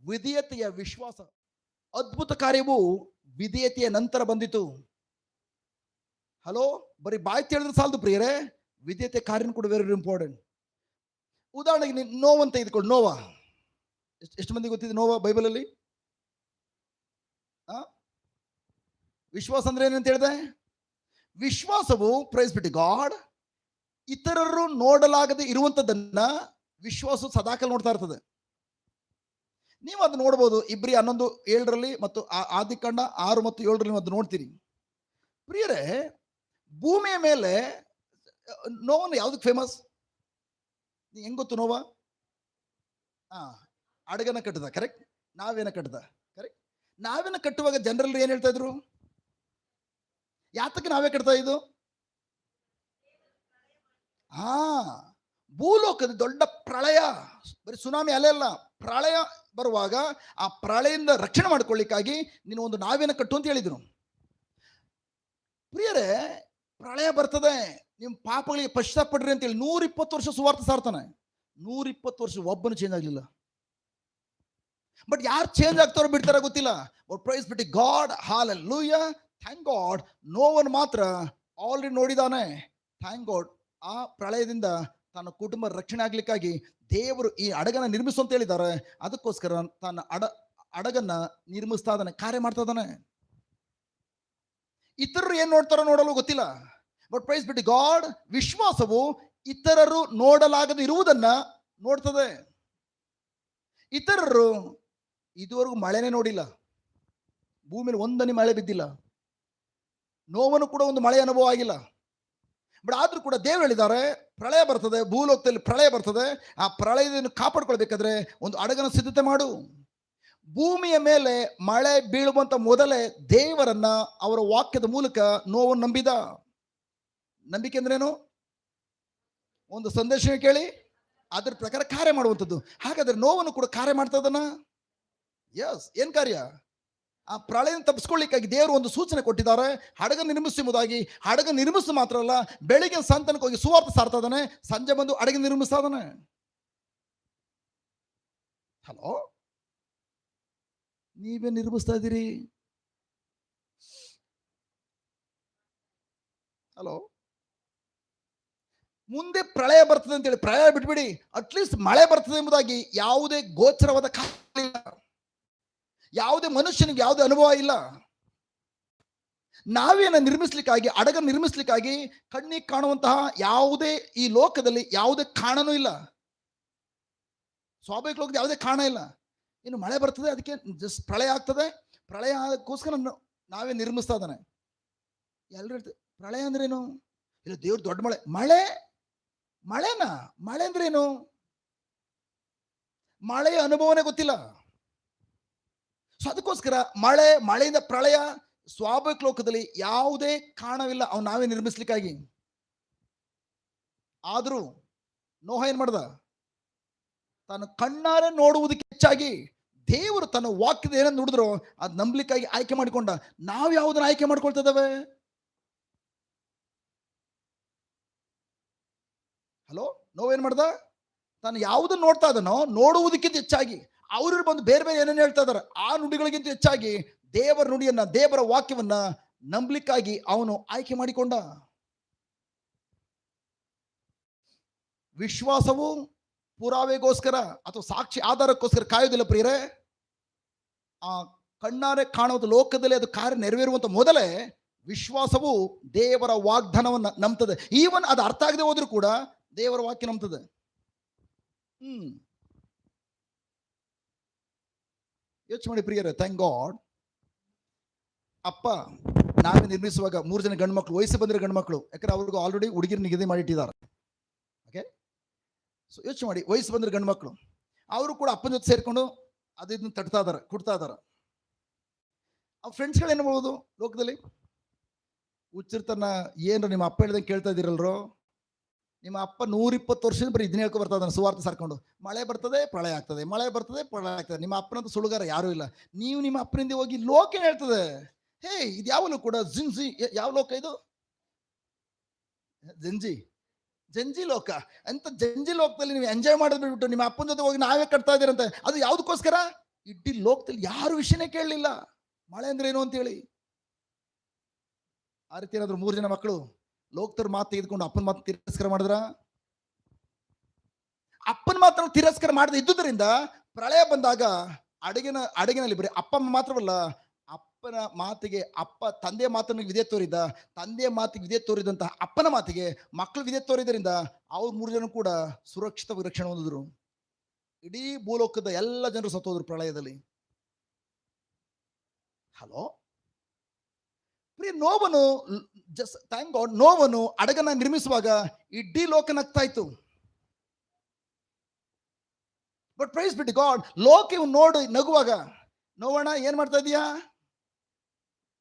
ವಿಧೇಯತೆಯ ವಿಶ್ವಾಸ, ಅದ್ಭುತ ಕಾರ್ಯವು ವಿಧೇಯತೆಯ ನಂತರ ಬಂದಿತು. ಹಲೋ, ಬರೀ ಬಾಯಿ ತಿಳಿದ್ರೆ ಸಾಲದು ಪ್ರಿಯರೇ, ವಿಧೇಯತೆ ಕಾರ್ಯ ಕೂಡ ವೆರಿ ಇಂಪಾರ್ಟೆಂಟ್. ಉದಾಹರಣೆಗೆ ನೀನು ನೋವಂತ ಇದ್ಕೊಂಡು, ನೋವಾ ಎಷ್ಟು ಮಂದಿ ಗೊತ್ತಿದೆ? ನೋವಾ ಬೈಬಲಲ್ಲಿ ವಿಶ್ವಾಸ ಅಂದ್ರೆ ಏನಂತ ಹೇಳಿದೆ? ವಿಶ್ವಾಸವು ಪ್ರೈಸ್ ಬಿಟ್ಟು ಗಾಡ್, ಇತರರು ನೋಡಲಾಗದೆ ಇರುವಂತದನ್ನ ವಿಶ್ವಾಸ ಸದಾಕಾಲ ನೋಡ್ತಾ ಇರ್ತದೆ. ನೀವು ಅದು ನೋಡ್ಬೋದು. ಇಬ್ರಿ 11:7 ಮತ್ತು ಆದಿಕಾಂಡ 6 ಮತ್ತು 7 ನೀವು ಅದು ನೋಡ್ತೀರಿ. ಪ್ರಿಯರೇ, ಭೂಮಿಯ ಮೇಲೆ ನೋವನ್ನು ಯಾವ್ದಕ್ಕೆ ಫೇಮಸ್? ಹೆಂಗ್ ಗೊತ್ತು ನೋವ? ಅಡಗನ ಕಟ್ಟದ, ಕರೆಕ್ಟ್. ನಾವೇನ ಕಟ್ಟದ, ಕರೆಕ್ಟ್. ನಾವೇನ ಕಟ್ಟುವಾಗ ಜನರಲ್ ಏನ್ ಹೇಳ್ತಾ ಇದ್ರು? ಯಾತಕ್ಕೆ ನಾವೇ ಕಟ್ತಾ ಇದ್ದು? ಭೂಲೋಕದ ದೊಡ್ಡ ಪ್ರಳಯ, ಬರೀ ಸುನಾಮಿ ಅಲೆ ಅಲ್ಲ, ಪ್ರಳಯ ಬರುವಾಗ ಆ ಪ್ರಳಯದಿಂದ ರಕ್ಷಣೆ ಮಾಡ್ಕೊಳ್ಳಿಕ್ಕಾಗಿ ನೀನು ಒಂದು ನಾವೇನ ಕಟ್ಟು ಅಂತ ಹೇಳಿದ್ರು. ಪ್ರಿಯರೇ, ಪ್ರಳಯ ಬರ್ತದೆ, ನಿಮ್ಮ ಪಾಪಗಳಿಗೆ ಪಶ್ಚಾತ್ತಾಪ ಪಡ್ರಿ ಅಂತೇಳಿ 120 ವರ್ಷ ಸುವಾರ್ಥ ಸಾರ್ತಾನೆ. 120 ವರ್ಷ ಒಬ್ಬನು ಚೇಂಜ್ ಆಗಲಿಲ್ಲ. ಬಟ್ ಯಾರು ಚೇಂಜ್ ಆಗ್ತಾರೋ ಬಿಡ್ತಾರ ಗೊತ್ತಿಲ್ಲ. ಬಟ್ ಪ್ರೈಸ್ ಬಿಟ್ಟು ಗಾಡ್, ಹಾಲೆಲೂಯಾ, ಥ್ಯಾಂಕ್ ಗಾಡ್. ನೋವನ್ನು ಮಾತ್ರ ಆಲ್ರೆಡಿ ನೋಡಿದಾನೆ. Thank god. ಆ ಪ್ರಳಯದಿಂದ ತನ್ನ ಕುಟುಂಬ ರಕ್ಷಣೆ ಆಗ್ಲಿಕ್ಕಾಗಿ ದೇವರು ಈ ಹಡಗನ್ನ ನಿರ್ಮಿಸು ಅಂತ ಹೇಳಿದ್ದಾರೆ. ಅದಕ್ಕೋಸ್ಕರ ತನ್ನ ಹಡಗನ್ನ ನಿರ್ಮಿಸ್ತಾ ಇದ್ದಾನೆ, ಕಾರ್ಯ ಮಾಡ್ತಾ ಇದ್ದಾನೆ. ಇತರರು ಏನ್ ನೋಡ್ತಾರೋ ನೋಡಲು ಗೊತ್ತಿಲ್ಲ. ಬಟ್ ಪ್ರೈಸ್ ಬಿಟ್ಟು ಗಾಡ್, ವಿಶ್ವಾಸವು ಇತರರು ನೋಡಲಾಗದೆ ಇರುವುದನ್ನ ನೋಡ್ತದೆ. ಇತರರು ಇದುವರೆಗೂ ಮಳೆನೇ ನೋಡಿಲ್ಲ, ಭೂಮಿಯಲ್ಲಿ ಒಂದನಿ ಮಳೆ ಬಿದ್ದಿಲ್ಲ, ನೋವನ್ನು ಕೂಡ ಒಂದು ಮಳೆ ಅನುಭವ ಆಗಿಲ್ಲ. ಬಟ್ ಆದ್ರೂ ಕೂಡ ದೇವರು ಹೇಳಿದ್ದಾರೆ, ಪ್ರಳಯ ಬರ್ತದೆ, ಭೂಲೋಕದಲ್ಲಿ ಪ್ರಳಯ ಬರ್ತದೆ. ಆ ಪ್ರಳಯದಿಂದ ಕಾಪಾಡ್ಕೊಳ್ಬೇಕಾದ್ರೆ ಒಂದು ಹಡಗನ ಸಿದ್ಧತೆ ಮಾಡು. ಭೂಮಿಯ ಮೇಲೆ ಮಳೆ ಬೀಳುವಂತ ಮೊದಲೇ ದೇವರನ್ನ ಅವರ ವಾಕ್ಯದ ಮೂಲಕ ನೋವನ್ನು ನಂಬಿದ. ನಂಬಿಕೆ ಅಂದ್ರೇನು? ಒಂದು ಸಂದೇಶ ಕೇಳಿ ಅದ್ರ ಪ್ರಕಾರ ಕಾರ್ಯ ಮಾಡುವಂಥದ್ದು. ಹಾಗಾದ್ರೆ ನೋವನ್ನು ಕೂಡ ಕಾರ್ಯ ಮಾಡ್ತಾ ಇದ್ದಾನ? ಯಸ್. ಏನ್ ಕಾರ್ಯ? ಆ ಪ್ರಳಯ ತಪ್ಪಿಸ್ಕೊಳ್ಳಿಕ್ಕಾಗಿ ದೇವರು ಒಂದು ಸೂಚನೆ ಕೊಟ್ಟಿದ್ದಾರೆ, ಹಡಗ ನಿರ್ಮಿಸುವುದಾಗಿ. ಹಡಗ ನಿರ್ಮಿಸ ಮಾತ್ರ ಅಲ್ಲ, ಬೆಳಿಗ್ಗೆ ಸಂತನಕ್ಕೆ ಹೋಗಿ ಸುವಾರ್ಥ ಸಾರ್ತಾ ಇದ್ದಾನೆ, ಸಂಜೆ ಬಂದು ಹಡಗ ನಿರ್ಮಿಸ್ತಾ ಇದ್ದಾನೆ. ಹಲೋ, ನೀವೇ ನಿರ್ಮಿಸ್ತಾ ಇದ್ದೀರಿ? ಹಲೋ, ಮುಂದೆ ಪ್ರಳಯ ಬರ್ತದೆ ಅಂತೇಳಿ ಪ್ರಳಯ ಬಿಟ್ಬಿಡಿ, ಅಟ್ಲೀಸ್ಟ್ ಮಳೆ ಬರ್ತದೆ ಎಂಬುದಾಗಿ ಯಾವುದೇ ಗೋಚರವಾದ ಕಾರಣ ಇಲ್ಲ, ಯಾವುದೇ ಮನುಷ್ಯನಿಗೆ ಯಾವುದೇ ಅನುಭವ ಇಲ್ಲ. ನಾವೇನ ನಿರ್ಮಿಸ್ಲಿಕ್ಕಾಗಿ, ಹಡಗ ನಿರ್ಮಿಸ್ಲಿಕ್ಕಾಗಿ ಕಣ್ಣಿಗೆ ಕಾಣುವಂತಹ ಯಾವುದೇ ಈ ಲೋಕದಲ್ಲಿ ಯಾವುದೇ ಕಾರಣನೂ ಇಲ್ಲ. ಸ್ವಾಭಾವಿಕ ಲೋಕದ ಯಾವುದೇ ಕಾರಣ ಇಲ್ಲ. ಇನ್ನು ಮಳೆ ಬರ್ತದೆ, ಅದಕ್ಕೆ ಜಸ್ಟ್ ಪ್ರಳಯ ಆಗ್ತದೆ. ಪ್ರಳಯ ಅದಕ್ಕೋಸ್ಕರ ನಾವೇ ನಿರ್ಮಿಸ್ತಾ ಇದ್ದಾನೆ. ಎಲ್ಲರೂ ಹೇಳ್ತಾರೆ ಪ್ರಳಯ ಅಂದ್ರೇನು? ಇಲ್ಲ, ದೇವ್ರ ದೊಡ್ಡ ಮಳೆ. ಮಳೆನಾ? ಮಳೆ ಅಂದ್ರೇನು? ಮಳೆಯ ಅನುಭವನೇ ಗೊತ್ತಿಲ್ಲ. ಸೊ ಅದಕ್ಕೋಸ್ಕರ ಮಳೆಯಿಂದ ಪ್ರಳಯ ಸ್ವಾಭಾವಿಕ ಲೋಕದಲ್ಲಿ ಯಾವುದೇ ಕಾರಣವಿಲ್ಲ, ಅವ್ನು ನಾವೇ ನಿರ್ಮಿಸ್ಲಿಕ್ಕಾಗಿ. ಆದ್ರೂ ನೋಹ ಏನ್ ಮಾಡ್ದ? ತನ್ನ ಕಣ್ಣಾರೆ ನೋಡುವುದಕ್ಕೆ ಹೆಚ್ಚಾಗಿ ದೇವರು ತನ್ನ ವಾಕ್ಯದ ಏನನ್ನು ನುಡಿದ್ರೋ ಅದ್ ನಂಬಲಿಕ್ಕಾಗಿ ಆಯ್ಕೆ ಮಾಡಿಕೊಂಡ. ನಾವು ಯಾವುದನ್ನ ಆಯ್ಕೆ ಮಾಡ್ಕೊಳ್ತಾ ಇದ್ದೇವೆ? ಹಲೋ, ನೋವೇನ್ ಮಾಡ್ದ? ತಾನು ಯಾವುದನ್ನ ನೋಡ್ತಾ ಇದನೋ ನೋಡುವುದಕ್ಕಿಂತ ಹೆಚ್ಚಾಗಿ ಅವರು ಬಂದು ಬೇರೆ ಬೇರೆ ಏನೇನು ಹೇಳ್ತಾ ಇದಾರೆ ಆ ನುಡಿಗಳಿಗಿಂತ ಹೆಚ್ಚಾಗಿ ದೇವರ ನುಡಿಯನ್ನ, ದೇವರ ವಾಕ್ಯವನ್ನ ನಂಬಲಿಕ್ಕಾಗಿ ಅವನು ಆಯ್ಕೆ ಮಾಡಿಕೊಂಡ. ವಿಶ್ವಾಸವು ಪುರಾವೆಗೋಸ್ಕರ ಅಥವಾ ಸಾಕ್ಷಿ ಆಧಾರಕ್ಕೋಸ್ಕರ ಕಾಯೋದಿಲ್ಲ ಪ್ರಿಯರೇ. ಆ ಕಣ್ಣಾರೆ ಕಾಣುವುದು ಲೋಕದಲ್ಲಿ ಅದು ಕಾರ್ಯ ನೆರವೇರುವಂತ ಮೊದಲೇ ವಿಶ್ವಾಸವು ದೇವರ ವಾಗ್ದಾನವನ್ನು ನಂಬ್ತದೆ. ಈವನ್ ಅದು ಅರ್ಥ ಆಗದೆ ಹೋದ್ರೂ ಕೂಡ ದೇವರ ವಾಕ್ಯ ನಂಬ್ತದೆ. ಯೋಚನೆ ಮಾಡಿ ಪ್ರಿಯರೇ, ಥ್ಯಾಂಕ್ ಗಾಡ್. ಅಪ್ಪ ನಾವೇ ನಿರ್ಮಿಸುವಾಗ 3 ಜನ ಗಂಡು ಮಕ್ಕಳು, ವಯಸ್ಸು ಬಂದಿರೋ ಗಂಡು ಮಕ್ಕಳು, ಯಾಕಂದ್ರೆ ಅವ್ರಿಗೂ ಆಲ್ರೆಡಿ ಹುಡುಗಿರು ನಿಗದಿ ಮಾಡಿಟ್ಟಿದ್ದಾರೆ. ಓಕೆ, ಸೊ ಯೋಚನೆ ಮಾಡಿ, ವಯಸ್ಸು ಬಂದಿರೋ ಗಂಡು ಮಕ್ಕಳು ಅವರು ಕೂಡ ಅಪ್ಪನ ಜೊತೆ ಸೇರ್ಕೊಂಡು ಅದು ಇದನ್ನ ತಟ್ತಾ ಇದಾರೆ, ಕುಡ್ತಾ ಇದಾರೆ. ಆ ಫ್ರೆಂಡ್ಸ್ಗಳು ಏನು ಮಾಡ್ಬೋದು ಲೋಕದಲ್ಲಿ? ಹುಚ್ಚಿರ್ತನ, ಏನ್ರ ನಿಮ್ಮ ಅಪ್ಪ ಹೇಳ್ದಂಗೆ ಕೇಳ್ತಾ ಇದ್ದೀರಲ್ರೋ, ನಿಮ್ಮ ಅಪ್ಪ 120 ವರ್ಷದಿಂದ ಬರೀ ಇದನ್ನ ಹೇಳ್ಕೊ ಬರ್ತಾ ಇದ್ದಾನೆ ಸುವಾರ್ತೆ ಸರ್ಕೊಂಡು. ಮಳೆ ಬರ್ತದೆ ಪ್ರಳಯ ಆಗ್ತದೆ, ಮಳೆ ಬರ್ತದೆ ಪ್ರಳಯ ಆಗ್ತದೆ. ನಿಮ್ಮ ಅಪ್ಪನಂತ ಸುಳುಗಾರ ಯಾರೂ ಇಲ್ಲ. ನೀವು ನಿಮ್ಮ ಅಪ್ಪನಿಂದ ಹೋಗಿ ಲೋಕ ಏನ್ ಹೇಳ್ತದೆ? ಹೇ, ಇದು ಯಾವಲ್ಲೂ ಕೂಡ ಜಿನ್ಜಿ, ಯಾವ ಲೋಕ ಇದು? ಜಂಜಿ ಲೋಕ ಅಂತ. ಜಂಜಿ ಲೋಕದಲ್ಲಿ ನೀವು ಎಂಜಾಯ್ ಮಾಡೋದು ಬಿಟ್ಬಿಟ್ಟು ನಿಮ್ಮ ಅಪ್ಪನ ಜೊತೆ ಹೋಗಿ ನಾವೇ ಕಟ್ತಾ ಇದ್ದೀರಂತೆ. ಅದು ಯಾವುದಕ್ಕೋಸ್ಕರ? ಇಡೀ ಲೋಕದಲ್ಲಿ ಯಾರು ವಿಷಯನೇ ಕೇಳಲಿಲ್ಲ ಮಳೆ ಅಂದ್ರೆ ಏನು ಅಂತೇಳಿ. ಆ ರೀತಿ ಏನಾದ್ರು 3 ಜನ ಮಕ್ಕಳು ಲೋಕದವ್ರ ಮಾತು ತೆಗೆದುಕೊಂಡು ಅಪ್ಪನ ಮಾತು ತಿರಸ್ಕಾರ ಮಾಡಿದ್ರ? ಅಪ್ಪನ ಮಾತನ್ನು ತಿರಸ್ಕಾರ ಮಾಡದೆ ಇದ್ದುದರಿಂದ ಪ್ರಳಯ ಬಂದಾಗ ಅಡಗಿನಲ್ಲಿ ಬರೀ ಅಪ್ಪ ಮಾತ್ರವಲ್ಲ, ಅಪ್ಪನ ಮಾತಿಗೆ ತಂದೆ ಮಾತನ್ನು ವಿಧೇಯ ತೋರಿದ, ತಂದೆಯ ಮಾತಿಗೆ ವಿಧೇಯ ತೋರಿದಂತಹ ಅಪ್ಪನ ಮಾತಿಗೆ ಮಕ್ಕಳು ವಿಧೇಯ ತೋರಿದ್ರಿಂದ ಅವ್ರು 3 ಜನ ಕೂಡ ಸುರಕ್ಷಿತ ರಕ್ಷಣೆ ಹೊಂದಿದ್ರು. ಇಡೀ ಭೂಲೋಕದ ಎಲ್ಲ ಜನರು ಸತ್ತೋದ್ರು ಪ್ರಳಯದಲ್ಲಿ. ಹಲೋ ಪ್ರಿಯ, ನೋವನು ಥ್ಯಾಂಕ್ ಗಾಡ್, ನೋವನು ಅಡಗನ್ನ ನಿರ್ಮಿಸುವಾಗ ಇಡೀ ಲೋಕ ನಗ್ತಾ ಇತ್ತು. ಬಟ್ ಪ್ರೈಸ್ ಬಿಟ್ಟು ಗಾಡ್, ಲೋಕ ಇವ್ ನೋಡಿ ನಗುವಾಗ, ನೋವಣ್ಣ ಏನ್ ಮಾಡ್ತಾ ಇದೀಯಾ?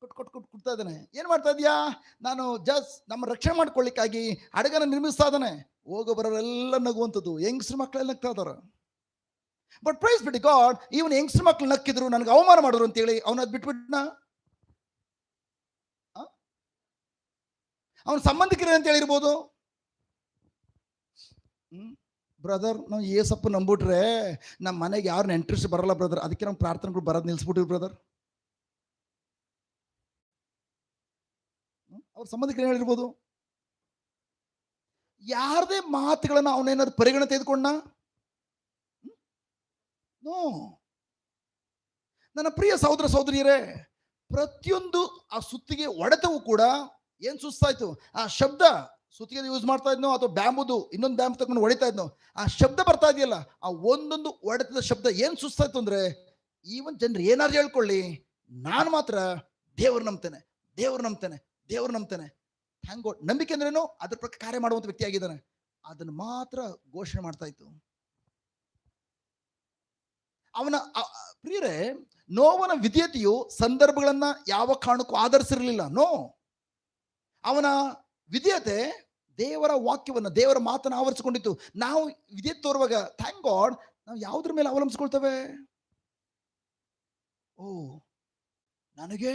ಕೊಡ್ತಾ ಇದ್ದಾನೆ. ಏನ್ ಮಾಡ್ತಾ ಇದೀಯಾ? ನಾನು ಜಸ್ಟ್ ನಮ್ಮ ರಕ್ಷಣೆ ಮಾಡ್ಕೊಳ್ಳಿಕ್ಕಾಗಿ ಅಡಗನ್ನ ನಿರ್ಮಿಸ್ತಾ ಇದ್ದಾನೆ. ಹೋಗೋ ಬರೋರೆಲ್ಲ ನಗುವಂಥದ್ದು, ಯಂಗ್ಸ್ಟರ್ ಮಕ್ಕಳೆಲ್ಲ ನಗ್ತಾ ಇದಾರ. ಬಟ್ ಪ್ರೈಸ್ ಬಿಟ್ಟು ಗಾಡ್, ಇವನ್ ಯಂಗ್ಸ್ಟರ್ ಮಕ್ಳು ನಕ್ಕಿದ್ರು, ನನಗೆ ಅವಮಾನ ಮಾಡಿದ್ರು ಅಂತೇಳಿ ಅವನದ್ ಬಿಟ್ಬಿಟ್ನ. ಅವನ ಸಂಬಂಧಿಕರ ಅಂತ ಹೇಳಿರ್ಬೋದು. ಬ್ರದರ್, ನಾವು ಏಸಪ್ಪ ನಂಬಿಟ್ರೆ ನಮ್ಮ ಮನೆಗೆ ಯಾರನ್ನ ಇಂಟ್ರೆಸ್ಟ್ ಬರಲ್ಲ ಬ್ರದರ್, ಅದಕ್ಕೆ ನಾವು ಪ್ರಾರ್ಥನೆಗಳು ಬರೋದು ನಿಲ್ಸ್ಬಿಟ್ಟಿವಿ ಬ್ರದರ್. ಅವ್ರ ಸಂಬಂಧಿಕರು ಹೇಳಿರ್ಬೋದು. ಯಾರದೇ ಮಾತುಗಳನ್ನ ಅವನೇನಾದ್ರು ಪರಿಗಣನೆ ತೆಗೆದುಕೊಂಡ? ನೋ. ನನ್ನ ಪ್ರಿಯ ಸಹೋದರ ಸಹೋದರಿಯರೇ, ಪ್ರತಿಯೊಂದು ಆ ಸುತ್ತಿಗೆ ಹೊಡೆತವು ಕೂಡ ಏನ್ ಸುಸ್ತಾಯ್ತು? ಆ ಶಬ್ದ, ಸುತ್ತಿಗೆ ಯೂಸ್ ಮಾಡ್ತಾ ಇದ್ನೋ ಅಥವಾ ಬ್ಯಾಂಬುದು ಇನ್ನೊಂದು ಬ್ಯಾಂಬ್ ತಗೊಂಡು ಹೊಡಿತಾ ಇದ್ನೋ, ಆ ಶಬ್ದ ಬರ್ತಾ ಇದೆಯಲ್ಲ, ಆ ಒಂದೊಂದು ಹೊಡೆತದ ಶಬ್ದ ಏನ್ ಸುಸ್ತಾಯ್ತು ಅಂದ್ರೆ, ಈವನ್ ಜನರು ಏನಾದ್ರು ಹೇಳ್ಕೊಳ್ಳಿ, ನಾನು ಮಾತ್ರ ದೇವ್ರು ನಂಬ್ತೇನೆ, ದೇವ್ರು ನಂಬ್ತೇನೆ, ದೇವ್ರು ನಂಬ್ತೇನೆ. ಹ್ಯಾಂಗೋ ನಂಬಿಕೆ ಅಂದ್ರೇನು? ಅದ್ರ ಪ್ರಕಾರ ಕಾರ್ಯ ಮಾಡುವಂತ ವ್ಯಕ್ತಿ ಆಗಿದ್ದಾನೆ. ಅದನ್ನು ಮಾತ್ರ ಘೋಷಣೆ ಮಾಡ್ತಾ ಇತ್ತು. ಅವನ ಪ್ರಿಯರೇ, ನೋವನ ವಿಧೇಯತೆಯು ಸಂದರ್ಭಗಳನ್ನ ಯಾವ ಕಾರಣಕ್ಕೂ ಆಧರಿಸಿರಲಿಲ್ಲ. ನೋ, ಅವನ ವಿಧೇಯತೆ ದೇವರ ವಾಕ್ಯವನ್ನ, ದೇವರ ಮಾತನ್ನು ಆವರಿಸಿಕೊಂಡಿತ್ತು. ನಾವು ವಿಧೇಯತೆ ತೋರುವಾಗ ಥ್ಯಾಂಕ್ ಗಾಡ್, ನಾವು ಯಾವುದ್ರ ಮೇಲೆ ಅವಲಂಬಿಸ್ಕೊಳ್ತೇವೆ? ಓ, ನನಗೆ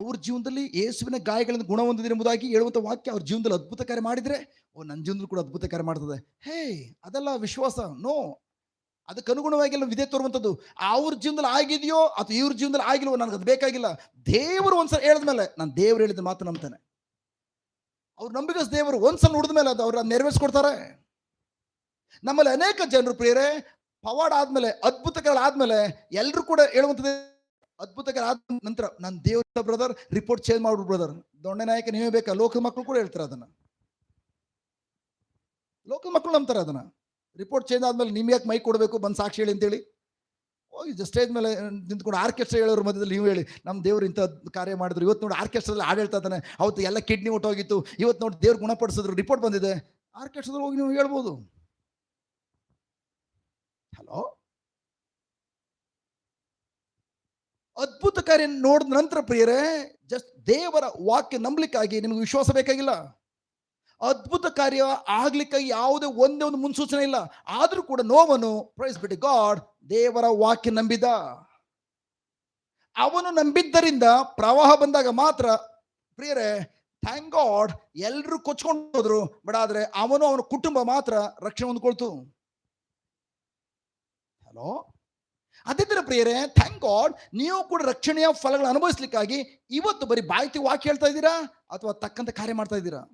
ಅವ್ರ ಜೀವನದಲ್ಲಿ ಯೇಸುವಿನ ಗಾಯಗಳಿಂದ ಗುಣ ಹೊಂದಿದೆ ಎಂಬುದಾಗಿ ಹೇಳುವಂತ ವಾಕ್ಯ ಅವ್ರ ಜೀವನದಲ್ಲಿ ಅದ್ಭುತ ಕಾರ್ಯ ಮಾಡಿದ್ರೆ, ಓ, ನನ್ನ ಜೀವನದಲ್ಲಿ ಕೂಡ ಅದ್ಭುತ ಕಾರ್ಯ ಮಾಡ್ತದೆ. ಹೇ, ಅದೆಲ್ಲ ವಿಶ್ವಾಸ. ನೋ, ಅದಕ್ಕೆ ಅನುಗುಣವಾಗಿ ಎಲ್ಲ ವಿಧೇಯತೆ ತೋರುವಂಥದ್ದು. ಅವ್ರ ಜೀವನದಲ್ಲಿ ಆಗಿದೆಯೋ ಅಥವಾ ಇವ್ರ ಜೀವನದಲ್ಲಿ ಆಗಿಲ್ವೋ ನನಗೆ ಅದು ಬೇಕಾಗಿಲ್ಲ. ದೇವರು ಒಂದ್ಸಲ ಹೇಳಿದ್ಮೇಲೆ ನಾನು ದೇವ್ರು ಹೇಳಿದ ಮಾತು ನಂಬ್ತೇನೆ. ಅವ್ರು ನಂಬಿಕಸ್ ದೇವರು ಒಂದ್ಸಲ ನುಡಿದ ಮೇಲೆ ಅದು ಅವ್ರ ನೆರವೇರಿಸ್ಕೊಡ್ತಾರೆ. ನಮ್ಮಲ್ಲಿ ಅನೇಕ ಜನರು ಪ್ರಿಯರೇ, ಪವಾಡ ಆದ್ಮೇಲೆ, ಅದ್ಭುತಗಳಾದ್ಮೇಲೆ ಎಲ್ಲರೂ ಕೂಡ ಹೇಳುವಂಥದ್ದು, ಅದ್ಭುತಗಳಾದ ನಂತರ ನಾನು ದೇವ್ರ ಬ್ರದರ್ ರಿಪೋರ್ಟ್ ಚೇಂಜ್ ಮಾಡ್ಬಿಡು ಬ್ರದರ್, ದೊಣ್ಣೆ ನಾಯಕ ನೀವೇ ಬೇಕಾ. ಲೋಕದ ಮಕ್ಕಳು ಕೂಡ ಹೇಳ್ತಾರೆ ಅದನ್ನ, ಲೋಕದ ಮಕ್ಕಳು ನಂಬ್ತಾರೆ ಅದನ್ನ. ರಿಪೋರ್ಟ್ ಚೇಂಜ್ ಆದ್ಮೇಲೆ ನಿಮ್ಗೆ ಯಾಕೆ ಮೈಕ್ ಕೊಡಬೇಕು, ಬಂದು ಸಾಕ್ಷಿ ಹೇಳಿ ಅಂತೇಳಿ ಹೋಗಿ ಸ್ಟೇಜ್ ಮೇಲೆ ನಿಂತ್ಕೊಂಡು ಆರ್ಕೆಸ್ಟ್ರಾ ಹೇಳೋರ ಮಧ್ಯದಲ್ಲಿ ನೀವು ಹೇಳಿ ನಮ್ಮ ದೇವ್ರು ಇಂಥ ಕಾರ್ಯ ಮಾಡಿದ್ರು. ಇವತ್ತು ನೋಡಿ ಆರ್ಕೆಸ್ಟ್ರಾದಲ್ಲಿ ಹಾಡು ಹೇಳ್ತಾ ಇದ್ದಾನೆ, ಅವತ್ತು ಎಲ್ಲ ಕಿಡ್ನಿ ಹೊಟ್ಟೋಗಿತ್ತು, ಇವತ್ತು ನೋಡಿ ದೇವ್ರು ಗುಣಪಡಿಸಿದ್ರು, ರಿಪೋರ್ಟ್ ಬಂದಿದೆ. ಆರ್ಕೆಸ್ಟ್ರಾದಲ್ಲಿ ಹೋಗಿ ನೀವು ಹೇಳ್ಬೋದು. ಹಲೋ, ಅದ್ಭುತ ಕಾರ್ಯ ನೋಡಿದ ನಂತರ ಪ್ರಿಯರೇ, ಜಸ್ಟ್ ದೇವರ ವಾಕ್ಯ ನಂಬಲಿಕ್ಕಾಗಿ ನಿಮಗೆ ವಿಶ್ವಾಸ ಬೇಕಾಗಿಲ್ಲ. ಅದ್ಭುತ ಕಾರ್ಯ ಆಗ್ಲಿಕ್ಕಾಗಿ ಯಾವುದೇ ಒಂದೇ ಒಂದು ಮುನ್ಸೂಚನೆ ಇಲ್ಲ. ಆದ್ರೂ ಕೂಡ ನೋವನು, ಪ್ರೈಸ್ ಬಿಟ್ಟು ಗಾಡ್, ದೇವರ ವಾಕ್ಯ ನಂಬಿದ. ಅವನು ನಂಬಿದ್ದರಿಂದ ಪ್ರವಾಹ ಬಂದಾಗ ಮಾತ್ರ ಪ್ರಿಯರೇ, ಥ್ಯಾಂಕ್ ಗಾಡ್, ಎಲ್ಲರೂ ಕೊಚ್ಕೊಂಡು ಹೋದ್ರು. ಬಟ್ ಆದ್ರೆ ಅವನ ಕುಟುಂಬ ಮಾತ್ರ ರಕ್ಷಣೆ ಹೊಂದ್ಕೊಳ್ತು. ಹಲೋ, ಅದೇ ತರ ಪ್ರಿಯರೇ, ಥ್ಯಾಂಕ್ ಗಾಡ್, ನೀವು ಕೂಡ ರಕ್ಷಣೆಯ ಫಲಗಳನ್ನು ಅನುಭವಿಸ್ಲಿಕ್ಕಾಗಿ ಇವತ್ತು ಬರೀ ಬಾಯ್ತಿ ವಾಕ್ಯ ಹೇಳ್ತಾ ಇದ್ದೀರಾ ಅಥವಾ ತಕ್ಕಂತೆ ಕಾರ್ಯ ಮಾಡ್ತಾ ಇದ್ದೀರಾ?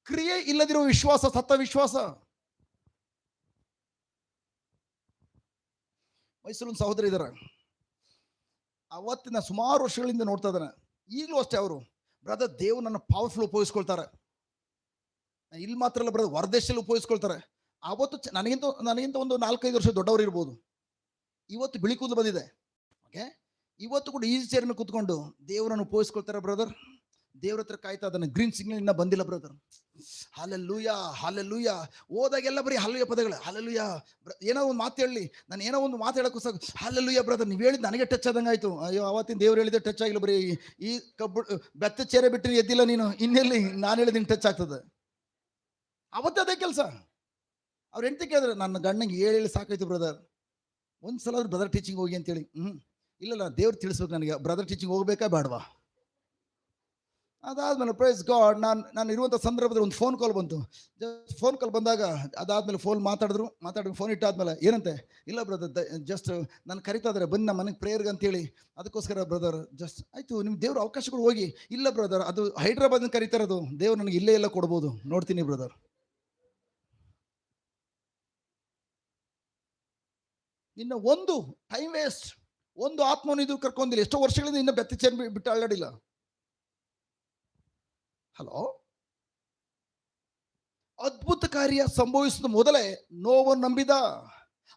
ಕ್ರಿಯೆ ಇಲ್ಲದಿರುವ ವಿಶ್ವಾಸ ಸತ್ತ ವಿಶ್ವಾಸ. ಮೈಸೂರಿನ ಸಹೋದರಿ ಇದಾರೆ, ಅವತ್ತಿನ ಸುಮಾರು ವರ್ಷಗಳಿಂದ ನೋಡ್ತಾ ಇದ್ದಾನೆ. ಈಗಲೂ ಅಷ್ಟೇ ಅವರು, ಬ್ರದರ್ ದೇವ್ ನನ್ನ ಪವರ್ಫುಲ್ ಉಪಯೋಗಿಸ್ಕೊಳ್ತಾರೆ. ಇಲ್ಲಿ ಮಾತ್ರ ಅಲ್ಲ ಬ್ರದರ್, ಹೊರದೇಶದಲ್ಲಿ ಉಪಯೋಗಿಸ್ಕೊಳ್ತಾರೆ. ಅವತ್ತು ನನಗಿಂತ ಒಂದು 4-5 ವರ್ಷ ದೊಡ್ಡವರು ಇರ್ಬೋದು. ಇವತ್ತು ಬಿಳಿ ಕೂದಲು ಬಂದಿದೆ. ಓಕೆ, ಇವತ್ತು ಕೂಡ ಈಸಿ ಚೇರ್ ಮೇಲೆ ಕೂತ್ಕೊಂಡು ದೇವರನ್ನು ಉಪಯೋಗಿಸ್ಕೊಳ್ತಾರೆ ಬ್ರದರ್. ದೇವ್ರ ಹತ್ರ ಕಾಯ್ತಾ ಇದ್ದಾನೆ. ಗ್ರೀನ್ ಸಿಗ್ನಲ್ ಇನ್ನ ಬಂದಿಲ್ಲ ಬ್ರದರ್. Hallelujah hallelujah. ಹೋದಾಗೆಲ್ಲ ಬರೀ ಹಲ್ಲುಯ ಪದಗಳು. ಹಾಲೆಲ್ಲೂಯಾ. ಏನೋ ಒಂದು ಮಾತು ಹೇಳಿ, ನಾನು ಏನೋ ಒಂದು ಮಾತು ಹೇಳಕ್ಕೂ ಸಾಕು ಹಾಲೆಲ್ಲೂಯಾ ಬ್ರದರ್. ನೀವು ಹೇಳಿದ್ದು ನನಗೆ ಟಚ್ ಆದಂಗೆ ಆಯ್ತು. ಅಯ್ಯೋ, ಅವತ್ತಿನ ದೇವ್ರು ಹೇಳಿದ್ರೆ ಟಚ್ ಆಗಿಲ್ಲ. ಬರೀ ಈ ಬೆತ್ತ ಚೇರೆ ಬಿಟ್ಟು ಎದ್ದಿಲ್ಲ ನೀನು, ಇನ್ನೆಲ್ಲಿ ನಾನು ಹೇಳಿದ ನಿಂಗೆ ಟಚ್ ಆಗ್ತದೆ. ಅವತ್ತೇ ಅದೇ ಕೆಲಸ. ಅವ್ರು ಹೆಂಡತಿ ಕೇಳಿದ್ರೆ, ನನ್ನ ಗಂಡಂಗೆ ಹೇಳಿ ಸಾಕಾಯ್ತು ಬ್ರದರ್, ಒಂದ್ಸಲ ಬ್ರದರ್ ಟೀಚಿಂಗ್ ಹೋಗಿ ಅಂತೇಳಿ. ಇಲ್ಲ ದೇವ್ರು ತಿಳಿಸ್ಬೇಕು ನನಗೆ, ಬ್ರದರ್ ಟೀಚಿಂಗ್ ಹೋಗ್ಬೇಕಾ ಬೇಡವಾ. ಅದಾದ್ಮೇಲೆ ಪ್ರೈಸ್ ಗಾಡ್, ನಾನು ಇರುವಂಥ ಸಂದರ್ಭದಲ್ಲಿ ಒಂದು ಫೋನ್ ಕಾಲ್ ಬಂತು. ಫೋನ್ ಕಾಲ್ ಬಂದಾಗ ಅದಾದ್ಮೇಲೆ ಫೋನ್ ಮಾತಾಡಿದ್ರು. ಫೋನ್ ಇಟ್ಟಾದ್ಮೇಲೆ ಏನಂತೆ, ಇಲ್ಲ ಬ್ರದರ್ ಜಸ್ಟ್ ನಾನು ಕರಿತಾ ಇದ್ದಾರೆ ಬನ್ನಿ ನಮ್ಮ ಮನೆಗೆ ಪ್ರೇಯರ್ಗೆ ಅಂತೇಳಿ, ಅದಕ್ಕೋಸ್ಕರ ಬ್ರದರ್ ಜಸ್ಟ್ ಆಯಿತು ನಿಮ್ಮ ದೇವ್ರ ಅವಕಾಶಗಳು ಹೋಗಿ. ಇಲ್ಲ ಬ್ರದರ್, ಅದು ಹೈದ್ರಾಬಾದ್ನ ಕರೀತಾ ಇರೋದು, ದೇವ್ರು ನನಗೆ ಇಲ್ಲೇ ಎಲ್ಲ ಕೊಡ್ಬೋದು, ನೋಡ್ತೀನಿ ಬ್ರದರ್. ಇನ್ನು ಒಂದು ಟೈಮ್ ವೇಸ್ಟ್, ಒಂದು ಆತ್ಮವನ್ನು ಇದು ಕರ್ಕೊಂಡಿಲ್ಲ. ಎಷ್ಟೋ ವರ್ಷಗಳಿಂದ ಇನ್ನು ಬೆತ್ತ ಚೇರ್ ಬಿಟ್ಟು ಅಳ್ಳಾಡಿಲ್ಲ. ಹಲೋ, ಅದ್ಭುತ ಕಾರ್ಯ ಸಂಭವಿಸಿದ ಮೊದಲೇ ನೋವನ್ನು ನಂಬಿದ.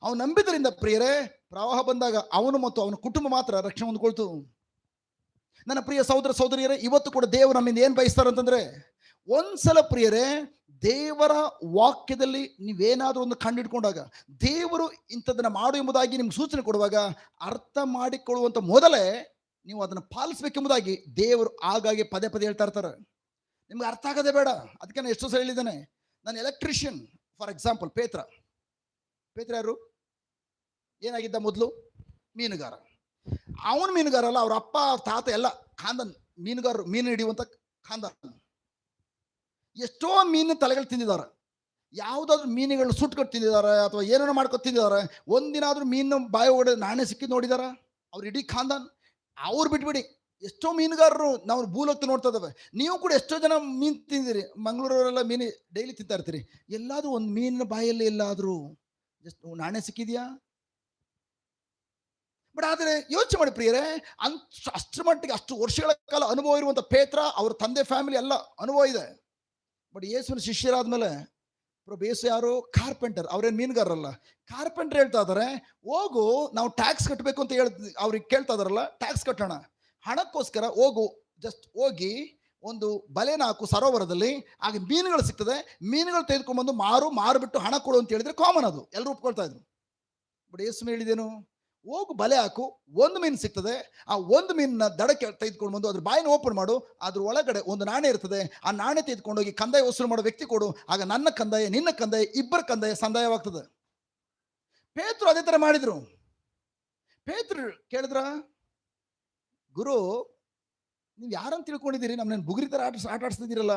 ಅವನು ನಂಬಿದ್ರಿಂದ ಪ್ರಿಯರೇ, ಪ್ರವಾಹ ಬಂದಾಗ ಅವನು ಮತ್ತು ಅವನ ಕುಟುಂಬ ಮಾತ್ರ ರಕ್ಷಣೆ ಹೊಂದ್ಕೊಳ್ತು. ನನ್ನ ಪ್ರಿಯ ಸಹೋದರ ಸಹೋದರಿಯರೇ, ಇವತ್ತು ಕೂಡ ದೇವರು ನಮ್ಮಿಂದ ಏನು ಬಯಸ್ತಾರಂತಂದ್ರೆ, ಒಂದ್ಸಲ ಪ್ರಿಯರೇ ದೇವರ ವಾಕ್ಯದಲ್ಲಿ ನೀವೇನಾದರೂ ಒಂದು ಕಂಡಿಡ್ಕೊಂಡಾಗ, ದೇವರು ಇಂಥದನ್ನ ಮಾಡು ಎಂಬುದಾಗಿ ನಿಮ್ಗೆ ಸೂಚನೆ ಕೊಡುವಾಗ, ಅರ್ಥ ಮಾಡಿಕೊಳ್ಳುವಂತ ಮೊದಲೇ ನೀವು ಅದನ್ನು ಪಾಲಿಸಬೇಕೆಂಬುದಾಗಿ ದೇವರು ಆಗಾಗ್ಗೆ ಪದೇ ಪದೇ ಹೇಳ್ತಾ ಇರ್ತಾರೆ. ನಿಮ್ಗೆ ಅರ್ಥ ಆಗೋದೇ ಬೇಡ. ಅದಕ್ಕೆ ನಾನು ಎಷ್ಟೋ ಸಲ ಹೇಳಿದ್ದೇನೆ, ನಾನು ಎಲೆಕ್ಟ್ರಿಷಿಯನ್. ಫಾರ್ ಎಕ್ಸಾಂಪಲ್ ಪೇತ್ರ ಯಾರು ಏನಾಗಿದ್ದ ಮೊದಲು? ಮೀನುಗಾರ. ಅವನು ಮೀನುಗಾರ ಅಲ್ಲ, ಅವ್ರ ಅಪ್ಪ ತಾತ ಎಲ್ಲ ಖಾಂದನ್ ಮೀನುಗಾರರು, ಮೀನು ಹಿಡಿಯುವಂತ ಖಾಂದನ್. ಎಷ್ಟೋ ಮೀನು ತಲೆಗಳು ತಿಂದಿದ್ದಾರೆ. ಯಾವುದಾದ್ರೂ ಮೀನುಗಳು ಸುಟ್ಕೊಟ್ಟು ತಿಂದಿದ್ದಾರೆ ಅಥವಾ ಏನೇನೋ ಮಾಡ್ಕೊತ ತಿಂದಿದ್ದಾರೆ. ಒಂದಿನ ಆದ್ರೂ ಮೀನು ಬಾಯಿ ಒಡೆ ನಾಣ್ಯ ಸಿಕ್ಕಿದ್ ನೋಡಿದಾರ? ಅವ್ರು ಇಡೀ ಖಾಂದನ್. ಅವ್ರು ಬಿಟ್ಬಿಡಿ, ಎಷ್ಟೋ ಮೀನುಗಾರರು ನಾವು ಭೂಲೋಕ ನೋಡ್ತಾ ಇದ್ದಾವೆ. ನೀವು ಕೂಡ ಎಷ್ಟೋ ಜನ ಮೀನು ತಿಂದಿರಿ. ಮಂಗಳೂರವರೆಲ್ಲ ಮೀನು ಡೈಲಿ ತಿಂತಾ ಇರ್ತೀರಿ. ಎಲ್ಲಾದ್ರೂ ಒಂದು ಮೀನಿನ ಬಾಯಲ್ಲಿ ಎಲ್ಲಾದ್ರೂ ಜಸ್ಟ್ ನಾಣ್ಯ ಸಿಕ್ಕಿದ್ಯಾ? ಬಟ್ ಆದರೆ ಯೋಚನೆ ಮಾಡಿ ಪ್ರಿಯರೇ, ಅಷ್ಟರ ಮಟ್ಟಿಗೆ ಅಷ್ಟು ವರ್ಷಗಳ ಕಾಲ ಅನುಭವ ಇರುವಂತ ಪೇತ್ರ, ಅವ್ರ ತಂದೆ ಫ್ಯಾಮಿಲಿ ಎಲ್ಲ ಅನುಭವ ಇದೆ. ಬಟ್ ಯೇಸುವಿನ ಶಿಷ್ಯರಾದ್ಮೇಲೆ ಪ್ರಭು ಯೇಸು ಯಾರು? ಕಾರ್ಪೆಂಟರ್. ಅವ್ರೇನು ಮೀನುಗಾರಲ್ಲ, ಕಾರ್ಪೆಂಟರ್. ಹೇಳ್ತಾ ಇದಾರೆ, ಹೋಗು ನಾವು ಟ್ಯಾಕ್ಸ್ ಕಟ್ಟಬೇಕು ಅಂತ ಅವ್ರಿಗೆ ಕೇಳ್ತಾ ಇದಾರಲ್ಲ, ಟ್ಯಾಕ್ಸ್ ಕಟ್ಟೋಣ, ಹಣಕ್ಕೋಸ್ಕರ ಹೋಗು, ಜಸ್ಟ್ ಹೋಗಿ ಒಂದು ಬಲೆನ ಹಾಕು ಸರೋವರದಲ್ಲಿ, ಆಗ ಮೀನುಗಳು ಸಿಗ್ತದೆ, ಮೀನುಗಳು ತೆಗೆದುಕೊಂಡ್ಬಂದು ಮಾರುಬಿಟ್ಟು ಹಣ ಕೊಡು ಅಂತ ಹೇಳಿದ್ರೆ ಕಾಮನ್, ಅದು ಎಲ್ಲರೂ ಒಪ್ಕೊಳ್ತಾ ಇದ್ರು. ಬಟ್ ಯೇಸು ಹೇಳಿದೇನು? ಹೋಗು ಬಲೆ ಹಾಕು, ಒಂದು ಮೀನು ಸಿಗ್ತದೆ, ಆ ಒಂದು ಮೀನನ್ನ ದಡಕ್ಕೆ ತೆಗೆದುಕೊಂಡು ಬಂದು ಅದ್ರ ಬಾಯಿನ ಓಪನ್ ಮಾಡು, ಅದ್ರ ಒಳಗಡೆ ಒಂದು ನಾಣ್ಯ ಇರ್ತದೆ, ಆ ನಾಣ್ಯ ತೆಗೆದುಕೊಂಡೋಗಿ ಕಂದಾಯ ವಸೂಲು ಮಾಡೋ ವ್ಯಕ್ತಿ ಕೊಡು, ಆಗ ನನ್ನ ಕಂದಾಯ ನಿನ್ನ ಕಂದಾಯ ಇಬ್ಬರ ಕಂದಾಯ ಸಂದಾಯವಾಗ್ತದೆ. ಪೇತ್ರರು ಅದೇ ತರ ಮಾಡಿದ್ರು. ಪೇತ್ರರು ಕೇಳಿದ್ರ, ಗುರು ನೀವು ಯಾರಂತ ತಿಳ್ಕೊಂಡಿದ್ದೀರಿ? ನಮ್ಮನ್ನ ಬುಗುರಿ ತರ ಆಟ ಆಡಿಸ್ತಿದ್ದೀರಲ್ಲ,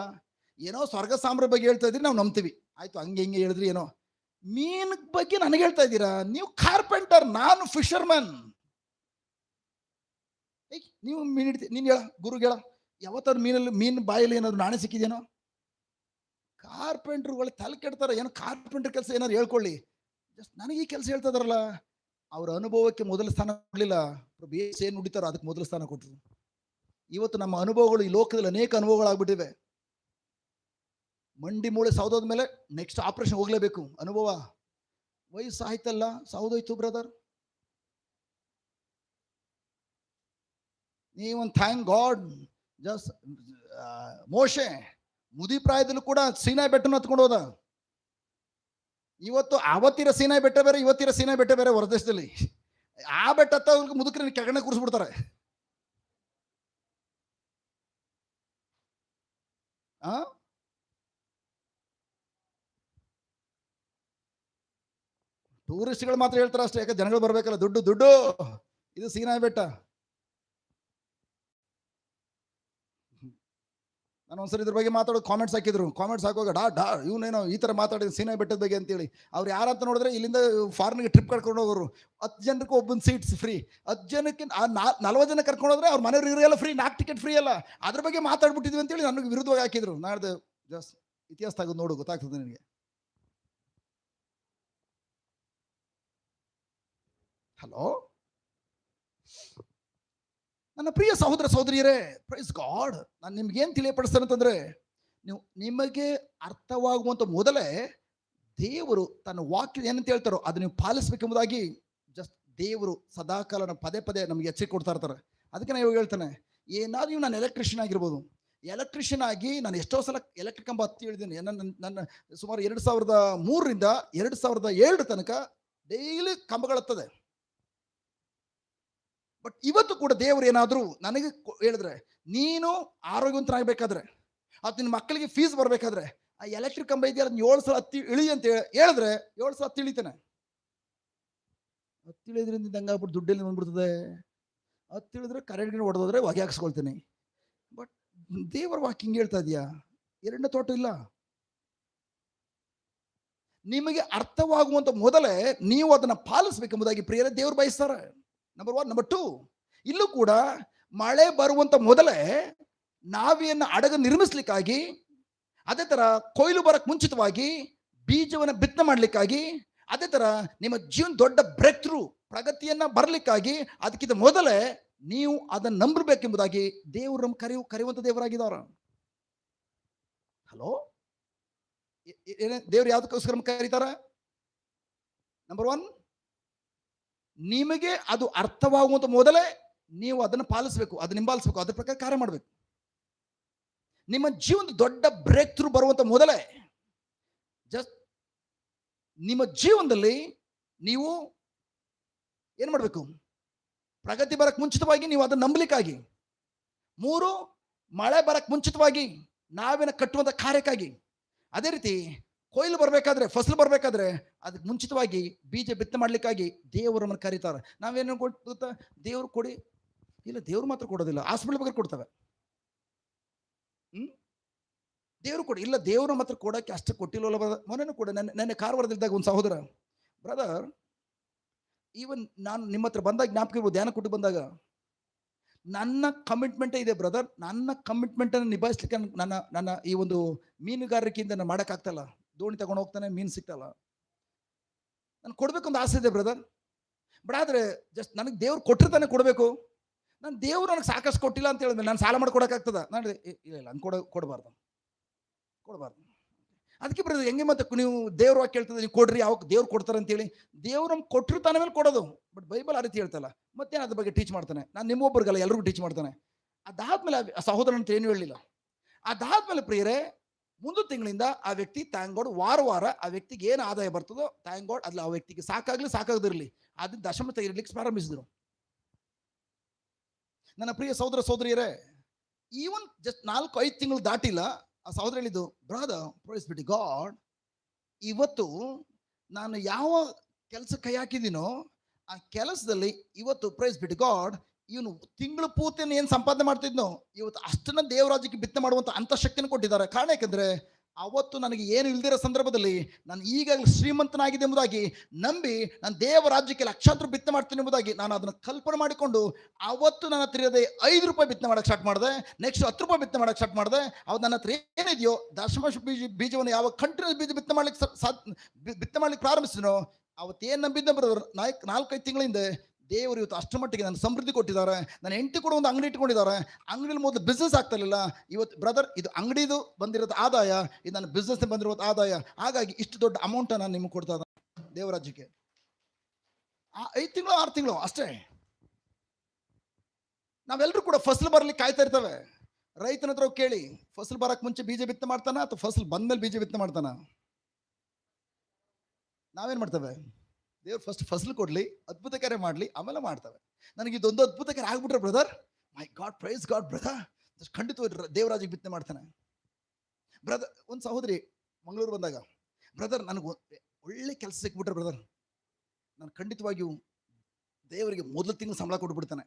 ಏನೋ ಸ್ವರ್ಗ ಸಾಮ್ರ ಬಗ್ಗೆ ಹೇಳ್ತಾ ಇದ್ದೀರಿ, ನಾವು ನಂಬ್ತೀವಿ. ಆಯ್ತು, ಹಂಗೆ ಹಿಂಗೆ ಹೇಳಿದ್ರಿ, ಏನೋ ಮೀನ್ ಬಗ್ಗೆ ನನಗೆ ಹೇಳ್ತಾ ಇದ್ದೀರಾ? ನೀವು ಕಾರ್ಪೆಂಟರ್, ನಾನು ಫಿಶರ್ಮನ್. ನೀವು ಮೀನ್ ಹಿಡ್ತಿ, ನೀನ್ ಹೇಳ ಗುರುಗೆ ಹೇಳ, ಯಾವತ್ತಾದ್ರು ಮೀನು ಬಾಯಲ್ಲಿ ಏನಾದ್ರು ನಾಣ್ಯ ಸಿಕ್ಕಿದೇನೋ? ಕಾರ್ಪೆಂಟರ್ಗಳು ತಲೆ ಕೆಡ್ತಾರೆ. ಏನೋ ಕಾರ್ಪೆಂಟರ್ ಕೆಲಸ ಏನಾದ್ರು ಹೇಳ್ಕೊಳ್ಳಿ, ಜಸ್ಟ್ ನನಗೆ ಈ ಕೆಲಸ ಹೇಳ್ತಾ ಇದಾರಲ್ಲ. ಅವ್ರ ಅನುಭವಕ್ಕೆ ಮೊದಲ ಸ್ಥಾನ ಕೊಡ್ಲಿಲ್ಲ. ಏನ್ ನುಡಿತಾರೋ ಅದಕ್ಕೆ ಮೊದಲ ಸ್ಥಾನ ಕೊಟ್ಟರು. ಇವತ್ತು ನಮ್ಮ ಅನುಭವಗಳು ಈ ಲೋಕದಲ್ಲಿ ಅನೇಕ ಅನುಭವಗಳಾಗ್ಬಿಟ್ಟಿವೆ. ಮಂಡಿ ಮೂಳೆ ಸೌದೋದ ಮೇಲೆ ನೆಕ್ಸ್ಟ್ ಆಪರೇಷನ್ ಹೋಗ್ಲೇಬೇಕು. ಅನುಭವ ವಯಸ್ಸು ಆಯ್ತಲ್ಲ, ಸೌದೋಯ್ತು ಬ್ರದರ್. ನೀವೊಂದು ಥ್ಯಾಂಕ್ ಗಾಡ್. ಜಸ್ಟ್ ಮೋಶೆ ಮುದಿ ಪ್ರಾಯದಲ್ಲೂ ಕೂಡ ಸೀನಾಯಿ ಬೆಟ್ಟನ ಹತ್ಕೊಂಡು ಹೋದ. ಇವತ್ತು ಅವತ್ತಿರೋ ಸೀನಾಯಿ ಬೆಟ್ಟ ಬೇರೆ, ಇವತ್ತಿರೋ ಸೀನಾಯಿ ಬೆಟ್ಟ ಬೇರೆ. ಹೊರದೇಶದಲ್ಲಿ ಆ ಬೆಟ್ಟ ಹತ್ತ ಮುದುಕರ ಕೆಳಗಡೆ ಕೂರಿಸ್ಬಿಡ್ತಾರೆ. ಟೂರಿಸ್ಟ್ಗಳು ಮಾತ್ರ ಹೇಳ್ತಾರೆ ಅಷ್ಟೇ, ಯಾಕೆ ಜನಗಳು ಬರ್ಬೇಕಲ್ಲ, ದುಡ್ಡು. ಇದು ಸೀನಾಯಿ ಬೆಟ್ಟ. ನಾನು ಒಂದ್ಸರಿ ಇದ್ರ ಬಗ್ಗೆ ಮಾತಾಡೋದು ಕಾಮೆಂಟ್ಸ್ ಹಾಕಿದ್ರು. ಕಾಮೆಂಟ್ಸ್ ಹಾಕುವಾಗ ಇವನೇನೋ ಈ ತರ ಮಾತಾಡಿದ್ರು ಸೀನಾಯಿ ಬೆಟ್ಟದ ಬಗ್ಗೆ ಅಂತೇಳಿ. ಅವ್ರು ಯಾರಂತ ನೋಡಿದ್ರೆ ಇಲ್ಲಿಂದ ಫಾರಿನ್ಗೆ ಟ್ರಿಪ್ ಕರ್ಕೊಂಡು ಹೋಗೋರು. 10 ಜನಕ್ಕೆ ಒಬ್ಬನ ಸೀಟ್ಸ್ ಫ್ರೀ. 10 ಜನಕ್ಕೆ 40 ಜನ ಕರ್ಕೊಂಡು ಹೋದ್ರೆ ಅವ್ರ ಮನೆಯವ್ರು ಇರೋಲ್ಲ ಫ್ರೀ, 4 ಟಿಕೆಟ್ ಫ್ರೀ ಅಲ್ಲ. ಅದ್ರ ಬಗ್ಗೆ ಮಾತಾಡ್ಬಿಟ್ಟಿದ್ವಿ ಅಂತೇಳಿ ನನಗೆ ವಿರುದ್ಧವಾಗಿ ಹಾಕಿದ್ರು. ನಾಡ್ದು ಜಸ್ಟ್ ಇತಿಹಾಸ ತೆಗೆದು ನೋಡು, ಗೊತ್ತಾಗ್ತದೆ ನಿನಗೆ. ಹಲೋ, ನನ್ನ ಪ್ರಿಯ ಸಹೋದರ ಸಹೋದರಿಯರೇ, ಪ್ರೈಸ್ ಗಾಡ್. ನಾನು ನಿಮ್ಗೇನು ತಿಳಿಯಪಡಿಸ್ತೇನೆ ಅಂತಂದ್ರೆ, ನಿಮಗೆ ಅರ್ಥವಾಗುವಂತ ಮೊದಲೇ ದೇವರು ತನ್ನ ವಾಕ್ಯ ಏನಂತ ಹೇಳ್ತಾರೋ ಅದು ನೀವು ಪಾಲಿಸಬೇಕೆಂಬುದಾಗಿ ಜಸ್ಟ್ ದೇವರು ಸದಾಕಾಲ ಪದೇ ಪದೇ ನಮಗೆ ಎಚ್ಚರಿಕೆ ಕೊಡ್ತಾ ಇರ್ತಾರೆ. ಅದಕ್ಕೆ ನಾನು ಇವಾಗ ಹೇಳ್ತೇನೆ, ಏನಾದ್ರೂ ನಾನು ಎಲೆಕ್ಟ್ರಿಷಿಯನ್ ಆಗಿರ್ಬೋದು, ಎಲೆಕ್ಟ್ರಿಷಿಯನ್ ಆಗಿ ನಾನು ಎಷ್ಟೋ ಸಲ ಎಲೆಕ್ಟ್ರಿಕ್ ಕಂಬ ಹತ್ತಿ ಹೇಳಿದ್ದೀನಿ. ನನ್ನ ಸುಮಾರು 2003ರಿಂದ 2007 ತನಕ ಡೈಲಿ ಕಂಬಗಳತ್ತದೆ. ಬಟ್ ಇವತ್ತು ಕೂಡ ದೇವರು ಏನಾದರೂ ನನಗೆ ಹೇಳಿದ್ರೆ, ನೀನು ಆರೋಗ್ಯವಂತನಾಗಬೇಕಾದ್ರೆ ಅದು ನಿನ್ನ ಮಕ್ಕಳಿಗೆ ಫೀಸ್ ಬರಬೇಕಾದ್ರೆ ಆ ಎಲೆಕ್ಟ್ರಿಕ್ ಕಂಬ ಇದೆಯಲ್ಲ 7 ಸಲ ಹತ್ತಿ ಇಳಿ ಅಂತ ಹೇಳಿದ್ರೆ 7 ಸಲ ಹತ್ತಿ ಇಳಿತಾನೆ. ಹತ್ತಿ ಇಳಿದ್ರಿಂದ ಹಂಗಾಗ್ಬಿಟ್ಟು ದುಡ್ಡಲ್ಲಿ ಬಂದ್ಬಿಡ್ತದೆ. ಹತ್ತಿ ಇಳಿದ್ರೆ ಕರೆಂಟ್ಗೆ ಹೊಡೆದೋದ್ರೆ ಹೊಗೆ ಹಾಕ್ಸ್ಕೊಳ್ತೀನಿ. ಬಟ್ ದೇವರ ವಾಕ್ಯ ಹಿಂಗೆ ಹೇಳ್ತಾ ಇದೆಯಾ? ಎರಡನೇ ತೋಟ ಇಲ್ಲ. ನಿಮಗೆ ಅರ್ಥವಾಗುವಂತ ಮೊದಲೇ ನೀವು ಅದನ್ನ ಪಾಲಿಸಬೇಕೆಂಬುದಾಗಿ ಪ್ರಿಯರೇ ದೇವರು ಬಯಸ್ತಾರೆ. ನಂಬರ್ 1. ನಂಬರ್ 2, ಇಲ್ಲೂ ಕೂಡ ಮಳೆ ಬರುವಂತ ಮೊದಲೇ ನಾವಿಯನ್ನು ಹಡಗು ನಿರ್ಮಿಸ್ಲಿಕ್ಕಾಗಿ, ಅದೇ ತರ ಕೊಯ್ಲು ಬರಕ್ ಮುಂಚಿತವಾಗಿ ಬೀಜವನ್ನು ಬಿತ್ತನೆ ಮಾಡ್ಲಿಕ್ಕಾಗಿ, ಅದೇ ತರ ನಿಮ್ಮ ಜೀವನ ದೊಡ್ಡ ಬ್ರೇಕ್ ಥ್ರೂ ಪ್ರಗತಿಯನ್ನ ಬರಲಿಕ್ಕಾಗಿ ಅದಕ್ಕಿಂತ ಮೊದಲೇ ನೀವು ಅದನ್ನು ನಂಬಬೇಕೆಂಬುದಾಗಿ ದೇವರು ನಮ್ಮ ಕರೆಯುವಂತ ದೇವರಾಗಿದ್ದಾರೆ. ಹಲೋ, ದೇವ್ರು ಯಾವ್ದಕ್ಕೋಸ್ಕರ ಕರೀತಾರ? ನಂಬರ್ 1, ನಿಮಗೆ ಅದು ಅರ್ಥವಾಗುವಂತ ಮೊದಲೇ ನೀವು ಅದನ್ನು ಪಾಲಿಸಬೇಕು, ಅದನ್ನ ಹಿಂಬಾಲಿಸಬೇಕು, ಅದ್ರ ಪ್ರಕಾರ ಕಾರ್ಯ ಮಾಡಬೇಕು. ನಿಮ್ಮ ಜೀವನದ ದೊಡ್ಡ ಬ್ರೇಕ್ ಥ್ರೂ ಬರುವಂತ ಮೊದಲೇ ಜಸ್ಟ್ ನಿಮ್ಮ ಜೀವನದಲ್ಲಿ ನೀವು ಏನ್ ಮಾಡಬೇಕು? ಪ್ರಗತಿ ಬರಕ್ ಮುಂಚಿತವಾಗಿ ನೀವು ಅದನ್ನ ನಂಬಲಿಕ್ಕಾಗಿ. 3, ಮಳೆ ಬರಕ್ ಮುಂಚಿತವಾಗಿ ನಾವೇನ ಕಟ್ಟುವಂತ ಕಾರ್ಯಕ್ಕಾಗಿ. ಅದೇ ರೀತಿ ಕೊಯ್ಲು ಬರಬೇಕಾದ್ರೆ, ಫಸಲು ಬರಬೇಕಾದ್ರೆ ಅದಕ್ಕೆ ಮುಂಚಿತವಾಗಿ ಬೀಜ ಬಿತ್ತನೆ ಮಾಡ್ಲಿಕ್ಕಾಗಿ ದೇವರು ನಮ್ಮನ್ನು ಕರೀತಾರೆ. ನಾವೇನು ಗೊತ್ತಾ? ದೇವ್ರು ಕೊಡಿ, ಇಲ್ಲ ದೇವ್ರು ಮಾತ್ರ ಕೊಡೋದಿಲ್ಲ, ಹಾಸ್ಪಿಟಲ್ ಬಗ್ಗೆ ಕೊಡ್ತವೆ. ದೇವ್ರು ಕೊಡಿ, ಇಲ್ಲ ದೇವ್ರು ಮಾತ್ರ ಕೊಡೋಕ್ಕೆ ಅಷ್ಟು ಕೊಟ್ಟಿಲ್ಲವಲ್ಲ ಬ್ರದರ್. ಮೊನ್ನೆ ಕೂಡ ನನ್ನ ಕಾರವಾರದಲ್ಲಿದ್ದಾಗ ಒಂದು ಸಹೋದರ, ಬ್ರದರ್ ಈವನ್ ನಾನು ನಿಮ್ಮ ಹತ್ರ ಬಂದಾಗ ಜ್ಞಾಪಕ ಇರ್ಬೋದು, ಧ್ಯಾನ ಕೊಟ್ಟು ಬಂದಾಗ, ನನ್ನ ಕಮಿಟ್ಮೆಂಟೇ ಇದೆ ಬ್ರದರ್, ನನ್ನ ಕಮಿಟ್ಮೆಂಟನ್ನು ನಿಭಾಯಿಸ್ಲಿಕ್ಕೆ ನನ್ನ ಈ ಒಂದು ಮೀನುಗಾರಿಕೆಯಿಂದ ನಾನು ಮಾಡೋಕ್ಕಾಗ್ತಲ್ಲ. ದೋಣಿ ತಗೊಂಡು ಹೋಗ್ತಾನೆ, ಮೀನು ಸಿಗ್ತಲ್ಲ, ನಾನು ಕೊಡ್ಬೇಕು ಅಂತ ಆಸೆ ಇದೆ ಬ್ರದರ್. ಬಟ್ ಆದರೆ ಜಸ್ಟ್ ನನಗೆ ದೇವ್ರು ಕೊಟ್ಟಿರ್ತಾನೆ ಕೊಡಬೇಕು. ನಾನು ದೇವ್ರು ನನಗೆ ಸಾಕಷ್ಟು ಕೊಟ್ಟಿಲ್ಲ ಅಂತ ಹೇಳಿದ್ಮೇಲೆ ನಾನು ಸಾಲ ಮಾಡ್ಕೊಡೋಕ್ಕಾಗ್ತದ? ನಾನು ಇಲ್ಲ ನಾನು ಕೊಡಬಾರ್ದು. ಅದಕ್ಕೆ ಬ್ರದರ್ ಹೆಂಗೆ ಮತ್ತೆ ನೀವು ದೇವ್ರ ವಾಕ್ಯ ಹೇಳ್ತದೆ, ನೀವು ಕೊಡ್ರಿ, ಯಾವಾಗ ದೇವ್ರು ಕೊಡ್ತಾರೆ ಅಂತೇಳಿ. ದೇವ್ರು ನಮ್ಗೆ ಕೊಟ್ಟಿರ್ತಾನೆ ಮೇಲೆ ಕೊಡೋದು. ಬಟ್ ಬೈಬಲ್ ಆ ರೀತಿ ಹೇಳ್ತಲ್ಲ, ಮತ್ತೆ ಅದ್ರ ಬಗ್ಗೆ ಟೀಚ್ ಮಾಡ್ತಾನೆ. ನಾನು ನಿಮ್ಮೊಬ್ಬರಿಗಲ್ಲ, ಎಲ್ರಿಗೂ ಟೀಚ್ ಮಾಡ್ತಾನೆ. ಅದಾದ್ಮೇಲೆ ಆ ಸಹೋದರನ ಅಂತ ಏನು ಹೇಳಲಿಲ್ಲ. ಅದಾದ್ಮೇಲೆ ಪ್ರಿಯರೇ, ಮುಂದಿನ ತಿಂಗಳಿಂದ ಆ ವ್ಯಕ್ತಿ ಥ್ಯಾಂಕ್ ಗಾಡ್ ವಾರ ಆ ವ್ಯಕ್ತಿಗೆ ಏನು ಆದಾಯ ಬರ್ತದೋ ಥ್ಯಾಂಕ್ ಗಾಡ್ ಅದ್ಲ ಆ ವ್ಯಕ್ತಿಗೆ ಸಾಕಾಗ್ಲಿ ಸಾಕಾಗದಿರಲಿ ಅದನ್ನ ದಶಮ ತೆಗಿಲಿಕ್ಕೆ ಪ್ರಾರಂಭಿಸಿದ್ರು. ನನ್ನ ಪ್ರಿಯ ಸಹೋದರ ಸಹೋದರಿಯರೇ, ಈವನ್ ಜಸ್ಟ್ 4-5 ತಿಂಗಳು ದಾಟಿಲ್ಲ, ಆ ಸಹೋದರ ಹೇಳಿದ್ದು, brother praise be to God, ಇವತ್ತು ನಾನು ಯಾವ ಕೆಲಸ ಕೈ ಹಾಕಿದ್ದೀನೋ ಆ ಕೆಲಸದಲ್ಲಿ ಇವತ್ತು ಪ್ರೈಸ್ ಬಿ ಟು ಗಾಡ್, ಇವನು ತಿಂಗಳು ಪೂರ್ತಿಯನ್ನು ಏನು ಸಂಪಾದನೆ ಮಾಡ್ತಿದ್ನೋ ಇವತ್ತು ಅಷ್ಟನ್ನ ದೇವರಾಜ್ಯಕ್ಕೆ ಬಿತ್ತನೆ ಮಾಡುವಂತ ಅಂತಃಶಕ್ತಿಯನ್ನು ಕೊಟ್ಟಿದ್ದಾರೆ. ಕಾರಣ ಯಾಕಂದ್ರೆ ಅವತ್ತು ನನಗೆ ಏನು ಇಲ್ದಿರೋ ಸಂದರ್ಭದಲ್ಲಿ ನಾನು ಈಗಾಗಲೇ ಶ್ರೀಮಂತನಾಗಿದೆ ಎಂಬುದಾಗಿ ನಂಬಿ ನಾನು ದೇವರಾಜ್ಯಕ್ಕೆ ಲಕ್ಷಾಂತರ ಬಿತ್ತನೆ ಮಾಡ್ತೀನಿ ಎಂಬುದಾಗಿ ನಾನು ಅದನ್ನು ಕಲ್ಪನೆ ಮಾಡಿಕೊಂಡು ಅವತ್ತು ನನ್ನ ಹತ್ರ ಇರೋದೇ ₹5 ಬಿತ್ತನೆ ಮಾಡಕ್ಕೆ ಸ್ಟಾರ್ಟ್ ಮಾಡಿದೆ. ನೆಕ್ಸ್ಟ್ ₹10 ಬಿತ್ತನೆ ಮಾಡಕ್ಕೆ ಸ್ಟಾರ್ಟ್ ಮಾಡಿದೆ. ಅವತ್ತು ನನ್ನ ಹತ್ರ ಏನಿದೆಯೋ ದಶಮಾಂಶ ಬೀಜವನ್ನು ಯಾವ ಕಂಟಿನ್ಯೂಸ್ ಬೀಜ ಬಿತ್ತನೆ ಮಾಡ್ಲಿಕ್ಕೆ ಪ್ರಾರಂಭಿಸಿದನೋ ಅವತ್ತೇನು ನಂಬಿದ್ದೆ ಬ್ರದರ್, 4-5 ತಿಂಗಳಿಂದ ದೇವರು ಇವತ್ತು ಅಷ್ಟರ ಮಟ್ಟಿಗೆ ನನ್ನ ಸಮೃದ್ಧಿ ಕೊಟ್ಟಿದ್ದಾರೆ. ನನ್ನ ಹೆಂಡತಿ ಕೂಡ ಒಂದು ಅಂಗಡಿ ಇಟ್ಕೊಂಡಿದ್ದಾರೆ. ಅಂಗಡಿಯಲ್ಲಿ ಮೊದಲು ಬಿಸ್ನೆಸ್ ಆಗ್ತಾ ಇರಲಿಲ್ಲ, ಇವತ್ತು ಬ್ರದರ್ ಇದು ಅಂಗಡಿದು ಬಂದಿರೋದು ಆದಾಯ, ಇದು ನನ್ನ ಬಿಸ್ನೆಸ್ ಬಂದಿರೋದು ಆದಾಯ. ಹಾಗಾಗಿ ಇಷ್ಟು ದೊಡ್ಡ ಅಮೌಂಟ್ ನಾನು ನಿಮ್ಗೆ ಕೊಡ್ತಾ ಇದ್ದ ದೇವರಾಜ್ಯಕ್ಕೆ. 5 ತಿಂಗಳು 6 ತಿಂಗಳು ಅಷ್ಟೇ. ನಾವೆಲ್ಲರೂ ಕೂಡ ಫಸಲು ಬರ್ಲಿಕ್ಕೆ ಕಾಯ್ತಾ ಇರ್ತೇವೆ. ರೈತನ ಹತ್ರ ಕೇಳಿ, ಫಸಲು ಬರಕ್ ಮುಂಚೆ ಬೀಜ ಬಿತ್ತನೆ ಮಾಡ್ತಾನ ಅಥವಾ ಫಸಲು ಬಂದ್ಮೇಲೆ ಬೀಜ ಬಿತ್ತನೆ ಮಾಡ್ತಾನ? ನಾವೇನ್ ಮಾಡ್ತೇವೆ? ದೇವ್ರು ಫಸ್ಟ್ ಫಸಲು ಕೊಡ್ಲಿ, ಅದ್ಭುತ ಕಾರ್ಯ ಮಾಡ್ಲಿ, ಆಮೇಲೆ ಮಾಡ್ತವೆ. ನನಗೆ ಇದೊಂದು ಅದ್ಭುತ ಕಾರ್ಯ ಆಗ್ಬಿಟ್ರೆ ಬ್ರದರ್, ಮೈ ಗಾಡ್ ಪ್ರೈಸ್ ಗಾಡ್ ಬ್ರದರ್, ಖಂಡಿತವಾಗಿ ದೇವರಾಜ್ಯಕ್ಕೆ ಬಿತ್ತನೆ ಮಾಡ್ತಾನೆ. ಬ್ರದರ್ ಒಂದು ಸಹೋದರಿ ಮಂಗಳೂರು ಬಂದಾಗ, ಬ್ರದರ್ ನನಗೆ ಒಳ್ಳೆ ಕೆಲಸ ಸಿಕ್ಬಿಟ್ರೆ ಬ್ರದರ್, ನಾನು ಖಂಡಿತವಾಗಿಯೂ ದೇವರಿಗೆ ಮೊದಲು ತಿಂಗಳು ಸಂಬಳ ಕೊಟ್ಬಿಡ್ತಾನೆ.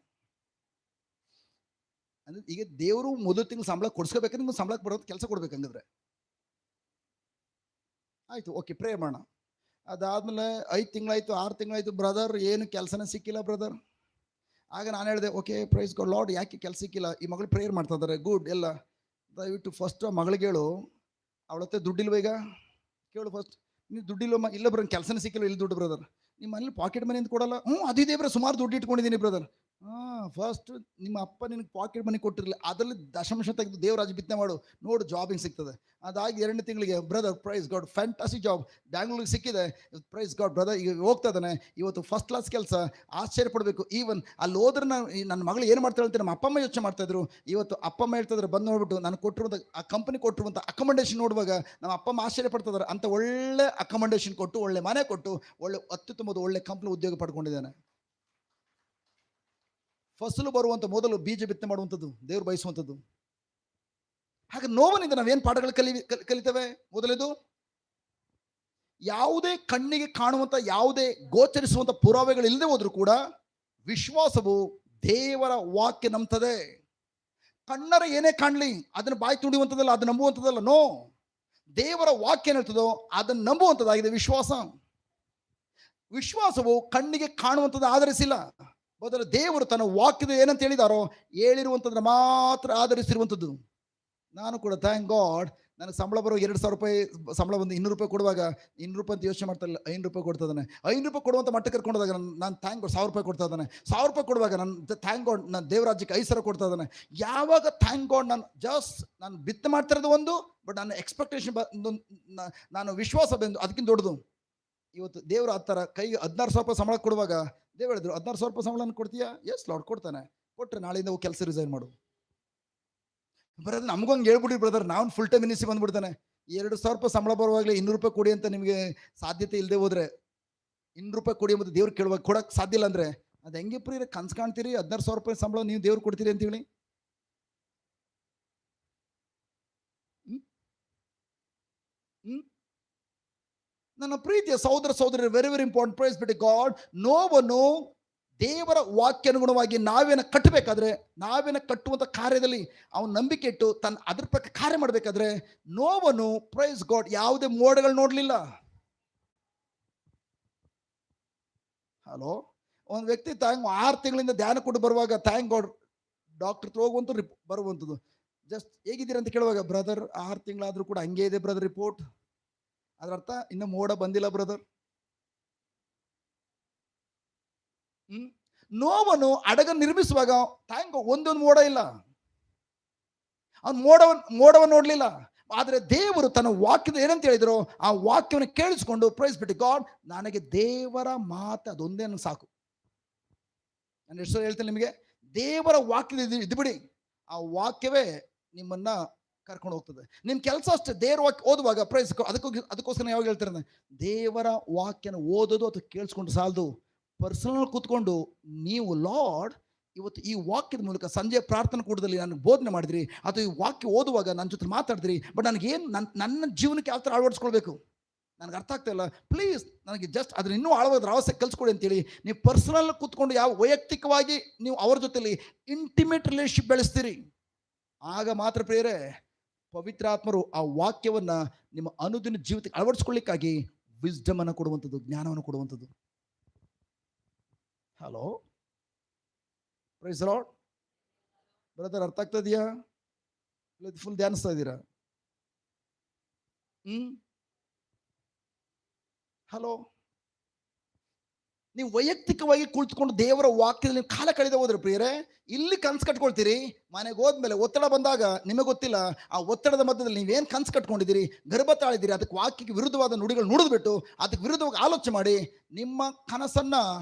ಅಂದ್ರೆ ಈಗ ದೇವರು ಮೊದಲು ತಿಂಗಳು ಸಂಬಳ ಕೊಡ್ಸ್ಕೋಬೇಕಂದ್ರೆ ನಿಮ್ಗೆ ಸಂಬಳಕ್ಕೆ ಬರೋದು ಕೆಲಸ ಕೊಡ್ಬೇಕಂಗಿದ್ರೆ ಆಯ್ತು, ಓಕೆ ಪ್ರೇಯರ್ ಮಾಡೋಣ. ಅದಾದ್ಮೇಲೆ 5 ತಿಂಗಳಾಯ್ತು, 6 ತಿಂಗಳಾಯ್ತು, ಬ್ರದರ್ ಏನು ಕೆಲಸನೇ ಸಿಕ್ಕಿಲ್ಲ ಬ್ರದರ್. ಆಗ ನಾನು ಹೇಳಿದೆ, ಓಕೆ ಪ್ರೈಸ್ ಗಾಡ್ ಲಾರ್ಡ್, ಯಾಕೆ ಕೆಲಸ ಸಿಕ್ಕಿಲ್ಲ? ಈ ಮಗಳು ಪ್ರೇಯರ್ ಮಾಡ್ತಾ ಇದ್ದಾರೆ, ಗುಡ್. ಎಲ್ಲ ದಯವಿಟ್ಟು ಫಸ್ಟ್ ಮಗಳಿಗೆ ಹೇಳು, ಅವಳತ್ತೆ ದುಡ್ಡಿಲ್ವ ಈಗ ಕೇಳು ಫಸ್ಟ್. ನೀವು ದುಡ್ಡಿಲ್ವಮ್ಮ? ಇಲ್ಲ ಬ್ರದರ್ ಕೆಲಸನೇ ಸಿಕ್ಕಿಲ್ಲ, ಇಲ್ಲಿ ದುಡ್ಡು ಬ್ರದರ್. ನಿಮ್ಮ ಮನೇಲಿ ಪಾಕೆಟ್ ಮನಿ ಅಂತ ಕೊಡಲ್ಲ. ಅದಿದೆ ಬ್ರದರ್, ಸುಮಾರು ದುಡ್ಡು ಇಟ್ಕೊಂಡಿದ್ದೀನಿ ಬ್ರದರ್. ಫಸ್ಟ್ ನಿಮ್ಮ ಅಪ್ಪ ನಿನಗೆ ಪಾಕೆಟ್ ಮನಿ ಕೊಟ್ಟಿರಲಿಲ್ಲ, ಅದರಲ್ಲಿ ದಶಮಾಂಶ ತೆಗೆದು ದೇವರಾಜ್ ಬಿತ್ತನೆ ಮಾಡು, ನೋಡು ಜಾಬಿಂಗ್ ಸಿಗ್ತದೆ. ಅದಾಗಿ 2 ತಿಂಗಳಿಗೆ brother praise God fantastic job ಬ್ಯಾಂಗ್ಳೂರಿಗೆ ಸಿಕ್ಕಿದೆ, ಪ್ರೈಸ್ ಗಾಡ್ ಬ್ರದರ್ ಈಗ ಹೋಗ್ತಾ ಇದ್ದಾನೆ, ಇವತ್ತು ಫಸ್ಟ್ ಕ್ಲಾಸ್ ಕೆಲಸ, ಆಶ್ಚರ್ಯ ಪಡಬೇಕು. ಈವನ್ ಅಲ್ಲಿ ಹೋದ್ರೆ ನನ್ನ ಮಗಳು ಏನು ಮಾಡ್ತಾಳೆ ಅಂತ ನಮ್ಮ ಅಪ್ಪ ಅಮ್ಮ ಯೋಚನೆ ಮಾಡ್ತಾ ಇದ್ರು. ಇವತ್ತು ಅಪ್ಪ ಅಮ್ಮ ಹೇಳ್ತಾ ಇದ್ರು, ಬಂದು ನೋಡ್ಬಿಟ್ಟು ನಾನು ಕೊಟ್ಟಿರುವಂಥ ಆ ಕಂಪನಿ ಕೊಟ್ಟಿರುವಂಥ ಅಕಮಂಡೇಶನ್ ನೋಡುವಾಗ ನಮ್ಮ ಅಪ್ಪ ಅಮ್ಮ ಆಶ್ಚರ್ಯ ಪಡ್ತಿದ್ದಾರೆ. ಅಂತ ಒಳ್ಳೆ ಅಕಮಂಡೇಶನ್ ಕೊಟ್ಟು, ಒಳ್ಳೆ ಮನೆ ಕೊಟ್ಟು, ಒಳ್ಳೆ ಅತ್ಯುತ್ತಮವಾದ ಒಳ್ಳೆ ಕಂಪ್ನಿ ಉದ್ಯೋಗ ಪಡ್ಕೊಂಡಿದ್ದಾನೆ. ಫಸಲು ಬರುವಂತ ಮೊದಲು ಬೀಜ ಬಿತ್ತನೆ ಮಾಡುವಂಥದ್ದು ದೇವರು ಬಯಸುವಂಥದ್ದು. ಹಾಗೆ ನೋವನಿಂದ ನಾವೇನು ಪಾಠಗಳು ಕಲಿತೇವೆ? ಮೊದಲೇದು, ಯಾವುದೇ ಕಣ್ಣಿಗೆ ಕಾಣುವಂತ, ಯಾವುದೇ ಗೋಚರಿಸುವಂತ ಪುರಾವೆಗಳು ಇಲ್ಲದೆ ಹೋದ್ರೂ ಕೂಡ ವಿಶ್ವಾಸವು ದೇವರ ವಾಕ್ಯ ನಂಬ್ತದೆ. ಕಣ್ಣರ ಏನೇ ಕಾಣಲಿ ಅದನ್ನು ಬಾಯಿ ತುಡಿಯುವಂಥದ್ದಲ್ಲ, ಅದು ನಂಬುವಂಥದ್ದಲ್ಲ. ನೋ, ದೇವರ ವಾಕ್ಯ ಏನ್ ಹೇಳ್ತದೋ ಅದನ್ನು ನಂಬುವಂಥದ್ದಾಗಿದೆ ವಿಶ್ವಾಸ. ವಿಶ್ವಾಸವು ಕಣ್ಣಿಗೆ ಕಾಣುವಂಥದ್ದು ಆಧರಿಸಿಲ್ಲ, ಮೊದಲು ದೇವರು ತನ್ನ ವಾಕ್ಯದ ಏನಂತ ಹೇಳಿದಾರೋ ಹೇಳಿರುವಂಥದ್ದನ್ನ ಮಾತ್ರ ಆಧರಿಸಿರುವಂಥದ್ದು. ನಾನು ಕೂಡ ಥ್ಯಾಂಕ್ ಗಾಡ್, ನನಗೆ ಸಂಬಳ ಬರೋ 2,000 ರೂಪಾಯಿ ಸಂಬಳ ಬಂದು 200 ರೂಪಾಯಿ ಕೊಡುವಾಗ 200 ರೂಪಾಯಿ ಅಂತ ಯೋಚನೆ ಮಾಡ್ತಾ ಇಲ್ಲ, 500 ರೂಪಾಯಿ ಕೊಡ್ತಾ ಇದ್ದಾನೆ. 500 ರೂಪಾಯಿ ಕೊಡುವಂಥ ಮಟ್ಟಕ್ಕೆ ಕರ್ಕೊಂಡಾಗ ನಾನು ಥ್ಯಾಂಕ್ ಗಾಡ್ 1,000 ರೂಪಾಯಿ ಕೊಡ್ತಾ ಇದ್ದಾನೆ. 1,000 ರೂಪಾಯಿ ಕೊಡುವಾಗ ನಾನು ಥ್ಯಾಂಕ್ ಗಾಡ್ ನಾನು ದೇವರಾಜ್ಯಕ್ಕೆ 5,000 ಕೊಡ್ತಾ ಇದ್ದಾನೆ. ಯಾವಾಗ ಥ್ಯಾಂಕ್ ಗಾಡ್ ನಾನು ಬಿತ್ತು ಮಾಡ್ತಿರೋದು ಒಂದು, ಬಟ್ ನನ್ನ ಎಕ್ಸ್ಪೆಕ್ಟೇಷನ್ ನಾನು ವಿಶ್ವಾಸ ಬಂದು ಅದಕ್ಕಿಂತ ದೊಡ್ಡದು. ಇವತ್ತು ದೇವರು ಆ ಥರ ಕೈಗೆ 16,000 ರೂಪಾಯಿ ಸಂಬಳ ಕೊಡುವಾಗ ದೇವ್ರು ಹೇಳಿದ್ರು, 16,000 ರೂಪಾಯಿ ಸಂಬಳ ಕೊಡ್ತೀಯಾ? ಎಸ್ ಲಾರ್ಡ್ ಕೊಡ್ತಾನೆ. ಕೊಟ್ಟರೆ ನಾಳೆಯಿಂದ ಹೋಗಿ ಕೆಲಸ ರಿಸೈನ್ ಮಾಡು. ಬ್ರದರ್ ನಮ್ಗೊಂದು ಹೇಳ್ಬಿಡಿ ಬ್ರದರ್, ನಾವು ಫುಲ್ ಟೈಮ್ ಮಿನಿಸ್ಟ್ರಿ ಬಂದ್ಬಿಡ್ತಾನೆ. 2,000 ರೂಪಾಯಿ ಸಂಬಳ ಬರುವಾಗಲೇ 200 ರೂಪಾಯಿ ಕೊಡಿ ಅಂತ ನಿಮಗೆ ಸಾಧ್ಯತೆ ಇಲ್ಲದೆ ಹೋದ್ರೆ, 200 ರೂಪಾಯಿ ಕೊಡಿ ಮತ್ತು ದೇವ್ರು ಕೇಳುವಾಗ ಕೊಡಕ್ಕೆ ಸಾಧ್ಯ ಇಲ್ಲ ಅಂದರೆ ಅದು ಹೆಂಗೆ ಪ್ರಿಯ ಕನ್ಸು ಕಾಣ್ತೀರಿ? 16,000 ರೂಪಾಯಿ ಸಂಬಳ ನೀವು ದೇವ್ರು ಕೊಡ್ತೀರಿ ಅಂತ ಹೇಳಿ. ನನ್ನ ಪ್ರೀತಿಯ ಸಹೋದರ ಸಹೋದರಿ, ವೆರಿ ವೆರಿ ಇಂಪಾರ್ಟೆಂಟ್. ಪ್ರೈಸ್ ಬಿಟ್ಟು ಗಾಡ್. ನೋವನ್ನು ದೇವರ ವಾಕ್ಯ ಅನುಗುಣವಾಗಿ ನಾವೇನ ಕಟ್ಟಬೇಕಾದ್ರೆ, ನಾವೇನ ಕಟ್ಟುವಂಥ ಕಾರ್ಯದಲ್ಲಿ ಅವನು ನಂಬಿಕೆ ಇಟ್ಟು ಅದ್ರ ಪ್ರಕಾರ ಕಾರ್ಯ ಮಾಡಬೇಕಾದ್ರೆ ನೋವನ್ನು, ಪ್ರೈಸ್ ಗಾಡ್, ಯಾವುದೇ ಮೋಡಗಳು ನೋಡಲಿಲ್ಲ. ಹಲೋ, ಒಂದು ವ್ಯಕ್ತಿ 6 ತಿಂಗಳಿಂದ ಧ್ಯಾನ ಕೊಟ್ಟು ಬರುವಾಗ ಥ್ಯಾಂಕ್ ಗಾಡ್ ಡಾಕ್ಟರ್ ಹೋಗುವಂಥ ಬರುವಂಥದ್ದು. ಜಸ್ಟ್ ಹೇಗಿದ್ದೀರ ಅಂತ ಕೇಳುವಾಗ, ಬ್ರದರ್ 6 ತಿಂಗಳಾದರೂ ಕೂಡ ಹಂಗೆ ಇದೆ ಬ್ರದರ್ ರಿಪೋರ್ಟ್. ಅದರ ಅರ್ಥ ಇನ್ನು ಮೋಡ ಬಂದಿಲ್ಲ ಬ್ರದರ್. ನೋವನ್ನು ಅಡಗ ನಿರ್ಮಿಸುವಾಗ ಥ್ಯಾಂಕ್ ಒಂದೊಂದು ಮೋಡ ಇಲ್ಲ, ಅವನು ಮೋಡವನ್ನು ನೋಡ್ಲಿಲ್ಲ. ಆದ್ರೆ ದೇವರು ತನ್ನ ವಾಕ್ಯದ ಏನಂತ ಹೇಳಿದ್ರು ಆ ವಾಕ್ಯವನ್ನು ಕೇಳಿಸ್ಕೊಂಡು, ಪ್ರೈಸ್ ಬಿಟ್ಟು ಗಾಡ್, ನನಗೆ ದೇವರ ಮಾತು ಅದೊಂದೇ ನನಗೆ ಸಾಕು. ನಾನು ಎಷ್ಟು ಹೇಳ್ತೇನೆ ನಿಮಗೆ, ದೇವರ ವಾಕ್ಯದ ಇದು ಬಿಡಿ, ಆ ವಾಕ್ಯವೇ ನಿಮ್ಮನ್ನ ಕರ್ಕೊಂಡು ಹೋಗ್ತದೆ. ನಿಮ್ಮ ಕೆಲಸ ಅಷ್ಟೇ ದೇವರ ವಾಕ್ಯ ಓದುವಾಗ, ಪ್ರೈಸ್ ಅದಕ್ಕೋಸ್ಕರ ಯಾವಾಗ ಹೇಳ್ತಾರೆ, ದೇವರ ವಾಕ್ಯನ ಓದೋದು ಅಥವಾ ಕೇಳಿಸ್ಕೊಂಡು ಸಾಲದು. ಪರ್ಸನಲ್ ಕೂತ್ಕೊಂಡು ನೀವು ಲಾರ್ಡ್ ಇವತ್ತು ಈ ವಾಕ್ಯದ ಮೂಲಕ ಸಂಜೆ ಪ್ರಾರ್ಥನಾ ಕೂಟದಲ್ಲಿ ನನಗೆ ಬೋಧನೆ ಮಾಡಿದ್ರಿ, ಅಥವಾ ಈ ವಾಕ್ಯ ಓದುವಾಗ ನನ್ನ ಜೊತೆ ಮಾತಾಡಿದ್ರಿ, ಬಟ್ ನನಗೇನು ನನ್ನ ಜೀವನಕ್ಕೆ ಯಾವ ಥರ ಅಳವಡಿಸ್ಕೊಳ್ಬೇಕು ನನಗೆ ಅರ್ಥ ಆಗ್ತಾ ಇಲ್ಲ. ಪ್ಲೀಸ್ ನನಗೆ ಜಸ್ಟ್ ಅದನ್ನ ಇನ್ನೂ ಆಳವಾದ ರಹಸ್ಯ ಕಲಿಸ್ಕೊಡಿ ಅಂತೇಳಿ ನೀವು ಪರ್ಸನಲ್ ಕೂತ್ಕೊಂಡು ಯಾವ ವೈಯಕ್ತಿಕವಾಗಿ ನೀವು ಅವ್ರ ಜೊತೆಲಿ ಇಂಟಿಮೇಟ್ ರಿಲೇಶನ್ಶಿಪ್ ಬೆಳೆಸ್ತೀರಿ, ಆಗ ಮಾತ್ರ ಪ್ರಿಯರೇ ಪವಿತ್ರಾತ್ಮರು ಆ ವಾಕ್ಯವನ್ನ ನಿಮ್ಮ ಅನುದಿನ ಜೀವಿತಕ್ಕೆ ಅಳವಡಿಸ್ಕೊಳ್ಳಿಕ್ಕಾಗಿ ವಿಸ್ಡಮ್ ಅನ್ನು ಕೊಡುವಂಥದ್ದು, ಜ್ಞಾನವನ್ನು ಕೊಡುವಂಥದ್ದು. Hello, praise the Lord. Brother ಅರ್ಥ ಆಗ್ತಾ ಇದೆಯಾ? ಫುಲ್ ಧ್ಯಾನಿಸ್ತಾ ಇದ್ದೀರಾ? ಹಲೋ, ನೀವು ವೈಯಕ್ತಿಕವಾಗಿ ಕುಳಿತುಕೊಂಡು ದೇವರ ವಾಕ್ಯದಲ್ಲಿ ಕಾಲ ಕಳೆದ ಹೋದ್ರೆ ಪ್ರಿಯರೇ, ಇಲ್ಲಿ ಕನ್ಸು ಕಟ್ಕೊಳ್ತೀರಿ, ಮನೆಗೆ ಹೋದ್ಮೇಲೆ ಒತ್ತಡ ಬಂದಾಗ ನಿಮಗೆ ಗೊತ್ತಿಲ್ಲ, ಆ ಒತ್ತಡದ ಮಧ್ಯದಲ್ಲಿ ನೀವೇನು ಕನ್ಸು ಕಟ್ಕೊಂಡಿದ್ದೀರಿ, ಗರ್ಭ ತಾಳಿದ್ದೀರಿ, ಅದಕ್ಕೆ ವಾಕ್ಯಕ್ಕೆ ವಿರುದ್ಧವಾದ ನುಡಿಗಳು ನುಡಿದ್ಬಿಟ್ಟು ಅದಕ್ಕೆ ವಿರುದ್ಧವಾಗಿ ಆಲೋಚನೆ ಮಾಡಿ ನಿಮ್ಮ ಕನಸನ್ನ,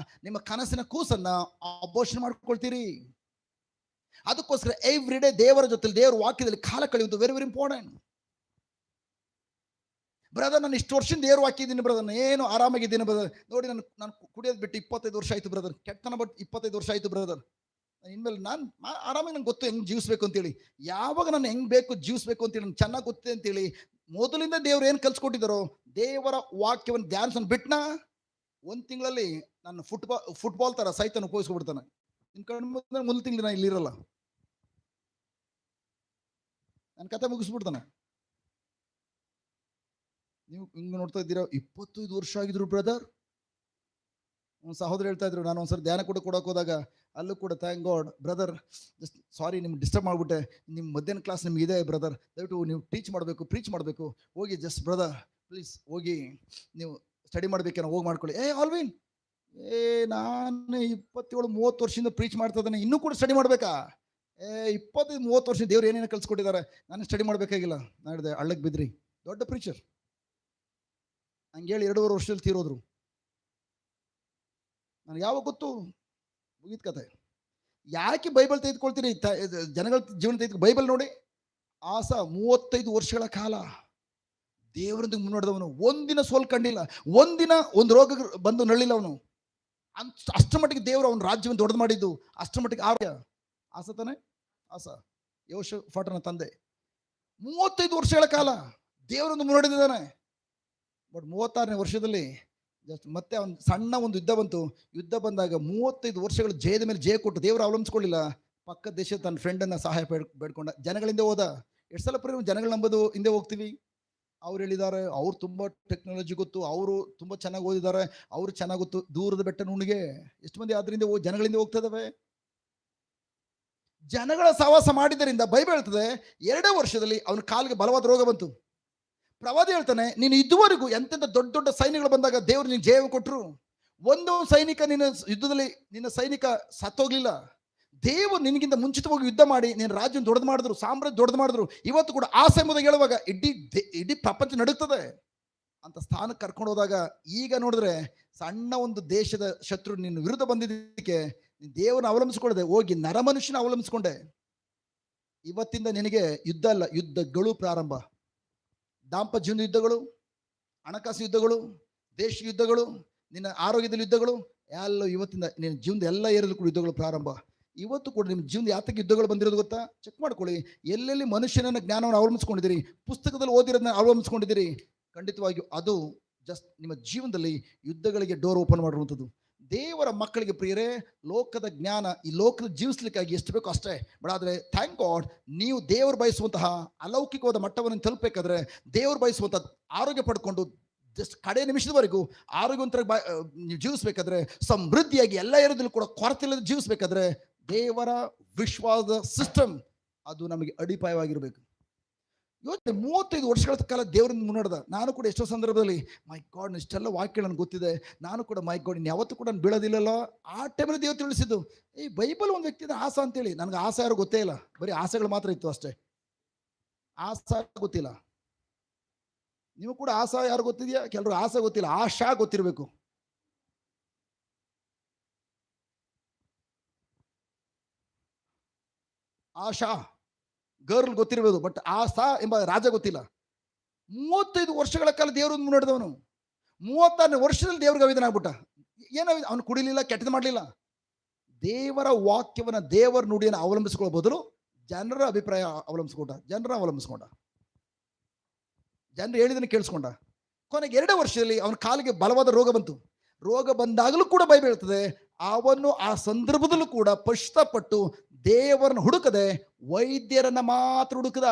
ನಿಮ್ಮ ಕನಸಿನ ಕೂಸನ್ನ ಅಬೋಷಣೆ ಮಾಡ್ಕೊಳ್ತೀರಿ. ಅದಕ್ಕೋಸ್ಕರ ಎವ್ರಿ ಡೇ ದೇವರ ಜೊತೆ ದೇವರ ವಾಕ್ಯದಲ್ಲಿ ಕಾಲ ಕಳೆಯುವುದು ವೆರಿ ವೆರಿ ಇಂಪಾರ್ಟೆಂಟ್. ಬ್ರದರ್ ನಾನು ಇಷ್ಟು ವರ್ಷದಿಂದ ದೇವ್ರ ವಾಕ್ಯ ಬ್ರದರ್, ಏನು ಆರಾಮಾಗಿದ್ದೀನಿ ಬ್ರದರ್. ನೋಡಿ ನಾನು ಕುಡಿಯೋದು ಬಿಟ್ಟು 25 ವರ್ಷ ಆಯ್ತು ಬ್ರದರ್, ಕೆಟ್ಟನ ಬಟ್ 25 ವರ್ಷ ಆಯ್ತು ಬ್ರದರ್. ಇನ್ಮೇಲೆ ನಾನು ಆರಾಮಾಗಿ ನಂಗೆ ಗೊತ್ತು ಹೆಂಗೆ ಜೀವಿಸ್ಬೇಕು ಅಂತೇಳಿ, ಯಾವಾಗ ನಾನು ಹೆಂಗೆ ಬೇಕು ಜೀವಿಸ್ಬೇಕು ಅಂತೇಳಿ ನಂಗೆ ಚೆನ್ನಾಗಿ ಗೊತ್ತಿದೆ ಅಂತೇಳಿ ಮೊದಲಿಂದ ದೇವ್ರು ಏನು ಕಲ್ಸ್ಕೊಟ್ಟಿದ್ದಾರೋ ದೇವರ ವಾಕ್ಯವನ್ನು ಧ್ಯಾನಿಸೋನ್ ಬಿಟ್ನ 1 ತಿಂಗಳಲ್ಲಿ ನಾನು ಫುಟ್ಬಾಲ್ ಥರ ಸೈತನ ಉಪಯೋಗಿಸ್ಕೊಬಿಡ್ತಾನೆ. ನಿನ್ನ ಕಣ್ಣು ಮುಂದೆ ತಿಂಗಳು ನಾನು ಇಲ್ಲಿರಲ್ಲ, ನನ್ನ ಕತೆ ಮುಗಿಸ್ಬಿಡ್ತಾನೆ. ನೀವು ಹಿಂಗೆ ನೋಡ್ತಾ ಇದ್ದೀರಾ, 25 ವರ್ಷ ಆಗಿದ್ರು ಬ್ರದರ್. ಒಂದು ಸಹೋದರ ಹೇಳ್ತಾ ಇದ್ರು, ನಾನು ಒಂದ್ಸರಿ ಧ್ಯಾನ ಕೊಡಕ್ಕೆ ಹೋದಾಗ ಅಲ್ಲೂ ಕೂಡ ಥ್ಯಾಂಕ್ ಗಾಡ್ ಬ್ರದರ್, ಜಸ್ಟ್ ಸಾರಿ ನಿಮ್ಗೆ ಡಿಸ್ಟರ್ಬ್ ಮಾಡಿಬಿಟ್ಟೆ, ನಿಮ್ಮ ಮಧ್ಯಾಹ್ನ ಕ್ಲಾಸ್ ನಿಮ್ಗೆ ಇದೆ ಬ್ರದರ್, ದಯವಿಟ್ಟು ನೀವು ಪ್ರೀಚ್ ಮಾಡಬೇಕು, ಹೋಗಿ ಜಸ್ಟ್ ಬ್ರದರ್ ಪ್ಲೀಸ್ ಹೋಗಿ ನೀವು ಸ್ಟಡಿ ಮಾಡಬೇಕೇನೋ ಹೋಗಿ ಮಾಡ್ಕೊಳ್ಳಿ. ಆಲ್ವಿನ್ ನಾನು 27-30 ವರ್ಷದಿಂದ ಪ್ರೀಚ್ ಮಾಡ್ತಾ ಇದ್ದಾನೆ, ಇನ್ನೂ ಕೂಡ ಸ್ಟಡಿ ಮಾಡ್ಬೇಕಾ? 25-30 ವರ್ಷ ದೇವ್ರು ಏನೇನು ಕಲ್ಸ್ಕೊಟ್ಟಿದ್ದಾರೆ, ನಾನು ಸ್ಟಡಿ ಮಾಡ್ಬೇಕಾಗಿಲ್ಲ. ನಾಡಿದೆ ಹಳ್ಳಕ್ಕೆ ಬಿದ್ರಿ, ದೊಡ್ಡ ಪ್ರೀಚರ್ ಹಂಗೇಳಿ 2.5 ವರ್ಷದಲ್ಲಿ ತೀರೋದ್ರು. ನನಗೆ ಯಾವಾಗ ಗೊತ್ತು, ಮುಗಿದ ಕತೆ. ಯಾಕೆ ಬೈಬಲ್ ತೆಗೆದುಕೊಳ್ತೀರಿ? ಜನಗಳ ಜೀವನ ತೆಗೆದು ಬೈಬಲ್ ನೋಡಿ. ಆಸ 35 ವರ್ಷಗಳ ಕಾಲ ದೇವರೊಂದಿಗೆ ಮುನ್ನಡೆದವನು, ಒಂದಿನ ಸೋಲ್ ಕಂಡಿಲ್ಲ, ಒಂದಿನ ಒಂದು ರೋಗ ಬಂದು ನಳ್ಳಿಲ್ಲ ಅವನು. ಅಷ್ಟರ ಮಟ್ಟಿಗೆ ದೇವರು ಅವನ ರಾಜ್ಯವನ್ನು ದೊಡ್ಡದು ಮಾಡಿದ್ದು, ಅಷ್ಟರ ಮಟ್ಟಿಗೆ ಆರೋಗ್ಯ. ಆಸ ತಾನೆ, ಆಸ ಯೋಷಾಫಾಟನ ತಂದೆ 35 ವರ್ಷಗಳ ಕಾಲ ದೇವರೊಂದು ಮುನ್ನಡೆದಿದ್ದಾನೆ. ಬಟ್ 36ನೇ ವರ್ಷದಲ್ಲಿ ಜಸ್ಟ್ ಮತ್ತೆ ಅವನು ಸಣ್ಣ ಒಂದು ಯುದ್ಧ ಬಂತು. ಯುದ್ಧ ಬಂದಾಗ 35 ವರ್ಷಗಳ ಜಯದ ಮೇಲೆ ಜಯ ಕೊಟ್ಟು ದೇವರು ಅವಲಂಬಿಸ್ಕೊಳ್ಳಿಲ್ಲ. ಪಕ್ಕದ ದೇಶದ ತನ್ನ ಫ್ರೆಂಡನ್ನು ಸಹಾಯ ಬೇಡ್ಕೊಂಡ. ಜನಗಳಿಂದ ಹೋದ. ಎಷ್ಟು ಸಲ ಜನಗಳು ನಂಬೋದು ಹಿಂದೆ ಹೋಗ್ತೀವಿ. ಅವ್ರು ಹೇಳಿದ್ದಾರೆ, ಅವ್ರು ತುಂಬ ಟೆಕ್ನಾಲಜಿ ಗೊತ್ತು, ಅವರು ತುಂಬ ಚೆನ್ನಾಗಿ ಓದಿದ್ದಾರೆ, ಅವ್ರು ಚೆನ್ನಾಗಿ ಗೊತ್ತು. ದೂರದ ಬೆಟ್ಟ ನುಣಿಗೆ ಎಷ್ಟು ಮಂದಿ ಅದರಿಂದ ಜನಗಳಿಂದ ಹೋಗ್ತಾ ಇದಾವೆ. ಜನಗಳ ಸಹವಾಸ ಮಾಡಿದ್ದರಿಂದ ಬೈಬಲ್ ಹೇಳ್ತದೆ 2 ವರ್ಷದಲ್ಲಿ ಅವನ ಕಾಲಿಗೆ ಬಲವಾದ ರೋಗ ಬಂತು. ಪ್ರವಾದಿ ಹೇಳ್ತಾನೆ, ನೀನು ಇದುವರೆಗೂ ಎಂತೆಂಥ ದೊಡ್ಡ ದೊಡ್ಡ ಸೈನಿಕಗಳು ಬಂದಾಗ ದೇವರು ನಿನ್ನ ಜಯ ಕೊಟ್ಟರು, ಒಂದು ಸೈನಿಕ ನಿನ್ನ ಯುದ್ಧದಲ್ಲಿ ನಿನ್ನ ಸೈನಿಕ ಸತ್ತೋಗ್ಲಿಲ್ಲ. ದೇವರು ನಿನಗಿಂತ ಮುಂಚಿತವಾಗಿ ಯುದ್ಧ ಮಾಡಿ ನಿನ್ನ ರಾಜ್ಯ ದೊಡ್ಡದು ಮಾಡಿದ್ರು, ಸಾಮ್ರಾಜ್ಯ ದೊಡ್ಡದು ಮಾಡಿದ್ರು. ಇವತ್ತು ಕೂಡ ಆ ಸಮಯದಾಗ ಹೇಳುವಾಗ ಇಡೀ ಪ್ರಪಂಚ ನಡುಗ್ತದೆ ಅಂತ ಸ್ಥಾನಕ್ಕೆ ಕರ್ಕೊಂಡು ಹೋದಾಗ, ಈಗ ನೋಡಿದ್ರೆ ಸಣ್ಣ ಒಂದು ದೇಶದ ಶತ್ರು ನಿನ್ನ ವಿರುದ್ಧ ಬಂದಿದ್ದಕ್ಕೆ ನೀನು ದೇವರನ್ನ ಅವಲಂಬಿಸಿಕೊಳ್ಳದೆ ಹೋಗಿ ನರಮನುಷ್ಯನ ಅವಲಂಬಿಸಿಕೊಂಡೆ. ಇವತ್ತಿಂದ ನಿನಗೆ ಯುದ್ಧ ಅಲ್ಲ, ಯುದ್ಧಗಳು ಪ್ರಾರಂಭ. ದಾಂಪತ್ಯ ಜೀವನದ ಯುದ್ಧಗಳು, ಹಣಕಾಸು ಯುದ್ಧಗಳು, ದೇಶ ಯುದ್ಧಗಳು, ನಿನ್ನ ಆರೋಗ್ಯದಲ್ಲಿ ಯುದ್ಧಗಳು, ಎಲ್ಲ ಇವತ್ತಿಂದ ನಿನ್ನ ಜೀವನದ ಎಲ್ಲ ಏರಿಯಲ್ಲೂ ಕೂಡ ಯುದ್ಧಗಳು ಪ್ರಾರಂಭ. ಇವತ್ತು ಕೂಡ ನಿಮ್ಮ ಜೀವನದ ಯಾತಕ್ಕೆ ಯುದ್ಧಗಳು ಬಂದಿರೋದು ಗೊತ್ತಾ? ಚೆಕ್ ಮಾಡ್ಕೊಳ್ಳಿ. ಎಲ್ಲೆಲ್ಲಿ ಮನುಷ್ಯನ ಜ್ಞಾನವನ್ನು ಅವಲಂಬಿಸ್ಕೊಂಡಿದ್ದೀರಿ, ಪುಸ್ತಕದಲ್ಲಿ ಓದಿರೋದನ್ನ ಅವಲಂಬಿಸ್ಕೊಂಡಿದ್ದೀರಿ, ಖಂಡಿತವಾಗಿಯೂ ಅದು ಜಸ್ಟ್ ನಿಮ್ಮ ಜೀವನದಲ್ಲಿ ಯುದ್ಧಗಳಿಗೆ ಡೋರ್ ಓಪನ್ ಮಾಡಿರುವಂಥದ್ದು. ದೇವರ ಮಕ್ಕಳಿಗೆ ಪ್ರಿಯರೇ, ಲೋಕದ ಜ್ಞಾನ ಈ ಲೋಕದ ಜೀವಿಸ್ಲಿಕ್ಕಾಗಿ ಎಷ್ಟು ಬೇಕೋ ಅಷ್ಟೇ. ಬಟ್ ಆದರೆ ಥ್ಯಾಂಕ್ ಗಾಡ್, ನೀವು ದೇವರು ಬಯಸುವಂತಹ ಅಲೌಕಿಕವಾದ ಮಟ್ಟವನ್ನು ತಲುಪಬೇಕಾದ್ರೆ, ದೇವರು ಬಯಸುವಂಥ ಆರೋಗ್ಯ ಪಡ್ಕೊಂಡು ಜಸ್ಟ್ ಕಡೆ ನಿಮಿಷದವರೆಗೂ ಆರೋಗ್ಯವಂತರಾಗಿ ನೀವು ಜೀವಿಸ್ಬೇಕಾದ್ರೆ, ಸಮೃದ್ಧಿಯಾಗಿ ಎಲ್ಲ ಏರಿಯದಲ್ಲೂ ಕೂಡ ಕೊರತೆ ಇಲ್ಲದೆ ಜೀವಿಸ್ಬೇಕಾದ್ರೆ, ದೇವರ ವಿಶ್ವಾಸದ ಸಿಸ್ಟಮ್ ಅದು ನಮಗೆ ಅಡಿಪಾಯವಾಗಿರಬೇಕು. ಇವತ್ತು 35 ವರ್ಷಗಳ ಕಾಲ ದೇವರಿಂದ ಮುನ್ನಡೆದ. ನಾನು ಕೂಡ ಎಷ್ಟೋ ಸಂದರ್ಭದಲ್ಲಿ ಮೈ ಗಾಡ್ ಇಷ್ಟೆಲ್ಲ ವಾಕ್ಯ ನನಗೆ ಗೊತ್ತಿದೆ, ನಾನು ಕೂಡ ಮೈ ಗಾಡ್ ಇನ್ನು ಯಾವತ್ತೂ ಕೂಡ ನಾನು ಬೀಳೋದಿಲ್ಲಲ್ಲ. ಆ ಟೈಮಲ್ಲಿ ದೇವರು ತಿಳಿಸಿದ್ದು, ಈ ಬೈಬಲ್ ಒಂದು ವ್ಯಕ್ತಿದ ಆಸೆ ಅಂತೇಳಿ. ನನಗೆ ಆಸೆ ಯಾರು ಗೊತ್ತೇ ಇಲ್ಲ, ಬರೀ ಆಸೆಗಳು ಮಾತ್ರ ಇತ್ತು ಅಷ್ಟೇ. ಆಸೆ ಗೊತ್ತಿಲ್ಲ. ನೀವು ಕೂಡ ಆಸೆ ಯಾರು ಗೊತ್ತಿದೆಯಾ? ಕೆಲವರು ಆಸೆ ಗೊತ್ತಿಲ್ಲ, ಆಶಾ ಗೊತ್ತಿರಬೇಕು. ಆಶಾ ಗರ್ಲ್ ಗೊತ್ತಿರಬಹುದು, ಬಟ್ ಆಸಾ ಎಂಬ ರಾಜ ಗೊತ್ತಿಲ್ಲ. 35 ವರ್ಷಗಳ ಕಾಲ ದೇವರನ್ನು ಮುನ್ನಡೆದವನು 36ನೇ ವರ್ಷದಲ್ಲಿ ದೇವ್ರಿಗೆ ಅವಿಧನಾಗ್ಬಿಟ್ಟ. ಏನೋ ಅವನು ಕುಡಿಲಿಲ್ಲ, ಕೆಟ್ಟದ್ದು ಮಾಡಲಿಲ್ಲ. ದೇವರ ವಾಕ್ಯವನ್ನ, ದೇವರ ನುಡಿಯನ್ನು ಅವಲಂಬಿಸಿಕೊಳ್ಳೋ ಬದಲು ಜನರ ಅಭಿಪ್ರಾಯ ಅವಲಂಬಿಸ್ಕೊಂಡ, ಜನರು ಹೇಳಿದನ್ನು ಕೇಳಿಸ್ಕೊಂಡ. ಕೊನೆಗೆ 2 ವರ್ಷದಲ್ಲಿ ಅವನ ಕಾಲಿಗೆ ಬಲವಾದ ರೋಗ ಬಂತು. ರೋಗ ಬಂದಾಗಲೂ ಕೂಡ ಬೈಬಲ್ ಹೇಳ್ತದೆ, ಅವನು ಆ ಸಂದರ್ಭದಲ್ಲೂ ಕೂಡ ಪಶ್ಚಾತ್ತಾಪಪಟ್ಟು ದೇವರನ್ನು ಹುಡುಕದೆ ವೈದ್ಯರನ್ನ ಮಾತ್ರ ಹುಡುಕದ.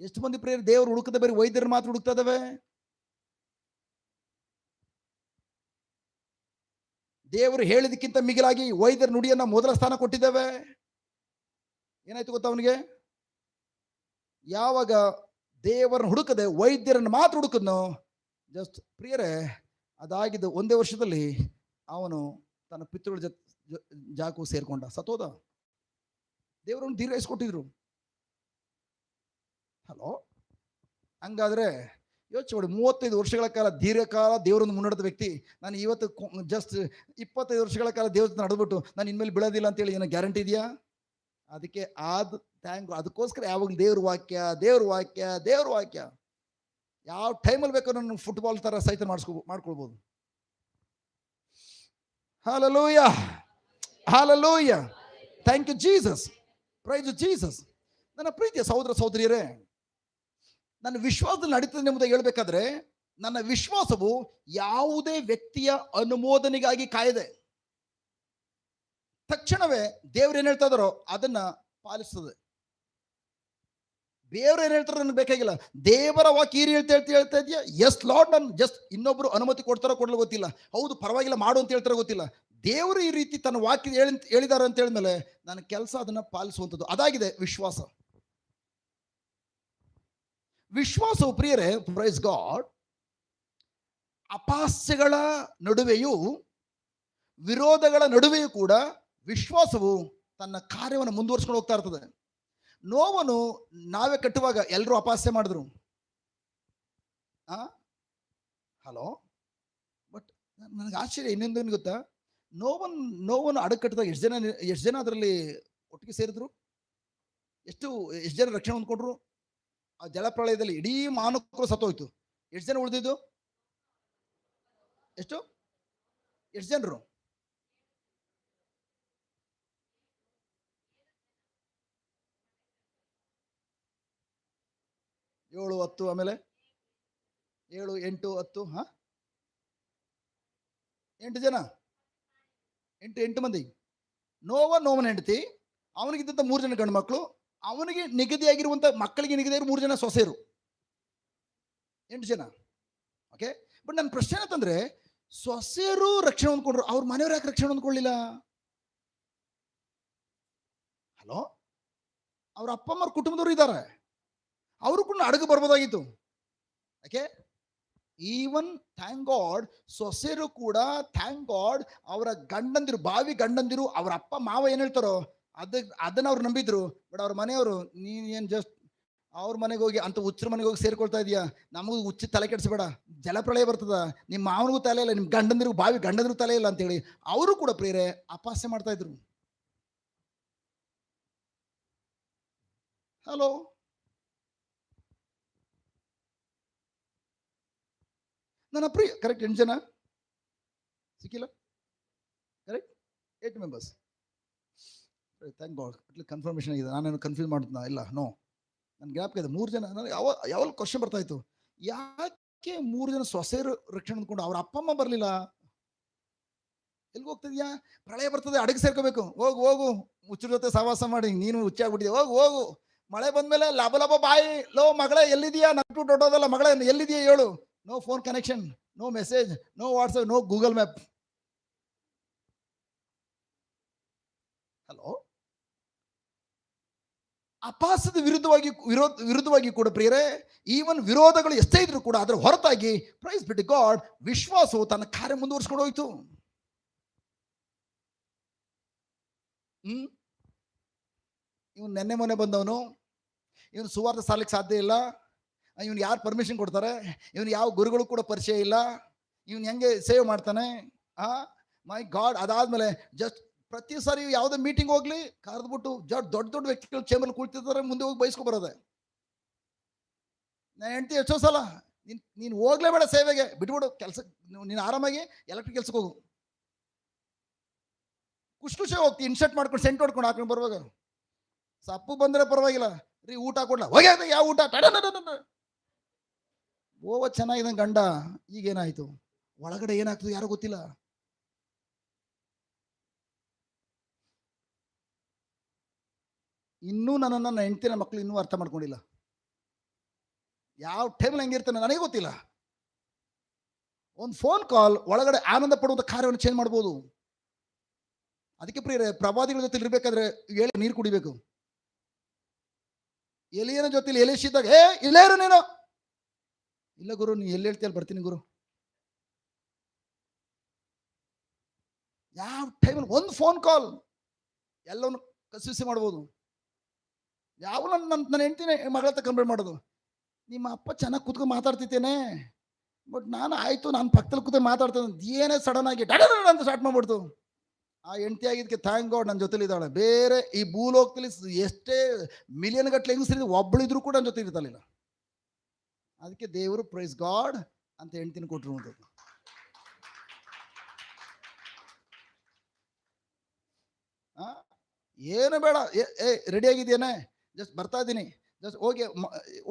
ಎಷ್ಟು ಮಂದಿ ಪ್ರಿಯರು ದೇವರು ಹುಡುಕದೆ ಬರೀ ವೈದ್ಯರನ್ನ ಮಾತ್ರ ಹುಡುಕ್ತಾ ಇದಾವೆ? ದೇವರು ಹೇಳಿದಕ್ಕಿಂತ ಮಿಗಿಲಾಗಿ ವೈದ್ಯರ ನುಡಿಯನ್ನ ಮೊದಲ ಸ್ಥಾನ ಕೊಟ್ಟಿದ್ದೇವೆ. ಏನಾಯ್ತು ಗೊತ್ತಾ ಅವನಿಗೆ? ಯಾವಾಗ ದೇವರನ್ನು ಹುಡುಕದೆ ವೈದ್ಯರನ್ನು ಮಾತ್ರ ಹುಡುಕದ್ನೋ, ಜಸ್ಟ್ ಪ್ರಿಯರೇ, ಅದಾಗಿದ್ದು 1 ವರ್ಷದಲ್ಲಿ ಅವನು ತನ್ನ ಪಿತೃಗಳ ಜಾಗಕ್ಕೂ ಸೇರ್ಕೊಂಡ, ಸತ್ತೋದ. ದೇವರನ್ನು ದೀರ್ಘಿಸ್ಕೊಟ್ಟಿದ್ರು. ಹಲೋ, ಹಂಗಾದ್ರೆ ಯೋಚನೆ ಮಾಡಿ, 35 ವರ್ಷಗಳ ಕಾಲ ದೀರ್ಘಕಾಲ ದೇವರನ್ನು ಮುನ್ನಡೆದ ವ್ಯಕ್ತಿ, ನಾನು ಇವತ್ತು ಜಸ್ಟ್ 25 ವರ್ಷಗಳ ಕಾಲ ದೇವ್ರ ನಡೆದ್ಬಿಟ್ಟು ನಾನು ಇನ್ಮೇಲೆ ಬೀಳೋದಿಲ್ಲ ಅಂತೇಳಿ ಏನೋ ಗ್ಯಾರಂಟಿ ಇದೆಯಾ? ಅದಕ್ಕೆ ಅದಕ್ಕೋಸ್ಕರ ಯಾವಾಗಲೂ ದೇವ್ರ ವಾಕ್ಯ ಯಾವ ಟೈಮಲ್ಲಿ ಬೇಕೋ ನಾನು ಫುಟ್ಬಾಲ್ ತರ ಸಹಿತ ಮಾಡ್ಕೊಳ್ಬೋದು. Hallelujah, hallelujah, thank you Jesus, praise Jesus. ನನ್ನ ಪ್ರೀತಿಯ ಸಹೋದರ ಸಹೋದರಿಯರೇ, ನನ್ನ ವಿಶ್ವಾಸದಲ್ಲಿ ನಡೀತದೆ ಎಂಬುದಾಗಿ ಹೇಳ್ಬೇಕಾದ್ರೆ, ನನ್ನ ವಿಶ್ವಾಸವು ಯಾವುದೇ ವ್ಯಕ್ತಿಯ ಅನುಮೋದನೆಗಾಗಿ ಕಾಯದೆ. ತಕ್ಷಣವೇ ದೇವ್ರು ಏನ್ ಹೇಳ್ತಾ ಇದಾರೋ ಅದನ್ನ ಪಾಲಿಸ್ತದೆ. ದೇವ್ರು ಏನ್ ಹೇಳ್ತಾರೋ ನನಗೆ ಬೇಕಾಗಿಲ್ಲ. ದೇವರ ವಾಕ್ಯ ಈ ಹೇಳ್ತಾ ಇದೆಯಾ? S lord. ನಾನು ಜಸ್ಟ್ ಇನ್ನೊಬ್ರು ಅನುಮತಿ ಕೊಡ್ತಾರೋ ಕೊಡಲು ಗೊತ್ತಿಲ್ಲ, ಹೌದು ಪರವಾಗಿಲ್ಲ ಮಾಡು ಅಂತ ಹೇಳ್ತಾರೋ ಗೊತ್ತಿಲ್ಲ. ದೇವರು ಈ ರೀತಿ ತನ್ನ ವಾಕ್ಯ ಹೇಳಿದ್ದಾರೆ ಅಂತ ಹೇಳಿದ್ಮೇಲೆ ನನ್ನ ಕೆಲಸ ಅದನ್ನ ಪಾಲಿಸುವಂಥದ್ದು. ಅದಾಗಿದೆ ವಿಶ್ವಾಸ. ವಿಶ್ವಾಸವು ಪ್ರಿಯರೇ, ಪ್ರೈಸ್ ಗಾಡ್, ಅಪಹಾಸ್ಯಗಳ ನಡುವೆಯೂ ವಿರೋಧಗಳ ನಡುವೆಯೂ ಕೂಡ ವಿಶ್ವಾಸವು ತನ್ನ ಕಾರ್ಯವನ್ನು ಮುಂದುವರಿಸ್ಕೊಂಡು ಹೋಗ್ತಾ ಇರ್ತದೆ. ನೋವನು ನಾವೇ ಕಟ್ಟುವಾಗ ಎಲ್ಲರೂ ಅಪಹಾಸ್ಯ ಮಾಡಿದ್ರು. ಹಲೋ, ಬಟ್ ನನಗೆ ಆಶ್ಚರ್ಯ ಇನ್ನೊಂದೇನು ಗೊತ್ತಾ, ನೋವನ್ನು ಅಡಗು ಕಟ್ಟಿದಾಗ ಎಷ್ಟು ಜನ ಅದರಲ್ಲಿ ಒಟ್ಟಿಗೆ ಸೇರಿದ್ರು, ಎಷ್ಟು ಜನ ರಕ್ಷಣೆ ಹೊಂದ್ಕೊಂಡ್ರು. ಆ ಜಲಪ್ರಳಯದಲ್ಲಿ ಇಡೀ ಮಾನವಕರು ಸತ್ತೋಯ್ತು. ಎಷ್ಟು ಜನ ಉಳಿದಿದ್ದು? ಎಷ್ಟು ಜನರು? 7, 10, ಆಮೇಲೆ 7, 8, 10, 8 ಜನ, 8 ಮಂದಿ. ನೋವನ ಹೆಂಡತಿ, ಅವನಿಗಿದ್ದಂಥ 3 ಜನ ಗಂಡು ಮಕ್ಕಳು, ಅವನಿಗೆ ನಿಗದಿಯಾಗಿರುವಂಥ ಮಕ್ಕಳಿಗೆ ನಿಗದಿಯಾಗಿರೋ 3 ಜನ ಸೊಸೆಯರು, 8 ಜನ. ಓಕೆ, ಬಟ್ ನನ್ನ ಪ್ರಶ್ನೆ ಏನಂತಂದ್ರೆ, ಸೊಸೆಯರು ರಕ್ಷಣೆ ಹೊಂದ್ಕೊಂಡ್ರು, ಅವ್ರ ಮನೆಯವ್ರು ಯಾಕೆ ರಕ್ಷಣೆ ಹೊಂದ್ಕೊಳ್ಳಿಲ್ಲ? ಹಲೋ, ಅವ್ರ ಅಪ್ಪ ಅಮ್ಮವ್ರ ಕುಟುಂಬದವರು ಇದ್ದಾರೆ, ಅವರು ಕೂಡ ಅಡಗು ಬರ್ಬೋದಾಗಿತ್ತು. ಯಾಕೆ? ಈವನ್ ಥ್ಯಾಂಕ್ ಗಾಡ್, ಸೊಸೆಯರು ಕೂಡ ಥ್ಯಾಂಕ್ ಗಾಡ್ ಅವರ ಗಂಡಂದಿರು, ಭಾವಿ ಗಂಡಂದಿರು, ಅವರ ಅಪ್ಪ ಮಾವ ಏನ್ ಹೇಳ್ತಾರೋ ಅದನ್ನ ಅವ್ರು ನಂಬಿದ್ರು. ಬಟ್ ಅವ್ರ ಮನೆಯವರು, ನೀನ್ ಏನ್ ಜಸ್ಟ್ ಅವ್ರ ಮನೆಗೆ ಹೋಗಿ ಅಂತ ಹುಚ್ಚರ ಮನೆಗೆ ಹೋಗಿ ಸೇರ್ಕೊಳ್ತಾ ಇದೀಯಾ, ನಮಗೂ ಹುಚ್ಚ ತಲೆ ಕೆಡಿಸಬೇಡ, ಜಲಪ್ರಳಯ ಬರ್ತದ, ನಿಮ್ಮ ಮಾವನಿಗೂ ತಲೆ ಇಲ್ಲ, ನಿಮ್ ಗಂಡಂದಿರಿಗೂ ಭಾವಿ ಗಂಡಂದಿರಿಗೂ ತಲೆ ಇಲ್ಲ ಅಂತೇಳಿ ಅವರು ಕೂಡ ಪ್ರಿಯರೇ ಅಪಹಾಸ್ಯ ಮಾಡ್ತಾ ಇದ್ರು. ಹಲೋ, ನನ್ನ ಪ್ರಿಯ, ಕರೆಕ್ಟ್ 8 ಜನ ಸಿಕ್ಕಿಲ್ಲ? Correct 8 members. Thank god, confirmation ಆಗಿದೆ. ನಾನೇನು ಕನ್ಫ್ಯೂಸ್ ಮಾಡ್ತಾ ಇಲ್ಲ, ನೋ, ನನ್ನ ಗ್ಯಾಪ್ ಇದೆ. 3 ಜನ. ನನಗೆ ಯಾವಾಗ ಕ್ವಶನ್ ಬರ್ತಾ ಇತ್ತು, ಯಾಕೆ 3 ಜನ ಸೊಸೆಯರು ರಕ್ಷಣೆ ಹೊಂದ್ಕೊಂಡು ಅವ್ರ ಅಪ್ಪ ಅಮ್ಮ ಬರಲಿಲ್ಲ? ಎಲ್ಲಿಗೆ ಹೋಗ್ತಿದ್ಯಾ? ಪ್ರಳಯ ಬರ್ತದೆ, ಅಡಗಿ ಸೇರ್ಕೋಬೇಕು, ಹೋಗು ಹುಚ್ಚರ ಜೊತೆ ಸಹವಾಸ ಮಾಡಿ ನೀನು ಹುಚ್ಚ ಆಗ್ಬಿಟ್ಟಿದೆ, ಹೋಗು. ಮಳೆ ಬಂದ್ಮೇಲೆ ಲಬ ಬಾಯಿ, ಲೋ ಮಗಳೇ ಎಲ್ಲಿದೆಯಾ, ನಟ್ಟು ದೊಡ್ಡೋದಲ್ಲ, ಮಗಳೇ ಎಲ್ಲಿದೆಯಾ ಹೇಳು. No phone connection, no message, no WhatsApp, no Google map. Hello, ಅಪಹಾಸ್ಯದ ವಿರುದ್ಧವಾಗಿ ಕೂಡ ಪ್ರಿಯರೇ, ಈವನ್ ವಿರೋಧಗಳು ಎಷ್ಟೇ ಇದ್ರು ಕೂಡ ಅದರ ಹೊರತಾಗಿ ಪ್ರೈಸ್ ಬಿ ಟು ಗಾಡ್, ವಿಶ್ವಾಸವು ತನ್ನ ಕಾರ್ಯ ಮುಂದುವರಿಸ್ಕೊಂಡು ಹೋಯ್ತು. ಇವನು ನೆನ್ನೆ ಮೊನ್ನೆ ಬಂದವನು, ಇವನು ಸುವಾರ್ತೆ ಸಾಲಿಕ್ಕೆ ಸಾಧ್ಯ ಇಲ್ಲ, ಇವನು ಯಾರು ಪರ್ಮಿಷನ್ ಕೊಡ್ತಾರೆ, ಇವನು ಯಾವ ಗುರುಗಳು ಕೂಡ ಪರಿಚಯ ಇಲ್ಲ, ಇವನು ಹೆಂಗೆ ಸೇವ್ ಮಾಡ್ತಾನೆ. ಮೈ ಗಾಡ್. ಅದಾದ್ಮೇಲೆ ಜಸ್ಟ್ ಪ್ರತಿ ಸಾರಿ ಯಾವುದೇ ಮೀಟಿಂಗ್ ಹೋಗ್ಲಿ ಕರೆದ್ಬಿಟ್ಟು ದೊಡ್ಡ ವ್ಯಕ್ತಿಗಳು ಚೇಂಬರ್ ಕೂಳ್ತಿದ್ದಾರೆ, ಮುಂದೆ ಹೋಗಿ ಬಯಸ್ಕೊ ಬರೋದೆ. ನಾನು ಹೆಂಡತಿ ಎಷ್ಟೋ ಸಲ, ನೀನು ಹೋಗ್ಲೇಬೇಡ ಸೇವೆಗೆ, ಬಿಟ್ಬಿಡು ಕೆಲಸ, ನೀನು ಆರಾಮಾಗಿ ಎಲೆಕ್ಟ್ರಿಕ್ ಕೆಲ್ಸಕ್ಕೆ ಹೋಗು, ಖುಷಿ ಹೋಗ್ತಿ, ಇನ್ಸರ್ಟ್ ಮಾಡ್ಕೊಂಡು ಸೆಂಟ್ ಹೊಡ್ಕೊಂಡು ಹಾಕೊಂಡು ಬರುವಾಗ, ಸಪ್ಪು ಬಂದ್ರೆ ಪರವಾಗಿಲ್ಲ ರೀ, ಊಟ ಕೊಡ್ಲ, ಹೋಗ್ಯ ಯಾವ ಊಟ, ಓವ ಚೆನ್ನಾಗಿದೆ ಗಂಡ, ಈಗೇನಾಯ್ತು, ಒಳಗಡೆ ಏನಾಗ್ತದೆ ಯಾರೋ ಗೊತ್ತಿಲ್ಲ. ಇನ್ನೂ ನನ್ನ ಹೆಂಡತಿನ ಮಕ್ಕಳು ಇನ್ನೂ ಅರ್ಥ ಮಾಡ್ಕೊಂಡಿಲ್ಲ. ಯಾವ ಟೈಮಲ್ಲಿ ಹೆಂಗಿರ್ತಾನೆ ನನಗೆ ಗೊತ್ತಿಲ್ಲ. ಒಂದು ಫೋನ್ ಕಾಲ್ ಒಳಗಡೆ ಆನಂದ ಪಡುವಂಥ ಕಾರ್ಯವನ್ನು ಚೇಂಜ್ ಮಾಡ್ಬೋದು. ಅದಕ್ಕೆ ಪ್ರಿಯರೇ, ಪ್ರವಾದಿಗಳ ಜೊತೆ ಇರ್ಬೇಕಾದ್ರೆ ನೀರು ಕುಡಿಬೇಕು. ಎಲಿಯನ ಜೊತೆಲಿ ಎಲೆಸಿದ್ದಾಗ, ಇಲ್ಲೇರು ನೀನು, ಇಲ್ಲ ಗುರು ನೀ ಎಲ್ಲಿ ಹೇಳ್ತೀಯ ಬರ್ತೀನಿ ಗುರು. ಯಾವ ಟೈಮಲ್ಲಿ ಒಂದು ಫೋನ್ ಕಾಲ್ ಎಲ್ಲವನ್ನು ಕಸಿಸಿ ಮಾಡ್ಬೋದು. ಯಾವ ನನ್ನ ಹೆಂಡ್ತಿನ ಮಗಳ ಹತ್ರ ಕಂಪೇರ್ ಮಾಡೋದು, ನಿಮ್ಮ ಅಪ್ಪ ಚೆನ್ನಾಗಿ ಕೂತ್ಕೊಂಡು ಮಾತಾಡ್ತಿದ್ದೇನೆ, ಬಟ್ ನಾನು ಆಯ್ತು ನಾನು ಪಕ್ಕದಲ್ಲಿ ಕೂತ್ಕೊಂಡು ಮಾತಾಡ್ತೇನೆ, ಏನೇ ಸಡನ್ ಆಗಿ ಅಂತ ಸ್ಟಾರ್ಟ್ ಮಾಡ್ಬಿಡ್ತು. ಆ ಹೆಂಡತಿ ಆಗಿದ್ದಕ್ಕೆ ಥ್ಯಾಂಕ್ ಗಾಡ್ ನನ್ನ ಜೊತೆಲಿ ಇದ್ದಾಳೆ. ಬೇರೆ ಈ ಭೂಲೋಕದಲ್ಲಿ ಎಷ್ಟೇ ಮಿಲಿಯನ್ ಗಟ್ಟಲೆ ಹೆಂಗಸರಿದ್ದು ಒಬ್ಬಳಿದ್ರು ಕೂಡ ನನ್ನ ಜೊತೆ ಇರ್ತಾಳಿಲ್ಲ. ಅದಕ್ಕೆ ದೇವರು ಪ್ರೈಸ್ ಗಾಡ್ ಅಂತ ಹೆಂಡ್ತಿನ ಕೊಟ್ಟಿರುವಂಥದ್ದು. ಏನು ಬೇಡ, ರೆಡಿ ಆಗಿದ್ದೇನೆ, ಜಸ್ಟ್ ಬರ್ತಾ ಇದ್ದೀನಿ, ಜಸ್ಟ್ ಹೋಗಿ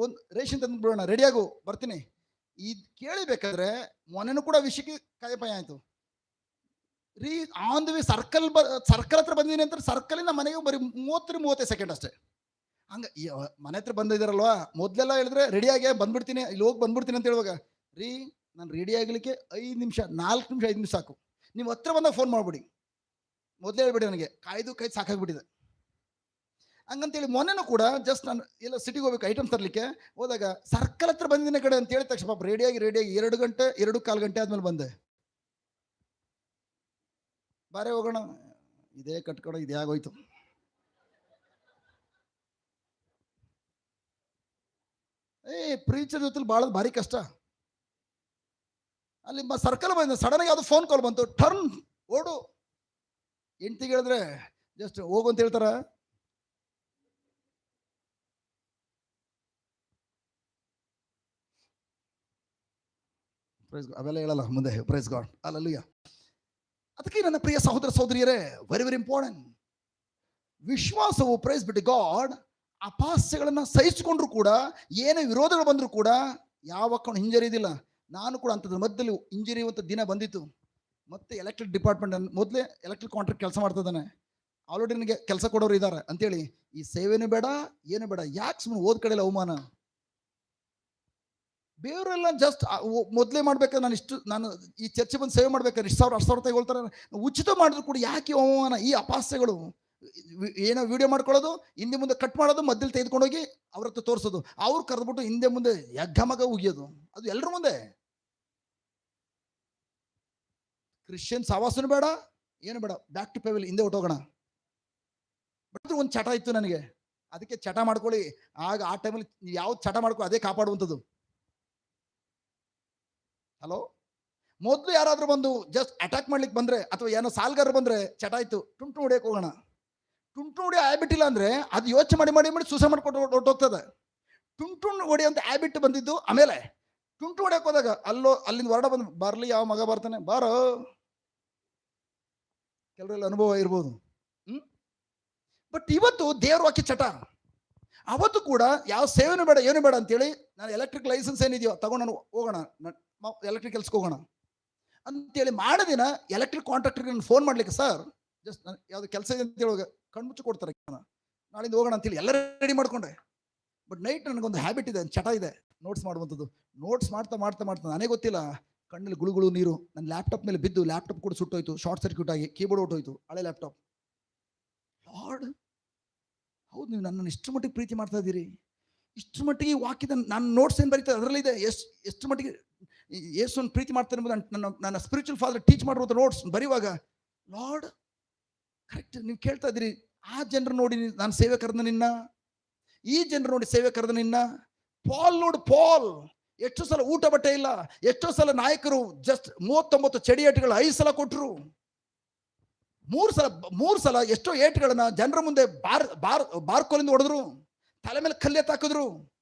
ಒಂದು ರೇಷನ್ ತಂದು ಬಿಡೋಣ, ರೆಡಿಯಾಗು ಬರ್ತೀನಿ. ಇದು ಕೇಳಿಬೇಕಾದ್ರೆ ಮೊನ್ನೆನೂ ಕೂಡ ವಿಷಯಕ್ಕೆ ಕಾಯಪಾಯ ಆಯಿತು ರೀ. ಆನ್ ದಿ ವೇ ಸರ್ಕಲ್ ಹತ್ರ ಬಂದಿದ್ದೀನಿ ಅಂತ, ಸರ್ಕಲಿಂದ ಮನೆಗೆ ಬರೀ 30-35 ಸೆಕೆಂಡ್ ಅಷ್ಟೇ. ಹಂಗೆ ಮನೆ ಹತ್ರ ಬಂದಿದ್ದಾರಲ್ವಾ, ಮೊದಲೆಲ್ಲ ಹೇಳಿದ್ರೆ ರೆಡಿಯಾಗಿ ಬಂದ್ಬಿಡ್ತೀನಿ, ಇಲ್ಲಿ ಹೋಗಿ ಬಂದ್ಬಿಡ್ತೀನಿ ಅಂತ ಹೇಳುವಾಗ, ರೀ ನಾನು ರೆಡಿ ಆಗಲಿಕ್ಕೆ 5 ನಿಮಿಷ 4 ನಿಮಿಷ 5 ನಿಮಿಷ ಸಾಕು, ನೀವು ಹತ್ರ ಬಂದಾಗ ಫೋನ್ ಮಾಡ್ಬಿಡಿ, ಮೊದಲೇ ಹೇಳ್ಬಿಡಿ, ನನಗೆ ಕಾಯ್ದು ಸಾಕಾಗ್ಬಿಟ್ಟಿದೆ. ಹಂಗಂತೇಳಿ ಮೊನ್ನೆನೂ ಕೂಡ ಜಸ್ಟ್ ನಾನು ಎಲ್ಲ ಸಿಟಿಗೆ ಹೋಗ್ಬೇಕು ಐಟಮ್ಸ್ ತರಲಿಕ್ಕೆ ಹೋದಾಗ ಸರ್ಕಲ್ ಹತ್ರ ಬಂದಿನ ಕಡೆ ಅಂತ ಹೇಳಿದ ತಕ್ಷಣ ಪಾಪ ರೆಡಿಯಾಗಿ 2 ಗಂಟೆ 2 ಕಾಲು ಗಂಟೆ ಆದ್ಮೇಲೆ ಬಂದೆ. ಬಾರೆ ಹೋಗೋಣ, ಇದೇ ಕಟ್ಕೊಡ, ಇದೇ ಆಗೋಯ್ತು. ಪ್ರೀಚರ್ ಜೊತೆ ಬಾಳೋದು ಭಾರಿ ಕಷ್ಟ. ಅಲ್ಲಿ ಸರ್ಕಲ್ ಬಂದ, ಸಡನ್ ಆಗಿ ಅದು ಫೋನ್ ಕಾಲ್ ಬಂತು, ಟರ್ನ್ ಓಡು. ಹೆಂಡ್ತಿಗೆ ಹೇಳಿದ್ರೆ ಜಸ್ಟ್ ಹೋಗು ಅಂತ ಹೇಳ್ತಾರ. ಅವೆಲ್ಲ ಹೇಳಲ್ಲ ಮುಂದೆ. Praise God, hallelujah. ಅದಕ್ಕೆ ನನ್ನ ಪ್ರಿಯ ಸಹೋದರ ಸಹೋದರಿಯರೇ, ವೆರಿ ವೆರಿ ಇಂಪಾರ್ಟೆಂಟ್. ವಿಶ್ವಾಸವು, ಪ್ರೈಸ್ ಬಿಟ್ಟು ಗಾಡ್, ಅಪಾಸ್ಯಗಳನ್ನ ಸಹಿಸಿಕೊಂಡ್ರು ಕೂಡ, ಏನೇ ವಿರೋಧಗಳು ಬಂದ್ರು ಕೂಡ ಯಾವ ಹಿಂಜರಿದಿಲ್ಲ. ನಾನು ಕೂಡ ಅಂಥದ್ರ ಮಧ್ಯದಲ್ಲಿ ಹಿಂಜರಿಯುವಂಥ ದಿನ ಬಂದಿತ್ತು. ಮತ್ತೆ ಎಲೆಕ್ಟ್ರಿಕ್ ಡಿಪಾರ್ಟ್ಮೆಂಟ್, ಮೊದಲೇ ಎಲೆಕ್ಟ್ರಿಕ್ ಕಾಂಟ್ರಾಕ್ಟ್ ಕೆಲಸ ಮಾಡ್ತಿದ್ದಾನೆ, ಆಲ್ರೆಡಿ ನನಗೆ ಕೆಲಸ ಕೊಡೋರು ಇದ್ದಾರೆ ಅಂತೇಳಿ, ಈ ಸೇವೆನೂ ಬೇಡ ಏನು ಬೇಡ, ಯಾಕೆ ಸುಮ್ಮನೆ ಓದ್ ಕಡೆಯಲ್ಲಿ ಅವಮಾನ. ಬೇರೆಲ್ಲ ಜಸ್ಟ್ ಮೊದಲೇ ಮಾಡ್ಬೇಕಾದ್ರೆ ನಾನು ಈ ಚರ್ಚೆ ಬಂದು ಸೇವೆ ಮಾಡ್ಬೇಕಾದ್ರೆ 1,000 ತಗೊಳ್ತಾರೆ, ಉಚಿತ ಮಾಡಿದ್ರು ಕೂಡ ಯಾಕೆ ಅವಮಾನ. ಈ ಅಪಾಸ್ಯಗಳು ಏನೋ ವಿಡಿಯೋ ಮಾಡ್ಕೊಳ್ಳೋದು, ಹಿಂದೆ ಮುಂದೆ ಕಟ್ ಮಾಡೋದು, ಮಧ್ಯದಲ್ಲಿ ತೆಗೆದುಕೊಂಡೋಗಿ ಅವ್ರ ಹತ್ರ ತೋರಿಸೋದು, ಅವ್ರು ಕರೆದ್ಬಿಟ್ಟು ಹಿಂದೆ ಮುಂದೆ ಯಗ್ಗಮಗ ಉಗಿಯೋದು, ಅದು ಎಲ್ಲರ ಮುಂದೆ. ಕ್ರಿಶ್ಚಿಯನ್ ಸವಾಸನು ಬೇಡ, ಏನು ಬೇಡ, ಬ್ಯಾಕ್ ಟು ಪೆವಿಲ್, ಹಿಂದೆ ಹೊಟ್ಟೋಗೋಣ. ಬಟ್ ಒಂದು ಚಟ ಇತ್ತು ನನಗೆ, ಅದಕ್ಕೆ ಚಟ ಮಾಡ್ಕೊಳ್ಳಿ. ಆಗ ಆ ಟೈಮಲ್ಲಿ ಯಾವ್ದು ಚಟ ಮಾಡ್ಕೊ ಅದೇ ಕಾಪಾಡುವಂಥದ್ದು. ಹಲೋ, ಮೊದಲು ಯಾರಾದ್ರೂ ಬಂದು ಜಸ್ಟ್ ಅಟ್ಯಾಕ್ ಮಾಡ್ಲಿಕ್ಕೆ ಬಂದ್ರೆ, ಅಥವಾ ಏನೋ ಸಾಲ್ಗಾರರು ಬಂದ್ರೆ ಚಟ ಆಯ್ತು, ಟುಂಟು ಹೊಡಿಯಕ್ಕೆ ಹೋಗೋಣ. ಟುಂಟು ಹೊಡಿಯೋ ಹ್ಯಾಬಿಟ್ ಇಲ್ಲ ಅಂದ್ರೆ ಅದು ಯೋಚನೆ ಮಾಡಿ ಮಾಡಿ ಮಾಡಿ ಸೂಸೈಡ್ ಮಾಡ್ಕೊಂಡು ಹೊರಟೋಗ್ತದೆ. ಟುಂಟು ಹೊಡಿಯೋಂಥ ಹ್ಯಾಬಿಟ್ ಬಂದಿದ್ದು ಆಮೇಲೆ. ಟುಂಟು ಹೊಡಿಯಕ್ಕೆ ಹೋದಾಗ ಅಲ್ಲಿಂದ ಹೊರಡ ಬಂದು, ಬರ್ಲಿ ಯಾವ ಮಗ ಬರ್ತಾನೆ ಬಾರೋ, ಕೆಲವರೆಲ್ಲ ಅನುಭವ ಇರ್ಬೋದು. ಬಟ್ ಇವತ್ತು ದೇವ್ರ ವಾಕ್ಯ ಚಟ. ಅವತ್ತು ಕೂಡ ಯಾವ ಸೇವೆನೂ ಬೇಡ ಏನು ಬೇಡ ಅಂತೇಳಿ, ನಾನು ಎಲೆಕ್ಟ್ರಿಕ್ ಲೈಸೆನ್ಸ್ ಏನಿದೆಯೋ ತಗೊಂಡು ನಾನು ಹೋಗೋಣ, ಎಲೆಕ್ಟ್ರಿಕ್ ಕೆಲ್ಸಕ್ಕೆ ಹೋಗೋಣ ಅಂತೇಳಿ ಮಾಡದಿನ ಎಲೆಕ್ಟ್ರಿಕ್ ಕಾಂಟ್ರಾಕ್ಟರ್ಗೆ ನಾನು ಫೋನ್ ಮಾಡ್ಲಿಕ್ಕೆ, ಸರ್ ಜಸ್ಟ್ ಯಾವ್ದು ಕೆಲಸ ಇದೆ ಅಂತ ಹೇಳುವಾಗ ಕಣ್ಮುಚ್ಚಿ ಕೊಡ್ತಾರೆ, ನಾಳಿಂದ ಹೋಗೋಣ ಅಂತೇಳಿ ಎಲ್ಲ ರೆಡಿ ಮಾಡ್ಕೊಂಡೆ. ಬಟ್ ನೈಟ್ ನನಗೊಂದು ಹ್ಯಾಬಿಟ್ ಇದೆ, ಚಟ ಇದೆ, ನೋಟ್ಸ್ ಮಾಡುವಂಥದ್ದು. ನೋಟ್ಸ್ ಮಾಡ್ತಾ ಮಾಡ್ತಾ ಮಾಡ್ತಾ ನನಗೆ ಗೊತ್ತಿಲ್ಲ, ಕಣ್ಣಲ್ಲಿ ಗುಳುಗುಳು ನೀರು ನನ್ನ ಲ್ಯಾಪ್ಟಾಪ್ ಮೇಲೆ ಬಿದ್ದು, ಲ್ಯಾಪ್ಟಾಪ್ ಕೂಡ ಸುಟ್ಟೋಯ್ತು, ಶಾರ್ಟ್ ಸರ್ಕ್ಯೂಟ್ ಆಗಿ ಕೀಬೋರ್ಡ್ ಹೊಟ್ಟೋಯ್ತು, ಹಳೆ ಲ್ಯಾಪ್ಟಾಪ್. ಲಾರ್ಡ್, ಹೌದು, ನೀವು ನನ್ನನ್ನು ಇಷ್ಟು ಮಟ್ಟಿಗೆ ಪ್ರೀತಿ ಮಾಡ್ತಾ ಇದ್ದೀರಿ, ಇಷ್ಟು ಮಟ್ಟಿಗೆ ವಾಕ್ಯದ ನಾನು ನೋಟ್ಸ್ ಏನು ಬರೀತಾರೆ ಅದರಲ್ಲಿ ಇದೆ, ಎಷ್ಟು ಮಟ್ಟಿಗೆ ಯೇಸುವನ್ನು ಪ್ರೀತಿ ಮಾಡ್ತಾರೆ ಎಂಬುದು ನನ್ನ ಸ್ಪಿರಿಚುವಲ್ ಫಾದರ್ ಟೀಚ್ ಮಾಡಿರುವಂಥ ನೋಟ್ಸ್ ಬರೆಯುವಾಗ, ಲಾರ್ಡ್ ಕರೆಕ್ಟ್ ನೀವು ಕೇಳ್ತಾ ಇದ್ದೀರಿ. ಆ ಜನರು ನೋಡಿ ನಾನು ಸೇವೆ ಕರೆದ ನಿನ್ನ, ಈ ಜನರು ನೋಡಿ ಸೇವೆ ಕರೆದ ನಿನ್ನ. ಪಾಲ್ ನೋಡು, ಪಾಲ್ ಎಷ್ಟೋ ಸಲ ಊಟ ಬಟ್ಟೆ ಇಲ್ಲ, ಎಷ್ಟೋ ಸಲ ನಾಯಕರು ಜಸ್ಟ್ 39 ಚಡಿ ಏಟುಗಳು 5 ಸಲ ಕೊಟ್ಟರು, 3 ಸಲ ಎಷ್ಟೋ ಏಟುಗಳನ್ನ ಜನರ ಮುಂದೆ ಬಾರ್ಕೋಲಿಂದ ಹೊಡೆದ್ರು, ತಲೆ ಮೇಲೆ ಕಲ್ಲೆ ತಾಕಿದ್ರು.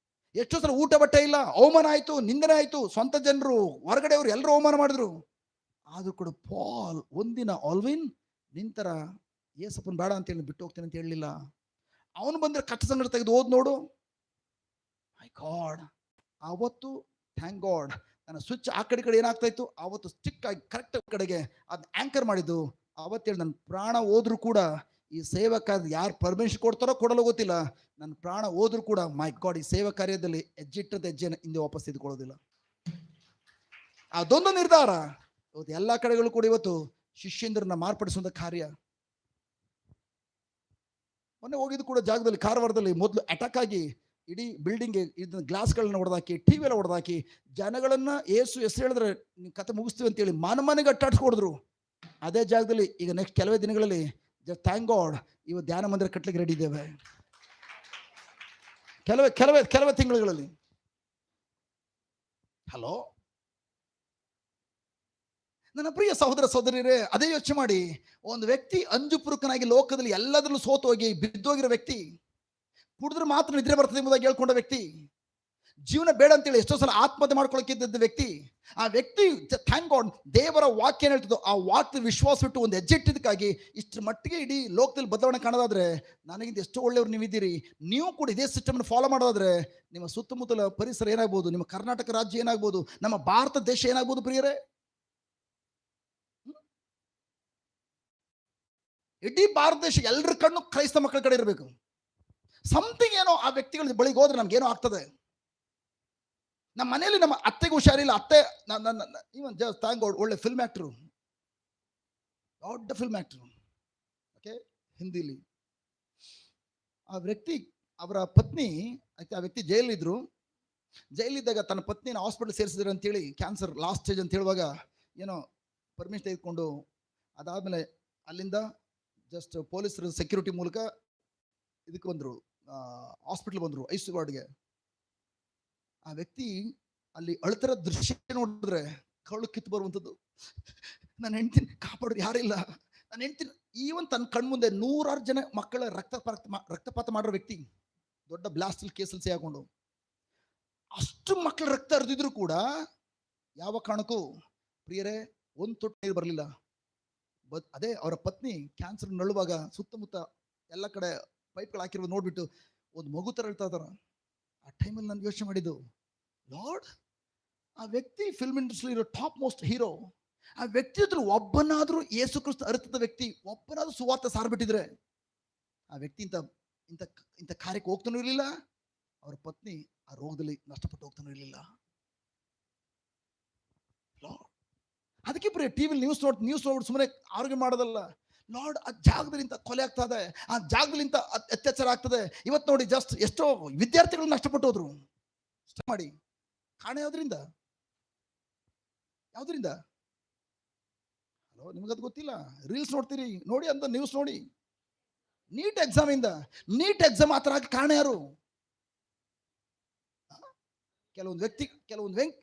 ಎಷ್ಟೋ ಸಲ ಊಟ ಬಟ್ಟೆ ಇಲ್ಲ, ಅವಮಾನ ಆಯ್ತು, ನಿಂದನೆ ಆಯ್ತು, ಸ್ವಂತ ಜನರು ಹೊರಗಡೆಯವರು ಎಲ್ಲರೂ ಅವಮಾನ ಮಾಡಿದ್ರು. ಆದ್ರೂ ಕೂಡ ಪಾಲ್ ಒಂದಿನ ಆಲ್ವಿನ್ ನಿಂತರ ಏಸಪ್ಪನ್ ಬೇಡ ಅಂತೇಳಿ ಬಿಟ್ಟು ಹೋಗ್ತೇನೆ ಅಂತ ಹೇಳಲಿಲ್ಲ. ಅವನು ಬಂದ್ರೆ ಕಷ್ಟ ಸಂಗಡ ತೆಗೆದು ಓದ್ ನೋಡು. ಮೈ ಗಾಡ್, ಆವತ್ತು ಥ್ಯಾಂಕ್ ಗಾಡ್ ನನ್ನ ಸ್ವಿಚ್ ಆ ಕಡೆ ಏನಾಗ್ತಾ ಇತ್ತು, ಆವತ್ತು ಸ್ಟಿಕ್ ಆಗಿ ಕರೆಕ್ಟ್ ಕಡೆಗೆ ಅದು ಆಂಕರ್ ಮಾಡಿದ್ದು. ಅವತ್ತೇಳಿ ನನ್ನ ಪ್ರಾಣ ಹೋದ್ರು ಕೂಡ, ಈ ಸೇವಕ ಯಾರು ಪರ್ಮಿಷನ್ ಕೊಡ್ತಾರೋ ಕೊಡಲು ಗೊತ್ತಿಲ್ಲ, ನನ್ನ ಪ್ರಾಣ ಹೋದ್ರು ಕೂಡ ಮೈ ಗಾಡ್, ಈ ಸೇವಾ ಕಾರ್ಯದಲ್ಲಿ ಹೆಜ್ಜೆಟ್ಟದ ಹೆಜ್ಜೆನ ಹಿಂದೆ ವಾಪಸ್ ತೆಗೆದುಕೊಳ್ಳೋದಿಲ್ಲ. ಅದೊಂದು ನಿರ್ಧಾರ ಇವತ್ತು ಎಲ್ಲಾ ಕಡೆಗಳು ಕೂಡ ಇವತ್ತು ಶಿಷ್ಯಂದ್ರನ್ನ ಮಾರ್ಪಡಿಸುವಂತ ಕಾರ್ಯ. ಮೊನ್ನೆ ಹೋಗಿದ್ದು ಕೂಡ ಜಾಗದಲ್ಲಿ, ಕಾರವಾರದಲ್ಲಿ ಮೊದಲು ಅಟ್ಯಾಕ್ ಆಗಿ ಇಡೀ ಬಿಲ್ಡಿಂಗ್ಗೆ ಇದನ್ನ ಗ್ಲಾಸ್ಗಳನ್ನ ಹೊಡೆದಾಕಿ, ಟಿವಿ ಎಲ್ಲ ಹೊಡೆದಾಕಿ, ಜನಗಳನ್ನ ಏಸು ಹೆಸರು ಹೇಳಿದ್ರೆ ಕತೆ ಮುಗಿಸ್ತೀವಿ ಅಂತೇಳಿ ಮನೆಗೆ ಅಟ್ಟಾಡ್ಸ್ಕೊಡಿದ್ರು. ಅದೇ ಜಾಗದಲ್ಲಿ ಈಗ ನೆಕ್ಸ್ಟ್ ಕೆಲವೇ ದಿನಗಳಲ್ಲಿ ಥ್ಯಾಂಕ್ ಗಾಡ್ ಇವತ್ತು ಧ್ಯಾನ ಮಂದಿರ ಕಟ್ಟಲಿಕ್ಕೆ ರೆಡಿ ಇದ್ದೇವೆ. ಕೆಲವೇ ತಿಂಗಳುಗಳಲ್ಲಿ. ಹಲೋ, ನನ್ನ ಪ್ರಿಯ ಸಹೋದರ ಸಹೋದರಿಯರೇ, ಅದೇ ಯೋಚನೆ ಮಾಡಿ. ಒಂದು ವ್ಯಕ್ತಿ ಅಂಜುಪುರುಕನಾಗಿ ಲೋಕದಲ್ಲಿ ಎಲ್ಲದರಲ್ಲೂ ಸೋತು ಹೋಗಿ ಬಿದ್ದೋಗಿರೋ ವ್ಯಕ್ತಿ, ಕುಡಿದ್ರೆ ಮಾತ್ರ ನಿದ್ರೆ ಬರ್ತದೆ ಎಂಬುದಾಗಿ ಹೇಳ್ಕೊಂಡ ವ್ಯಕ್ತಿ, ಜೀವನ ಬೇಡ ಅಂತೇಳಿ ಎಷ್ಟೋ ಸಲ ಆತ್ಮಹತ್ಯೆ ಮಾಡ್ಕೊಳಕ್ಕಿದ್ದ ವ್ಯಕ್ತಿ, ಆ ವ್ಯಕ್ತಿ ಥ್ಯಾಂಕ್ ಗಾಡ್ ದೇವರ ವಾಕ್ಯ ಏನ್ ಹೇಳ್ತಿದ್ದು ಆ ವಾಕ್ಯ ವಿಶ್ವಾಸ ಬಿಟ್ಟು ಒಂದು ಹೆಜ್ಜೆ ಇಟ್ಟಿದ್ದಕ್ಕಾಗಿ ಇಷ್ಟು ಮಟ್ಟಿಗೆ ಇಡೀ ಲೋಕದಲ್ಲಿ ಬದಲಾವಣೆ ಕಾಣೋದಾದ್ರೆ, ನನಗಿಂತ ಎಷ್ಟೋ ಒಳ್ಳೆಯವರು ನೀವಿದ್ದೀರಿ. ನೀವು ಕೂಡ ಇದೇ ಸಿಸ್ಟಮ್ ಫಾಲೋ ಮಾಡೋದಾದ್ರೆ ನಿಮ್ಮ ಸುತ್ತಮುತ್ತಲ ಪರಿಸರ ಏನಾಗ್ಬೋದು, ನಿಮ್ಮ ಕರ್ನಾಟಕ ರಾಜ್ಯ ಏನಾಗ್ಬೋದು, ನಮ್ಮ ಭಾರತ ದೇಶ ಏನಾಗ್ಬೋದು ಪ್ರಿಯರೇ. ಇಡೀ ಭಾರತ ದೇಶ ಎಲ್ಲರ ಕಣ್ಣು ಕ್ರೈಸ್ತ ಮಕ್ಕಳ ಕಡೆ ಇರಬೇಕು. ಸಮಥಿಂಗ್ ಏನೋ ಆ ವ್ಯಕ್ತಿಗಳ ಬಳಿಗೆ ಹೋದ್ರೆ ನಮ್ಗೇನೋ ಆಗ್ತದೆ. ನಮ್ಮ ಮನೆಯಲ್ಲಿ ನಮ್ಮ ಅತ್ತೆಗೆ ಹುಷಾರಿಲ್ಲ, ಅತ್ತೆ ಇವನ್ ಥ್ಯಾಂಕ್ ಗಾಡ್ ಒಳ್ಳೆ ಫಿಲ್ಮ್ ಆಕ್ಟರು, ದೊಡ್ಡ ಫಿಲ್ಮ್ ಆಕ್ಟರು, ಓಕೆ, ಹಿಂದಿಲಿ. ಆ ವ್ಯಕ್ತಿ ಅವರ ಪತ್ನಿ, ಆ ವ್ಯಕ್ತಿ ಜೈಲಿದ್ರು. ಜೈಲಿದ್ದಾಗ ತನ್ನ ಪತ್ನಿನ ಹಾಸ್ಪಿಟಲ್ ಸೇರಿಸಿದ್ರು ಅಂತೇಳಿ, ಕ್ಯಾನ್ಸರ್ ಲಾಸ್ಟ್ ಸ್ಟೇಜ್ ಅಂತ ಹೇಳುವಾಗ ಏನೋ ಪರ್ಮಿಷನ್ ತೆಗೆದುಕೊಂಡು, ಅದಾದ್ಮೇಲೆ ಅಲ್ಲಿಂದ ಜಸ್ಟ್ ಪೊಲೀಸರು ಸೆಕ್ಯೂರಿಟಿ ಮೂಲಕ ಇದಕ್ಕೆ ಬಂದರು, ಹಾಸ್ಪಿಟ್ಲ್ ಬಂದರು, ಐಸಿಯು ವಾರ್ಡ್ಗೆ. ಆ ವ್ಯಕ್ತಿ ಅಲ್ಲಿ ಅಳ್ತಿರೋ ದೃಶ್ಯ ನೋಡಿದ್ರೆ ಕಳ್ಳು ಕಿತ್ತು ಬರುವಂಥದ್ದು. ನಾನು ಹೆಂಡ್ತೀನಿ ಕಾಪಾಡೋದು ಯಾರಿಲ್ಲ, ನಾನು ಹೆಂಡ್ತೀನಿ. ಈವನ್ ತನ್ನ ಕಣ್ಮುಂದೆ 100 ಜನ ಮಕ್ಕಳ ರಕ್ತಪಾತ ಮಾಡಿರೋ ವ್ಯಕ್ತಿ, ದೊಡ್ಡ ಬ್ಲಾಸ್ಟ್ ಕೇಸಲ್ಲಿ ಸೇರಿಕೊಂಡು ಅಷ್ಟು ಮಕ್ಕಳ ರಕ್ತ ಹರಿದಿದ್ರು ಕೂಡ ಯಾವ ಕಾರಣಕ್ಕೂ ಪ್ರಿಯರೇ ಒಂದು ತೊಟ್ಟು ನೀರು ಬರಲಿಲ್ಲ. ಅದೇ ಅವರ ಪತ್ನಿ ಕ್ಯಾನ್ಸರ್ ನಳುವಾಗ ಸುತ್ತಮುತ್ತ ಎಲ್ಲ ಕಡೆ ಪೈಪ್ಗಳು ಹಾಕಿರೋದು ನೋಡ್ಬಿಟ್ಟು ಒಂದು ಮಗು ತರ ಹೇಳ್ತಾ ಇದಾರ. ಆ ಟೈಮಲ್ಲಿ ನಾನು ಯೋಚನೆ ಮಾಡಿದ್ದು, ಲಾರ್ಡ್, ಆ ವ್ಯಕ್ತಿ ಫಿಲ್ಮ್ ಇಂಡಸ್ಟ್ರಿ ಇರೋ ಟಾಪ್ ಮೋಸ್ಟ್ ಹೀರೋ, ಆ ವ್ಯಕ್ತಿ ಹತ್ರ ಒಬ್ಬನಾದ್ರೂ ಯೇಸು ಕ್ರಿಸ್ತ ಅರಿತದ ವ್ಯಕ್ತಿ ಒಬ್ಬನಾದ್ರೂ ಸುವಾರ್ತೆ ಸಾರ್ಬಿಟ್ಟಿದ್ರೆ ಆ ವ್ಯಕ್ತಿ ಇಂಥ ಕಾರ್ಯಕ್ಕೆ ಹೋಗ್ತಾನೂ ಇರಲಿಲ್ಲ, ಅವರ ಪತ್ನಿ ಆ ರೋಗದಲ್ಲಿ ನಷ್ಟಪಟ್ಟು ಹೋಗ್ತಾನೂ ಇರಲಿಲ್ಲ. ಅದಕ್ಕೆ ಪ್ರಿಯ ಟಿವಿಲಿ ನ್ಯೂಸ್ ನೋಡಿ ಸುಮ್ಮನೆ ಆರೋಗ್ಯ ಮಾಡೋದಲ್ಲ. ಲಾರ್ಡ್, ಆ ಜಾಗದಲ್ಲಿಂತ ಕೊಲೆ ಆಗ್ತಾ ಇದೆ, ಆ ಜಾಗದಲ್ಲಿಂತ ಅತ್ಯಾಚಾರ ಆಗ್ತದೆ. ಇವತ್ತು ನೋಡಿ ಜಸ್ಟ್ ಎಷ್ಟೋ ವಿದ್ಯಾರ್ಥಿಗಳು ನಷ್ಟಪಟ್ಟು ಹೋದ್ರು. ಮಾಡಿ ಕಾರಣ ಯಾವ್ದ್ರಿಂದ? ಹಲೋ, ನಿಮಗದು ಗೊತ್ತಿಲ್ಲ? ರೀಲ್ಸ್ ನೋಡ್ತೀರಿ, ನೋಡಿ ಅಂತ ನ್ಯೂಸ್ ನೋಡಿ. ನೀಟ್ ಎಕ್ಸಾಮ್ ಆ ಥರ ಕಾರಣ ಯಾರು? ಕೆಲವೊಂದು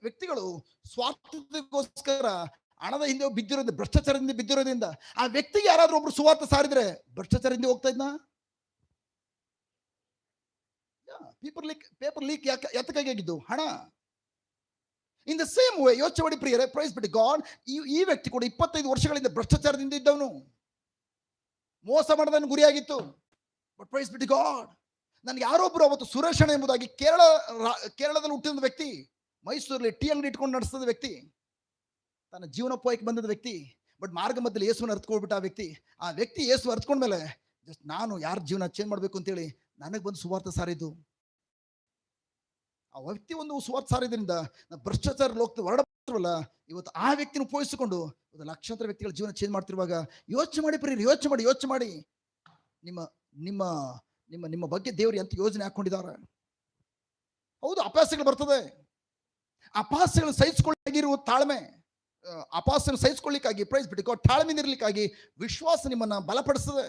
ವ್ಯಕ್ತಿಗಳು ಸ್ವಾರ್ಥಕ್ಕೋಸ್ಕರ ಹಣದ ಹಿಂದೆ ಬಿದ್ದಿರೋದು, ಭ್ರಷ್ಟಾಚಾರದಿಂದ ಬಿದ್ದಿರೋದ್ರಿಂದ ಆ ವ್ಯಕ್ತಿಗೆ ಯಾರಾದ್ರೂ ಒಬ್ರು ಸುವಾರ್ತೆ ಸಾರಿದ್ರೆ ಭ್ರಷ್ಟಾಚಾರದಿಂದ ಹೋಗ್ತಾ ಇದ್ನ? ಪೇಪರ್ ಲೀಕ್ ಯಾತಕ್ಕಾಗಿ ಆಗಿದ್ದು? ಹಣ. ಇನ್ ದ ಸೇಮ್ ವೇ ಯೋಚನೆ ಮಾಡಿ ಪ್ರಿಯರೇ, ಪ್ರೈಸ್ ಬಿಟ್ಟು ಗಾಡ್, ಈ ವ್ಯಕ್ತಿ ಕೂಡ 25 ವರ್ಷಗಳಿಂದ ಭ್ರಷ್ಟಾಚಾರದಿಂದ ಇದ್ದವನು, ಮೋಸ ಮಾಡೋದನ್ನು ಗುರಿಯಾಗಿತ್ತು. ಬಟ್ ಪ್ರೈಸ್ ಬಿಟ್ಟು ಗಾಡ್, ನನಗೆ ಯಾರೊಬ್ಬರು ಅವತ್ತು ಸುರೇಶಣ್ಣ ಎಂಬುದಾಗಿ ಕೇರಳದಲ್ಲಿ ಹುಟ್ಟಿದ ವ್ಯಕ್ತಿ, ಮೈಸೂರಲ್ಲಿ ಟೀ ಅಂಗಡಿ ಇಟ್ಕೊಂಡು ನಡೆಸಿದ ವ್ಯಕ್ತಿ, ತನ್ನ ಜೀವನೋಪಾಯಕ್ಕೆ ಬಂದದ ವ್ಯಕ್ತಿ. ಬಟ್ ಮಾರ್ಗ ಮಧ್ಯದಲ್ಲಿ ಯೇಸುವನ್ನು ಅರ್ಥಕೊಳ್ಬಿಟ್ಟ ಆ ವ್ಯಕ್ತಿ ಯೇಸು ಅರ್ಥಕೊಂಡ್ಮೇಲೆ ಜಸ್ಟ್ ನಾನು ಯಾರ ಜೀವನ ಚೇಂಜ್ ಮಾಡಬೇಕು ಅಂತೇಳಿ ನನಗೆ ಬಂದು ಸುವಾರ್ತೆ ಸಾರಿದ್ದು. ಆ ವ್ಯಕ್ತಿ ಒಂದು ಸುವಾರ್ತೆ ಸಾರಿದ್ರಿಂದ ಭ್ರಷ್ಟಾಚಾರ ಹೊರಡಲ್ಲ. ಇವತ್ತು ಆ ವ್ಯಕ್ತಿನ ಉಪಯೋಗಿಸಿಕೊಂಡು ಲಕ್ಷಾಂತರ ವ್ಯಕ್ತಿಗಳ ಜೀವನ ಚೇಂಜ್ ಮಾಡ್ತಿರುವಾಗ ಯೋಚನೆ ಮಾಡಿ ಪ್ರಿಯರಿ, ಯೋಚನೆ ಮಾಡಿ ನಿಮ್ಮ ನಿಮ್ಮ ನಿಮ್ಮ ನಿಮ್ಮ ಬಗ್ಗೆ ದೇವರು ಎಂತ ಯೋಜನೆ ಹಾಕೊಂಡಿದ್ದಾರೆ. ಹೌದು, ಅಪಾಸ್ಯಗಳು ಬರ್ತದೆ. ಅಪಾಸ್ಯಗಳು ಸಹಿಸಿಕೊಳ್ಳಿರುವ ತಾಳ್ಮೆ, ಅಪಾಸ್ಯಗಳು ಸಹಿಸಿಕೊಳ್ಳಿಕ್ಕಾಗಿ ಪ್ರೈಸ್ ಬಿಟ್ಟು ತಾಳ್ಮೆಯಿಂದ ಇರ್ಲಿಕ್ಕಾಗಿ ವಿಶ್ವಾಸ ನಿಮ್ಮನ್ನ ಬಲಪಡಿಸ್ತದೆ.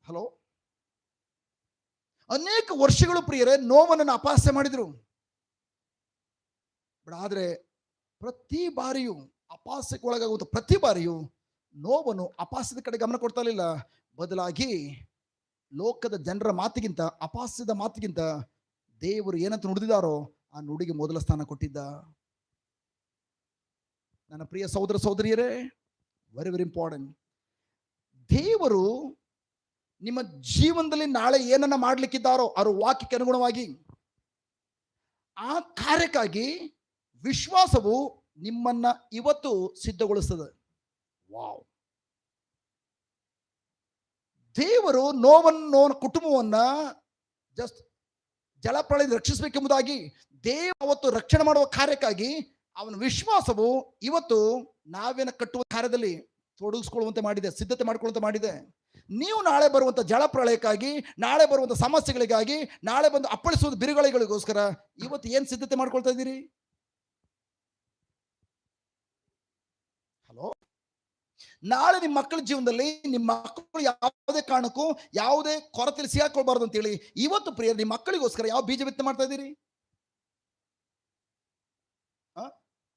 ಹಲೋ, ಅನೇಕ ವರ್ಷಗಳು ಪ್ರಿಯರೇ ನೋವನ್ನು ಅಪಹಾಸ್ಯ ಮಾಡಿದ್ರು. ಬಟ್ ಆದ್ರೆ ಪ್ರತಿ ಬಾರಿಯೂ ಅಪಹಾಸ್ಯಕ್ಕೆ ಒಳಗಾಗುವಂತ ಪ್ರತಿ ಬಾರಿಯೂ ನೋವನ್ನು ಅಪಹಾಸ್ಯದ ಕಡೆ ಗಮನ ಕೊಡ್ತಾ ಇರಲಿಲ್ಲ. ಬದಲಾಗಿ ಲೋಕದ ಜನರ ಮಾತಿಗಿಂತ, ಅಪಹಾಸ್ಯದ ಮಾತಿಗಿಂತ ದೇವರು ಏನಂತ ನುಡಿದಿದ್ದಾರೋ ಆ ನುಡಿಗೆ ಮೊದಲ ಸ್ಥಾನ ಕೊಟ್ಟಿದ್ದ. ನನ್ನ ಪ್ರಿಯ ಸಹೋದರ ಸಹೋದರಿಯರೇ, ವೆರಿ ವೆರಿ ಇಂಪಾರ್ಟೆಂಟ್. ದೇವರು ನಿಮ್ಮ ಜೀವನದಲ್ಲಿ ನಾಳೆ ಏನನ್ನ ಮಾಡ್ಲಿಕ್ಕಿದ್ದಾರೋ ಅವ್ರ ವಾಕ್ಯಕ್ಕೆ ಅನುಗುಣವಾಗಿ ಆ ಕಾರ್ಯಕ್ಕಾಗಿ ವಿಶ್ವಾಸವು ನಿಮ್ಮನ್ನ ಇವತ್ತು ಸಿದ್ಧಗೊಳಿಸ್ತದೆ. ವಾವ್! ದೇವರು ನೋವನ್ನು ಕುಟುಂಬವನ್ನ ಜಸ್ಟ್ ಜಲಪ್ರಳಯದಿಂದ ರಕ್ಷಿಸಬೇಕೆಂಬುದಾಗಿ ದೇವ ಅವತ್ತು ರಕ್ಷಣೆ ಮಾಡುವ ಕಾರ್ಯಕ್ಕಾಗಿ ಅವನ ವಿಶ್ವಾಸವು ಇವತ್ತು ನಾವೇನ ಕಟ್ಟುವ ಕಾರ್ಯದಲ್ಲಿ ತೊಡಗಿಸ್ಕೊಳ್ಳುವಂತೆ ಮಾಡಿದೆ, ಸಿದ್ಧತೆ ಮಾಡಿಕೊಳ್ಳುವಂತೆ ಮಾಡಿದೆ. ನೀವು ನಾಳೆ ಬರುವಂತ ಜಲಪ್ರಳಯಕ್ಕಾಗಿ, ನಾಳೆ ಬರುವಂತ ಸಮಸ್ಯೆಗಳಿಗಾಗಿ, ನಾಳೆ ಬಂದು ಅಪ್ಪಳಿಸುವ ಬಿರುಗಾಳಿಗಳಿಗೋಸ್ಕರ ಇವತ್ತು ಏನ್ ಸಿದ್ಧತೆ ಮಾಡ್ಕೊಳ್ತಾ ಇದ್ದೀರಿ? ಹಲೋ, ನಾಳೆ ನಿಮ್ಮ ಮಕ್ಕಳ ಜೀವನದಲ್ಲಿ ನಿಮ್ಮ ಮಕ್ಕಳು ಯಾವುದೇ ಕಾರಣಕ್ಕೂ ಯಾವುದೇ ಕೊರತೆಯಲ್ಲಿ ಸಿಗಾಕೊಳ್ಬಾರ್ದು ಅಂತೇಳಿ ಇವತ್ತು ಪ್ರಿಯ ನಿಮ್ಮ ಮಕ್ಕಳಿಗೋಸ್ಕರ ಯಾವ ಬೀಜ ಬಿತ್ತನೆ ಮಾಡ್ತಾ ಇದ್ದೀರಿ?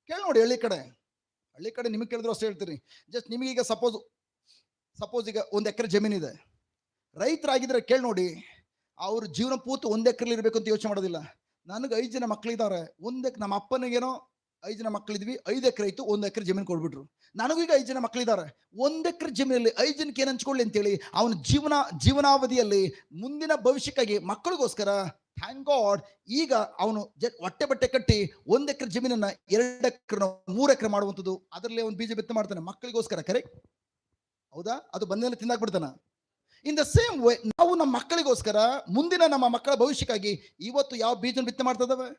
ಕೇಳಿ ನೋಡಿ. ಹಳ್ಳಿ ಕಡೆ ನಿಮಗೆ ಕೇಳಿದ್ರು ಅಷ್ಟೇ ಹೇಳ್ತೀರಿ. ಜಸ್ಟ್ ನಿಮಗೀಗ ಸಪೋಸ್ ಈಗ 1 ಎಕರೆ ಜಮೀನಿದೆ. ರೈತರಾಗಿದ್ರೆ ಕೇಳಿ ನೋಡಿ, ಅವ್ರ ಜೀವನ ಪೂರ್ತಿ 1 ಎಕರೆಲಿ ಇರಬೇಕು ಅಂತ ಯೋಚನೆ ಮಾಡೋದಿಲ್ಲ. ನನಗೆ 5 ಜನ ಮಕ್ಕಳಿದ್ದಾರೆ, ನಮ್ಮ ಅಪ್ಪನಿಗೇನೋ 5 ಜನ ಮಕ್ಕಳಿದ್ವಿ, 5 ಎಕರೆ ಇತ್ತು, 1 ಎಕರೆ ಜಮೀನು ಕೊಡ್ಬಿಟ್ರು. ನನಗೀಗ 5 ಜನ ಮಕ್ಕಳಿದ್ದಾರೆ, 1 ಎಕರೆ ಜಮೀನಲ್ಲಿ 5 ಜನಕ್ಕೆ ಏನು ಹಂಚ್ಕೊಳ್ಳಿ ಅಂತೇಳಿ ಅವನ ಜೀವನಾವಧಿಯಲ್ಲಿ ಮುಂದಿನ ಭವಿಷ್ಯಕ್ಕಾಗಿ ಮಕ್ಕಳಿಗೋಸ್ಕರ ಥ್ಯಾಂಕ್ ಗಾಡ್ ಈಗ ಅವನು ಹೊಟ್ಟೆ ಬಟ್ಟೆ ಕಟ್ಟಿ 1 ಎಕರೆ ಜಮೀನನ್ನ 2 ಎಕರೆ 3 ಎಕರೆ ಮಾಡುವಂಥದ್ದು, ಅದರಲ್ಲಿ ಅವನು ಬೀಜ ಬಿತ್ತನೆ ಮಾಡ್ತಾನೆ ಮಕ್ಕಳಿಗೋಸ್ಕರ. ಕರೆಕ್ಟ್? ಹೌದಾ? ಅದು ಬಂದ ತಿಂದಾಕ್ಬಿಡ್ತಾನ. ಇನ್ ದ ಸೇಮ್ ವೇ ನಾವು ನಮ್ಮ ಮಕ್ಕಳಿಗೋಸ್ಕರ, ಮುಂದಿನ ನಮ್ಮ ಮಕ್ಕಳ ಭವಿಷ್ಯಕ್ಕಾಗಿ ಇವತ್ತು ಯಾವ ಬೀಜ ಬಿತ್ತನೆ ಮಾಡ್ತಾ ಇದ್ದಾವೆ?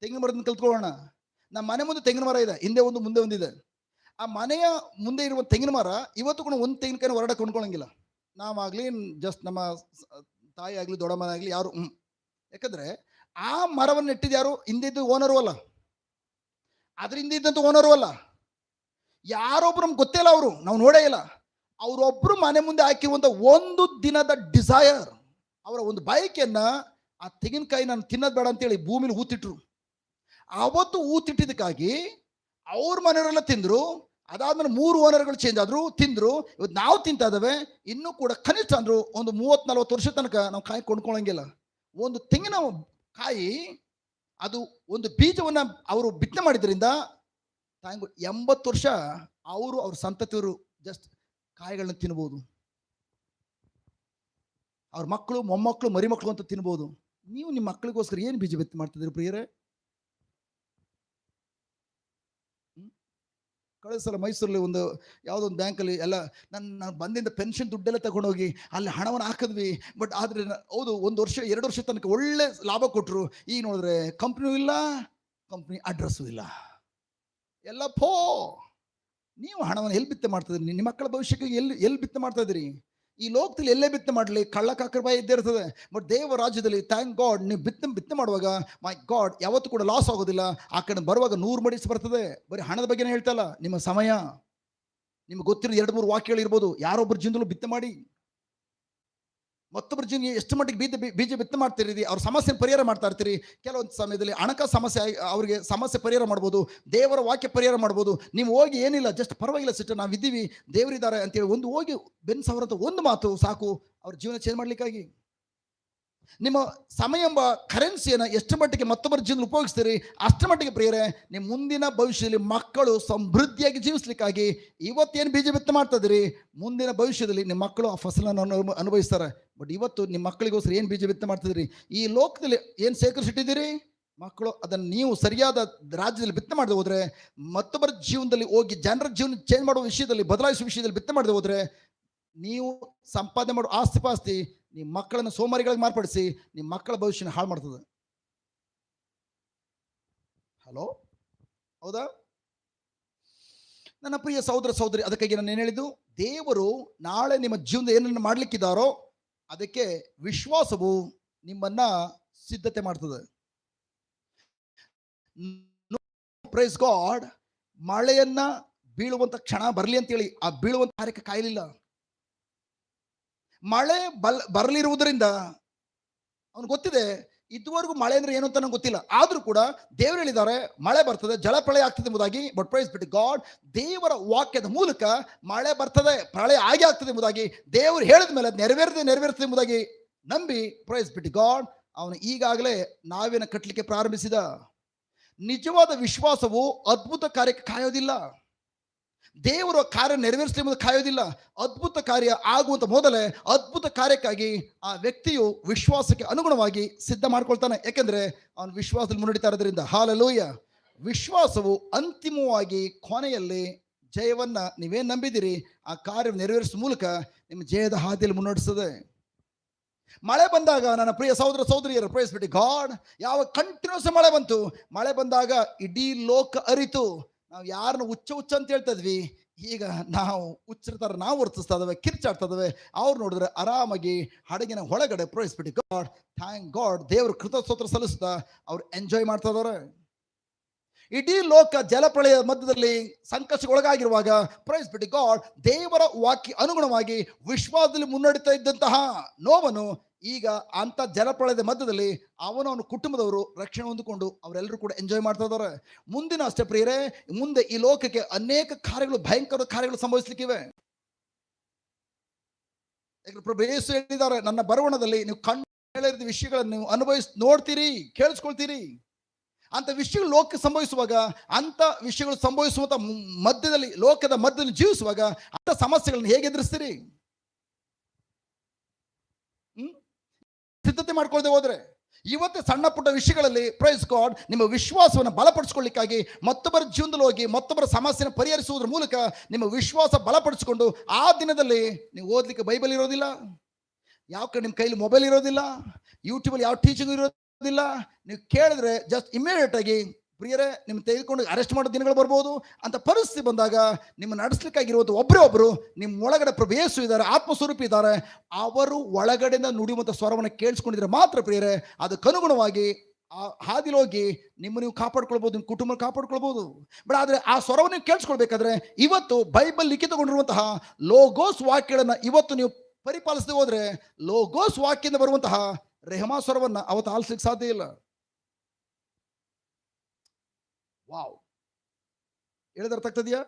ತೆಂಗಿನ ಮರದಿಂದ ಕಲ್ತ್ಕೊಳ್ಳೋಣ. ನಮ್ಮ ಮನೆ ಮುಂದೆ ತೆಂಗಿನ ಮರ ಇದೆ, ಹಿಂದೆ ಒಂದು ಮುಂದೆ ಒಂದಿದೆ. ಆ ಮನೆಯ ಮುಂದೆ ಇರುವ ತೆಂಗಿನ ಮರ ಇವತ್ತು ಕೂಡ ಒಂದು ತೆಂಗಿನಕಾಯಿ ಹೊರಗಡೆ ಕೊಂಡ್ಕೊಳ್ಳಂಗಿಲ್ಲ. ನಾವಾಗ್ಲಿ, ಜಸ್ಟ್ ನಮ್ಮ ತಾಯಿ ಆಗ್ಲಿ, ದೊಡ್ಡ ಮನೆ ಆಗ್ಲಿ, ಯಾರು. ಯಾಕಂದ್ರೆ ಆ ಮರವನ್ನು ನೆಟ್ಟಿದ್ದು ಯಾರು? ಹಿಂದಿದ್ದು ಓನರು ಅಲ್ಲ. ಅದರಿಂದ ಇದ್ದಂತ ಓನರು ಅಲ್ಲ, ಯಾರೊಬ್ರು ನಮ್ಗೆ ಗೊತ್ತೇ ಇಲ್ಲ, ಅವರು ನಾವು ನೋಡೇ ಇಲ್ಲ. ಅವರೊಬ್ರು ಮನೆ ಮುಂದೆ ಹಾಕಿರುವಂತ ಒಂದು ದಿನದ ಡಿಸೈರ್, ಅವರ ಒಂದು ಬಯಕೆಯನ್ನ, ಆ ತೆಂಗಿನಕಾಯಿ ನಾನು ತಿನ್ನೋದು ಬೇಡ ಅಂತೇಳಿ ಭೂಮಿಲಿ ಊತಿಟ್ರು. ಅವತ್ತು ಊತಿಟ್ಟಿದ್ದಕ್ಕಾಗಿ ಅವ್ರ ಮನೆಯವರೆಲ್ಲ ತಿಂದ್ರು. ಅದಾದ್ಮೇಲೆ 3 ಓನರ್ಗಳು ಚೇಂಜ್ ಆದ್ರು, ತಿಂದ್ರು. ಇವತ್ತು ನಾವು ತಿಂತಾ ಇದ್ದಾವೆ. ಇನ್ನೂ ಕೂಡ ಕನಿಷ್ಠ ಅಂದ್ರು ಒಂದು 30-40 ವರ್ಷ ತನಕ ನಾವು ಕಾಯಿ ಕೊಂಡ್ಕೊಳ್ಳಂಗಿಲ್ಲ. ಒಂದು ತೆಂಗಿನ ಕಾಯಿ, ಅದು ಒಂದು ಬೀಜವನ್ನ ಅವರು ಬಿತ್ತನೆ ಮಾಡಿದ್ರಿಂದ 80 ವರ್ಷ ಅವ್ರ ಸಂತತಿಯವರು ಜಸ್ಟ್ ಕಾಯಿಗಳನ್ನ ತಿನ್ಬೋದು. ಅವ್ರ ಮಕ್ಕಳು, ಮೊಮ್ಮಕ್ಕಳು, ಮರಿಮಕ್ಕಳು ಅಂತ ತಿನ್ಬೋದು. ನೀವು ನಿಮ್ಮ ಮಕ್ಕಳಿಗೋಸ್ಕರ ಏನು ಬೀಜ ಬಿತ್ತನೆ ಮಾಡ್ತಿದ್ದೀರಿ ಪ್ರಿಯರೇ? ಕಳೆದ ಸಲ ಮೈಸೂರಲ್ಲಿ ಒಂದು ಯಾವುದೋ ಒಂದು ಬ್ಯಾಂಕಲ್ಲಿ ಎಲ್ಲ ನಾನು ಬಂದಿಂದ ಪೆನ್ಷನ್ ದುಡ್ಡೆಲ್ಲ ತಗೊಂಡೋಗಿ ಅಲ್ಲಿ ಹಣವನ್ನು ಹಾಕಿದ್ವಿ. ಬಟ್ ಆದರೆ ಹೌದು, 1 ವರ್ಷ 2 ವರ್ಷ ತನಕ ಒಳ್ಳೆ ಲಾಭ ಕೊಟ್ಟರು. ಈಗ ನೋಡಿದ್ರೆ ಕಂಪ್ನಿಯೂ ಇಲ್ಲ, ಕಂಪ್ನಿ ಅಡ್ರೆಸ್ಸು ಇಲ್ಲ, ಎಲ್ಲ ಪೋ. ನೀವು ಹಣವನ್ನು ಎಲ್ಲಿ ಬಿತ್ತನೆ ಮಾಡ್ತಾ ಇದ್ದೀರಿ? ನಿಮ್ಮ ಮಕ್ಕಳ ಭವಿಷ್ಯಕ್ಕೆ ಎಲ್ಲಿ ಬಿತ್ತನೆ ಮಾಡ್ತಾ ಇದ್ದೀರಿ? ಈ ಲೋಕದಲ್ಲಿ ಎಲ್ಲೇ ಬಿತ್ತನೆ ಮಾಡಲಿ, ಕಳ್ಳ ಕಾಕರ ಬಾಯಿ ಇದ್ದೇ ಇರ್ತದೆ. ಬಟ್ ದೇವ ರಾಜ್ಯದಲ್ಲಿ ಥ್ಯಾಂಕ್ ಗಾಡ್, ನೀವು ಬಿತ್ತನೆ ಮಾಡುವಾಗ ಮೈ ಗಾಡ್ ಯಾವತ್ತೂ ಕೂಡ ಲಾಸ್ ಆಗೋದಿಲ್ಲ. ಆ ಕಡೆ ಬರುವಾಗ 100 ಮಡಿಸಿ ಬರ್ತದೆ. ಬರೀ ಹಣದ ಬಗ್ಗೆನೇ ಹೇಳ್ತಲ್ಲ, ನಿಮ್ಮ ಸಮಯ, ನಿಮ್ಗೆ ಗೊತ್ತಿರೋ 2-3 ವಾಕ್ಯಗಳು ಇರ್ಬೋದು. ಯಾರೊಬ್ಬರ ಜೀವನದಲ್ಲೂ ಬಿತ್ತನೆ ಮಾಡಿ, ಮತ್ತೊಬ್ಬರ ಜೀವನ ಎಷ್ಟು ಮಟ್ಟಿಗೆ ಬೀಜ ಬಿತ್ತನೆ ಮಾಡ್ತಿರಿ, ಅವ್ರ ಸಮಸ್ಯೆ ಪರಿಹಾರ ಮಾಡ್ತಾ ಇರ್ತೀರಿ. ಕೆಲವೊಂದು ಸಮಯದಲ್ಲಿ ಹಣಕಾಸು ಸಮಸ್ಯೆ, ಅವರಿಗೆ ಸಮಸ್ಯೆ ಪರಿಹಾರ ಮಾಡ್ಬೋದು, ದೇವರ ವಾಕ್ಯ ಪರಿಹಾರ ಮಾಡ್ಬೋದು. ನೀವು ಹೋಗಿ ಏನಿಲ್ಲ, ಜಸ್ಟ್ ಪರವಾಗಿಲ್ಲ ಸಿಸ್ಟರ್, ನಾವಿದ್ದೀವಿ, ದೇವರಿದ್ದಾರೆ ಅಂತೇಳಿ ಒಂದು ಹೋಗಿ ಬೆನ್ ಸಾವಿರ ಒಂದು ಮಾತು ಸಾಕು ಅವ್ರ ಜೀವನ ಚೇಂಜ್ ಮಾಡ್ಲಿಕ್ಕಾಗಿ. ನಿಮ್ಮ ಸಮಯ ಎಂಬ ಕರೆನ್ಸಿಯನ್ನು ಎಷ್ಟು ಮಟ್ಟಿಗೆ ಮತ್ತೊಬ್ಬರ ಜೀವನ ಉಪಯೋಗಿಸ್ತೀರಿ, ಅಷ್ಟರ ಮಟ್ಟಿಗೆ ಪ್ರಿಯರೇ ನಿಮ್ಮ ಮುಂದಿನ ಭವಿಷ್ಯದಲ್ಲಿ ಮಕ್ಕಳು ಸಮೃದ್ಧಿಯಾಗಿ ಜೀವಿಸ್ಲಿಕ್ಕಾಗಿ ಇವತ್ತೇನು ಬೀಜ ಬಿತ್ತನೆ ಮಾಡ್ತಾ ಇದ್ದೀರಿ, ಮುಂದಿನ ಭವಿಷ್ಯದಲ್ಲಿ ನಿಮ್ಮ ಮಕ್ಕಳು ಆ ಫಸಲನ್ನು ಅನುಭವಿಸ್ತಾರೆ. ಬಟ್ ಇವತ್ತು ನಿಮ್ಮ ಮಕ್ಕಳಿಗೋಸ್ಕರ ಏನು ಬೀಜ ಬಿತ್ತನೆ ಮಾಡ್ತಿದ್ದೀರಿ? ಈ ಲೋಕದಲ್ಲಿ ಏನು ಸೇಕರಿಸಿಟ್ಟಿದ್ದೀರಿ, ಮಕ್ಕಳು ಅದನ್ನು ನೀವು ಸರಿಯಾದ ರಾಜ್ಯದಲ್ಲಿ ಬಿತ್ತನೆ ಮಾಡದೆ ಹೋದರೆ, ಮತ್ತೊಬ್ಬರ ಜೀವನದಲ್ಲಿ ಹೋಗಿ ಜನರ ಜೀವನ ಚೇಂಜ್ ಮಾಡುವ ವಿಷಯದಲ್ಲಿ, ಬದಲಾಯಿಸುವ ವಿಷಯದಲ್ಲಿ ಬಿತ್ತನೆ ಮಾಡದೆ ಹೋದರೆ, ನೀವು ಸಂಪಾದನೆ ಮಾಡೋ ಆಸ್ತಿ ನಿಮ್ಮ ಮಕ್ಕಳನ್ನು ಸೋಮಾರಿಗಳಿಗೆ ಮಾರ್ಪಡಿಸಿ ನಿಮ್ಮ ಮಕ್ಕಳ ಭವಿಷ್ಯನ ಹಾಳು ಮಾಡ್ತದೆ. ಹಲೋ, ಹೌದಾ? ನನ್ನ ಪ್ರಿಯ ಸಹೋದರ ಸಹೋದರಿ, ಅದಕ್ಕಾಗಿ ನಾನು ಏನು ಹೇಳಿದ್ದು, ದೇವರು ನಾಳೆ ನಿಮ್ಮ ಜೀವನದ ಏನನ್ನು ಮಾಡ್ಲಿಕ್ಕಿದ್ದಾರೋ ಅದಕ್ಕೆ ವಿಶ್ವಾಸವು ನಿಮ್ಮನ್ನ ಸಿದ್ಧತೆ ಮಾಡ್ತದೆ. ಪ್ರೈಸ್ ಗಾಡ್, ಮಳೆಯನ್ನ ಬೀಳುವಂತ ಕ್ಷಣ ಬರಲಿ ಅಂತೇಳಿ ಆ ಬೀಳುವಂತ ಕಾರ್ಯಕ್ಕೆ ಕಾಯಲಿಲ್ಲ. ಮಳೆ ಬರಲಿರುವುದರಿಂದ ಅವನು ಗೊತ್ತಿದೆ, ಇದುವರೆಗೂ ಮಳೆ ಅಂದ್ರೆ ಏನು ಅಂತ ನಂಗೆ ಗೊತ್ತಿಲ್ಲ, ಆದ್ರೂ ಕೂಡ ದೇವರು ಹೇಳಿದ್ದಾರೆ ಮಳೆ ಬರ್ತದೆ, ಜಲಪ್ರಳಯ ಆಗ್ತದೆ ಎಂಬುದಾಗಿ. ಬಟ್ ಪ್ರೈಸ್ ಬಿಟ್ಟು ಗಾಡ್, ದೇವರ ವಾಕ್ಯದ ಮೂಲಕ ಮಳೆ ಬರ್ತದೆ, ಪ್ರಳಯ ಆಗಿ ಆಗ್ತದೆ ಎಂಬುದಾಗಿ ದೇವರು ಹೇಳಿದ ಮೇಲೆ ಅದು ನೆರವೇರ್ತದೆ ಎಂಬುದಾಗಿ ನಂಬಿ, ಪ್ರೈಸ್ ಬಿಟ್ಟು ಗಾಡ್, ಅವನು ಈಗಾಗಲೇ ನಾವೇನ ಕಟ್ಟಲಿಕ್ಕೆ ಪ್ರಾರಂಭಿಸಿದ. ನಿಜವಾದ ವಿಶ್ವಾಸವು ಅದ್ಭುತ ಕಾರ್ಯಕ್ಕೆ ಕಾಯೋದಿಲ್ಲ, ದೇವರ ಕಾರ್ಯ ನೆರವೇರಿಸಲಿ ಎಂಬುದು ಕಾಯೋದಿಲ್ಲ. ಅದ್ಭುತ ಕಾರ್ಯ ಆಗುವಂತ ಮೊದಲೇ ಅದ್ಭುತ ಕಾರ್ಯಕ್ಕಾಗಿ ಆ ವ್ಯಕ್ತಿಯು ವಿಶ್ವಾಸಕ್ಕೆ ಅನುಗುಣವಾಗಿ ಸಿದ್ಧ ಮಾಡ್ಕೊಳ್ತಾನೆ. ಯಾಕೆಂದ್ರೆ ಅವನು ವಿಶ್ವಾಸದಲ್ಲಿ ಮುನ್ನಡಿತಾ ಇರೋದ್ರಿಂದ. ಹಾಲೆಲೂಯ. ವಿಶ್ವಾಸವು ಅಂತಿಮವಾಗಿ ಕೊನೆಯಲ್ಲಿ ಜಯವನ್ನ ನೀವೇನು ನಂಬಿದಿರಿ ಆ ಕಾರ್ಯ ನೆರವೇರಿಸುವ ಮೂಲಕ ನಿಮ್ಮ ಜಯದ ಹಾದಿಯಲ್ಲಿ ಮುನ್ನಡೆಸ್ತದೆ. ಮಳೆ ಬಂದಾಗ ನನ್ನ ಪ್ರಿಯ ಸಹೋದರ ಸಹೋದರಿಯರು, ಪ್ರೈಸ್ ಬಿಟ್ಟು ಗಾಡ್, ಯಾವ ಕಂಟಿನ್ಯೂಸ್ ಮಳೆ ಬಂತು, ಮಳೆ ಬಂದಾಗ ಇಡೀ ಲೋಕ ಅರಿತು. ನಾವು ಯಾರನ್ನ ಹುಚ್ಚ ಅಂತ ಹೇಳ್ತಾ ಇದ್ವಿ, ಈಗ ನಾವು ಹುಚ್ಚರ ಥರ ನಾವು ವರ್ತಿಸ್ತಾ ಇದ್ದಾವೆ, ಕಿರ್ಚಾಡ್ತಾ ಇದ್ದಾವೆ. ಅವ್ರು ನೋಡಿದ್ರೆ ಆರಾಮಾಗಿ ಹಡಗಿನ ಒಳಗಡೆ, ಪ್ರೈಸ್ ಬಿಟ್ಟು ಗಾಡ್, ಥ್ಯಾಂಕ್ ಗಾಡ್, ದೇವರು ಕೃತಜ್ಞತೆ ಸಲ್ಲಿಸ್ತಾ ಅವ್ರು ಎಂಜಾಯ್ ಮಾಡ್ತಾ ಇದ್ದಾರೆ. ಇಡೀ ಲೋಕ ಜಲಪ್ರಳಯ ಮಧ್ಯದಲ್ಲಿ ಸಂಕಷ್ಟಗೊಳಗಾಗಿರುವಾಗ, ಪ್ರೈಸ್ ಬಿಟ್ಟು ಗಾಡ್, ದೇವರ ವಾಕ್ಯ ಅನುಗುಣವಾಗಿ ವಿಶ್ವಾಸದಲ್ಲಿ ಮುನ್ನಡೆತಾ ಇದ್ದಂತಹ ನೋವನ್ನು ಈಗ ಅಂತ ಜಲಪ್ರಳಯದ ಮಧ್ಯದಲ್ಲಿ ಅವನ ಕುಟುಂಬದವರು ರಕ್ಷಣೆ ಹೊಂದಿಕೊಂಡು ಅವರೆಲ್ಲರೂ ಕೂಡ ಎಂಜಾಯ್ ಮಾಡ್ತಾ ಇದ್ದಾರೆ. ಮುಂದಿನ ಅಷ್ಟೇ ಪ್ರಿಯರೇ, ಮುಂದೆ ಈ ಲೋಕಕ್ಕೆ ಅನೇಕ ಕಾರ್ಯಗಳು, ಭಯಂಕರ ಕಾರ್ಯಗಳು ಸಂಭವಿಸ್ಲಿಕ್ಕಿವೆ. ಪ್ರಭು ಯೇಸು ಹೇಳಿದ್ದಾರೆ, ನನ್ನ ಬರವಣದಲ್ಲಿ ನೀವು ಕಂಡು ಹೇಳಿದ ವಿಷಯಗಳನ್ನು ನೀವು ನೋಡ್ತೀರಿ, ಕೇಳಿಸ್ಕೊಳ್ತೀರಿ. ಅಂತ ವಿಷಯಗಳು ಲೋಕ ಸಂಭವಿಸುವಾಗ, ಅಂತ ವಿಷಯಗಳು ಸಂಭವಿಸುವಂತ ಮಧ್ಯದಲ್ಲಿ, ಲೋಕದ ಮಧ್ಯದಲ್ಲಿ ಜೀವಿಸುವಾಗ ಅಂತ ಸಮಸ್ಯೆಗಳನ್ನು ಹೇಗೆ ಎದುರಿಸ್ತೀರಿ? ಸಿದ್ಧತೆ ಮಾಡ್ಕೊಳ್ಳದೆ ಹೋದ್ರೆ ಇವತ್ತೇ ಸಣ್ಣ ಪುಟ್ಟ ವಿಷಯಗಳಲ್ಲಿ, ಪ್ರೈಸ್ ಗಾಡ್, ನಿಮ್ಮ ವಿಶ್ವಾಸವನ್ನು ಬಲಪಡಿಸಿಕೊಳ್ಳಿಕ್ಕಾಗಿ ಮತ್ತೊಬ್ಬರ ಜೀವನದಲ್ಲಿ ಹೋಗಿ ಮತ್ತೊಬ್ಬರ ಸಮಸ್ಯೆಯನ್ನು ಪರಿಹರಿಸುವುದರ ಮೂಲಕ ನಿಮ್ಮ ವಿಶ್ವಾಸ ಬಲಪಡಿಸಿಕೊಂಡು, ಆ ದಿನದಲ್ಲಿ ನೀವು ಓದ್ಲಿಕ್ಕೆ ಬೈಬಲ್ ಇರೋದಿಲ್ಲ, ಯಾವ ಕಡೆ ನಿಮ್ಮ ಕೈಲಿ ಮೊಬೈಲ್ ಇರೋದಿಲ್ಲ, ಯೂಟ್ಯೂಬಲ್ಲಿ ಯಾವ ಟೀಚಿಂಗ್ ಇರೋದಿಲ್ಲ. ನೀವು ಕೇಳಿದ್ರೆ ಜಸ್ಟ್ ಇಮಿಡಿಯೇಟ್ ಆಗಿ ಪ್ರಿಯರೇ ನಿಮ್ಮ ತೆಗೆದುಕೊಂಡು ಅರೆಸ್ಟ್ ಮಾಡೋ ದಿನಗಳು ಬರ್ಬೋದು. ಅಂತ ಪರಿಸ್ಥಿತಿ ಬಂದಾಗ ನಿಮ್ಮ ನಡೆಸಲಿಕ್ಕಾಗಿರುವಂಥ ಒಬ್ಬರು ನಿಮ್ಮ ಒಳಗಡೆ ಪ್ರಭು ಯೇಸು ಇದ್ದಾರೆ, ಆತ್ಮಸ್ವರೂಪಿ ಇದ್ದಾರೆ. ಅವರು ಒಳಗಡೆಯಿಂದ ನುಡಿಯುವಂಥ ಸ್ವರವನ್ನು ಕೇಳಿಸ್ಕೊಂಡಿದ್ರೆ ಮಾತ್ರ ಪ್ರಿಯರೇ ಅದಕ್ಕನುಗುಣವಾಗಿ ಆ ಹಾದಿಲಿ ಹೋಗಿ ನಿಮ್ಮ ನೀವು ಕಾಪಾಡ್ಕೊಳ್ಬಹುದು, ನಿಮ್ಮ ಕುಟುಂಬ ಕಾಪಾಡ್ಕೊಳ್ಬಹುದು. ಬಟ್ ಆದ್ರೆ ಆ ಸ್ವರವನ್ನು ನೀವು ಕೇಳಿಸ್ಕೊಳ್ಬೇಕಾದ್ರೆ ಇವತ್ತು ಬೈಬಲ್ ಲಿಖಿತಗೊಂಡಿರುವಂತಹ ಲೋಗೋಸ್ ವಾಕ್ಯಗಳನ್ನ ಇವತ್ತು ನೀವು ಪರಿಪಾಲಿಸದೆ ಹೋದ್ರೆ ಲೋಗೋಸ್ ವಾಕ್ಯದಿಂದ ಬರುವಂತಹ ರೆಹಮಾ ಸ್ವರವನ್ನ ಅವತ್ತು ಆಲಿಸ್ಲಿಕ್ಕೆ ಸಾಧ್ಯ ಇಲ್ಲ. ವಾವ್, ಹೇಳಿದರ್ಥ ಆಗ್ತದೆಯಾ?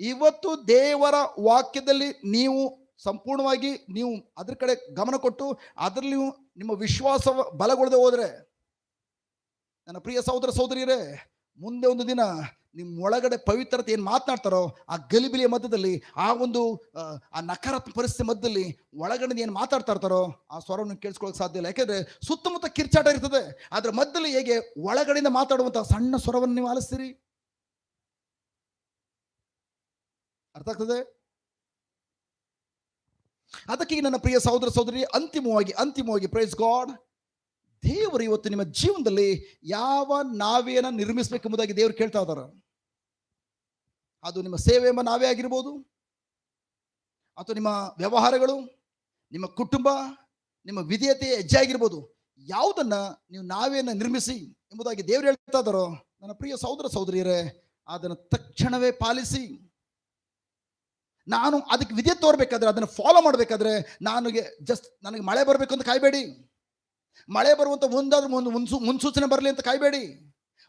ಇವತ್ತು ದೇವರ ವಾಕ್ಯದಲ್ಲಿ ನೀವು ಸಂಪೂರ್ಣವಾಗಿ ನೀವು ಅದ್ರ ಕಡೆ ಗಮನ ಕೊಟ್ಟು ಅದರಲ್ಲಿ ನೀವು ನಿಮ್ಮ ವಿಶ್ವಾಸ ಬಲಗೊಳ್ಳದೆ ಹೋದ್ರೆ, ನನ್ನ ಪ್ರಿಯ ಸಹೋದರ ಸಹೋದರಿಯರೇ, ಮುಂದೆ ಒಂದು ದಿನ ನಿಮ್ಮ ಒಳಗಡೆ ಪವಿತ್ರತೆ ಏನು ಮಾತನಾಡ್ತಾರೋ ಆ ಗಲಿಬಿಲಿಯ ಮಧ್ಯದಲ್ಲಿ, ಆ ಒಂದು ಆ ನಕಾರಾತ್ಮಕ ಪರಿಸ್ಥಿತಿ ಮಧ್ಯದಲ್ಲಿ ಒಳಗಡೆ ಏನು ಮಾತಾಡ್ತಾ ಇರ್ತಾರೋ ಆ ಸ್ವರವನ್ನು ಕೇಳಿಸ್ಕೊಳ್ಳೋಕೆ ಸಾಧ್ಯ ಇಲ್ಲ. ಯಾಕೆಂದ್ರೆ ಸುತ್ತಮುತ್ತ ಕಿರ್ಚಾಟ ಇರ್ತದೆ, ಅದ್ರ ಮಧ್ಯದಲ್ಲಿ ಹೇಗೆ ಒಳಗಡೆಯಿಂದ ಮಾತಾಡುವಂತಹ ಸಣ್ಣ ಸ್ವರವನ್ನು ನೀವು ಆಲಿಸ್ತೀರಿ? ಅರ್ಥ ಆಗ್ತದೆ? ಅದಕ್ಕೆ ನನ್ನ ಪ್ರಿಯ ಸಹೋದರ ಸಹೋದರಿ, ಅಂತಿಮವಾಗಿ ಪ್ರೈಸ್ ಗಾಡ್, ದೇವರು ಇವತ್ತು ನಿಮ್ಮ ಜೀವನದಲ್ಲಿ ಯಾವ ನಾವೆಯನ್ನ ನಿರ್ಮಿಸಬೇಕೆಂಬುದಾಗಿ ದೇವರು ಕೇಳ್ತಾ ಇದ್ದಾರೆ. ಅದು ನಿಮ್ಮ ಸೇವೆ ಎಂಬ ನಾವೇ ಆಗಿರ್ಬೋದು, ಅಥವಾ ನಿಮ್ಮ ವ್ಯವಹಾರಗಳು, ನಿಮ್ಮ ಕುಟುಂಬ, ನಿಮ್ಮ ವಿಧೇಯತೆ ಹೆಜ್ಜೆ ಆಗಿರ್ಬೋದು. ಯಾವುದನ್ನ ನೀವು ನಾವೇನ ನಿರ್ಮಿಸಿ ಎಂಬುದಾಗಿ ದೇವರು ಹೇಳ್ತಾ ಇದ್ದಾರೋ ನನ್ನ ಪ್ರಿಯ ಸಹೋದರ ಸಹೋದರಿಯರೇ, ಅದನ್ನು ತಕ್ಷಣವೇ ಪಾಲಿಸಿ. ನಾನು ಅದಕ್ಕೆ ವಿಧೇಯ ತೋರ್ಬೇಕಾದ್ರೆ, ಅದನ್ನು ಫಾಲೋ ಮಾಡಬೇಕಾದ್ರೆ ನನಗೆ ಮಳೆ ಬರಬೇಕು ಅಂತ ಕಾಯಬೇಡಿ. ಮಳೆ ಬರುವಂತ ಮುನ್ಸೂಚನೆ ಬರಲಿ ಅಂತ ಕಾಯಬೇಡಿ.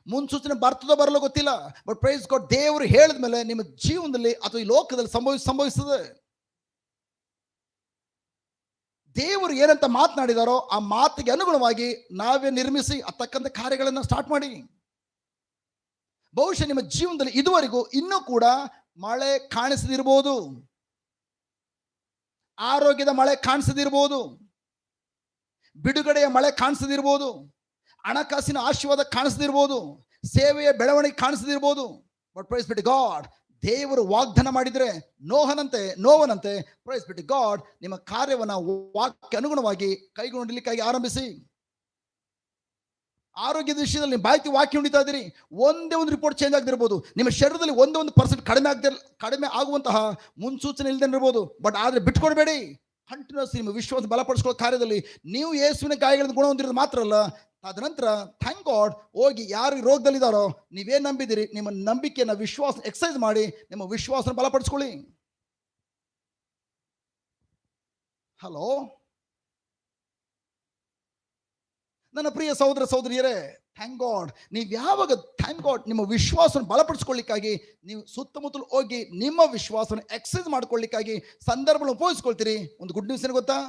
ಮುನ್ಸೂಚನೆ ಬರ್ತದೋ ಬರಲೋ ಗೊತ್ತಿಲ್ಲ, ಬಟ್ ಪ್ರೈಸ್ ಗಾಡ್, ದೇವರು ಹೇಳಿದ ಮೇಲೆ ನಿಮ್ಮ ಜೀವನದಲ್ಲಿ ಅಥವಾ ಈ ಲೋಕದಲ್ಲಿ ಸಂಭವಿಸ್ತದೆ. ದೇವರು ಏನಂತ ಮಾತನಾಡಿದಾರೋ ಆ ಮಾತಿಗೆ ಅನುಗುಣವಾಗಿ ನಾವೇ ನಿರ್ಮಿಸಿ ಅತಕ್ಕಂಥ ಕಾರ್ಯಗಳನ್ನು ಸ್ಟಾರ್ಟ್ ಮಾಡಿ. ಬಹುಶಃ ನಿಮ್ಮ ಜೀವನದಲ್ಲಿ ಇದುವರೆಗೂ ಇನ್ನೂ ಕೂಡ ಮಳೆ ಕಾಣಿಸದಿರ್ಬೋದು, ಆರೋಗ್ಯದ ಮಳೆ ಕಾಣಿಸದಿರ್ಬೋದು, ಬಿಡುಗಡೆಯ ಮಳೆ ಕಾಣಿಸದಿರ್ಬೋದು, ಹಣಕಾಸಿನ ಆಶೀರ್ವಾದ ಕಾಣಿಸದಿರ್ಬೋದು, ಸೇವೆಯ ಬೆಳವಣಿಗೆ ಕಾಣಿಸದಿರ್ಬೋದು. ಬಟ್ ಪ್ರೈಸ್ ಬಿಟ್ ಗಾಡ್, ದೇವರು ವಾಗ್ದಾನ ಮಾಡಿದ್ರೆ ನೋವನಂತೆ ಪ್ರೈಸ್ ಬಿಟ್ ಗಾಡ್, ನಿಮ್ಮ ಕಾರ್ಯವನ್ನ ವಾಕ್ಯ ಅನುಗುಣವಾಗಿ ಕೈಗೊಂಡಿಲಿಕ್ಕಾಗಿ ಆರಂಭಿಸಿ. ಆರೋಗ್ಯದ ವಿಷಯದಲ್ಲಿ ನೀವು ಬಾಯ್ತಿ ವಾಕ್ಯ ಹೊಂದಿತಾ ಇದ್ದೀರಿ, ಒಂದೇ ಒಂದು ರಿಪೋರ್ಟ್ ಚೇಂಜ್ ಆಗದಿರ್ಬೋದು, ನಿಮ್ಮ ಶರೀರದಲ್ಲಿ ಒಂದೇ 1% ಕಡಿಮೆ ಆಗುವಂತಹ ಮುನ್ಸೂಚನೆ ಇಲ್ಲದೆ ಇರ್ಬೋದು. ಬಟ್ ಆದ್ರೆ ಬಿಟ್ಕೊಡ್ಬೇಡಿ, ಕಂಟಿನ್ಯೂಸ್ ನಿಮ್ಮ ವಿಶ್ವಾಸ ಬಲಪಡಿಸ್ಕೊಳ್ಳೋ ಕಾರ್ಯದಲ್ಲಿ ನೀವು ಯೇಸುವಿನ ಗಾಯಗಳಿಂದ ಗುಣ ಹೊಂದಿರೋದು ಮಾತ್ರ ಅಲ್ಲ, ತದನಂತರ ಥ್ಯಾಂಕ್ ಗಾಡ್, ಹೋಗಿ ಯಾರು ರೋಗದಲ್ಲಿದ್ದಾರೋ ನೀವೇನು ನಂಬಿದಿರಿ, ನಿಮ್ಮ ನಂಬಿಕೆಯನ್ನ ವಿಶ್ವಾಸ ಎಕ್ಸರ್ಸೈಸ್ ಮಾಡಿ ನಿಮ್ಮ ವಿಶ್ವಾಸನ ಬಲಪಡಿಸ್ಕೊಳ್ಳಿ. ಹಲೋ ನನ್ನ ಪ್ರಿಯ ಸಹೋದರ ಸಹೋದರಿಯರೇ, ಥ್ಯಾಂಕ್ ಗಾಡ್, ನೀವು ಯಾವಾಗ ಥ್ಯಾಂಕ್ ಗಾಡ್ ನಿಮ್ಮ ವಿಶ್ವಾಸವನ್ನು ಬಲಪಡಿಸ್ಕೊಳ್ಳಿಕ್ಕಾಗಿ ನೀವು ಸುತ್ತಮುತ್ತಲು ಹೋಗಿ ನಿಮ್ಮ ವಿಶ್ವಾಸವನ್ನು ಎಕ್ಸರ್ಸೈಸ್ ಮಾಡ್ಕೊಳ್ಳಿಕ್ಕಾಗಿ ಸಂದರ್ಭಗಳನ್ನು ಉಪಯೋಗಿಸ್ಕೊಳ್ತೀರಿ. ಒಂದು ಗುಡ್ ನ್ಯೂಸ್ ಏನು ಗೊತ್ತಾ?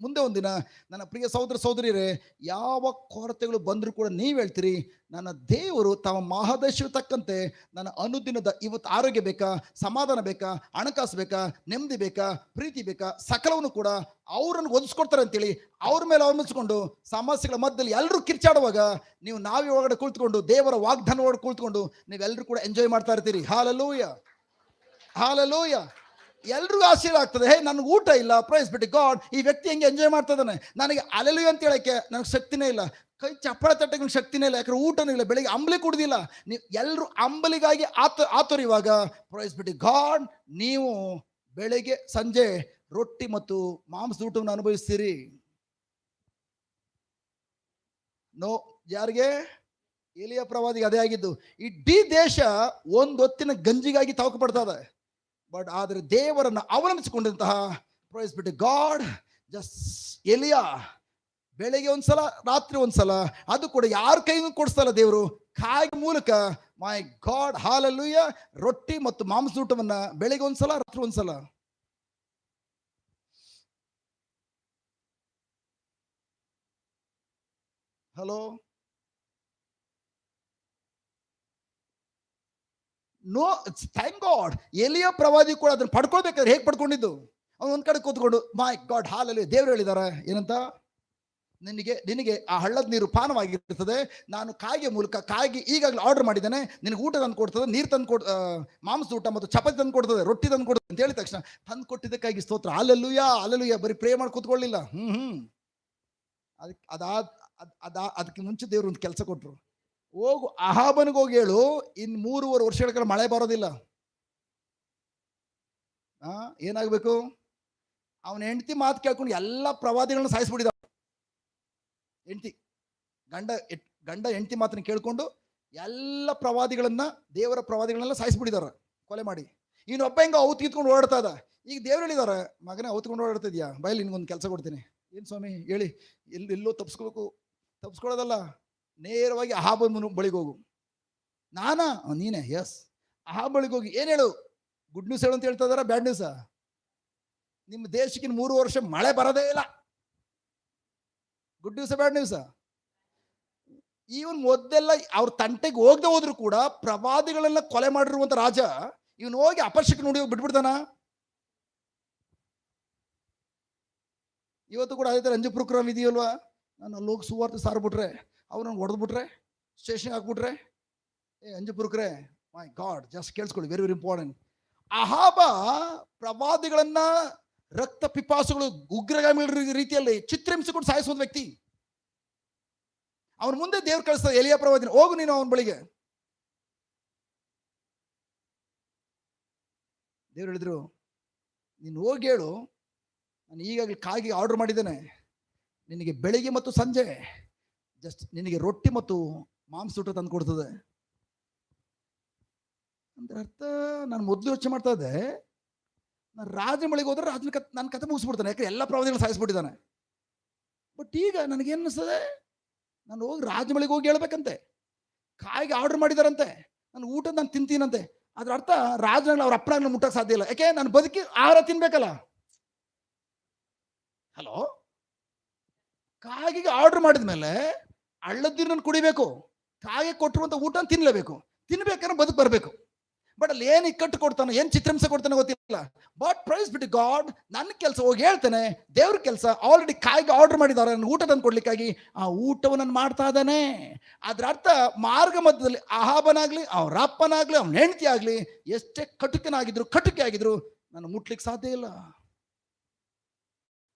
ಮುಂದೆ ಒಂದಿನ ನನ್ನ ಪ್ರಿಯ ಸಹೋದರ ಸಹೋದರಿಯರೇ, ಯಾವ ಕೊರತೆಗಳು ಬಂದರೂ ಕೂಡ ನೀವು ಹೇಳ್ತೀರಿ, ನನ್ನ ದೇವರು ತಮ್ಮ ಮಹಾದೇಶ ತಕ್ಕಂತೆ ನನ್ನ ಅನುದಿನದ ಇವತ್ತು ಆರೋಗ್ಯ ಬೇಕಾ, ಸಮಾಧಾನ ಬೇಕಾ, ಹಣಕಾಸು ಬೇಕಾ, ನೆಮ್ಮದಿ ಬೇಕಾ, ಪ್ರೀತಿ ಬೇಕಾ, ಸಕಲವನ್ನು ಕೂಡ ಅವರನ್ನು ಒದಿಸ್ಕೊಡ್ತಾರೆ ಅಂತೇಳಿ ಅವ್ರ ಮೇಲೆ ಅವಲಂಬಿಸಿಕೊಂಡು ಸಮಸ್ಯೆಗಳ ಮಧ್ಯದಲ್ಲಿ ಎಲ್ಲರೂ ಕಿರ್ಚಾಡುವಾಗ ನೀವು ನಾವೇ ಒಳಗಡೆ ಕುಳಿತುಕೊಂಡು ದೇವರ ವಾಗ್ದಾನ ಒಳಗಡೆ ಕುಳಿತುಕೊಂಡು ನೀವೆಲ್ಲರೂ ಕೂಡ ಎಂಜಾಯ್ ಮಾಡ್ತಾ ಇರ್ತೀರಿ. Hallelujah, hallelujah. ಎಲ್ರಿಗೂ ಆಶ್ಚರ್ಯ ಆಗ್ತದೆ, ನನಗೆ ಊಟ ಇಲ್ಲ, ಪ್ರೈಸ್ ಬಿಟ್ಟು ಗಾಡ್, ಈ ವ್ಯಕ್ತಿ ಹೆಂಗೆ ಎಂಜಾಯ್ ಮಾಡ್ತಾ ಇದ್ದಾನೆ, ನನಗೆ ಅಲೆಲುಯ್ಯ ಅಂತ ಹೇಳಕ್ಕೆ ನನಗೆ ಶಕ್ತಿನೇ ಇಲ್ಲ, ಕೈ ಚಪ್ಪಳ ತಟ್ಟಕ್ಕೆ ನನಗೆ ಶಕ್ತಿನೇ ಇಲ್ಲ, ಯಾಕಂದ್ರೆ ಊಟನೂ ಇಲ್ಲ, ಬೆಳಿಗ್ಗೆ ಅಂಬಲಿ ಕುಡ್ದಿಲ್ಲ. ನೀವು ಎಲ್ಲರೂ ಅಂಬಲಿಗಾಗಿ ಆತುರಿವಾಗ ಪ್ರೈಸ್ ಬಿಟ್ಟು ಗಾಡ್, ನೀವು ಬೆಳಿಗ್ಗೆ ಸಂಜೆ ರೊಟ್ಟಿ ಮತ್ತು ಮಾಂಸದ ಊಟವನ್ನು ಅನುಭವಿಸ್ತೀರಿ. ಯಾರಿಗೆ? ಎಲಿಯ ಪ್ರವಾದಿಗೆ ಅದೇ ಆಗಿದ್ದು. ಇಡೀ ದೇಶ ಒಂದೊತ್ತಿನ ಗಂಜಿಗಾಗಿ ತಾವಕ ಪಡ್ತದೆ. ಬಟ್ ಆದರೆ ದೇವರನ್ನು ಅವಲಂಬಿಸಿಕೊಂಡಂತಹ ಪ್ರೈಸ್ ಬಿಟ್ಟು ಗಾಡ್, ಜಸ್ಟ್ ಎಲಿಯ ಬೆಳಿಗ್ಗೆ ಒಂದ್ಸಲ ರಾತ್ರಿ ಒಂದ್ಸಲ, ಅದು ಕೂಡ ಯಾರ ಕೈಗೂ ಕೊಡಿಸ್ತಲ್ಲ ದೇವರು, ಕಾಯಿ ಮೂಲಕ. My God, hallelujah. ರೊಟ್ಟಿ ಮತ್ತು ಮಾಂಸದ ಊಟವನ್ನ ಬೆಳಿಗ್ಗೆ ಒಂದ್ಸಲ ರಾತ್ರಿ ಒಂದ್ಸಲ. Hello, no, thank God. ಎಲಿಯ ಪ್ರವಾದಿ ಕೂಡ ಅದನ್ನು ಪಡ್ಕೊಳ್ಬೇಕಾದ್ರೆ ಹೇಗೆ ಪಡ್ಕೊಂಡಿದ್ದು? ಅವನು ಒಂದ್ ಕಡೆ ಕೂತ್ಕೊಂಡು ಮೈ ಗಾಡ್, ಹಾಲಲ್ಲಿ ದೇವರು ಹೇಳಿದ್ದಾರೆ ಏನಂತ, ನಿನಗೆ ಆ ಹಳ್ಳದ ನೀರು ಪಾನವಾಗಿರ್ತದೆ, ನಾನು ಕಾಯಿಗೆ ಮೂಲಕ ಕಾಯಿಗೆ ಈಗಾಗಲೇ ಆರ್ಡರ್ ಮಾಡಿದ್ದೇನೆ, ನಿನಗೆ ಊಟ ತಂದು ಕೊಡ್ತದೆ, ನೀರು ತಂದು ಮಾಂಸದ ಊಟ ಮತ್ತು ಚಪಾತಿ ತಂದು ಕೊಡ್ತದೆ, ರೊಟ್ಟಿ ತಂದು ಕೊಡ್ತದೆ ಅಂತ ಹೇಳಿದ ತಕ್ಷಣ ತಂದು ಕೊಟ್ಟಿದ್ದಕ್ಕಾಗಿ ಸ್ತೋತ್ರ. ಅಲ್ಲೆಲ್ಲೂಯ ಬರೀ ಪ್ರೇ ಮಾಡಿ ಕೂತ್ಕೊಳ್ಳಿಲ್ಲ. ಅದಕ್ಕೆ ಮುಂಚೆ ದೇವರು ಒಂದು ಕೆಲಸ ಕೊಟ್ಟರು. ಹೋಗು ಅಹಾಬನಿಗೆ ಹೋಗಿ ಹೇಳು, 3.5 ವರ್ಷಗಳ ಕಾಲ ಮಳೆ ಬರೋದಿಲ್ಲ. ಏನಾಗಬೇಕು? ಅವನ ಹೆಂಡತಿ ಮಾತು ಕೇಳ್ಕೊಂಡು ಎಲ್ಲ ಪ್ರವಾದಿಗಳನ್ನ ಸಾಯಿಸ್ಬಿಟ್ಟಿದ. ಹೆಂಡತಿ ಗಂಡ ಹೆಂಡತಿ ಮಾತನ್ನ ಕೇಳ್ಕೊಂಡು ಎಲ್ಲ ಪ್ರವಾದಿಗಳನ್ನ, ದೇವರ ಪ್ರವಾದಿಗಳನ್ನೆಲ್ಲ ಸಾಯಿಸ್ಬಿಟ್ಟಿದಾರ, ಕೊಲೆ ಮಾಡಿ. ಇನ್ನೊಬ್ಬ ಹೆಂಗ ಔತ್ ಕಿತ್ಕೊಂಡು ಓಡಾಡ್ತಾ ಇದ್ದ. ಈಗ ದೇವ್ರು ಹೇಳಿದಾರೆ, ಮಗನೇ ಔತ್ಕೊಂಡು ಓಡಾಡ್ತಿದ್ಯಾ, ಬಯಲು ನಿನ್ಗೊಂದು ಕೆಲಸ ಕೊಡ್ತೀನಿ. ಏನು ಸ್ವಾಮಿ ಹೇಳಿ. ಎಲ್ಲೋ ತಪ್ಪಿಸ್ಕೊಳ್ಳೋದಲ್ಲ, ನೇರವಾಗಿ ಅಹಾಬನ ಬಳಿಗೆ ಹೋಗು. ನಾನಾ? ನೀನೇ? ಎಸ್. ಅಹಾಬ ಬಳಿಗೆ ಹೋಗಿ ಏನು ಹೇಳು, ಗುಡ್ ನ್ಯೂಸ್ ಹೇಳು ಅಂತ ಹೇಳ್ತಾ ಇದಾರ, ಬ್ಯಾಡ್ ನ್ಯೂಸಾ? ನಿಮ್ಮ ದೇಶಕ್ಕಿನ 3 ವರ್ಷ ಮಳೆ ಬರೋದೇ ಇಲ್ಲ. ಗುಡ್ ನ್ಯೂಸ್ ಬ್ಯಾಡ್ ನ್ಯೂಸಾ? ಇವನ್ ಮೊದಲೆಲ್ಲ ಅವ್ರ ತಂಟೆಗೆ ಹೋಗದೆ ಹೋದ್ರು ಕೂಡ ಪ್ರವಾದಿಗಳೆಲ್ಲ ಕೊಲೆ ಮಾಡಿರುವಂತ ರಾಜ ಇವನು ಹೋಗಿ ಅಪಶಕ್ಕೆ ನೋಡಿ ಬಿಟ್ಬಿಡ್ತಾನ. ಇವತ್ತು ಕೂಡ ಅದೇ ತರ ಅಂಜಪುರಕ್ರಮ ಇದೆಯಲ್ವಾ, ನಾನು ಅಲ್ಲಿ ಹೋಗಿ ಸುವಾರ್ತೆ ಸಾರ್ಬಿಟ್ರೆ ಅವ್ರು ನಂಗೆ ಹೊಡೆದ್ಬಿಟ್ರೆ, ಸ್ಟೇಷನ್ ಹಾಕ್ಬಿಟ್ರೆ, ಅಂಜಪುರಕ್ರೆ ಮೈ ಗಾಡ್, ಜಸ್ಟ್ ಕೇಳಿಸ್ಕೊಳ್ಳಿ, ವೆರಿ ವೆರಿ ಇಂಪಾರ್ಟೆಂಟ್. ಅಹಾಬ ಪ್ರವಾದಿಗಳನ್ನ ರಕ್ತ ಪಿಪಾಸುಗಳು, ಉಗ್ರಗಾಮಿಗಳ ರೀತಿಯಲ್ಲಿ ಚಿತ್ರಹಿಂಸಿಕೊಂಡು ಸಾಯಿಸುವ ವ್ಯಕ್ತಿ. ಅವನ ಮುಂದೆ ದೇವ್ರು ಕಳಿಸ್ತಾರೆ, ಎಲಿಯ ಪ್ರವಾದಿನ, ಹೋಗು ನೀನು ಅವನ ಬಳಿಗೆ. ದೇವ್ರು ಹೇಳಿದ್ರು, ನೀನು ಹೋಗಿ ಹೇಳು, ನಾನು ಈಗಾಗಲೇ ಕಾಗಿ ಆರ್ಡರ್ ಮಾಡಿದ್ದೇನೆ, ನಿನಗೆ ಬೆಳಿಗ್ಗೆ ಮತ್ತು ಸಂಜೆ ಜಸ್ಟ್ ನಿನಗೆ ರೊಟ್ಟಿ ಮತ್ತು ಮಾಂಸ ಊಟ ತಂದು ಕೊಡ್ತದೆ. ಅಂದ್ರೆ ಅರ್ಥ, ನಾನು ಮೊದಲು ಯೋಚನೆ ಮಾಡ್ತಾ ಇದ್ದೆ, ನಾನು ರಾಜನ ಬಳಿಗೆ ಹೋದ್ರೆ ರಾಜನ ನನ್ನ ಕತೆ ಮುಗಿಸ್ಬಿಡ್ತಾನೆ, ಯಾಕಂದ್ರೆ ಎಲ್ಲ ಪ್ರವಾದಿಗಳು ಸಾಯಿಸ್ಬಿಟ್ಟಿದ್ದಾನೆ. ಬಟ್ ಈಗ ನನಗೇನು ಅನಿಸ್ತದೆ, ನಾನು ಹೋಗಿ ರಾಜ ಬಳಿಗೆ ಹೋಗಿ ಹೇಳ್ಬೇಕಂತೆ, ಕಾಯಿಗೆ ಆರ್ಡರ್ ಮಾಡಿದಾರಂತೆ, ನಾನು ಊಟ ನಾನು ತಿಂತೀನಂತೆ. ಅದ್ರ ಅರ್ಥ ರಾಜನಾಗ್ಲಿ ಅವ್ರ ಅಪ್ಪನಾಗ್ಲಿ ಮುಟ್ಟಕ್ಕೆ ಸಾಧ್ಯ ಇಲ್ಲ, ಯಾಕೆ ನಾನು ಬದುಕಿ ಆಹಾರ ತಿನ್ಬೇಕಲ್ಲ. ಹಲೋ, ಕಾಗಿಗೆ ಆರ್ಡರ್ ಮಾಡಿದ್ಮೇಲೆ ಹಳ್ಳದ ನೀರನ್ನು ಕುಡಿಬೇಕು, ಕಾಗೆ ಕೊಟ್ಟಿರುವಂತ ಊಟ ತಿನ್ಲೇಬೇಕು, ತಿನ್ಬೇಕಾದ್ರೆ ಬದುಕು ಬರಬೇಕು. ಬಟ್ ಅಲ್ಲಿ ಏನು ಇಕ್ಕಟ್ಟು ಕೊಡ್ತಾನೆ, ಏನು ಚಿತ್ರಹಿಂಸೆ ಕೊಡ್ತಾನೆ ಗೊತ್ತಿಲ್ಲ. ಬಟ್ ಪ್ರೈಸ್ ಬಿಟ್ಟು ಗಾಡ್, ನನ್ನ ಕೆಲಸ ಹೋಗಿ ಹೇಳ್ತಾನೆ, ದೇವ್ರ ಕೆಲಸ ಆಲ್ರೆಡಿ ಕಾಯಿಗೆ ಆರ್ಡರ್ ಮಾಡಿದ್ದಾರೆ ನನ್ನ ಊಟ ತಂದು ಕೊಡ್ಲಿಕ್ಕಾಗಿ, ಆ ಊಟವನ್ನು ಮಾಡ್ತಾ ಇದ್ದಾನೆ. ಅದ್ರ ಅರ್ಥ ಮಾರ್ಗ ಮಧ್ಯದಲ್ಲಿ ಅಹಾಬನಾಗ್ಲಿ, ಅವ್ರ ಅಪ್ಪನಾಗ್ಲಿ, ಅವ್ನ ಹೆಂಡತಿ ಆಗ್ಲಿ, ಎಷ್ಟೇ ಕಟುಕೆ ಆಗಿದ್ರು ನಾನು ಮುಟ್ಲಿಕ್ಕೆ ಸಾಧ್ಯ ಇಲ್ಲ.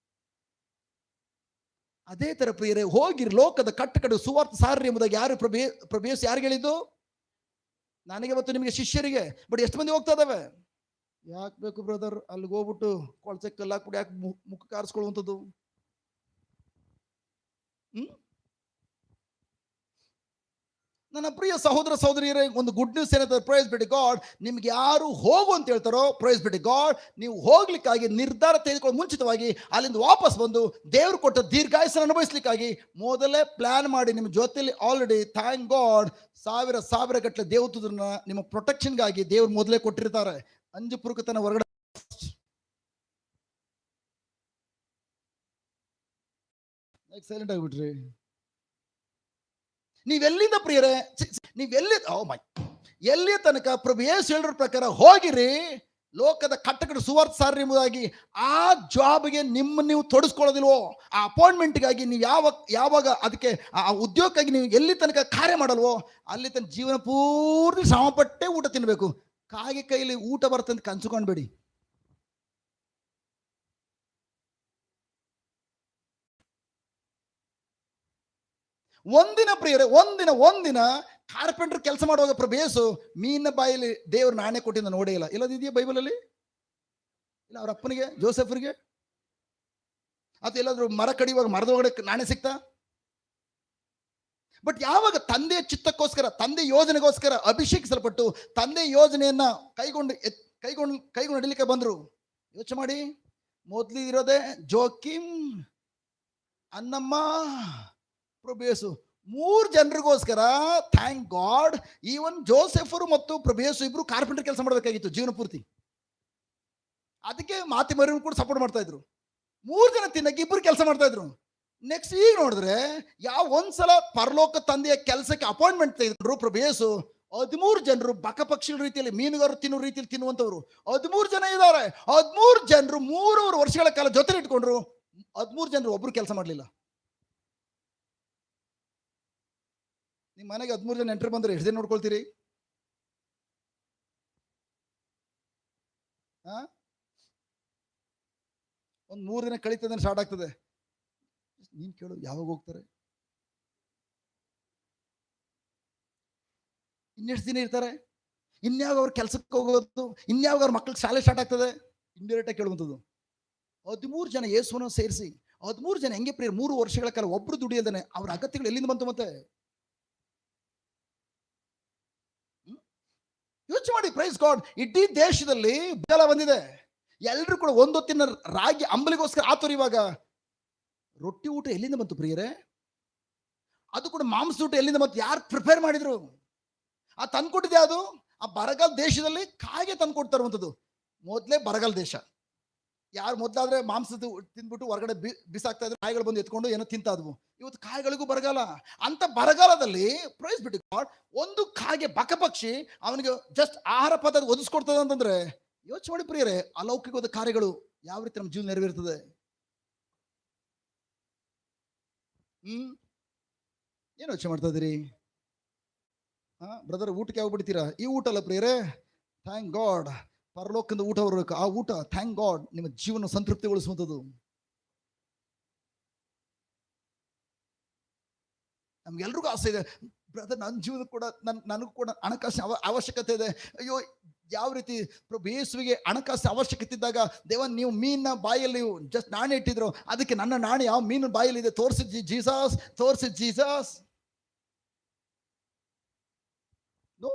ಅದೇ ತರ ಪ್ರಿಯರೇ, ಹೋಗಿರಿ ಲೋಕದ ಕಟ್ಟಕಡೆ ಸುವಾರ್ತೆ ಸಾರ್ರಿ ಎಂಬುದಾಗಿ ಯಾರು ಪ್ರಭೇಸ್ ಯಾರಿಗೆ ಹೇಳಿದ್ದು? ನನಗೆ ಮತ್ತು ನಿಮಗೆ ಶಿಷ್ಯರಿಗೆ. ಬಟ್ ಎಷ್ಟು ಮಂದಿ ಹೋಗ್ತಾ ಇದಾವೆ? ಯಾಕೆ ಬೇಕು ಬ್ರದರ್, ಅಲ್ಲಿಗೆ ಹೋಗ್ಬಿಟ್ಟು ಕೊಳಚೆ ಕಲ್ಲು ಹಾಕ್ಬಿಟ್ಟು ಯಾಕೆ ಮುಖ ಕಾರಿಸ್ಕೊಳ್ಳುವಂಥದ್ದು? ನನ್ನ ಪ್ರಿಯ ಸಹೋದರ ಸಹೋದರಿಯರೇ, ಒಂದು ಗುಡ್ ನ್ಯೂಸ್ ಏನಂತ, ಪ್ರೈಸ್ ಬಿಟ್ಟು ಗಾಡ್, ನಿಮ್ಗೆ ಯಾರು ಹೋಗು ಅಂತ ಹೇಳ್ತಾರೋ, ಪ್ರೈಸ್ ಬಿಟ್ಟು ಗಾಡ್, ನೀವು ಹೋಗ್ಲಿಕ್ಕಾಗಿ ನಿರ್ಧಾರ ತೆಗೆದುಕೊಂಡು ಮುಂಚಿತವಾಗಿ ಅಲ್ಲಿಂದ ವಾಪಸ್ ಬಂದು ದೇವರು ಕೊಟ್ಟ ದೀರ್ಘಾಯಸ್ಸನ್ನು ಅನುಭವಿಸ್ಲಿಕ್ಕಾಗಿ ಮೊದಲೇ ಪ್ಲಾನ್ ಮಾಡಿ ನಿಮ್ಮ ಜೊತೆಲಿ ಆಲ್ರೆಡಿ, ಥ್ಯಾಂಕ್ ಗಾಡ್, ಸಾವಿರ ಗಟ್ಟಲೆ ದೇವದೂತರನ್ನ ನಿಮ್ಮ ಪ್ರೊಟೆಕ್ಷನ್ಗಾಗಿ ದೇವ್ರು ಮೊದಲೇ ಕೊಟ್ಟಿರ್ತಾರೆ. ಅಂಜಪುರಕತನ ಹೊರಗಡೆ ಸೈಲೆಂಟ್ ಆಗಿಬಿಟ್ರಿ. ನೀವೆಲ್ಲಿಂದ ಪ್ರಿಯರೇ, ಎಲ್ಲಿಯ ತನಕ ಪ್ರಭು ಯೇಸು ಹೇಳಿರೋ ಪ್ರಕಾರ ಹೋಗಿರಿ, ಲೋಕದ ಕಟ್ಟಕಡೆ ಸುವಾರ್ತೆ ಸಾರ್ರಿ ಎಂಬುದಾಗಿ. ಆ ಜಾಬ್ಗೆ ನೀವು ತೊಡಸ್ಕೊಳ್ಳೋದಿಲ್ವೋ, ಆ ಅಪಾಯಿಂಟ್ಮೆಂಟ್ಗಾಗಿ ನೀವು ಯಾವಾಗ ಅದಕ್ಕೆ ಆ ಉದ್ಯೋಗಕ್ಕಾಗಿ ನೀವು ಎಲ್ಲಿ ತನಕ ಕಾರ್ಯ ಮಾಡಲ್ವೋ, ಅಲ್ಲಿ ತನಕ ಜೀವನ ಪೂರ್ತಿ ಶ್ರಮಪಟ್ಟೆ ಊಟ ತಿನ್ನಬೇಕು. ಕಾಗೆ ಕೈಲಿ ಊಟ ಬರ್ತಂತ ಕನ್ಸ್ಕೊಂಡ್ಬೇಡಿ. ಒಂದಿನ ಪ್ರಿಯರೇ, ಒಂದಿನ ಕಾರ್ಪೆಂಟರ್ ಕೆಲಸ ಮಾಡುವಾಗ ಪ್ರಭೇಸು ಮೀನಿನ ಬಾಯಲ್ಲಿ ದೇವ್ರ ನಾಣ್ಯ ಕೊಟ್ಟಿದ್ದ ನೋಡೇ ಇಲ್ಲ. ಇಲ್ಲದಿದೆಯಾ ಬೈಬಲಲ್ಲಿ? ಇಲ್ಲ ಅವ್ರ ಅಪ್ಪನಿಗೆ, ಜೋಸೆಫ್ರಿಗೆ? ಅಥವಾ ಎಲ್ಲಾದ್ರೂ ಮರ ಕಡಿಯುವಾಗ ಮರದ ಒಳಗಡೆ ನಾಣ್ಯ ಸಿಗ್ತಾ? ಬಟ್ ಯಾವಾಗ ತಂದೆಯ ಚಿತ್ತಕ್ಕೋಸ್ಕರ, ತಂದೆ ಯೋಜನೆಗೋಸ್ಕರ ಅಭಿಷೇಕಿಸಲ್ಪಟ್ಟು ತಂದೆ ಯೋಜನೆಯನ್ನ ಕೈಗೊಂಡು ನಡಿಲಿಕ್ಕೆ ಬಂದ್ರು, ಯೋಚನೆ ಮಾಡಿ, ಮೊದಲು ಇರೋದೇ ಜೋಕಿಮ್, ಅನ್ನಮ್ಮ, ಪ್ರಭೇಸು, 3 ಜನರಿಗೋಸ್ಕರ. ಥ್ಯಾಂಕ್ ಗಾಡ್, ಈವನ್ ಜೋಸೆಫರು ಮತ್ತು ಪ್ರಭೇಸು ಇಬ್ರು ಕಾರ್ಪೆಂಟರ್ ಕೆಲಸ ಮಾಡಬೇಕಾಗಿತ್ತು ಜೀವನ ಪೂರ್ತಿ. ಅದಕ್ಕೆ ಮಾತಿ ಮರಿಯು ಕೂಡ ಸಪೋರ್ಟ್ ಮಾಡ್ತಾ ಇದ್ರು. 3 ಜನ ತಿನ್ನಕ್ಕೆ 2 ಕೆಲಸ ಮಾಡ್ತಾ ಇದ್ರು. ನೆಕ್ಸ್ಟ್ ಈಗ ನೋಡಿದ್ರೆ ಒಂದ್ಸಲ ಪರಲೋಕ ತಂದೆಯ ಕೆಲಸಕ್ಕೆ ಅಪಾಯಿಂಟ್ಮೆಂಟ್ ತೆಗೆದ್ರು ಪ್ರಭೇಸು, 13 ಜನರು ಬಕಪಕ್ಷಿಗಳ ರೀತಿಯಲ್ಲಿ, ಮೀನುಗಾರರು ತಿನ್ನುವ ರೀತಿಯಲ್ಲಿ ತಿನ್ನುವಂತವ್ರು 13 ಜನ ಇದ್ದಾರೆ. 13 ಜನರು 3 ವರ್ಷಗಳ ಕಾಲ ಜೊತೆ ಇಟ್ಕೊಂಡ್ರು. 13 ಜನರು ಒಬ್ರು ಕೆಲಸ ಮಾಡಲಿಲ್ಲ. ನಿಮ್ಮ ಮನೆಗೆ 13 ಜನ ನೆಂಟರು ಬಂದ್ರೆ ಎಷ್ಟು ದಿನ ನೋಡ್ಕೊಳ್ತೀರಿ? ಒಂದು 3 ದಿನ ಕಳೀತದೆ, ಸ್ಟಾರ್ಟ್ ಆಗ್ತದೆ. ನೀನ್ ಕೇಳು, ಯಾವಾಗ ಹೋಗ್ತಾರೆ? ಇನ್ನೆಷ್ಟು ದಿನ ಇರ್ತಾರೆ? ಇನ್ಯಾವಾಗ ಅವ್ರ ಕೆಲ್ಸಕ್ಕೆ ಹೋಗೋದು? ಇನ್ಯಾವಾಗ ಅವ್ರ ಮಕ್ಳಿಗೆ ಶಾಲೆ ಸ್ಟಾರ್ಟ್ ಆಗ್ತದೆ? ಇಂಡೈರೆಕ್ಟ್ ಆಗಿ ಕೇಳುವಂಥದ್ದು. 13 ಜನ ಯೇಸುವನ್ನು ಸೇರಿಸಿ 13 ಜನ ಹೆಂಗೆ ಪ್ರಿಯರೇ 3 ವರ್ಷಗಳ ಕಾಲ ಒಬ್ರು ದುಡಿಯಲ್ದೇನೆ ಅವ್ರ ಅಗತ್ಯಗಳು ಎಲ್ಲಿಂದ ಬಂತು ಮತ್ತೆ? ಯೋಚನೆ ಮಾಡಿ. Praise God. ಇಡೀ ದೇಶದಲ್ಲಿ ಬರಗಾಲ ಬಂದಿದೆ. ಎಲ್ಲರೂ ಕೂಡ ಒಂದೊತ್ತಿನ ರಾಗಿ ಅಂಬಲಿಗೋಸ್ಕರ ಆತುರಿವಾಗ ರೊಟ್ಟಿ ಊಟ ಎಲ್ಲಿಂದ ಬಂತು ಪ್ರಿಯರೇ? ಅದು ಕೂಡ ಮಾಂಸ ಊಟ ಎಲ್ಲಿಂದ ಬಂತು? ಯಾರು ಪ್ರಿಪೇರ್ ಮಾಡಿದ್ರು? ಆ ತಂದ್ಕೊಟ್ಟಿದೆ ಅದು ಆ ಬರಗಾಲ ದೇಶದಲ್ಲಿ ಕಾಗೆ ತಂದ್ಕೊಡ್ತಾ ಇರುವಂಥದ್ದು. ಮೊದಲೇ ಬರಗಾಲ ದೇಶ. ಯಾರು ಮೊದಲಾದ್ರೆ ಮಾಂಸ ತಿಂದ್ಬಿಟ್ಟು ಹೊರಗಡೆ ಬಿಸಾಕ್ತಾ ಇದ್ರು, ಕಾಯಿಗಳು ಬಂದು ಎತ್ಕೊಂಡು ಏನೋ ತಿಂತಾ ಇದ್ವು. ಇವತ್ತು ಕಾಯಿಗಳಿಗೂ ಬರಗಾಲ. ಅಂತ ಬರಗಾಲದಲ್ಲಿ ಪ್ರೈಸ್ ಬಿಟ್ಟು ಗಾಡ್ ಒಂದು ಕಾಗೆ ಬಕಪಕ್ಷಿ ಅವನಿಗೆ ಜಸ್ಟ್ ಆಹಾರ ಪದಾರ್ಥ ಒದಗಿಸ್ಕೊಡ್ತದೆ ಅಂತಂದ್ರೆ ಯೋಚನೆ ಮಾಡಿ ಪ್ರಿಯರೇ, ಅಲೌಕಿಕವಾದ ಕಾರ್ಯಗಳು ಯಾವ ರೀತಿ ನಮ್ಮ ಜೀವನ ನೆರವೇರ್ತದೆ. ಏನು ಯೋಚನೆ ಮಾಡ್ತಾ ಇದ್ದೀರಿ? ಬ್ರದರ್ ಊಟಕ್ಕೆ ಯಾವಾಗ ಬಿಡ್ತೀರಾ? ಈ ಊಟ ಅಲ್ಲ ಪ್ರಿಯರೇ, ಥ್ಯಾಂಕ್ ಗಾಡ್, ಪರಲೋಕದಿಂದ ಊಟ ಬರಬೇಕು. ಆ ಊಟ ಥ್ಯಾಂಕ್ ಗಾಡ್ ನಿಮ್ಮ ಜೀವನ ಸಂತೃಪ್ತಿಗೊಳಿಸುವಂಥದ್ದು. ನಮ್ಗೆಲ್ರಿಗೂ ಆಸೆ ಇದೆ, ಬ್ರದರ್ ನನ್ನ ಜೀವನ ಕೂಡ ನನಗೂ ಕೂಡ ಹಣಕಾಸಿನ ಅವಶ್ಯಕತೆ ಇದೆ. ಅಯ್ಯೋ ಯಾವ ರೀತಿ ಪ್ರಭು ಯೇಸುವಿಗೆ ಹಣಕಾಸಿನ ಅವಶ್ಯಕತೆ ಇದ್ದಾಗ ದೇವ ನೀವು ಮೀನಿನ ಬಾಯಲ್ಲಿ ಜಸ್ಟ್ ನಾಣ್ಯ ಇಟ್ಟಿದ್ರು, ಅದಕ್ಕೆ ನನ್ನ ನಾಣ್ಯ ಯಾವ ಮೀನಿನ ಬಾಯಲ್ಲಿ ಇದೆ ತೋರಿಸಿ ಜೀಸಸ್, ತೋರಿಸಿ ಜೀಸಸ್. ನೋ,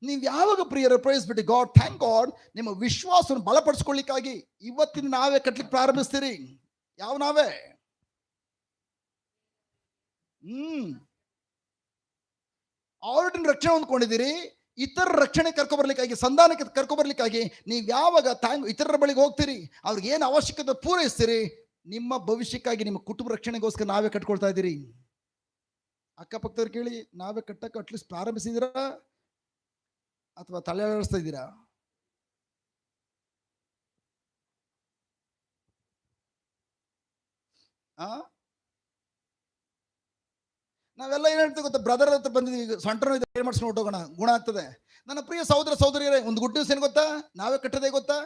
ನೀವು ಯಾವಾಗ ಪ್ರಿಯರೇ ಪ್ರೈಸ್ ಬಿಟ್ಟು ಗಾಡ್ ಥ್ಯಾಂಕ್ ಗಾಡ್ ನಿಮ್ಮ ವಿಶ್ವಾಸವನ್ನು ಬಲಪಡಿಸ್ಕೊಳ್ಳಿಕ್ಕಾಗಿ ಇವತ್ತಿನ ನಾವೇ ಕಟ್ಲಿಕ್ಕೆ ಪ್ರಾರಂಭಿಸ್ತೀರಿ. ಯಾವ ನಾವೇ? ಆಲ್ರೆಡಿ ರಕ್ಷಣೆ ಹೊಂದ್ಕೊಂಡಿದ್ದೀರಿ. ಇತರ ರಕ್ಷಣೆ ಕರ್ಕೊಬರ್ಲಿಕ್ಕಾಗಿ, ಸಂಧಾನಕ್ಕೆ ಕರ್ಕೊಬರ್ಲಿಕ್ಕಾಗಿ ನೀವು ಯಾವಾಗ ಇತರರ ಬಳಿಗೆ ಹೋಗ್ತೀರಿ, ಅವ್ರಿಗೆ ಏನು ಅವಶ್ಯಕತೆ ಪೂರೈಸ್ತೀರಿ, ನಿಮ್ಮ ಭವಿಷ್ಯಕ್ಕಾಗಿ ನಿಮ್ಮ ಕುಟುಂಬ ರಕ್ಷಣೆಗೋಸ್ಕರ ನಾವೇ ಕಟ್ಕೊಳ್ತಾ ಇದ್ದೀರಿ. ಅಕ್ಕಪಕ್ಕದವ್ರು ಕೇಳಿ, ನಾವೇ ಕಟ್ಟಕ್ಕೆ ಅಟ್ಲೀಸ್ಟ್ ಪ್ರಾರಂಭಿಸಿದಿರಾ ಅಥವಾ ತಲೆ ಆಡಿಸ್ತಾ ಇದ್ದೀರಾ? ನಾವೆಲ್ಲ ಏನ್ ಹೇಳ್ತೀವಿ ಗೊತ್ತಾ, ಬ್ರದರ್ ಹತ್ರ ಬಂದಿದ್ದೀವಿ, ಸೊಂಟನೂ ಇದೆ ಮಾಡಿಸ್ಕೊಂಡು ಹೊಟ್ಟೋಗೋಣ, ಗುಣ ಆಗ್ತದೆ. ನನ್ನ ಪ್ರಿಯ ಸಹೋದರ ಸಹೋದರಿಯರೇ, ಒಂದು ಗುಡ್ ನ್ಯೂಸ್ ಏನು ಗೊತ್ತಾ? ನಾವೇ ಕಟ್ಟದೆ ಗೊತ್ತಾ?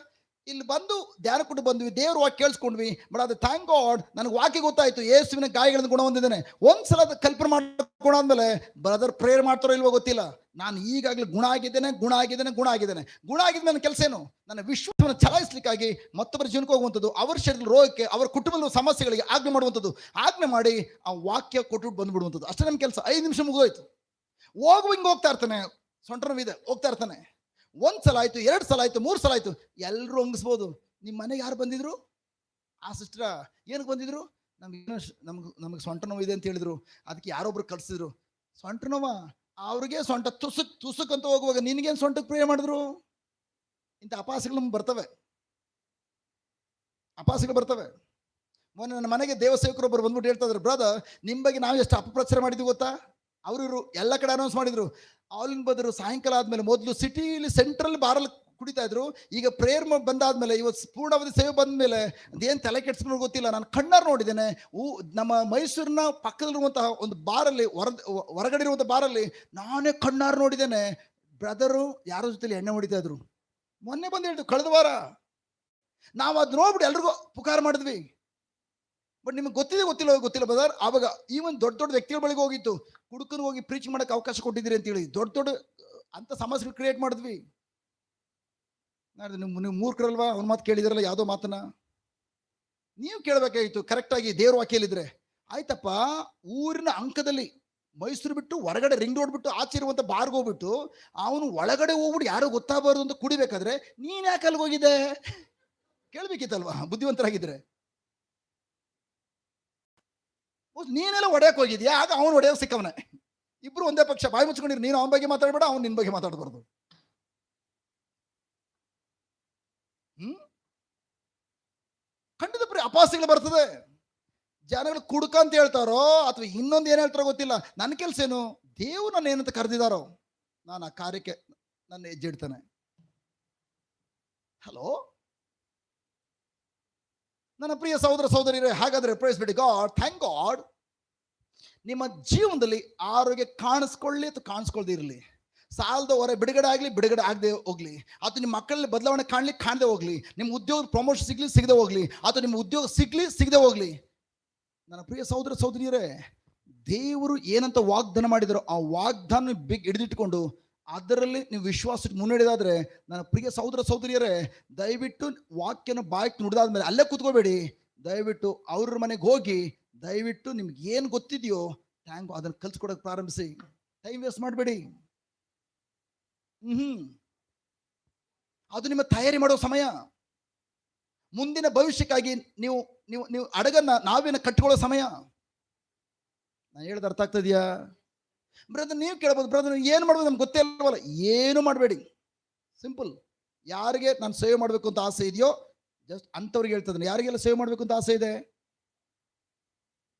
ಇಲ್ಲಿ ಬಂದು ಧ್ಯಾನ ಕೊಟ್ಟು ಬಂದ್ವಿ, ದೇವ್ರ ವಾಕ್ಯ ಕೇಳಿಸ್ಕೊಂಡ್ವಿ. ಬಟ್ ಅದು ಥ್ಯಾಂಕ್ ಗಾಡ್ ನನಗೆ ವಾಕ್ಯ ಗೊತ್ತಾಯ್ತು, ಯೇಸುವಿನ ಗಾಯಗಳಿಂದ ಗುಣ ಹೊಂದಿದ್ದೇನೆ. ಒಂದ್ಸಲ ಕಲ್ಪನೆ ಮಾಡ್ಕೊಂಡಾದ್ಮೇಲೆ ಬ್ರದರ್ ಪ್ರೇಯರ್ ಮಾಡ್ತಾರೋ ಇಲ್ವೋ ಗೊತ್ತಿಲ್ಲ, ನಾನು ಈಗಾಗಲೇ ಗುಣ ಆಗಿದ್ದೇನೆ. ಗುಣ ಆಗಿದ ನನ್ನ ಕೆಲಸ ಏನು? ನನ್ನ ವಿಶ್ವಾಸವನ್ನು ಚಲಾಯಿಸ್ಲಿಕ್ಕಾಗಿ ಮತ್ತೊಬ್ಬರ ಜೀವನಕ್ಕೆ ಹೋಗುವಂಥದ್ದು, ಅವರ ಶರೀರದ ರೋಗಕ್ಕೆ, ಅವರ ಕುಟುಂಬದ ಸಮಸ್ಯೆಗಳಿಗೆ ಆಜ್ಞೆ ಮಾಡುವಂಥದ್ದು, ಆಜ್ಞೆ ಮಾಡಿ ಆ ವಾಕ್ಯ ಕೊಟ್ಟು ಬಂದ್ಬಿಡುವಂಥದ್ದು. ಅಷ್ಟೇ ನಮ್ಮ ಕೆಲಸ. 5 ನಿಮಿಷ ಮುಗಿದೋಯ್ತು. ಹಿಂಗೆ ಹೋಗ್ತಾ ಇರ್ತಾನೆ, ಸೊಂಟನವಿದೆ ಹೋಗ್ತಾ ಇರ್ತಾನೆ. 1 ಸಲ ಆಯ್ತು, 2 ಸಲ ಆಯ್ತು, 3 ಸಲ ಆಯ್ತು, ಎಲ್ಲರೂ ಹಂಗಿಸ್ಬೋದು. ನಿಮ್ಮ ಮನೆಗೆ ಯಾರು ಬಂದಿದ್ರು? ಆ ಸಿಸ್ಟರ ಏನಕ್ಕೆ ಬಂದಿದ್ರು? ನಮಗೆ ಸೊಂಟ ನೋವು ಇದೆ ಅಂತ ಹೇಳಿದ್ರು, ಅದಕ್ಕೆ ಯಾರೊಬ್ರು ಕಳ್ಸಿದ್ರು. ಸೊಂಟ ನೋವ ಅವ್ರಿಗೆ ಸೊಂಟ ತುಸುಕ್ ಅಂತ ಹೋಗುವಾಗ ನಿನಗೇನು ಸೊಂಟಕ್ಕೆ ಪ್ರೇಯ ಮಾಡಿದ್ರು? ಇಂಥ ಅಪಾಸಗಳು ನಮ್ಗೆ ಬರ್ತವೆ. ಮೊನ್ನೆ ನನ್ನ ಮನೆಗೆ ದೇವಸೇವಕರೊಬ್ಬರು ಬಂದ್ಬಿಟ್ಟು ಹೇಳ್ತಾ ಇದ್ರು, ಬ್ರದರ್ ನಿಮ್ಮ ಬಗ್ಗೆ ನಾವು ಎಷ್ಟು ಅಪಪ್ರಚಾರ ಮಾಡಿದ್ವಿ ಗೊತ್ತಾ? ಅವರು ಎಲ್ಲ ಕಡೆ ಅನೌನ್ಸ್ ಮಾಡಿದ್ರು. ಆಲಿನ್ ಬದ್ರು ಸಾಯಂಕಾಲ ಆದ್ಮೇಲೆ ಮೊದಲು ಸಿಟಿಲಿ ಸೆಂಟ್ರಲ್ ಬಾರಲ್ಲಿ ಕುಡಿತಾ ಇದ್ರು, ಈಗ ಪ್ರೇಯರ್ ಬಂದಾದ್ಮೇಲೆ, ಇವತ್ತು ಪೂರ್ಣಾವಧಿ ಸೇವೆ ಬಂದ್ಮೇಲೆ ಅದೇನು ತಲೆ ಕೆಡ್ಸ್ಕೊಂಡು ಗೊತ್ತಿಲ್ಲ, ನಾನು ಕಣ್ಣಾರು ನೋಡಿದ್ದೇನೆ. ನಮ್ಮ ಮೈಸೂರಿನ ಪಕ್ಕದಲ್ಲಿರುವಂತಹ ಒಂದು ಬಾರಲ್ಲಿ, ಹೊರಗಡೆ ಇರುವಂಥ ಬಾರಲ್ಲಿ ನಾನೇ ಕಣ್ಣಾರು ನೋಡಿದ್ದೇನೆ. ಬ್ರದರು ಯಾರ ಜೊತೆಲಿ ಎಣ್ಣೆ ಹೊಡಿತಾ ಇದ್ರು. ಮೊನ್ನೆ ಬಂದು ಹೇಳಿದ್ರು, ಕಳೆದ ವಾರ. ನಾವು ಅದು ನೋಡ್ಬಿಟ್ಟು ಎಲ್ರಿಗೂ ಪುಕಾರ ಮಾಡಿದ್ವಿ. ಬಟ್ ನಿಮ್ಗೆ ಗೊತ್ತಿಲ್ಲ ಬ್ರದರ್. ಆವಾಗ ಈವನ್ ದೊಡ್ಡ ವ್ಯಕ್ತಿಗಳ ಬಳಿಗೆ ಹೋಗಿತ್ತು, ಕುಡುಕರು ಹೋಗಿ ಪ್ರೀಚ್ ಮಾಡಕ್ಕೆ ಅವಕಾಶ ಕೊಟ್ಟಿದ್ದೀರಿ ಅಂತೇಳಿ ದೊಡ್ಡ ಅಂತ ಸಮಸ್ಯೆಗಳು ಕ್ರಿಯೇಟ್ ಮಾಡಿದ್ವಿ. ನೀವು ಮೂರ್ಖರಲ್ವಾ? ಅವ್ನ ಮಾತು ಕೇಳಿದ್ರಲ್ಲ, ಯಾವುದೋ ಮಾತನ್ನ ನೀವು ಕೇಳಬೇಕಾಗಿತ್ತು ಕರೆಕ್ಟಾಗಿ ದೇವ್ರ ವಾಕ್ಯಲ್ಲಿದ್ರೆ. ಆಯ್ತಪ್ಪ, ಊರಿನ ಅಂಕದಲ್ಲಿ ಮೈಸೂರು ಬಿಟ್ಟು ಹೊರಗಡೆ ರಿಂಗ್ ರೋಡ್ ಬಿಟ್ಟು ಆಚೆ ಇರುವಂಥ ಬಾರ್ಗೆ ಹೋಗ್ಬಿಟ್ಟು ಅವನು ಒಳಗಡೆ ಹೋಗ್ಬಿಟ್ಟು ಯಾರೋ ಗೊತ್ತಾಗಬಾರ್ದು ಅಂತ ಕುಡಿಬೇಕಾದ್ರೆ ನೀನ್ ಯಾಕೆ ಅಲ್ಲಿಗೆ ಹೋಗಿದ್ದೆ? ಕೇಳ್ಬೇಕಿತ್ತಲ್ವಾ ಬುದ್ಧಿವಂತರಾಗಿದ್ರೆ. ನೀನೆಲ್ಲ ಹೊಡೆಯಕ್ಕೆ ಹೋಗಿದ್ಯಾ, ಆಗ ಅವನು ಹೊಡೆಯೋ ಸಿಕ್ಕವನೇ. ಇಬ್ರು ಒಂದೇ ಪಕ್ಷ, ಬಾಯಿ ಮುಚ್ಕೊಂಡಿರು. ನೀನು ಅವನ ಬಗ್ಗೆ ಮಾತಾಡ್ಬೇಡ, ಅವ್ನು ನಿನ್ ಬಗ್ಗೆ ಮಾತಾಡಬಾರ್ದು. ಖಂಡಿತ ಅಪಾಸಗಳು ಬರ್ತದೆ. ಜನಗಳು ಕುಡುಕ ಅಂತ ಹೇಳ್ತಾರೋ ಅಥವಾ ಇನ್ನೊಂದು ಏನ್ ಹೇಳ್ತಾರೋ ಗೊತ್ತಿಲ್ಲ. ನನ್ನ ಕೆಲಸ ಏನು? ದೇವ್ರು ನನ್ನ ಏನಂತ ಕರೆದಿದ್ದಾರೋ ನಾನು ಆ ಕಾರ್ಯಕ್ಕೆ ನನ್ನ ಹೆಜ್ಜೆ ಇಡ್ತಾನೆ. ಹಲೋ ನನ್ನ ಪ್ರಿಯ ಸಹೋದರ ಸಹೋದರಿಯರೇ, ಹಾಗಾದ್ರೆ ಪ್ರೈಸ್ ಬಿಡಿ ಗಾಡ್, ಥ್ಯಾಂಕ್ ಗಾಡ್. ನಿಮ್ಮ ಜೀವನದಲ್ಲಿ ಆರೋಗ್ಯ ಕಾಣಿಸ್ಕೊಳ್ಳಿ ಅಥವಾ ಕಾಣಿಸ್ಕೊಳ್ದೇ ಇರಲಿ, ಸಾಲದ ಹೊರ ಬಿಡುಗಡೆ ಆಗದೆ ಹೋಗ್ಲಿ, ಅಥವಾ ನಿಮ್ಮ ಮಕ್ಕಳಲ್ಲಿ ಬದಲಾವಣೆ ಕಾಣದೆ ಹೋಗ್ಲಿ, ನಿಮ್ಮ ಉದ್ಯೋಗ ಪ್ರಮೋಷನ್ ಸಿಗದೆ ಹೋಗ್ಲಿ, ಅಥವಾ ನಿಮ್ಮ ಉದ್ಯೋಗ ಸಿಗದೆ ಹೋಗ್ಲಿ, ನನ್ನ ಪ್ರಿಯ ಸಹೋದರ ಸಹೋದರಿಯರೇ, ದೇವರು ಏನಂತ ವಾಗ್ದಾನ ಮಾಡಿದಾರೋ ಆ ವಾಗ್ದಾನ ಹಿಡಿದಿಟ್ಕೊಂಡು ಅದರಲ್ಲಿ ನೀವು ವಿಶ್ವಾಸಕ್ಕೆ ಮುನ್ನಡೆದಾದ್ರೆ, ನನ್ನ ಪ್ರಿಯ ಸಹೋದರ ಸಹೋದರಿಯರೇ, ದಯವಿಟ್ಟು ವಾಕ್ಯನ ಬಾಯ್ಕ್ ನುಡಿದಾದ್ಮೇಲೆ ಅಲ್ಲೇ ಕೂತ್ಕೋಬೇಡಿ. ದಯವಿಟ್ಟು ಅವ್ರ ಮನೆಗೆ ಹೋಗಿ ದಯವಿಟ್ಟು ನಿಮ್ಗೆ ಏನು ಗೊತ್ತಿದೆಯೋ ಅದನ್ನು ಕಲ್ಸ್ಕೊಡಕ್ಕೆ ಪ್ರಾರಂಭಿಸಿ. ಟೈಮ್ ವೇಸ್ಟ್ ಮಾಡಬೇಡಿ. ಅದು ನಿಮ್ಮ ತಯಾರಿ ಮಾಡೋ ಸಮಯ. ಮುಂದಿನ ಭವಿಷ್ಯಕ್ಕಾಗಿ ನೀವು ನೀವು ನೀವು ಅಡಗನ್ನ ನಾವೇನ ಕಟ್ಕೊಳ್ಳೋ ಸಮಯ. ನಾನು ಹೇಳೋದು ಅರ್ಥ ಆಗ್ತದೆಯಾ ಬ್ರದರ್? ನೀವು ಕೇಳ್ಬೋದು, ಬ್ರದರ್ ಏನು ಮಾಡ್ಬೋದು ನಮ್ಗೆ ಗೊತ್ತೇ ಇಲ್ವಲ್ಲ. ಏನು ಮಾಡಬೇಡಿ, ಸಿಂಪಲ್. ಯಾರಿಗೆ ನಾನು ಸೇವೆ ಮಾಡಬೇಕು ಅಂತ ಆಸೆ ಇದೆಯೋ ಜಸ್ಟ್ ಅಂಥವ್ರಿಗೆ ಹೇಳ್ತದನೆ. ಯಾರಿಗೆಲ್ಲ ಸೇವೆ ಮಾಡಬೇಕು ಅಂತ ಆಸೆ ಇದೆ?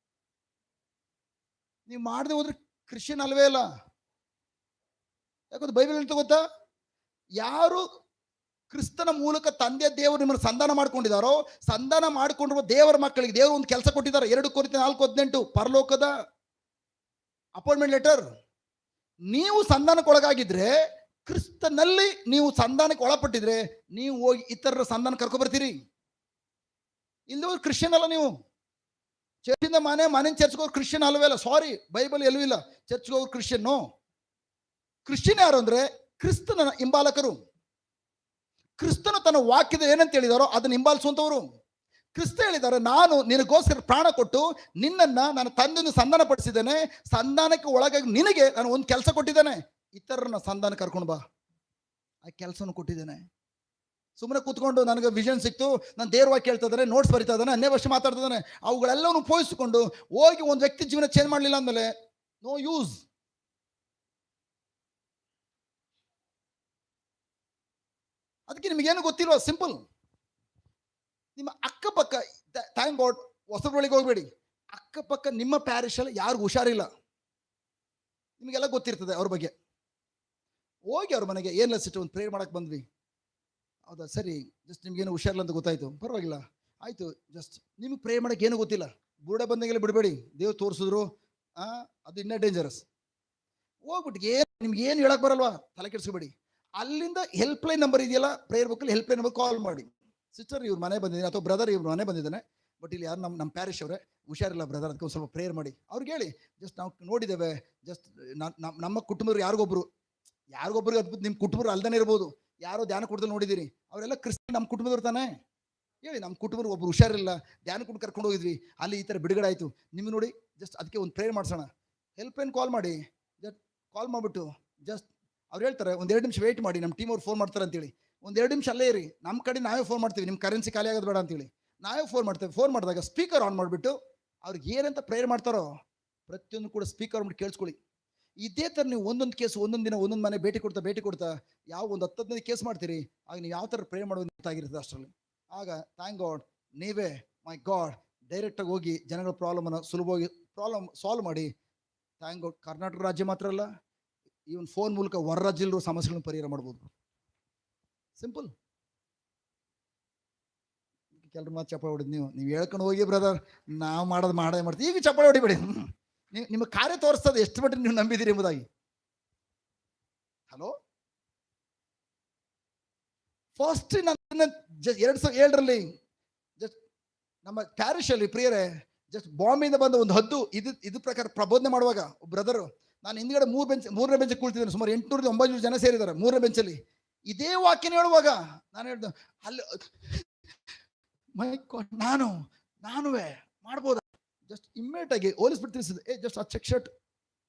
ನೀವು ಮಾಡದೆ ಹೋದ್ರೆ ಕ್ರಿಶ್ಚಿಯನ್ ಅಲ್ವೇ ಅಲ್ಲ. ಯಾಕಂದ್ರೆ ಬೈಬಲ್ ಹೇಳ್ತಾ ಗೊತ್ತಾ, ಯಾರು ಕ್ರಿಸ್ತನ ಮೂಲಕ ತಂದೆ ದೇವರು ನಿಮ್ಮನ್ನು ಸಂಧಾನ ಮಾಡ್ಕೊಂಡಿದ್ದಾರೋ, ಸಂಧಾನ ಮಾಡಿಕೊಂಡಿರುವ ದೇವರ ಮಕ್ಕಳಿಗೆ ದೇವರು ಒಂದು ಕೆಲಸ ಕೊಟ್ಟಿದ್ದಾರೆ. 2 ಕೊರಿಂಥಿಯರು 4:18 ಪರಲೋಕದ ಅಪಾಯಿಂಟ್ಮೆಂಟ್ ಲೆಟರ್. ನೀವು ಸಂಧಾನಕ್ಕೆ ಒಳಗಾಗಿದ್ರೆ, ಕ್ರಿಸ್ತನಲ್ಲಿ ನೀವು ಸಂಧಾನಕ್ಕೆ ಒಳಪಟ್ಟಿದ್ರೆ, ನೀವು ಹೋಗಿ ಇತರರ ಸಂಧಾನ ಕರ್ಕೊ ಬರ್ತೀರಿ. ಇಲ್ಲದ ಕ್ರಿಶ್ಚಿಯನ್ ಅಲ್ಲ ನೀವು. ಚರ್ಚಿಂದ ಮನೆ ಚರ್ಚ್ಗೆ ಹೋಗಿ ಕ್ರಿಶ್ಚಿಯನ್ ಅಲ್ವೇ ಅಲ್ಲ. ಸಾರಿ, ಬೈಬಲ್ ಎಲ್ಲೂ ಇಲ್ಲ ಚರ್ಚ್ಗೆ ಹೋಗಿ ಕ್ರಿಶ್ಚಿಯನ್ನು. ಕ್ರಿಶ್ಚಿಯನ್ ಯಾರು ಅಂದ್ರೆ ಕ್ರಿಸ್ತನ ಹಿಂಬಾಲಕರು. ಕ್ರಿಸ್ತನು ತನ್ನ ವಾಕ್ಯದ ಏನಂತ ಹೇಳಿದಾರೋ ಅದನ್ನು ಹಿಂಬಾಲಿಸುವಂತವರು. ಕ್ರಿಸ್ತ ಹೇಳಿದ್ದಾರೆ, ನಾನು ನಿನಗೋಸ್ಕರ ಪ್ರಾಣ ಕೊಟ್ಟು ನಿನ್ನನ್ನ ನನ್ನ ತಂದೆಯನ್ನು ಸಂಧಾನ ಪಡಿಸಿದ್ದೇನೆ. ಸಂಧಾನಕ್ಕೆ ಒಳಗಾಗಿ ನಿನಗೆ ನಾನು ಒಂದು ಕೆಲಸ ಕೊಟ್ಟಿದ್ದೇನೆ, ಇತರರನ್ನ ಸಂಧಾನ ಕರ್ಕೊಂಡು ಬಾ. ಆ ಕೆಲಸವನ್ನು ಕೊಟ್ಟಿದ್ದೇನೆ. ಸುಮ್ಮನೆ ಕೂತ್ಕೊಂಡು ನನಗೆ ವಿಷನ್ ಸಿಕ್ತು, ನಾನು ದೇವ್ರ ವಾಕ್ಯ ಹೇಳ್ತಾ ಇದ್ದಾನೆ, ನೋಟ್ಸ್ ಬರಿತಾ ಇದ್ದಾನೆ, ಅನ್ಯ ಭಾಷೆ ಮಾತಾಡ್ತಾ ಇದ್ದಾನೆ, ಅವುಗಳೆಲ್ಲವನ್ನು ಉಪಯೋಗಿಸಿಕೊಂಡು ಹೋಗಿ ಒಂದು ವ್ಯಕ್ತಿ ಜೀವನ ಚೇಂಜ್ ಮಾಡಲಿಲ್ಲ ಅಂದಮೇಲೆ ನೋ ಯೂಸ್. ಅದಕ್ಕೆ ನಿಮಗೇನು ಗೊತ್ತಿಲ್ವ? ಸಿಂಪಲ್. ನಿಮ್ಮ ಅಕ್ಕಪಕ್ಕ, ಥ್ಯಾಂಕ್ ಗಾಡ್, ಹೊಸಬ್ರೊಳಗೆ ಹೋಗ್ಬೇಡಿ. ಅಕ್ಕಪಕ್ಕ ನಿಮ್ಮ ಪ್ಯಾರಿಶಲ್ಲಿ ಯಾರಿಗೂ ಹುಷಾರಿಲ್ಲ, ನಿಮಗೆಲ್ಲ ಗೊತ್ತಿರ್ತದೆ ಅವ್ರ ಬಗ್ಗೆ. ಹೋಗಿ ಅವ್ರ ಮನೆಗೆ ಏನೆಲ್ಲ ಸಿಟ್ಟು, ಒಂದು ಪ್ರೇಯರ್ ಮಾಡಕ್ಕೆ ಬಂದ್ವಿ, ಹೌದಾ ಸರಿ, ಜಸ್ಟ್ ನಿಮ್ಗೇನು ಹುಷಾರಿಲ್ಲ ಅಂತ ಗೊತ್ತಾಯ್ತು, ಪರವಾಗಿಲ್ಲ ಆಯ್ತು, ಜಸ್ಟ್ ನಿಮ್ಗೆ ಪ್ರೇ ಮಾಡಕ್ಕೆ ಏನು ಗೊತ್ತಿಲ್ಲ, ಬುಡ ಬಂದಂಗೆಲ್ಲ ಬಿಡಬೇಡಿ. ದೇವ್ರು ತೋರಿಸಿದ್ರು ಅದು ಇನ್ನೂ ಡೇಂಜರಸ್. ಹೋಗ್ಬಿಟ್ಟು ನಿಮ್ಗೆ ಏನು ಹೇಳಕ್ ಬರಲ್ವಾ, ತಲೆ ಕೆಡಿಸ್ಕೋಬೇಡಿ. ಅಲ್ಲಿಂದ ಹೆಲ್ಪ್ ಲೈನ್ ನಂಬರ್ ಇದೆಯಲ್ಲ, ಪ್ರೇಯರ್ ಬುಕ್ಕಲ್ಲಿ ಹೆಲ್ಪ್ ಲೈನ್ ನಂಬರ್ ಕಾಲ್ ಮಾಡಿ, ಸಿಸ್ಟರ್ ಇವ್ರ ಮನೆ ಬಂದಿದ್ದೀನಿ ಅಥವಾ ಬ್ರದರ್ ಇವ್ರ ಮನೆ ಬಂದಿದ್ದಾನೆ, ಬಟ್ ಇಲ್ಲಿ ಯಾರು ನಮ್ಮ ಪ್ಯಾರಿಶ್ ಅವರೇ ಹುಷಾರಿಲ್ಲ ಬ್ರದರ್, ಅದಕ್ಕೆ ಒಂದು ಸ್ವಲ್ಪ ಪ್ರೇಯರ್ ಮಾಡಿ. ಅವ್ರಿಗೆ ಹೇಳಿ, ಜಸ್ಟ್ ನಾವು ನೋಡಿದ್ದೇವೆ, ಜಸ್ಟ್ ನಮ್ಮ ಕುಟುಂಬದವ್ರು ಯಾರಿಗೊಬ್ರು ಅದ್ಭುತ, ನಿಮ್ಮ ಕುಟುಂಬರು ಅಲ್ದೇ ಇರ್ಬೋದು, ಯಾರೋ ಧ್ಯಾನ ಕೊಡ್ದಲ್ಲಿ ನೋಡಿದ್ದೀರಿ, ಅವರೆಲ್ಲ ಕ್ರಿಸ್ತ ನಮ್ಮ ಕುಟುಂಬದವ್ರು ತಾನೇ. ಹೇಳಿ, ನಮ್ಮ ಕುಟುಂಬರು ಒಬ್ರು ಹುಷಾರಿಲ್ಲ, ಧ್ಯಾನ ಕೊಟ್ಟು ಕರ್ಕೊಂಡು ಹೋಗಿದ್ವಿ, ಅಲ್ಲಿ ಈ ಥರ ಬಿಡುಗಡೆ ಆಯಿತು, ನಿಮ್ಗೆ ನೋಡಿ ಜಸ್ಟ್ ಅದಕ್ಕೆ ಒಂದು ಪ್ರೇಯರ್ ಮಾಡಿಸೋಣ. ಹೆಲ್ಪ್ ಲೈನ್ ಕಾಲ್ ಮಾಡಿ, ಜಸ್ಟ್ ಕಾಲ್ ಮಾಡಿಬಿಟ್ಟು ಜಸ್ಟ್ ಅವ್ರು ಹೇಳ್ತಾರೆ, ಒಂದು 2 ನಿಮಿಷ ವೆಯ್ಟ್ ಮಾಡಿ, ನಮ್ಮ ಟೀಮ್ ಅವ್ರು ಫೋನ್ ಮಾಡ್ತಾರೆ ಅಂತೇಳಿ. ಒಂದು 2 ನಿಮಿಷ ಅಲ್ಲೇ ಇರಿ, ನಮ್ಮ ಕಡೆ ನಾವೇ ಫೋನ್ ಮಾಡ್ತೀವಿ, ನಿಮ್ಮ ಕರೆನ್ಸಿ ಖಾಲಿ ಆಗೋದು ಬೇಡ ಅಂತೇಳಿ ನಾವೇ ಫೋನ್ ಮಾಡ್ತೇವೆ. ಫೋನ್ ಮಾಡಿದಾಗ ಸ್ಪೀಕರ್ ಆನ್ ಮಾಡಿಬಿಟ್ಟು ಅವ್ರಿಗೆ ಏನಂತ ಪ್ರೇಯರ್ ಮಾಡ್ತಾರೋ ಪ್ರತಿಯೊಂದು ಕೂಡ ಸ್ಪೀಕರ್ ಮಾಡಿ ಕೇಳಿಸ್ಕೊಳ್ಳಿ. ಇದೇ ಥರ ನೀವು ಒಂದೊಂದು ಕೇಸ್, ಒಂದೊಂದು ದಿನ ಒಂದೊಂದು ಮನೆ ಭೇಟಿ ಕೊಡ್ತಾ ಯಾವ ಒಂದು 10-15 ಕೇಸ್ ಮಾಡ್ತೀರಿ, ಆಗ ನೀವು ಯಾವ ಥರ ಪ್ರೇಯರ್ ಮಾಡೋದು ಗೊತ್ತಾಗಿರ್ತದೆ ಅಷ್ಟರಲ್ಲಿ. ಆಗ ಥ್ಯಾಂಕ್ ಗಾಡ್, ನೀವೇ ಮೈ ಗಾಡ್ ಡೈರೆಕ್ಟಾಗಿ ಹೋಗಿ ಜನಗಳ ಪ್ರಾಬ್ಲಮನ್ನು ಸುಲಭವಾಗಿ ಸಾಲ್ವ್ ಮಾಡಿ. ಥ್ಯಾಂಕ್ ಗಾಡ್, ಕರ್ನಾಟಕ ರಾಜ್ಯ ಮಾತ್ರ ಅಲ್ಲ, ಇವನ್ ಫೋನ್ ಮೂಲಕ ಹೊರ ರಾಜ್ಯದಲ್ಲಿರೋ ಸಮಸ್ಯೆಗಳನ್ನು ಪರಿಹಾರ ಮಾಡ್ಬೋದು. ಸಿಂಪಲ್. ಕೆಲರು ಮಾತು ಚಪ್ಪಾಳೆ ಹೊಡಿದ್, ನೀವು ಹೇಳ್ಕೊಂಡು ಹೋಗಿ ಬ್ರದರ್, ನಾವು ಮಾಡೇ ಮಾಡ್ತೀವಿ. ಈಗ ಚಪ್ಪಾಳೆ ಹೊಡಿಬೇಡಿ, ನಿಮ್ಮ ಕಾರ್ಯ ತೋರಿಸ್ತದೆ ಎಷ್ಟು ಮಟ್ಟಿಗೆ ನೀವು ನಂಬಿದ್ದೀರಿ ಎಂಬುದಾಗಿ. ಹಲೋ, ಫಸ್ಟ್ 2007ರಲ್ಲಿ ಜಸ್ಟ್ ನಮ್ಮ ಪ್ಯಾರಿಶಲ್ಲಿ ಪ್ರಿಯರೇ, ಜಸ್ಟ್ ಬಾಂಬೆಯಿಂದ ಬಂದ ಒಂದು ಹದ್ದು ಇದು ಪ್ರಕಾರ ಪ್ರಬೋಧನೆ ಮಾಡುವಾಗ ಬ್ರದರು, ನಾನು ಹಿಂದ್ಗಡೆ 3ನೇ ಬೆಂಚ್ ಕೂಳ್ತಿದ್ದೇನೆ, ಸುಮಾರು 800-900 ಜನ ಸೇರಿದ್ದಾರೆ 3ನೇ ಬೆಂಚಲ್ಲಿ. ಇದೇ ವಾಕ್ಯನ ಹೇಳುವಾಗ ನಾನು ಹೇಳ್ದೆ, ಅಲ್ಲಿ ಮೈ ಗಾಡ್, ನಾನುವೇ ಮಾಡ್ಬೋದಾ? ಜಸ್ಟ್ ಇಮ್ಮಿಡಿಯೇಟ್ ಆಗಿ ಹೋಲಿಸ್ಬಿಟ್ಟು ತಿಳಿಸಿದೆ, ಜಸ್ಟ್ ಆ ಚೆಕ್ ಶರ್ಟ್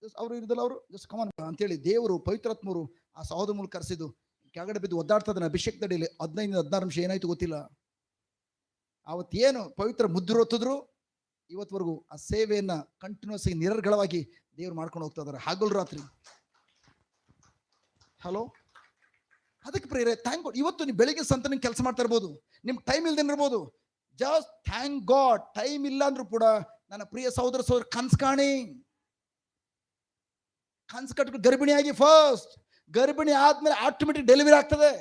ಜಸ್ಟ್ ಅವರು ಇರೋದಲ್ಲ, ಅವರು ಜಸ್ಟ್ ಕಮಾನ್ ಅಂತೇಳಿ ದೇವರು ಪವಿತ್ರಾತ್ಮರು ಆ ಸಹೋದರ ಮೂಲಕ ಕರೆಸಿದ್ದು ಕೆಳಗಡೆ ಬಿದ್ದು ಒದ್ದಾಡ್ತದನ್ನ ಅಭಿಷೇಕ ತಡಿಲಿ 15-16 ನಿಮಿಷ ಏನಾಯ್ತು ಗೊತ್ತಿಲ್ಲ. ಅವತ್ತೇನು ಪವಿತ್ರ ಮುದ್ರು ಹೊತ್ತಿದ್ರು, ಇವತ್ತವರೆಗೂ ಆ ಸೇವೆಯನ್ನ ಕಂಟಿನ್ಯೂಸ್ ಆಗಿ ನಿರರ್ಗಳವಾಗಿ ದೇವ್ರು ಮಾಡ್ಕೊಂಡು ಹೋಗ್ತಾ ಇದಾರೆ ಹಗಲು ರಾತ್ರಿ. ಹಲೋ, ಅದಕ್ಕೆ ಪ್ರೇರೆ ಥ್ಯಾಂಕ್ ಗಾಡ್. ಇವತ್ತು ನೀವು ಬೆಳಿಗ್ಗೆ ಸಂತ ನಿಮ್ಗೆ ಕೆಲಸ ಮಾಡ್ತಾ ಇರ್ಬೋದು, ನಿಮ್ಗೆ ಟೈಮ್ ಇಲ್ದೇ ಇರ್ಬೋದು, ಜಸ್ಟ್ ಥ್ಯಾಂಕ್ ಗಾಡ್. ಟೈಮ್ ಇಲ್ಲ ಅಂದ್ರೂ ಕೂಡ ನನ್ನ ಪ್ರಿಯ ಸಹೋದರ ಕನ್ಸು ಕಾಣಿ, ಕನ್ಸು ಕಟ್ಕೊಂಡು ಗರ್ಭಿಣಿಯಾಗಿ, ಫಸ್ಟ್ ಗರ್ಭಿಣಿ ಆದ್ಮೇಲೆ ಆಟೋಮೆಟಿಕ್ ಡೆಲಿವರಿ ಆಗ್ತದೆ.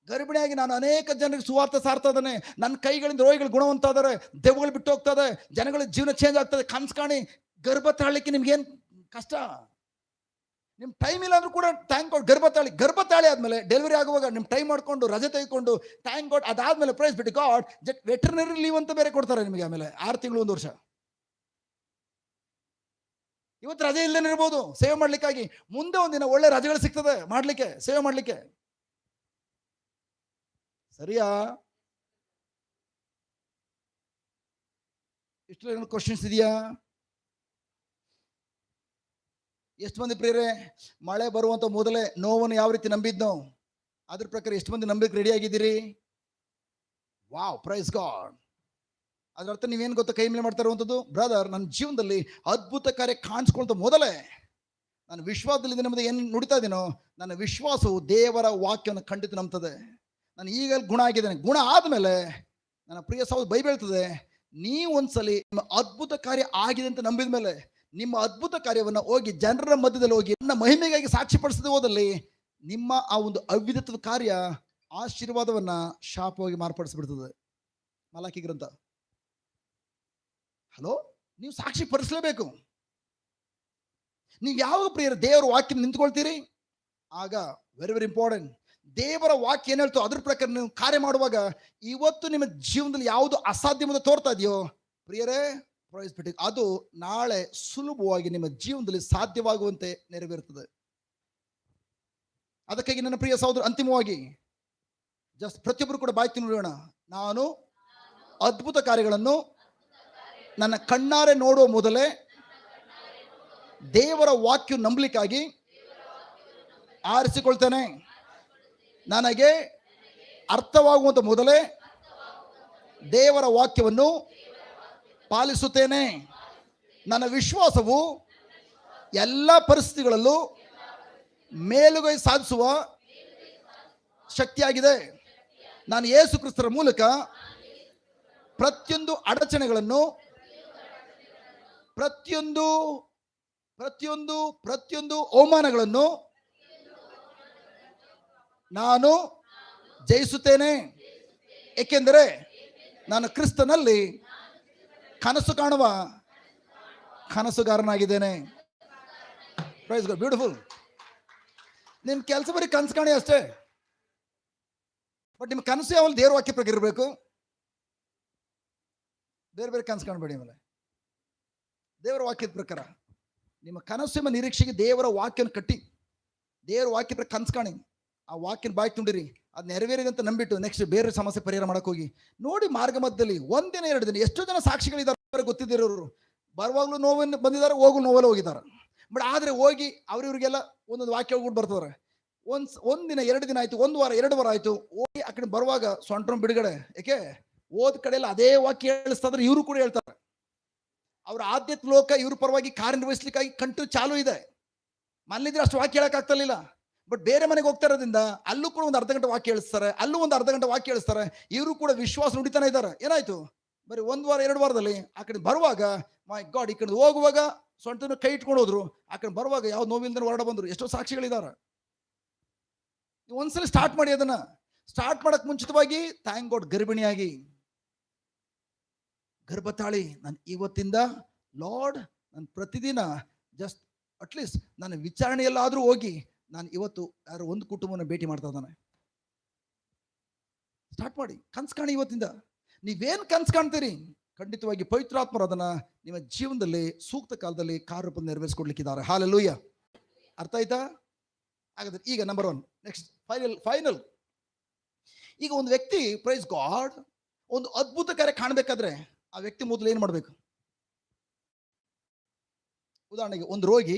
ಗರ್ಭಿಣಿಯಾಗಿ ನಾನು ಅನೇಕ ಜನರಿಗೆ ಸುವಾರ್ತೆ ಸಾರ್ತಾ ಇದ್ದಾನೆ, ನನ್ನ ಕೈಗಳಿಂದ ರೋಗಿಗಳು ಗುಣವಂತ ಇದ್ದಾರೆ, ದೆವ್ವಗಳು ಬಿಟ್ಟು ಹೋಗ್ತಾ ಇದೆ, ಜನಗಳ ಜೀವನ ಚೇಂಜ್ ಆಗ್ತದೆ. ಕನ್ಸು ಕಾಣಿ. ಗರ್ಭ ತಾಳಲಿಕ್ಕೆ ನಿಮ್ಗೇನು ಕಷ್ಟ? ನಿಮ್ ಟೈಮ್ ಇಲ್ಲ ಅಂದ್ರೂ ಕೂಡ ಥ್ಯಾಂಕ್ ಗಾಡ್ ಗರ್ಭ ತಾಳಿ ಆದ್ಮೇಲೆ ಡೆಲಿವರಿ ಆಗುವಾಗ ನಿಮ್ ಟೈಮ್ ಮಾಡ್ಕೊಂಡು ರಜೆ ತೆಗೆದುಕೊಂಡು ಥ್ಯಾಂಕ್ ಗಾಡ್. ಅದಾದ್ಮೇಲೆ ಪ್ರೈಸ್ ಬಿಟ್ಟು ಗಾಡ್ ವೆಟರ್ನರಿ ಲೀವ್ ಅಂತ ಬೇರೆ ಕೊಡ್ತಾರೆ ನಿಮಗೆ. ಆಮೇಲೆ 6 ತಿಂಗಳು 1 ವರ್ಷ. ಇವತ್ತು ರಜೆ ಇಲ್ಲದೇನೆ ಇರ್ಬೋದು ಸೇವೆ ಮಾಡ್ಲಿಕ್ಕಾಗಿ, ಮುಂದೆ ಒಂದಿನ ಒಳ್ಳೆ ರಜೆಗಳು ಸಿಗ್ತದೆ ಮಾಡ್ಲಿಕ್ಕೆ, ಸೇವೆ ಮಾಡ್ಲಿಕ್ಕೆ. ಸರಿಯಾ? ಇಷ್ಟು ಕ್ವಶನ್ಸ್ ಇದೆಯಾ? ಎಷ್ಟು ಮಂದಿ ಪ್ರಿಯರೇ ಮಳೆ ಬರುವಂತ ಮೊದಲೇ ನೋವನ್ನು ಯಾವ ರೀತಿ ನಂಬಿದ್ನೋ ಅದ್ರ ಪ್ರಕಾರ ಎಷ್ಟು ಮಂದಿ ನಂಬಿಕೆ ರೆಡಿ ಆಗಿದ್ದೀರಿ? Wow, praise God. ಅದ್ರ ಅರ್ಥ ನೀವೇನು ಗೊತ್ತಾ ಕೈ ಮೇಲೆ ಮಾಡ್ತಾ ಇರುವಂಥದ್ದು? ಬ್ರದರ್, ನನ್ನ ಜೀವನದಲ್ಲಿ ಅದ್ಭುತ ಕಾರ್ಯ ಕಾಣಿಸ್ಕೊಳ್ತಾ ಮೊದಲೇ ನಾನು ವಿಶ್ವಾಸದಲ್ಲಿ ನಮ್ಮದು ಏನು ನುಡಿತಾ ಇದ್ದೀನೋ, ನನ್ನ ವಿಶ್ವಾಸವು ದೇವರ ವಾಕ್ಯವನ್ನು ಖಂಡಿತ ನಂಬ್ತದೆ. ನಾನು ಈಗ ಗುಣ ಆಗಿದ್ದೇನೆ. ಗುಣ ಆದಮೇಲೆ ನನ್ನ ಪ್ರಿಯ ಸಹೋದರ ಬೈಬಲ್ ಹೇಳ್ತದೆ, ನೀವು ಒಂದ್ಸಲಿ ನಿಮ್ಮ ಅದ್ಭುತ ಕಾರ್ಯ ಆಗಿದೆ ಅಂತ ನಂಬಿದ ಮೇಲೆ ನಿಮ್ಮ ಅದ್ಭುತ ಕಾರ್ಯವನ್ನು ಹೋಗಿ ಜನರ ಮಧ್ಯದಲ್ಲಿ ಹೋಗಿ ನನ್ನ ಮಹಿಮೆಗಾಗಿ ಸಾಕ್ಷಿಪಡಿಸದೆ ಹೋದಲ್ಲಿ ನಿಮ್ಮ ಆ ಒಂದು ಅವಿಧತ್ವದ ಕಾರ್ಯ ಆಶೀರ್ವಾದವನ್ನ ಶಾಪವಾಗಿ ಮಾರ್ಪಡಿಸ್ಬಿಡ್ತದೆ. ಮಲಾಕಿ ಗ್ರಂಥ. ಹಲೋ, ನೀವು ಸಾಕ್ಷಿ ಪಡಿಸಲೇಬೇಕು. ನೀವು ಯಾವ ಪ್ರಿಯರ ದೇವರ ವಾಕ್ಯ ನಿಂತ್ಕೊಳ್ತೀರಿ, ಆಗ ವೆರಿ ವೆರಿ ಇಂಪಾರ್ಟೆಂಟ್. ದೇವರ ವಾಕ್ಯ ಏನ್ ಹೇಳ್ತೋ ಅದ್ರ ಪ್ರಕಾರ ನೀವು ಕಾರ್ಯ ಮಾಡುವಾಗ ಇವತ್ತು ನಿಮ್ಮ ಜೀವನದಲ್ಲಿ ಯಾವುದು ಅಸಾಧ್ಯವಾದ ತೋರ್ತಾ ಇದೆಯೋ ಪ್ರಿಯರೇ, ಪ್ರವೇಶಿಸ್ಬಿಟ್ಟು ಅದು ನಾಳೆ ಸುಲಭವಾಗಿ ನಿಮ್ಮ ಜೀವನದಲ್ಲಿ ಸಾಧ್ಯವಾಗುವಂತೆ ನೆರವೇರುತ್ತದೆ. ಅದಕ್ಕಾಗಿ ನನ್ನ ಪ್ರಿಯ ಸಹೋದರ, ಅಂತಿಮವಾಗಿ ಜಸ್ಟ್ ಪ್ರತಿಯೊಬ್ಬರು ಕೂಡ ಬಾಯ್ತಿ ನೋಡೋಣ. ನಾನು ಅದ್ಭುತ ಕಾರ್ಯಗಳನ್ನು ನನ್ನ ಕಣ್ಣಾರೆ ನೋಡುವ ಮೊದಲೇ ದೇವರ ವಾಕ್ಯ ನಂಬಲಿಕ್ಕಾಗಿ ಆರಿಸಿಕೊಳ್ತೇನೆ. ನನಗೆ ಅರ್ಥವಾಗುವಂತ ಮೊದಲೇ ದೇವರ ವಾಕ್ಯವನ್ನು ಪಾಲಿಸುತ್ತೇನೆ. ನನ್ನ ವಿಶ್ವಾಸವು ಎಲ್ಲ ಪರಿಸ್ಥಿತಿಗಳಲ್ಲೂ ಮೇಲುಗೈ ಸಾಧಿಸುವ ಶಕ್ತಿಯಾಗಿದೆ. ನಾನು ಯೇಸು ಕ್ರಿಸ್ತರ ಮೂಲಕ ಪ್ರತಿಯೊಂದು ಅಡಚಣೆಗಳನ್ನು, ಪ್ರತಿಯೊಂದು ಪ್ರತಿಯೊಂದು ಪ್ರತಿಯೊಂದು ಅವಮಾನಗಳನ್ನು ನಾನು ಜಯಿಸುತ್ತೇನೆ. ಏಕೆಂದರೆ ನಾನು ಕ್ರಿಸ್ತನಲ್ಲಿ ಕನಸು ಕಾಣುವ ಕನಸುಗಾರನಾಗಿದ್ದೇನೆ. Praise God, beautiful. ನಿಮ್ಮ ಕೆಲಸ ಬರೀ ಕನಸು ಕಾಣಿ ಅಷ್ಟೇ, ಬಟ್ ನಿಮ್ಮ ಕನಸು ಯಾವಲ್ಲಿ ದೇವರ ವಾಕ್ಯ ಪ್ರಕಾರ ಇರಬೇಕು. ಬೇರೆ ಬೇರೆ ಕನಸು ಕಾಣಬೇಡಿ. ಆಮೇಲೆ ದೇವರ ವಾಕ್ಯದ ಪ್ರಕಾರ ನಿಮ್ಮ ಕನಸು ಎಂಬ ನಿರೀಕ್ಷೆಗೆ ದೇವರ ವಾಕ್ಯನ ಕಟ್ಟಿ ದೇವರ ವಾಕ್ಯ ಪ್ರಕಾರ ಕನಸು ಕಾಣಿ. ಆ ವಾಕ್ಯನ ಬಾಯಿ ತುಂಡಿರಿ, ಅದು ನೆರವೇರಿದೆ ಅಂತ ನಂಬಿಟ್ಟು ನೆಕ್ಸ್ಟ್ ಬೇರೆ ಸಮಸ್ಯೆ ಪರಿಹಾರ ಮಾಡಕ್ ಹೋಗಿ ನೋಡಿ. ಮಾರ್ಗ ಮಧ್ಯದಲ್ಲಿ ಒಂದಿನ 2 ದಿನ ಎಷ್ಟೋ ಜನ ಸಾಕ್ಷಿಗಳಿದ್ದಾರೆ ಗೊತ್ತಿದ್ದಿರೋರು, ಬರುವಾಗ್ಲೂ ನೋವನ್ನು ಬಂದಿದ್ದಾರೆ, ಹೋಗು ನೋವಲ್ಲಿ ಹೋಗಿದ್ದಾರೆ. ಬಟ್ ಆದ್ರೆ ಹೋಗಿ ಅವ್ರಿವ್ರಿಗೆಲ್ಲ ಒಂದೊಂದು ವಾಕ್ಯ ಹೋಗ್ಬಿಟ್ಟು ಬರ್ತಾರೆ. ಒಂದಿನ 2 ದಿನ ಆಯ್ತು, 1 ವಾರ 2 ವಾರ ಆಯ್ತು, ಹೋಗಿ ಆ ಕಡೆ ಬರುವಾಗ ಸೊಂಟ್ರ ಬಿಡುಗಡೆ. ಯಾಕೆ ಓದ್ ಕಡೆಯಲ್ಲ ಅದೇ ವಾಕ್ಯ ಹೇಳಿಸ್ತಾದ್ರೆ ಇವರು ಕೂಡ ಹೇಳ್ತಾರೆ. ಅವ್ರ ಆದ್ಯತೆ ಲೋಕ ಇವ್ರ ಪರವಾಗಿ ಕಾರ್ಯನಿರ್ವಹಿಸ್ಲಿಕ್ಕಾಗಿ ಕಂಟು ಚಾಲು ಇದೆ. ಮನೇಲಿದ್ರೆ ಅಷ್ಟು ವಾಕ್ಯ ಹೇಳಕ್ ಆಗ್ತಲಿಲ್ಲ. ಬಟ್ ಬೇರೆ ಮನೆಗೆ ಹೋಗ್ತಾ ಇರೋದ್ರಿಂದ ಅಲ್ಲೂ ಕೂಡ ಒಂದು ಅರ್ಧ ಗಂಟೆ ವಾಕ್ಯ ಹೇಳಿಸ್ತಾರೆ, ಅಲ್ಲೂ ಒಂದು ಅರ್ಧ ಗಂಟೆ ವಾಕ್ಯ ಹೇಳಿಸ್ತಾರೆ. ಇವರು ಕೂಡ ವಿಶ್ವಾಸ ನುಡಿತಾನೆ ಇದ್ದಾರೆ. ಏನಾಯ್ತು, ಬರೀ 1 ವಾರ 2 ವಾರದಲ್ಲಿ ಆ ಕಡೆ ಬರುವಾಗ ಮೈ ಗಾಡ್, ಈ ಕಡೆ ಹೋಗುವಾಗ ಸೊಂಟನ ಕೈ ಇಟ್ಕೊಂಡು ಹೋದ್ರು, ಆ ಕಡೆ ಬರುವಾಗ ಯಾವ ನೋವಿಲ್ದ ಹೊರಡ ಬಂದ್ರು. ಎಷ್ಟೋ ಸಾಕ್ಷಿಗಳಿದ್ದಾರೆ. ನೀವು ಒಂದ್ಸಲ ಸ್ಟಾರ್ಟ್ ಮಾಡಿ. ಅದನ್ನ ಸ್ಟಾರ್ಟ್ ಮಾಡಕ್ ಮುಂಚಿತವಾಗಿ ಥ್ಯಾಂಕ್ ಗಾಡ್ ಗರ್ಭಿಣಿಯಾಗಿ ಗರ್ಭತಾಳಿ ನಾನು ಇವತ್ತಿಂದ ಲಾರ್ಡ್ ನಾನು ಪ್ರತಿದಿನ ಜಸ್ಟ್ ಅಟ್ಲೀಸ್ಟ್ ನನ್ನ ವಿಚಾರಣೆಯಲ್ಲಾದ್ರೂ ಹೋಗಿ ನಾನು ಇವತ್ತು ಯಾರು ಒಂದು ಕುಟುಂಬನ ಭೇಟಿ ಮಾಡ್ತಾ ಇದ್ದಾನೆ. ಸ್ಟಾರ್ಟ್ ಮಾಡಿ. ಕನ್ಸು ಕಾಣಿ. ಇವತ್ತಿಂದ ನೀವೇನು ಕನ್ಸು ಕಾಣ್ತೀರಿ ಖಂಡಿತವಾಗಿ ಪವಿತ್ರಾತ್ಮರು ಅದನ್ನ ನಿಮ್ಮ ಜೀವನದಲ್ಲಿ ಸೂಕ್ತ ಕಾಲದಲ್ಲಿ ಕಾರ್ಯರೂಪ ನೆರವೇರಿಸಿಕೊಡ್ಲಿಕ್ಕಿದ್ದಾರೆ. ಹಾಲೆಲೂಯ. ಅರ್ಥ ಆಯ್ತಾ? ಹಾಗಾದ್ರೆ ಈಗ ನಂಬರ್ 1 ನೆಕ್ಸ್ಟ್ ಫೈನಲ್. ಈಗ ಒಂದು ವ್ಯಕ್ತಿ ಪ್ರೈಸ್ ಗಾಡ್ ಒಂದು ಅದ್ಭುತ ಕಾರ್ಯ ಕಾಣಬೇಕಾದ್ರೆ ಆ ವ್ಯಕ್ತಿ ಮೊದಲು ಏನು ಮಾಡಬೇಕು? ಉದಾಹರಣೆಗೆ ಒಂದು ರೋಗಿ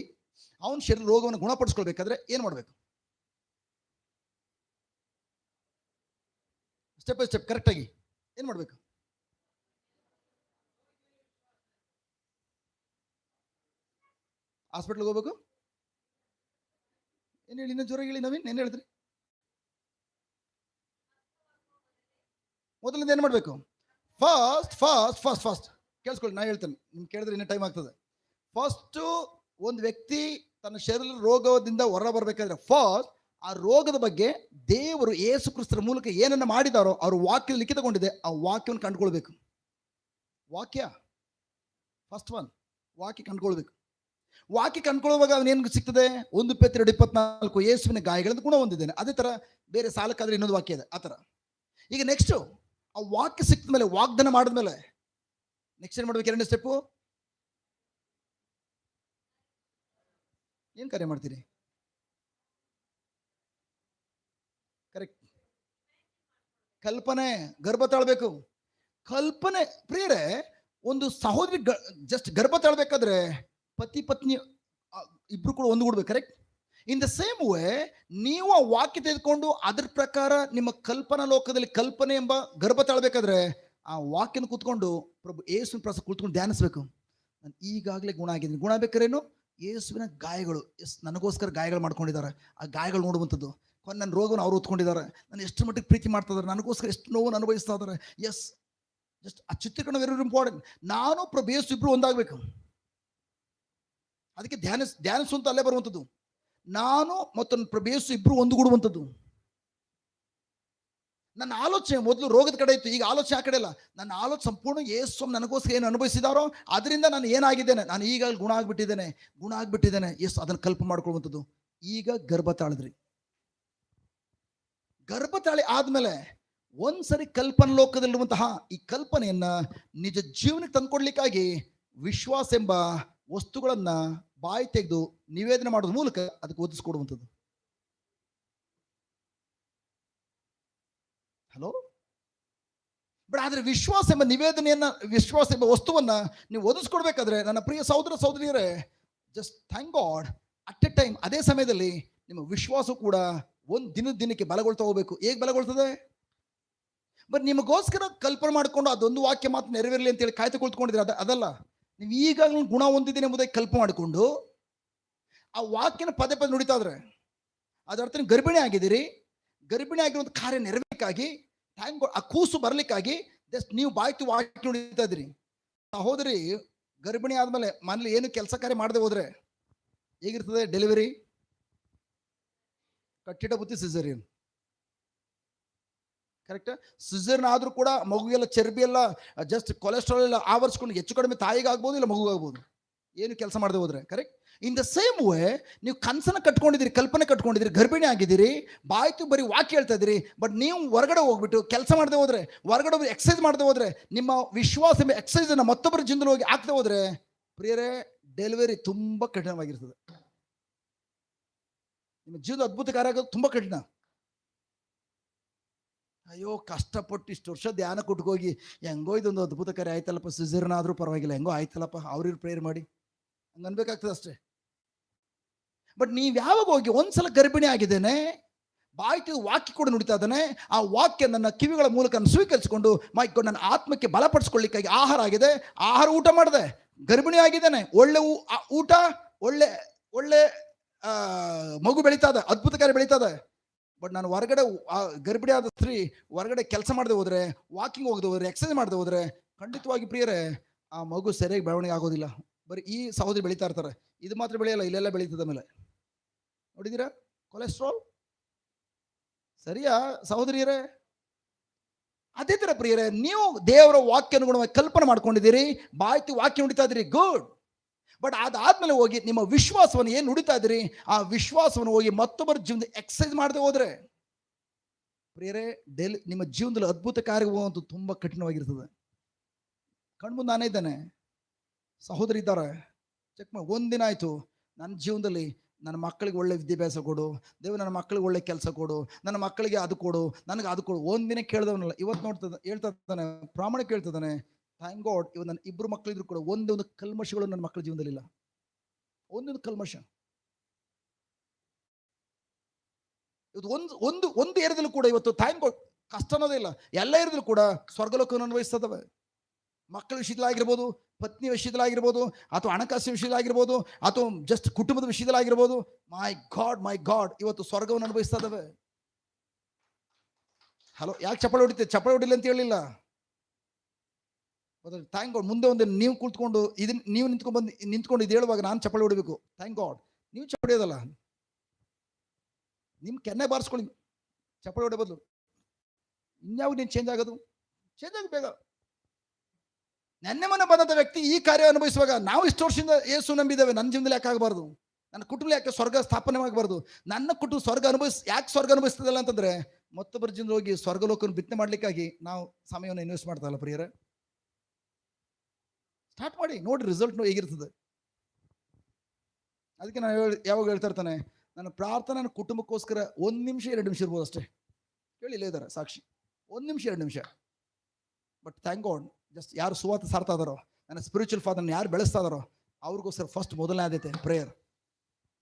ಅವನ ಶರೀರ ರೋಗವನ್ನು ಗುಣಪಡಿಸ್ಕೊಳ್ಬೇಕಾದ್ರೆ ಏನು ಮಾಡಬೇಕು? ಸ್ಟೆಪ್ ಬೈ ಸ್ಟೆಪ್ ಕರೆಕ್ಟ್ ಆಗಿ ಏನು ಮಾಡಬೇಕು? ಹಾಸ್ಪಿಟ್ಲ್ಗೆ ಹೋಗ್ಬೇಕು. ಏನು ಹೇಳಿ, ಇನ್ನೂ ಜೋರ ಹೇಳಿ ನವೀನ್, ಏನು ಹೇಳಿದ್ರಿ? ಮೊದಲಿಂದ ಏನು ಮಾಡಬೇಕು? ಫಸ್ಟ್ ಕೇಳಿಸ್ಕೊಳ್ಳಿ, ನಾ ಹೇಳ್ತೇನೆ, ನಿಮ್ಗೆ ಕೇಳಿದ್ರೆ ಇನ್ನೂ ಟೈಮ್ ಆಗ್ತದೆ. ಫಸ್ಟು ಒಂದು ವ್ಯಕ್ತಿ ತನ್ನ ಶರೀರ ರೋಗದಿಂದ ಹೊರ ಬರಬೇಕಾದ್ರೆ ಫಸ್ಟ್ ಆ ರೋಗದ ಬಗ್ಗೆ ದೇವರು ಯೇಸು ಕ್ರಿಸ್ತರ ಮೂಲಕ ಏನನ್ನ ಮಾಡಿದಾರೋ ಅವ್ರ ವಾಕ್ಯ ಲಿಖಿತಗೊಂಡಿದೆ, ಆ ವಾಕ್ಯವನ್ನು ಕಂಡುಕೊಳ್ಬೇಕು. ವಾಕ್ಯ ಫಸ್ಟ್ ಒನ್, ವಾಕ್ಯ ಕಂಡುಕೊಳ್ಬೇಕು. ವಾಕ್ಯ ಕಂಡುಕೊಳ್ಳುವಾಗ ಅವನೇನು ಸಿಗ್ತದೆ? 1 ಪೇತ್ರ 2:24 ಯೇಸುವಿನ ಗಾಯಗಳಿಂದ ಗುಣ ಹೊಂದಿದ್ದೇನೆ. ಅದೇ ತರ ಬೇರೆ ಸಾಲಕ್ಕಾದ್ರೆ ಇನ್ನೊಂದು ವಾಕ್ಯ ಇದೆ. ಆ ತರ ಈಗ ನೆಕ್ಸ್ಟ್ ಆ ವಾಕ್ಯ ಸಿಕ್ತ ಮೇಲೆ, ವಾಗ್ದಾನ ಮಾಡಿದ್ಮೇಲೆ ನೆಕ್ಸ್ಟ್ ಏನ್ ಮಾಡ್ಬೇಕು? 2ನೇ ಸ್ಟೆಪ್ಪು ಏನು ಕಾರ್ಯ ಮಾಡ್ತೀರಿ? ಕರೆಕ್ಟ್. ಕಲ್ಪನೆ ಗರ್ಭ ತಾಳ್ಬೇಕು. ಕಲ್ಪನೆ ಪ್ರಿಯರೇ, ಒಂದು ಸಹೋದರಿ ಜಸ್ಟ್ ಗರ್ಭ ತಾಳ್ಬೇಕಾದ್ರೆ ಪತಿ ಪತ್ನಿ ಇಬ್ರು ಕೂಡ ಒಂದುಗೂಡ್ಬೇಕು. Correct. In the same way ನೀವು ಆ ವಾಕ್ಯ ತೆಗೆದುಕೊಂಡು ಅದ್ರ ಪ್ರಕಾರ ನಿಮ್ಮ ಕಲ್ಪನಾ ಲೋಕದಲ್ಲಿ ಕಲ್ಪನೆ ಎಂಬ ಗರ್ಭ ತಾಳ್ಬೇಕಾದ್ರೆ ಆ ವಾಕ್ಯನ ಕೂತ್ಕೊಂಡು ಪ್ರಭು ಯೇಸುವಿನ ಪ್ರಸ ಕೂತ್ಕೊಂಡು ಧ್ಯಾನಿಸ್ಬೇಕು. ನಾನು ಈಗಾಗಲೇ ಗುಣ ಆಗಿದ್ದೀನಿ. ಗುಣ ಬೇಕಾರೇನು? ಯೇಸುವಿನ ಗಾಯಗಳು. ನನಗೋಸ್ಕರ ಗಾಯಗಳು ಮಾಡ್ಕೊಂಡಿದ್ದಾರೆ. ಆ ಗಾಯಗಳು ನೋಡುವಂಥದ್ದು. ನನ್ನ ರೋಗವನ್ನು ಅವರು ಹೊತ್ಕೊಂಡಿದ್ದಾರೆ. ನಾನು ಎಷ್ಟು ಮಟ್ಟಿಗೆ ಪ್ರೀತಿ ಮಾಡ್ತಾ ಇದ್ದಾರೆ, ನನಗೋಸ್ಕರ ಎಷ್ಟು ನೋವನ್ನು ಅನುಭವಿಸ್ತಾ ಇದ್ದಾರೆ. ಎಸ್, ಜಸ್ಟ್ ಆ ಚಿತ್ರೀಕರಣ ವೆರಿ ಇಂಪಾರ್ಟೆಂಟ್. ನಾನು ಪ್ರಭು ಯೇಸು ಇಬ್ರು ಒಂದಾಗಬೇಕು. ಅದಕ್ಕೆ ಧ್ಯಾನಿಸುವಂತ ಅಲ್ಲೇ ಬರುವಂಥದ್ದು. ನಾನು ಮತ್ತು ಪ್ರಭು ಯೇಸು ಇಬ್ರು ಒಂದುಗೂಡುವಂಥದ್ದು. ನನ್ನ ಆಲೋಚನೆ ಮೊದಲು ರೋಗದ ಕಡೆ ಇತ್ತು, ಈಗ ಆಲೋಚನೆ ಆ ಕಡೆ ಇಲ್ಲ. ನನ್ನ ಆಲೋಚನೆ ಸಂಪೂರ್ಣ ಯೇಸು ನನಗೋಸ್ಕರ ಏನು ಅನುಭವಿಸಿದಾರೋ ಅದರಿಂದ ನಾನು ಏನಾಗಿದ್ದೇನೆ, ನಾನು ಈಗ ಗುಣ ಆಗ್ಬಿಟ್ಟಿದ್ದೇನೆ. ಎಸ್, ಅದನ್ನು ಕಲ್ಪ ಮಾಡ್ಕೊಳ್ಳುವಂಥದ್ದು. ಈಗ ಗರ್ಭ ತಾಳಿದ್ರಿ. ಗರ್ಭ ತಾಳಿ ಆದ್ಮೇಲೆ ಒಂದ್ಸರಿ ಕಲ್ಪನಾ ಲೋಕದಲ್ಲಿರುವಂತಹ ಈ ಕಲ್ಪನೆಯನ್ನ ನಿಜ ಜೀವನಕ್ಕೆ ತಂದ್ಕೊಡ್ಲಿಕ್ಕಾಗಿ ವಿಶ್ವಾಸ ಎಂಬ ವಸ್ತುಗಳನ್ನ ಬಾಯಿ ತೆಗೆದು ನಿವೇದನೆ ಮಾಡೋದ್ರ ಮೂಲಕ ಅದಕ್ಕೆ ಒದಿಸ್ಕೊಡುವಂಥದ್ದು. ಹಲೋ. ಬಟ್ ಆದ್ರೆ ವಿಶ್ವಾಸ ಎಂಬ ನಿವೇದನೆಯನ್ನ, ವಿಶ್ವಾಸ ಎಂಬ ವಸ್ತುವನ್ನ ನೀವು ಒದಿಸ್ಕೊಡ್ಬೇಕಾದ್ರೆ ನನ್ನ ಪ್ರಿಯ ಸಹೋದರ ಸಹೋದರಿಯರೇ, just thank god, at A time ಅದೇ ಸಮಯದಲ್ಲಿ ನಿಮ್ಮ ವಿಶ್ವಾಸ ಕೂಡ ಒಂದು ದಿನಕ್ಕೆ ಬಲಗೊಳ್ತಾ ಹೋಗ್ಬೇಕು. ಹೇಗೆ ಬಲಗೊಳ್ತದೆ? ಬಟ್ ನಿಮಗೋಸ್ಕರ ಕಲ್ಪನೆ ಮಾಡಿಕೊಂಡು ಅದೊಂದು ವಾಕ್ಯ ಮಾತ್ರ ನೆರವೇರಲಿ ಅಂತೇಳಿ ಕಾಯ್ತು ಕುಳಿತುಕೊಂಡಿದ್ರೆ ಅದಲ್ಲ. ನೀವು ಈಗಾಗಲೂ ಗುಣ ಹೊಂದಿದ್ದೀನಿ ಎಂಬುದಾಗಿ ಕಲ್ಪನೆ ಮಾಡಿಕೊಂಡು ಆ ವಾಕ್ಯನ ಪದೇ ಪದೇ ನುಡಿತಾ ಇದ್ರೆ ಅದರ್ಥ ನೀವು ಗರ್ಭಿಣಿ ಆಗಿದ್ದೀರಿ. ಗರ್ಭಿಣಿ ಆಗಿರುವಂಥ ಕಾರ್ಯ ನೆರವೇರಲಿಕ್ಕಾಗಿ, ಥ್ಯಾಂಕ್ ಗಾಡ್, ಆ ಕೂಸು ಬರಲಿಕ್ಕಾಗಿ ಜಸ್ಟ್ ನೀವು ಬಾಯ್ತು ವಾಕ್ಯ ನುಡಿತಾ ಇದ್ರಿ. ಸಹೋದರಿ ಗರ್ಭಿಣಿ ಆದ್ಮೇಲೆ ಮನೇಲಿ ಏನು ಕೆಲಸ ಕಾರ್ಯ ಮಾಡದೆ ಹೋದ್ರೆ ಹೇಗಿರ್ತದೆ? ಡೆಲಿವರಿ ಕಟ್ಟಿಟ ಬುತ್ತಿ ಸಿಸೇರಿಯನ್. ಕರೆಕ್ಟ್. ಸಿಸೇರಿಯನ್ ಆದ್ರೂ ಕೂಡ ಮಗುಗೆಲ್ಲ ಚರ್ಬಿ ಎಲ್ಲ ಜಸ್ಟ್ ಕೊಲೆಸ್ಟ್ರಾಲ್ ಎಲ್ಲ ಆವರಿಸ್ಕೊಂಡು ಹೆಚ್ಚು ಕಡಿಮೆ ತಾಯಿಗಾಗ್ಬೋದು ಇಲ್ಲ ಮಗುಗಾಗ್ಬೋದು, ಏನು ಕೆಲಸ ಮಾಡದೆ ಹೋದ್ರೆ. Correct. In the same way ನೀವು ಕನಸನ್ನ ಕಟ್ಕೊಂಡಿದ್ದೀರಿ, ಕಲ್ಪನೆ ಕಟ್ಕೊಂಡಿದ್ದೀರಿ, ಗರ್ಭಿಣಿ ಆಗಿದ್ದೀರಿ, ಬಾಯ್ತು ಬರೀ ವಾಕ್ಯ ಹೇಳ್ತಾ ಇದ್ದೀರಿ. ಬಟ್ ನೀವು ಹೊರಗಡೆ ಹೋಗ್ಬಿಟ್ಟು ಕೆಲಸ ಮಾಡದೆ ಹೋದ್ರೆ, ಹೊರಗಡೆ ಹೋಗಿ ಎಕ್ಸಸೈಸ್ ಮಾಡದೆ ಹೋದ್ರೆ, ನಿಮ್ಮ ವಿಶ್ವಾಸ ಎಂಬ ಎಕ್ಸಸೈಸ್ ಅನ್ನ ಮತ್ತೊಬ್ಬರ ಜೀವನದಲ್ಲಿ ಹೋಗಿ ಹಾಕ್ದೆ ಹೋದ್ರೆ ಪ್ರಿಯರೇ, ಡೆಲಿವರಿ ತುಂಬಾ ಕಠಿಣವಾಗಿರ್ತದೆ. ನಿಮ್ಮ ಜೀವನ ಅದ್ಭುತ ಕಾರ್ಯ ಆಗೋದು ತುಂಬಾ ಕಠಿಣ. ಅಯ್ಯೋ, ಕಷ್ಟಪಟ್ಟು ಇಷ್ಟು ವರ್ಷ ಧ್ಯಾನ ಕೊಟ್ಕೋಗಿ ಹೆಂಗೋ ಇದೊಂದು ಅದ್ಭುತ ಕಾರ್ಯ ಆಯ್ತಲ್ಲಪ್ಪ, ಸಿಸೇರಿಯನ್ ಆದ್ರೂ ಪರವಾಗಿಲ್ಲ, ಹೆಂಗೋ ಆಯ್ತಲ್ಲಪ್ಪ, ಅವ್ರಿವ್ರು ಪ್ರೇಯರ್ ಮಾಡಿ ಹಂಗ ಅನ್ಬೇಕಾಗ್ತದೆ ಅಷ್ಟೇ. ಬಟ್ ನೀವ್ ಯಾವಾಗ ಹೋಗಿ ಒಂದ್ಸಲ ಗರ್ಭಿಣಿ ಆಗಿದ್ದೇನೆ, ಬಾಯ್ತು ವಾಕ್ಯ ಕೂಡ ನುಡಿತಾ ಇದ್ದಾನೆ, ಆ ವಾಕ್ಯ ನನ್ನ ಕಿವಿಗಳ ಮೂಲಕ ಸ್ವೀಕರಿಸಿಕೊಂಡು ಮೈ ಗಾಡ್ ನನ್ನ ಆತ್ಮಕ್ಕೆ ಬಲಪಡಿಸ್ಕೊಳ್ಳಿಕ್ಕಾಗಿ ಆಹಾರ ಆಗಿದೆ, ಆಹಾರ ಊಟ ಮಾಡಿದೆ, ಗರ್ಭಿಣಿ ಆಗಿದ್ದೇನೆ, ಒಳ್ಳೆ ಊಟ, ಒಳ್ಳೆ ಒಳ್ಳೆ ಮಗು ಬೆಳೀತಾ ಇದೆ, ಅದ್ಭುತ ಕಾರ್ಯ ಬೆಳೀತಾ ಇದೆ. ಬಟ್ ನಾನು ಹೊರಗಡೆ ಗರ್ಭಿಣಿ ಆದ ಸ್ತ್ರೀ ಹೊರಗಡೆ ಕೆಲಸ ಮಾಡದೆ ಹೋದ್ರೆ, ವಾಕಿಂಗ್ ಹೋಗದೆ ಹೋದ್ರೆ, ಎಕ್ಸರ್ಸೈಸ್ ಮಾಡದೆ ಹೋದ್ರೆ ಖಂಡಿತವಾಗಿ ಪ್ರಿಯರೇ ಆ ಮಗು ಸರಿಯಾಗಿ ಬೆಳವಣಿಗೆ ಆಗೋದಿಲ್ಲ. ಬರೀ ಈ ಸಹೋದರಿ ಬೆಳೀತಾ ಇರ್ತಾರೆ, ಇದು ಮಾತ್ರ ಬೆಳೆಯಲ್ಲ, ಇಲ್ಲೆಲ್ಲ ಬೆಳೀತದ. ಮೇಲೆ ನೋಡಿದೀರಾ ಕೊಲೆಸ್ಟ್ರಾಲ್? ಸರಿಯಾ ಸಹೋದರಿಯರೇ? ಅದೇ ತರ ಪ್ರಿಯರೇ, ನೀವು ದೇವರ ವಾಕ್ಯ ಅನುಗುಣವಾಗಿ ಕಲ್ಪನೆ ಮಾಡ್ಕೊಂಡಿದ್ದೀರಿ, ಬಾಯ್ತು ವಾಕ್ಯ ನುಡಿತಾ ಇದ್ದೀರಿ, ಗುಡ್. ಬಟ್ ಅದಾದ್ಮೇಲೆ ಹೋಗಿ ನಿಮ್ಮ ವಿಶ್ವಾಸವನ್ನು ಏನು ನುಡಿತಾ ಇದ್ದೀರಿ, ಆ ವಿಶ್ವಾಸವನ್ನು ಹೋಗಿ ಮತ್ತೊಬ್ಬರ ಜೀವನದ ಎಕ್ಸಸೈಸ್ ಮಾಡದೆ ಹೋದ್ರೆ ಪ್ರಿಯರೇ, ನಿಮ್ಮ ಜೀವನದಲ್ಲಿ ಅದ್ಭುತ ಕಾರ್ಯ ಹೋಗುವಂತ ತುಂಬಾ ಕಠಿಣವಾಗಿರ್ತದೆ. ಕಣ್ಮುಂದೆ ನಾನೇ ಇದ್ದಾನೆ, ಸಹೋದರಿ ಇದ್ದಾರೆ, ಚೆಕ್ ಮಾಡಿ. ಒಂದಿನ ಆಯ್ತು ನನ್ನ ಜೀವನದಲ್ಲಿ ನನ್ನ ಮಕ್ಕಳಿಗೆ ಒಳ್ಳೆ ವಿದ್ಯಾಭ್ಯಾಸ ಕೊಡು ದೇವ, ನನ್ನ ಮಕ್ಕಳಿಗೆ ಒಳ್ಳೆ ಕೆಲಸ ಕೊಡು, ನನ್ನ ಮಕ್ಕಳಿಗೆ ಅದು ಕೊಡು, ನನಗೆ ಅದು ಕೊಡು. ಒಂದಿನ ಕೇಳಿದವನಲ್ಲ, ಇವತ್ತು ನೋಡ್ತದ ಹೇಳ್ತಾ ಇದ್ದಾನೆ, ಪ್ರಾಮಾಣಿಕ ಹೇಳ್ತಿದ್ದಾನೆ, ಥ್ಯಾಂಕ್ ಗಾಡ್, ಇವತ್ತು ನನ್ನ ಇಬ್ಬರು ಮಕ್ಕಳಿದ್ರು ಕೂಡ ಒಂದೊಂದು ಕಲ್ಮಶಗಳು ನನ್ನ ಮಕ್ಕಳ ಜೀವನದಲ್ಲಿ ಇಲ್ಲ. ಒಂದೊಂದು ಕಲ್ಮಶ ಇವತ್ತು ಒಂದು ಏರಿಯದಲ್ಲೂ ಕೂಡ ಇವತ್ತು ಥ್ಯಾಂಕ್ ಗಾಡ್ ಕಷ್ಟ ಅನ್ನೋದೇ ಇಲ್ಲ. ಎಲ್ಲ ಏರಿಯದಲ್ಲೂ ಕೂಡ ಸ್ವರ್ಗಲೋಕವನ್ನು ಅನ್ವಯಿಸ್ತದವೆ. ಮಕ್ಕಳ ವಿಷಯದಲ್ಲಾಗಿರ್ಬೋದು, ಪತ್ನಿ ವಿಷಯದಲ್ಲಾಗಿರ್ಬೋದು, ಅಥವಾ ಹಣಕಾಸಿನ ವಿಷಯದಲ್ಲಾಗಿರ್ಬೋದು, ಅಥವಾ ಜಸ್ಟ್ ಕುಟುಂಬದ ವಿಷಯದಲ್ಲಾಗಿರ್ಬೋದು, ಮೈ ಗಾಡ್ ಇವತ್ತು ಸ್ವರ್ಗವನ್ನು ಅನುಭವಿಸ್ತಾ ಇದ್ದಾವೆ. ಹಲೋ, ಯಾಕೆ ಚಪ್ಪಳೆ ಹೊಡಿತೀವಿ? ಚಪ್ಪಳೆ ಹೊಡಿಲ್ಲ ಅಂತ ಹೇಳಿಲ್ಲ. Thank god. ಮುಂದೆ ಒಂದು ನೀವು ಕುಳಿತುಕೊಂಡು ಇದನ್ನ ನೀವು ನಿಂತ್ಕೊಂಡು ಇದು ಹೇಳುವಾಗ ನಾನು ಚಪ್ಪಳೆ ಹೊಡಿಬೇಕು. Thank god. ನೀವು ಚಪ್ಪಳೆ ಹೊಡಿಯೋದಲ್ಲ, ನಿಮ್ ಕೆನ್ನೆ ಬಾರಿಸ್ಕೊಳ್ಳಿ ಚಪ್ಪಳೆ ಹೊಡೆ ಬದಲು. ಇನ್ಯಾವಾಗ ನೀನು ಚೇಂಜ್ ಆಗೋದು? ಚೇಂಜ್ ಆಗಿ ಬೇಗ. ನೆನ್ನೆ ಮೊನ್ನೆ ಬಂದಂಥ ವ್ಯಕ್ತಿ ಈ ಕಾರ್ಯ ಅನುಭವಿಸುವಾಗ ನಾವು ಇಷ್ಟು ವರ್ಷದಿಂದ ಯೇಸು ನಂಬಿದ್ದೇವೆ, ನನ್ನ ಜೀವನದಲ್ಲಿ ಯಾಕೆ ಆಗಬಾರ್ದು? ನನ್ನ ಕುಟುಂಬ ಯಾಕೆ ಸ್ವರ್ಗ ಸ್ಥಾಪನೆ ಆಗಬಾರ್ದು? ನನ್ನ ಕುಟುಂಬ ಯಾಕೆ ಸ್ವರ್ಗ ಅನುಭವಿಸ್ತದಲ್ಲ ಅಂತಂದ್ರೆ ಮತ್ತೊಬ್ಬರ ಜೀವನ ಹೋಗಿ ಸ್ವರ್ಗಲೋಕವನ್ನು ಬಿತ್ತನೆ ಮಾಡ್ಲಿಕ್ಕಾಗಿ ನಾವು ಸಮಯವನ್ನು ಇನ್ವೆಸ್ಟ್ ಮಾಡ್ತಾರಲ್ಲ ಪ್ರಿಯರೇ. ಸ್ಟಾರ್ಟ್ ಮಾಡಿ ನೋಡಿ, ರಿಸಲ್ಟ್ ಹೇಗಿರ್ತದೆ. ಅದಕ್ಕೆ ನಾನು ಯಾವಾಗ ಹೇಳ್ತಾ ಇರ್ತಾನೆ, ನನ್ನ ಪ್ರಾರ್ಥನೆ ನನ್ನ ಕುಟುಂಬಕ್ಕೋಸ್ಕರ 1 ನಿಮಿಷ 2 ನಿಮಿಷ ಇರ್ಬೋದು ಅಷ್ಟೇ. ಕೇಳಿಲ್ಲ ಇದ್ದಾರೆ ಸಾಕ್ಷಿ, 1 ನಿಮಿಷ 2 ನಿಮಿಷ. ಬಟ್ ಥ್ಯಾಂಕ್ ಗಾಡ್, ಜಸ್ಟ್ ಯಾರು ಸುವಾರ್ತೆ ಸಾರ್ತಾ ಇದಾರೋ, ನನ್ನ ಸ್ಪಿರಿಚುವಲ್ ಫಾದರ್ನ ಯಾರು ಬೆಳೆಸ್ತಾ ಇದಾರೋ ಅವ್ರಿಗೋಸ್ಕರ ಫಸ್ಟ್ ಮೊದಲನೇ ಆದ್ಯತೆ ಪ್ರೇಯರ್.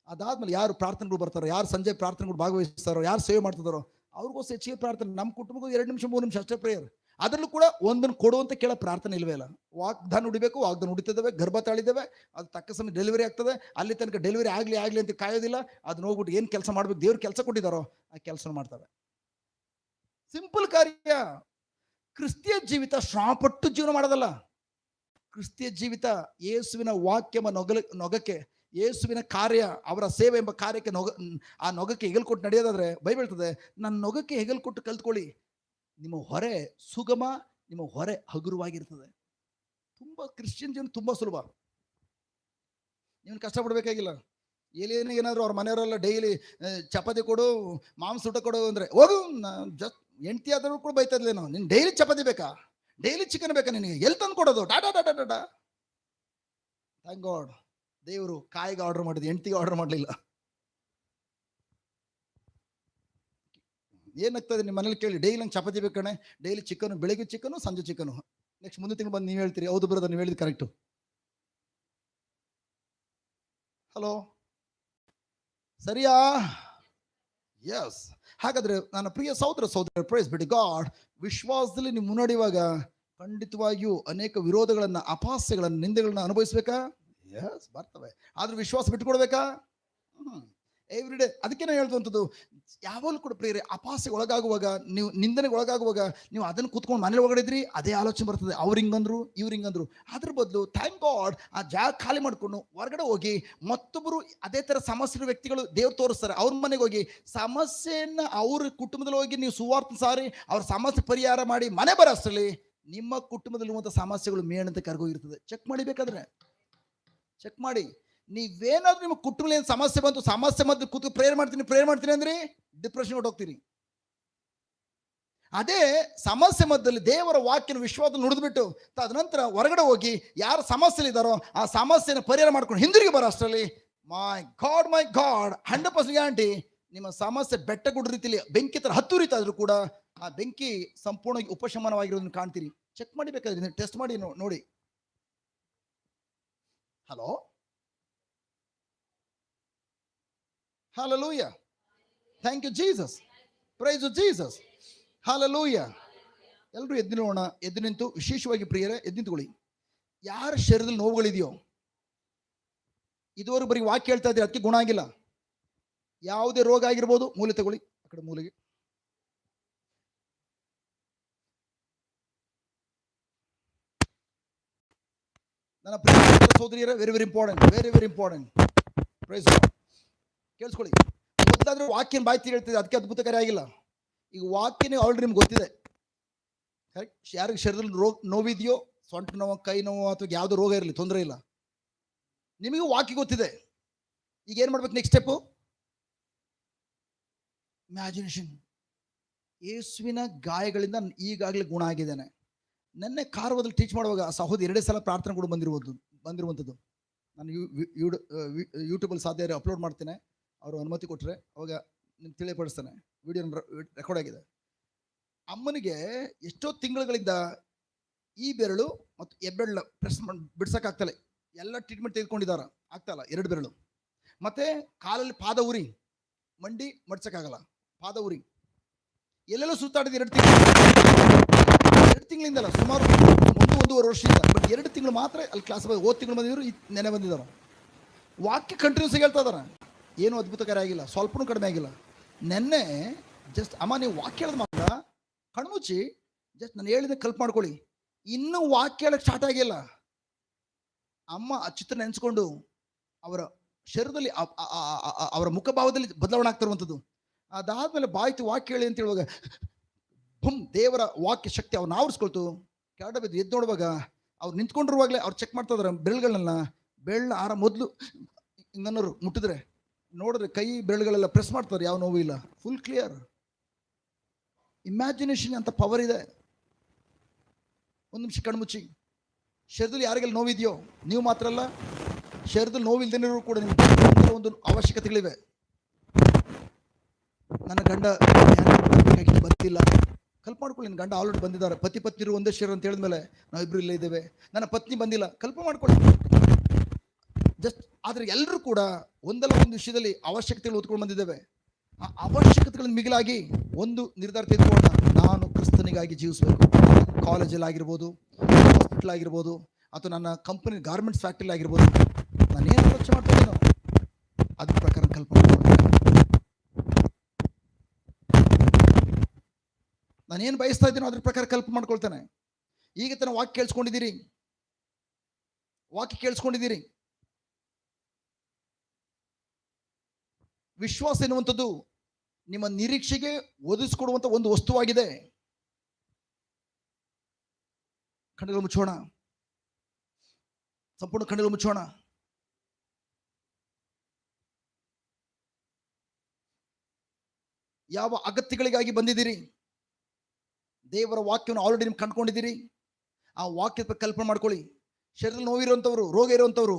ಅದಾದ್ಮೇಲೆ ಯಾರು ಪ್ರಾರ್ಥನೆಗಳು ಬರ್ತಾರೋ, ಯಾರು ಸಂಜೆ ಪ್ರಾರ್ಥನೆಗಳು ಭಾಗವಹಿಸ್ತಾರೋ, ಯಾರು ಸೇವೆ ಮಾಡ್ತಿದಾರೋ ಅವ್ರಿಗೋಸ್ಕರ ಹೆಚ್ಚಿಗೆ ಪ್ರಾರ್ಥನೆ. ನಮ್ಮ ಕುಟುಂಬಕ್ಕೂ 2 ನಿಮಿಷ 3 ನಿಮಿಷ ಅಷ್ಟೇ ಪ್ರೇಯರ್. ಅದರಲ್ಲೂ ಕೂಡ ಒಂದನ್ನು ಕೊಡುವಂತ ಕೇಳೋ ಪ್ರಾರ್ಥನೆ ಇಲ್ವೇ ಇಲ್ಲ. ವಾಗ್ದಾನ ಉಡಿಬೇಕು, ವಾಗ್ದಾನ ಉಡಿತಿದ್ದೇವೆ, ಗರ್ಭ ತಾಳಿದ್ದೇವೆ, ಅದು ತಕ್ಕ ಸಮಯ ಡೆಲಿವರಿ ಆಗ್ತದೆ. ಅಲ್ಲಿ ತನಕ ಡೆಲಿವರಿ ಆಗ್ಲಿ ಅಂತ ಕಾಯೋದಿಲ್ಲ. ಅದನ್ನ ಹೋಗ್ಬಿಟ್ಟು ಏನು ಕೆಲಸ ಮಾಡ್ಬೇಕು, ದೇವ್ರು ಕೆಲಸ ಕೊಟ್ಟಿದ್ದಾರೋ ಆ ಕೆಲಸ ಮಾಡ್ತವೆ. ಸಿಂಪಲ್ ಕಾರ್ಯ. ಕ್ರಿಸ್ತಿಯ ಜೀವಿತ ಶ್ರಮಪಟ್ಟು ಜೀವನ ಮಾಡೋದಲ್ಲ. ಕ್ರಿಸ್ತಿಯ ಜೀವಿತ ಯೇಸುವಿನ ವಾಕ್ಯ ನೊಗಕ್ಕೆ, ಯೇಸುವಿನ ಕಾರ್ಯ, ಅವರ ಸೇವೆ ಎಂಬ ಕಾರ್ಯಕ್ಕೆ ಆ ನೊಗಕ್ಕೆ ಹೆಗಲ್ಕೊಟ್ಟು ನಡೆಯೋದಾದ್ರೆ ಬೈಬಲ್ ಹೇಳ್ತದೆ, ನನ್ನ ನೊಗಕ್ಕೆ ಹೆಗಲ್ಕೊಟ್ಟು ಕಲ್ತ್ಕೊಳ್ಳಿ, ನಿಮ್ಮ ಹೊರೆ ಸುಗಮ, ನಿಮ್ಮ ಹೊರೆ ಹಗುರವಾಗಿರ್ತದೆ. ತುಂಬಾ ಕ್ರಿಶ್ಚಿಯನ್ ಜೀವನ ತುಂಬಾ ಸುಲಭ. ನೀವು ಕಷ್ಟಪಡ್ಬೇಕಾಗಿಲ್ಲ. ಏನಾದ್ರು ಅವ್ರ ಮನೆಯವರೆಲ್ಲ ಡೈಲಿ ಚಪಾತಿ ಕೊಡು, ಮಾಂಸ ಊಟ ಕೊಡು ಅಂದ್ರೆ ಹೋಗು, ಜಸ್ಟ್ ಹೆಂಡತಿ ಆದರೂ ಕೂಡ ಬೈತಾ ಇದ್ಲೇ ನಾವು, ನಿನ್ ಡೈಲಿ ಚಪಾತಿ ಬೇಕಾ, ಡೈಲಿ ಚಿಕನ್ ಬೇಕಾ, ನಿನಗೆ ಎಲ್ಲಿ ತಂದು ಕೊಡೋದು, data data data. Thank god, ದೇವರು ಕಾಯಿಗೆ ಆರ್ಡರ್ ಮಾಡಿದ್ದು, ಹೆಂಡತಿಗೆ ಆರ್ಡರ್ ಮಾಡಲಿಲ್ಲ. ಏನಾಗ್ತದೆ ನಿಮ್ಮ ಮನೇಲಿ ಕೇಳಿ, ಡೈಲಿ ನಂಗೆ ಚಪಾತಿ ಬೇಕಣೆ, ಡೈಲಿ ಚಿಕನ್, ಬೆಳಿಗ್ಗೆ ಚಿಕನು, ಸಂಜೆ ಚಿಕನು. ನೆಕ್ಸ್ಟ್ ಮುಂದೆ ತಿಂಗಳು ಬಂದು ನೀವು ಹೇಳ್ತೀರಿ, ಹೌದು ಬ್ರದರ್ ನೀವು ಹೇಳಿದ್ ಕರೆಕ್ಟು. ಹಲೋ, ಸರಿಯಾ? ಎಸ್. ಹಾಗಾದ್ರೆ ನನ್ನ ಪ್ರಿಯ ಸಹೋದರ ಪ್ರೈಸ್ ಬಿಡಿ ಗಾಡ್, ವಿಶ್ವಾಸದಲ್ಲಿ ನೀವು ಮುನ್ನಡೆಯುವಾಗ ಖಂಡಿತವಾಗಿಯೂ ಅನೇಕ ವಿರೋಧಗಳನ್ನ, ಅಪಹಾಸ್ಯಗಳನ್ನ, ನಿಂದೆಗಳನ್ನ ಅನುಭವಿಸ್ಬೇಕಾ? ಎಸ್, ಬರ್ತವೆ. ಆದ್ರೆ ವಿಶ್ವಾಸ ಬಿಟ್ಟುಕೊಡ್ಬೇಕಾ? Every day. ಅದಕ್ಕೆ ನಾನು ಹೇಳ್ತಂಥದ್ದು, ಯಾವಾಗಲೂ ಕೂಡ ಪ್ರಿಯರೇ, ಅಪಹಾಸ್ಯಕ್ಕೆ ಒಳಗಾಗುವಾಗ, ನೀವು ನಿಂದನೆಗೆ ಒಳಗಾಗುವಾಗ, ನೀವು ಅದನ್ನು ಕೂತ್ಕೊಂಡು ಮನೇಲಿ ಒಳಗಡಿದ್ರಿ, ಅದೇ ಆಲೋಚನೆ ಬರ್ತದೆ, ಅವ್ರು ಹಿಂಗಂದ್ರು ಇವ್ರು ಹಿಂಗಂದ್ರು. ಅದ್ರ ಬದಲು ಥ್ಯಾಂಕ್ ಗಾಡ್, ಆ ಜಾಗ ಖಾಲಿ ಮಾಡ್ಕೊಂಡು ಹೊರಗಡೆ ಹೋಗಿ ಮತ್ತೊಬ್ಬರು ಅದೇ ತರ ಸಮಸ್ಯೆ ವ್ಯಕ್ತಿಗಳು ದೇವ್ರು ತೋರಿಸ್ತಾರೆ, ಅವ್ರ ಮನೆಗೆ ಹೋಗಿ ಸಮಸ್ಯೆಯನ್ನ ಅವ್ರ ಕುಟುಂಬದಲ್ಲಿ ಹೋಗಿ ನೀವು ಸುವಾರ್ತೆ ಸಾರಿ ಅವ್ರ ಸಮಸ್ಯೆ ಪರಿಹಾರ ಮಾಡಿ ಮನೆ ಬರೋಷ್ಟರಲ್ಲಿ ನಿಮ್ಮ ಕುಟುಂಬದಲ್ಲಿರುವಂಥ ಸಮಸ್ಯೆಗಳು ಮೇಣಂತ ಕರ್ಗೋಗಿರ್ತದೆ. ಚೆಕ್ ಮಾಡಿ, ಬೇಕಾದ್ರೆ ಚೆಕ್ ಮಾಡಿ. ನೀವೇನಾದ್ರೂ ನಿಮ್ಮ ಕುಟುಂಬದಲ್ಲಿ ಏನು ಸಮಸ್ಯೆ ಬಂತು, ಸಮಸ್ಯೆ ಮಧ್ಯೆ ಕೂತು ಪ್ರೇಯರ್ ಮಾಡ್ತೀನಿ ಅಂದ್ರೆ ಡಿಪ್ರೆಷನ್ ಹೊಟ್ಟೋಗ್ತೀರಿ. ಅದೇ ಸಮಸ್ಯೆ ಮಧ್ಯದಲ್ಲಿ ದೇವರ ವಾಕ್ಯನ ವಿಶ್ವಾಸ ನುಡಿದ್ಬಿಟ್ಟು ತದನಂತರ ಹೊರಗಡೆ ಹೋಗಿ ಯಾರು ಸಮಸ್ಯೆ ಇದ್ದಾರೋ ಆ ಸಮಸ್ಯೆನ ಪರಿಹಾರ ಮಾಡ್ಕೊಂಡು ಹಿಂದಿರುಗಿ ಬರೋ ಅಷ್ಟರಲ್ಲಿ ಮೈ ಗಾಡ್ 100% ಗ್ಯಾರಂಟಿ, ನಿಮ್ಮ ಸಮಸ್ಯೆ ಬೆಟ್ಟಗುಡ್ಡ ರೀತಿಯಲ್ಲಿ ಬೆಂಕಿ ತರ ಹತ್ತುರಿತಾ ಇದ್ರು ಕೂಡ ಆ ಬೆಂಕಿ ಸಂಪೂರ್ಣವಾಗಿ ಉಪಶಮನವಾಗಿರೋದನ್ನ ಕಾಣ್ತೀರಿ. ಚೆಕ್ ಮಾಡಿ, ಬೇಕಾದ್ರೆ ಟೆಸ್ಟ್ ಮಾಡಿ ನೋಡಿ. Hello, Hallelujah. Thank you Jesus. Praise you Jesus. Hallelujah. ಎಲ್ಲರೂ ಎದ್ದು ನೋಡೋಣ. ಎದ್ದು ನಿಂತು, ವಿಶೇಷವಾಗಿ ಪ್ರಿಯರೇ ಎದ್ದು ನಿಂತುಕೊಳ್ಳಿ. ಯಾರ ಶರೀರದಲ್ಲಿ ನೋವುಗಳಿದೆಯೋ, ಇದುವರೆಗೂ ಬರೀ ವಾಕ್ಯ ಹೇಳ್ತಾ ಇದ್ರೆ ಅದಕ್ಕೆ ಗುಣ ಆಗಿಲ್ಲ, ಯಾವುದೇ ರೋಗ ಆಗಿರ್ಬೋದು, ಮೂಲೆ ತಗೊಳ್ಳಿ, ಆ ಕಡೆ ಮೂಲೆಗೆ. ನನ್ನ ಪ್ರಿಯ ಸಹೋದರಿಯರೇ, ವೆರಿ ಇಂಪಾರ್ಟೆಂಟ್. ಪ್ರೈಸ್ ಕೇಳಿಸ್ಕೊಳ್ಳಿ. ಗೊತ್ತಾದ್ರೂ ವಾಕ್ಯನ ಬಾಯ್ತಿ ಹೇಳ್ತಿದೆ, ಅದಕ್ಕೆ ಅದ್ಭುತಕಾರಿ ಆಗಿಲ್ಲ. ಈಗ ವಾಕ್ಯನೇ ಆಲ್ರೆಡಿ ನಿಮ್ಗೆ ಗೊತ್ತಿದೆ. ಯಾರಿಗೆ ಶರೀರದಲ್ಲಿ ನೋವಿದೆಯೋ, ಸೊಂಟ ನೋವು, ಕೈ ನೋವು ಅಥವಾ ಯಾವುದೋ ರೋಗ ಇರಲಿ, ತೊಂದರೆ ಇಲ್ಲ, ನಿಮಗೂ ವಾಕ್ಯ ಗೊತ್ತಿದೆ. ಈಗ ಏನ್ ಮಾಡ್ಬೇಕು? Next step imagination. ಯೇಸುವಿನ ಗಾಯಗಳಿಂದ ಈಗಾಗಲೇ ಗುಣ ಆಗಿದ್ದೇನೆ. ನೆನ್ನೆ ಕಾರವಾರದಲ್ಲಿ ಟೀಚ್ ಮಾಡುವಾಗ ಸಹೋದರಿ 2 ಸಲ ಪ್ರಾರ್ಥನೆ ಕೂಡ ಬಂದಿರುವಂಥದ್ದು. ನಾನು ಯೂಟ್ಯೂಬಲ್ಲಿ ಸಾಧ್ಯ ಅಪ್ಲೋಡ್ ಮಾಡ್ತೇನೆ, ಅವರು ಅನುಮತಿ ಕೊಟ್ಟರೆ ಅವಾಗ ನಿಮ್ಗೆ ತಿಳಿಯಪಡಿಸ್ತಾನೆ. ವಿಡಿಯೋ ರೆಕಾರ್ಡ್ ಆಗಿದೆ. ಅಮ್ಮನಿಗೆ ಎಷ್ಟೋ ತಿಂಗಳುಗಳಿಂದ ಈ ಬೆರಳು ಮತ್ತು ಹೆಬ್ಬೆರಳು ಪ್ರೆಸ್ ಬಿಡ್ಸೋಕ್ಕಾಗ್ತಲ್ಲ, ಎಲ್ಲ ಟ್ರೀಟ್ಮೆಂಟ್ ತೆಗೆದುಕೊಂಡಿದ್ದಾರೆ, ಆಗ್ತಾಯಿಲ್ಲ. 2 ಬೆರಳು ಮತ್ತೆ ಕಾಲಲ್ಲಿ ಪಾದ ಉರಿ, ಮಂಡಿ ಮಡ್ಸೋಕ್ಕಾಗಲ್ಲ, ಪಾದ ಉರಿ, ಎಲ್ಲೆಲ್ಲೋ ಸುತ್ತಾಡಿದ 2 ತಿಂಗಳಿಂದಲ್ಲ, ಸುಮಾರು 1.5 ವರ್ಷದಿಂದ. ಬಟ್ 2 ತಿಂಗಳು ಮಾತ್ರ ಅಲ್ಲಿ ಕ್ಲಾಸ್ ಹೋದ ತಿಂಗಳು ಬಂದಿದ್ರು, ನೆನೆ ಬಂದಿದ್ದಾರೆ. ವಾಕ್ಯ ಕಂಟಿನ್ಯೂಸ್ ಆಗಿ ಹೇಳ್ತಾ ಇದಾರೆ. ಏನು ಅದ್ಭುತಕರ ಆಗಿಲ್ಲ, ಸ್ವಲ್ಪನೂ ಕಡಿಮೆ ಆಗಿಲ್ಲ. ನೆನ್ನೆ ಜಸ್ಟ್ ಅಮ್ಮ ನೀವು ವಾಕ್ಯ ಹೇಳಿದ ಮಾತ್ರ ಕಣ್ಮುಚ್ಚಿ ಜಸ್ಟ್ ನಾನು ಹೇಳಿದ ಕಲ್ಪ್ ಮಾಡ್ಕೊಳ್ಳಿ, ಇನ್ನೂ ವಾಕ್ಯ ಹೇಳಕ್ಕೆ ಸ್ಟಾರ್ಟ್ ಆಗಿಲ್ಲ. ಅಮ್ಮ ಆ ಚಿತ್ರ ನೆನೆಸ್ಕೊಂಡು ಅವರ ಶರೀರದಲ್ಲಿ ಅವರ ಮುಖಭಾವದಲ್ಲಿ ಬದಲಾವಣೆ ಆಗ್ತಿರುವಂಥದ್ದು. ಅದಾದ್ಮೇಲೆ ಬಾಯ್ತು ವಾಕ್ಯ ಹೇಳಿ ಅಂತ ಹೇಳುವಾಗ ದೇವರ ವಾಕ್ಯ ಶಕ್ತಿ ಅವ್ರನ್ನ ಆವರಿಸ್ಕೊಳ್ತು. ಕೆರಡ ಬಿದ್ದು ಎದ್ದು ನೋಡುವಾಗ ಅವ್ರು ನಿಂತ್ಕೊಂಡಿರುವಾಗಲೇ ಅವ್ರು ಚೆಕ್ ಮಾಡ್ತಾ ಇದಾರೆ ಬೆರಳುಗಳನ್ನ. ಬೆರಳ ಆರ ಮೊದಲು ಹಿಂಗನ್ನೋರು ಮುಟ್ಟಿದ್ರೆ ನೋಡಿದ್ರೆ ಕೈ ಬೆರಳುಗಳೆಲ್ಲ ಪ್ರೆಸ್ ಮಾಡ್ತಾರೆ, ಯಾವ ನೋವು ಇಲ್ಲ, ಫುಲ್ ಕ್ಲಿಯರ್. ಇಮ್ಯಾಜಿನೇಷನ್ ಅಂತ ಪವರ್ ಇದೆ. 1 ನಿಮಿಷ ಕಣ್ಮುಚ್ಚಿ. ಶರೀರದಲ್ಲಿ ಯಾರಿಗೆಲ್ಲ ನೋವಿದೆಯೋ, ನೀವು ಮಾತ್ರ ಅಲ್ಲ, ಶರೀರದಲ್ಲಿ ನೋವಿಲ್ದೇನಿರೋ ಕೂಡ ನಿಮ್ಗೆ ಒಂದು ಅವಶ್ಯಕತೆಗಳಿವೆ. ನನ್ನ ಗಂಡ ಬಂದಿಲ್ಲ, ಕಲ್ಪ ಮಾಡ್ಕೊಳ್ಳಿ. ನಿನ್ನ ಗಂಡ ಆಲ್ರೆಡಿ ಬಂದಿದ್ದಾರೆ, ಪತಿ ಪತ್ನಿರು ಒಂದೇ ಶರೀರ ಅಂತ ಹೇಳಿದ್ಮೇಲೆ ನಾವಿಬ್ರು ಇಲ್ಲೇ ಇದ್ದೇವೆ. ನನ್ನ ಪತ್ನಿ ಬಂದಿಲ್ಲ, ಕಲ್ಪ ಮಾಡ್ಕೊಳ್ಳಿ. ಜಸ್ಟ್ ಆದ್ರೆ ಎಲ್ಲರೂ ಕೂಡ ಒಂದಲ್ಲ ಒಂದು ವಿಷಯದಲ್ಲಿ ಅವಶ್ಯಕತೆಗಳು ಹೊತ್ಕೊಂಡು ಬಂದಿದ್ದೇವೆ. ಆ ಅವಶ್ಯಕತೆಗಳನ್ನು ಮಿಗಿಲಾಗಿ ಒಂದು ನಿರ್ಧಾರ ತೆಗೆದುಕೊಂಡ, ನಾನು ಕ್ರಿಸ್ತನಿಗಾಗಿ ಜೀವಿಸಬೇಕು. ಕಾಲೇಜಲ್ಲಿ ಆಗಿರ್ಬೋದು, ಹಾಸ್ಪಿಟಲ್ ಆಗಿರ್ಬೋದು, ಅಥವಾ ನನ್ನ ಕಂಪನಿ ಗಾರ್ಮೆಂಟ್ಸ್ ಫ್ಯಾಕ್ಟ್ರಿ ಆಗಿರ್ಬೋದು, ನಾನು ಏನು ಆಲೋಚನೆ ಮಾಡ್ತಾ ಇದ್ದೀನೋ ಅದ್ರ ಪ್ರಕಾರ ಕಲ್ಪನೆ ನಾನೇನು ಬಯಸ್ತಾ ಇದ್ದೀನೋ ಅದ್ರ ಪ್ರಕಾರ ಕಲ್ಪನೆ ಮಾಡ್ಕೊಳ್ತೇನೆ. ಈಗ ತನ್ನ ವಾಕ್ಯ ಕೇಳಿಸ್ಕೊಂಡಿದ್ದೀರಿ. ವಿಶ್ವಾಸ ಎನ್ನುವಂಥದ್ದು ನಿಮ್ಮ ನಿರೀಕ್ಷೆಗೆ ಒದಗಿಸಿಕೊಡುವಂಥ ಒಂದು ವಸ್ತುವಾಗಿದೆ. ಕಣ್ಣುಗಳು ಮುಚ್ಚೋಣ, ಸಂಪೂರ್ಣ ಕಣ್ಣುಗಳು ಮುಚ್ಚೋಣ. ಯಾವ ಅಗತ್ಯಗಳಿಗಾಗಿ ಬಂದಿದ್ದೀರಿ? ದೇವರ ವಾಕ್ಯವನ್ನು ಆಲ್ರೆಡಿ ನಿಮ್ಗೆ ಕಂಡುಕೊಂಡಿದ್ದೀರಿ. ಆ ವಾಕ್ಯದ ಕಲ್ಪನೆ ಮಾಡ್ಕೊಳ್ಳಿ. ಶರೀರದಲ್ಲಿ ನೋವಿರುವಂಥವ್ರು, ರೋಗ ಇರುವಂಥವ್ರು,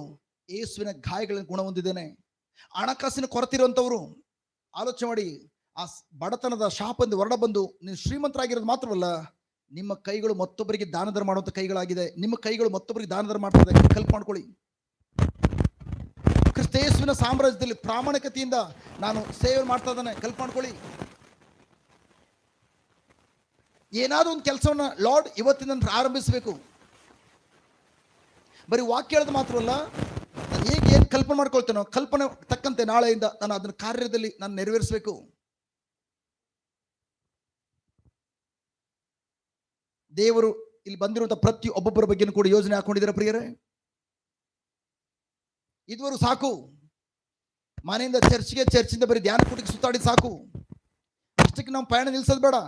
ಯೇಸುವಿನ ಗಾಯಗಳನ್ನು ಗುಣ ಹೊಂದಿದ್ದೇನೆ. ಹಣಕಾಸಿನ ಕೊರತೆ ಇರುವಂಥವ್ರು ಆಲೋಚನೆ ಮಾಡಿ, ಆ ಬಡತನದ ಶಾಪದಿಂದ ಹೊರಡ ಬಂದು ನೀವು ಶ್ರೀಮಂತರಾಗಿರೋದು ಮಾತ್ರವಲ್ಲ, ನಿಮ್ಮ ಕೈಗಳು ಮತ್ತೊಬ್ಬರಿಗೆ ದಾನಧರ್ಮ ಮಾಡುವಂಥ ಕೈಗಳಾಗಿದೆ. ನಿಮ್ಮ ಕೈಗಳು ಮತ್ತೊಬ್ಬರಿಗೆ ದಾನಧರ್ಮ ಮಾಡ್ತದೆ. ಕಲ್ಪನೆ ಮಾಡ್ಕೊಳ್ಳಿ. ಕ್ರಿಸ್ತ ಯೇಸುವಿನ ಸಾಮ್ರಾಜ್ಯದಲ್ಲಿ ಪ್ರಾಮಾಣಿಕತೆಯಿಂದ ನಾನು ಸೇವೆ ಮಾಡ್ತಾ ಇದ್ದಾನೆ. ಕಲ್ಪನೆ ಮಾಡ್ಕೊಳ್ಳಿ. ಏನಾದರೂ ಒಂದು ಕೆಲಸವನ್ನ ಲಾರ್ಡ್ ಇವತ್ತಿನ ಆರಂಭಿಸಬೇಕು. ಬರೀ ವಾಕ್ಯ ಹೇಳೋದು ಮಾತ್ರವಲ್ಲ, ನಾನು ಹೇಗೆ ಏನು ಕಲ್ಪನೆ ಮಾಡ್ಕೊಳ್ತೇನೋ ಕಲ್ಪನೆ ತಕ್ಕಂತೆ ನಾಳೆಯಿಂದ ನಾನು ಅದನ್ನ ಕಾರ್ಯದಲ್ಲಿ ನಾನು ನೆರವೇರಿಸಬೇಕು. ದೇವರು ಇಲ್ಲಿ ಬಂದಿರುವಂತಹ ಪ್ರತಿ ಒಬ್ಬೊಬ್ಬರ ಬಗ್ಗೆ ಕೂಡ ಯೋಜನೆ ಹಾಕೊಂಡಿದ್ದಾರೆ ಪ್ರಿಯರೇ. ಇದುವರೆಗೂ ಸಾಕು. ಮನೆಯಿಂದ ಚರ್ಚ್ಗೆ, ಚರ್ಚಿಂದ ಬರೀ ಧ್ಯಾನ ಕೂಟಕ್ಕೆ ಸುತ್ತಾಡಿದ ಸಾಕು. ಅಷ್ಟಕ್ಕೆ ನಾವು ಪಯಣ ನಿಲ್ಸೋದು ಬೇಡ.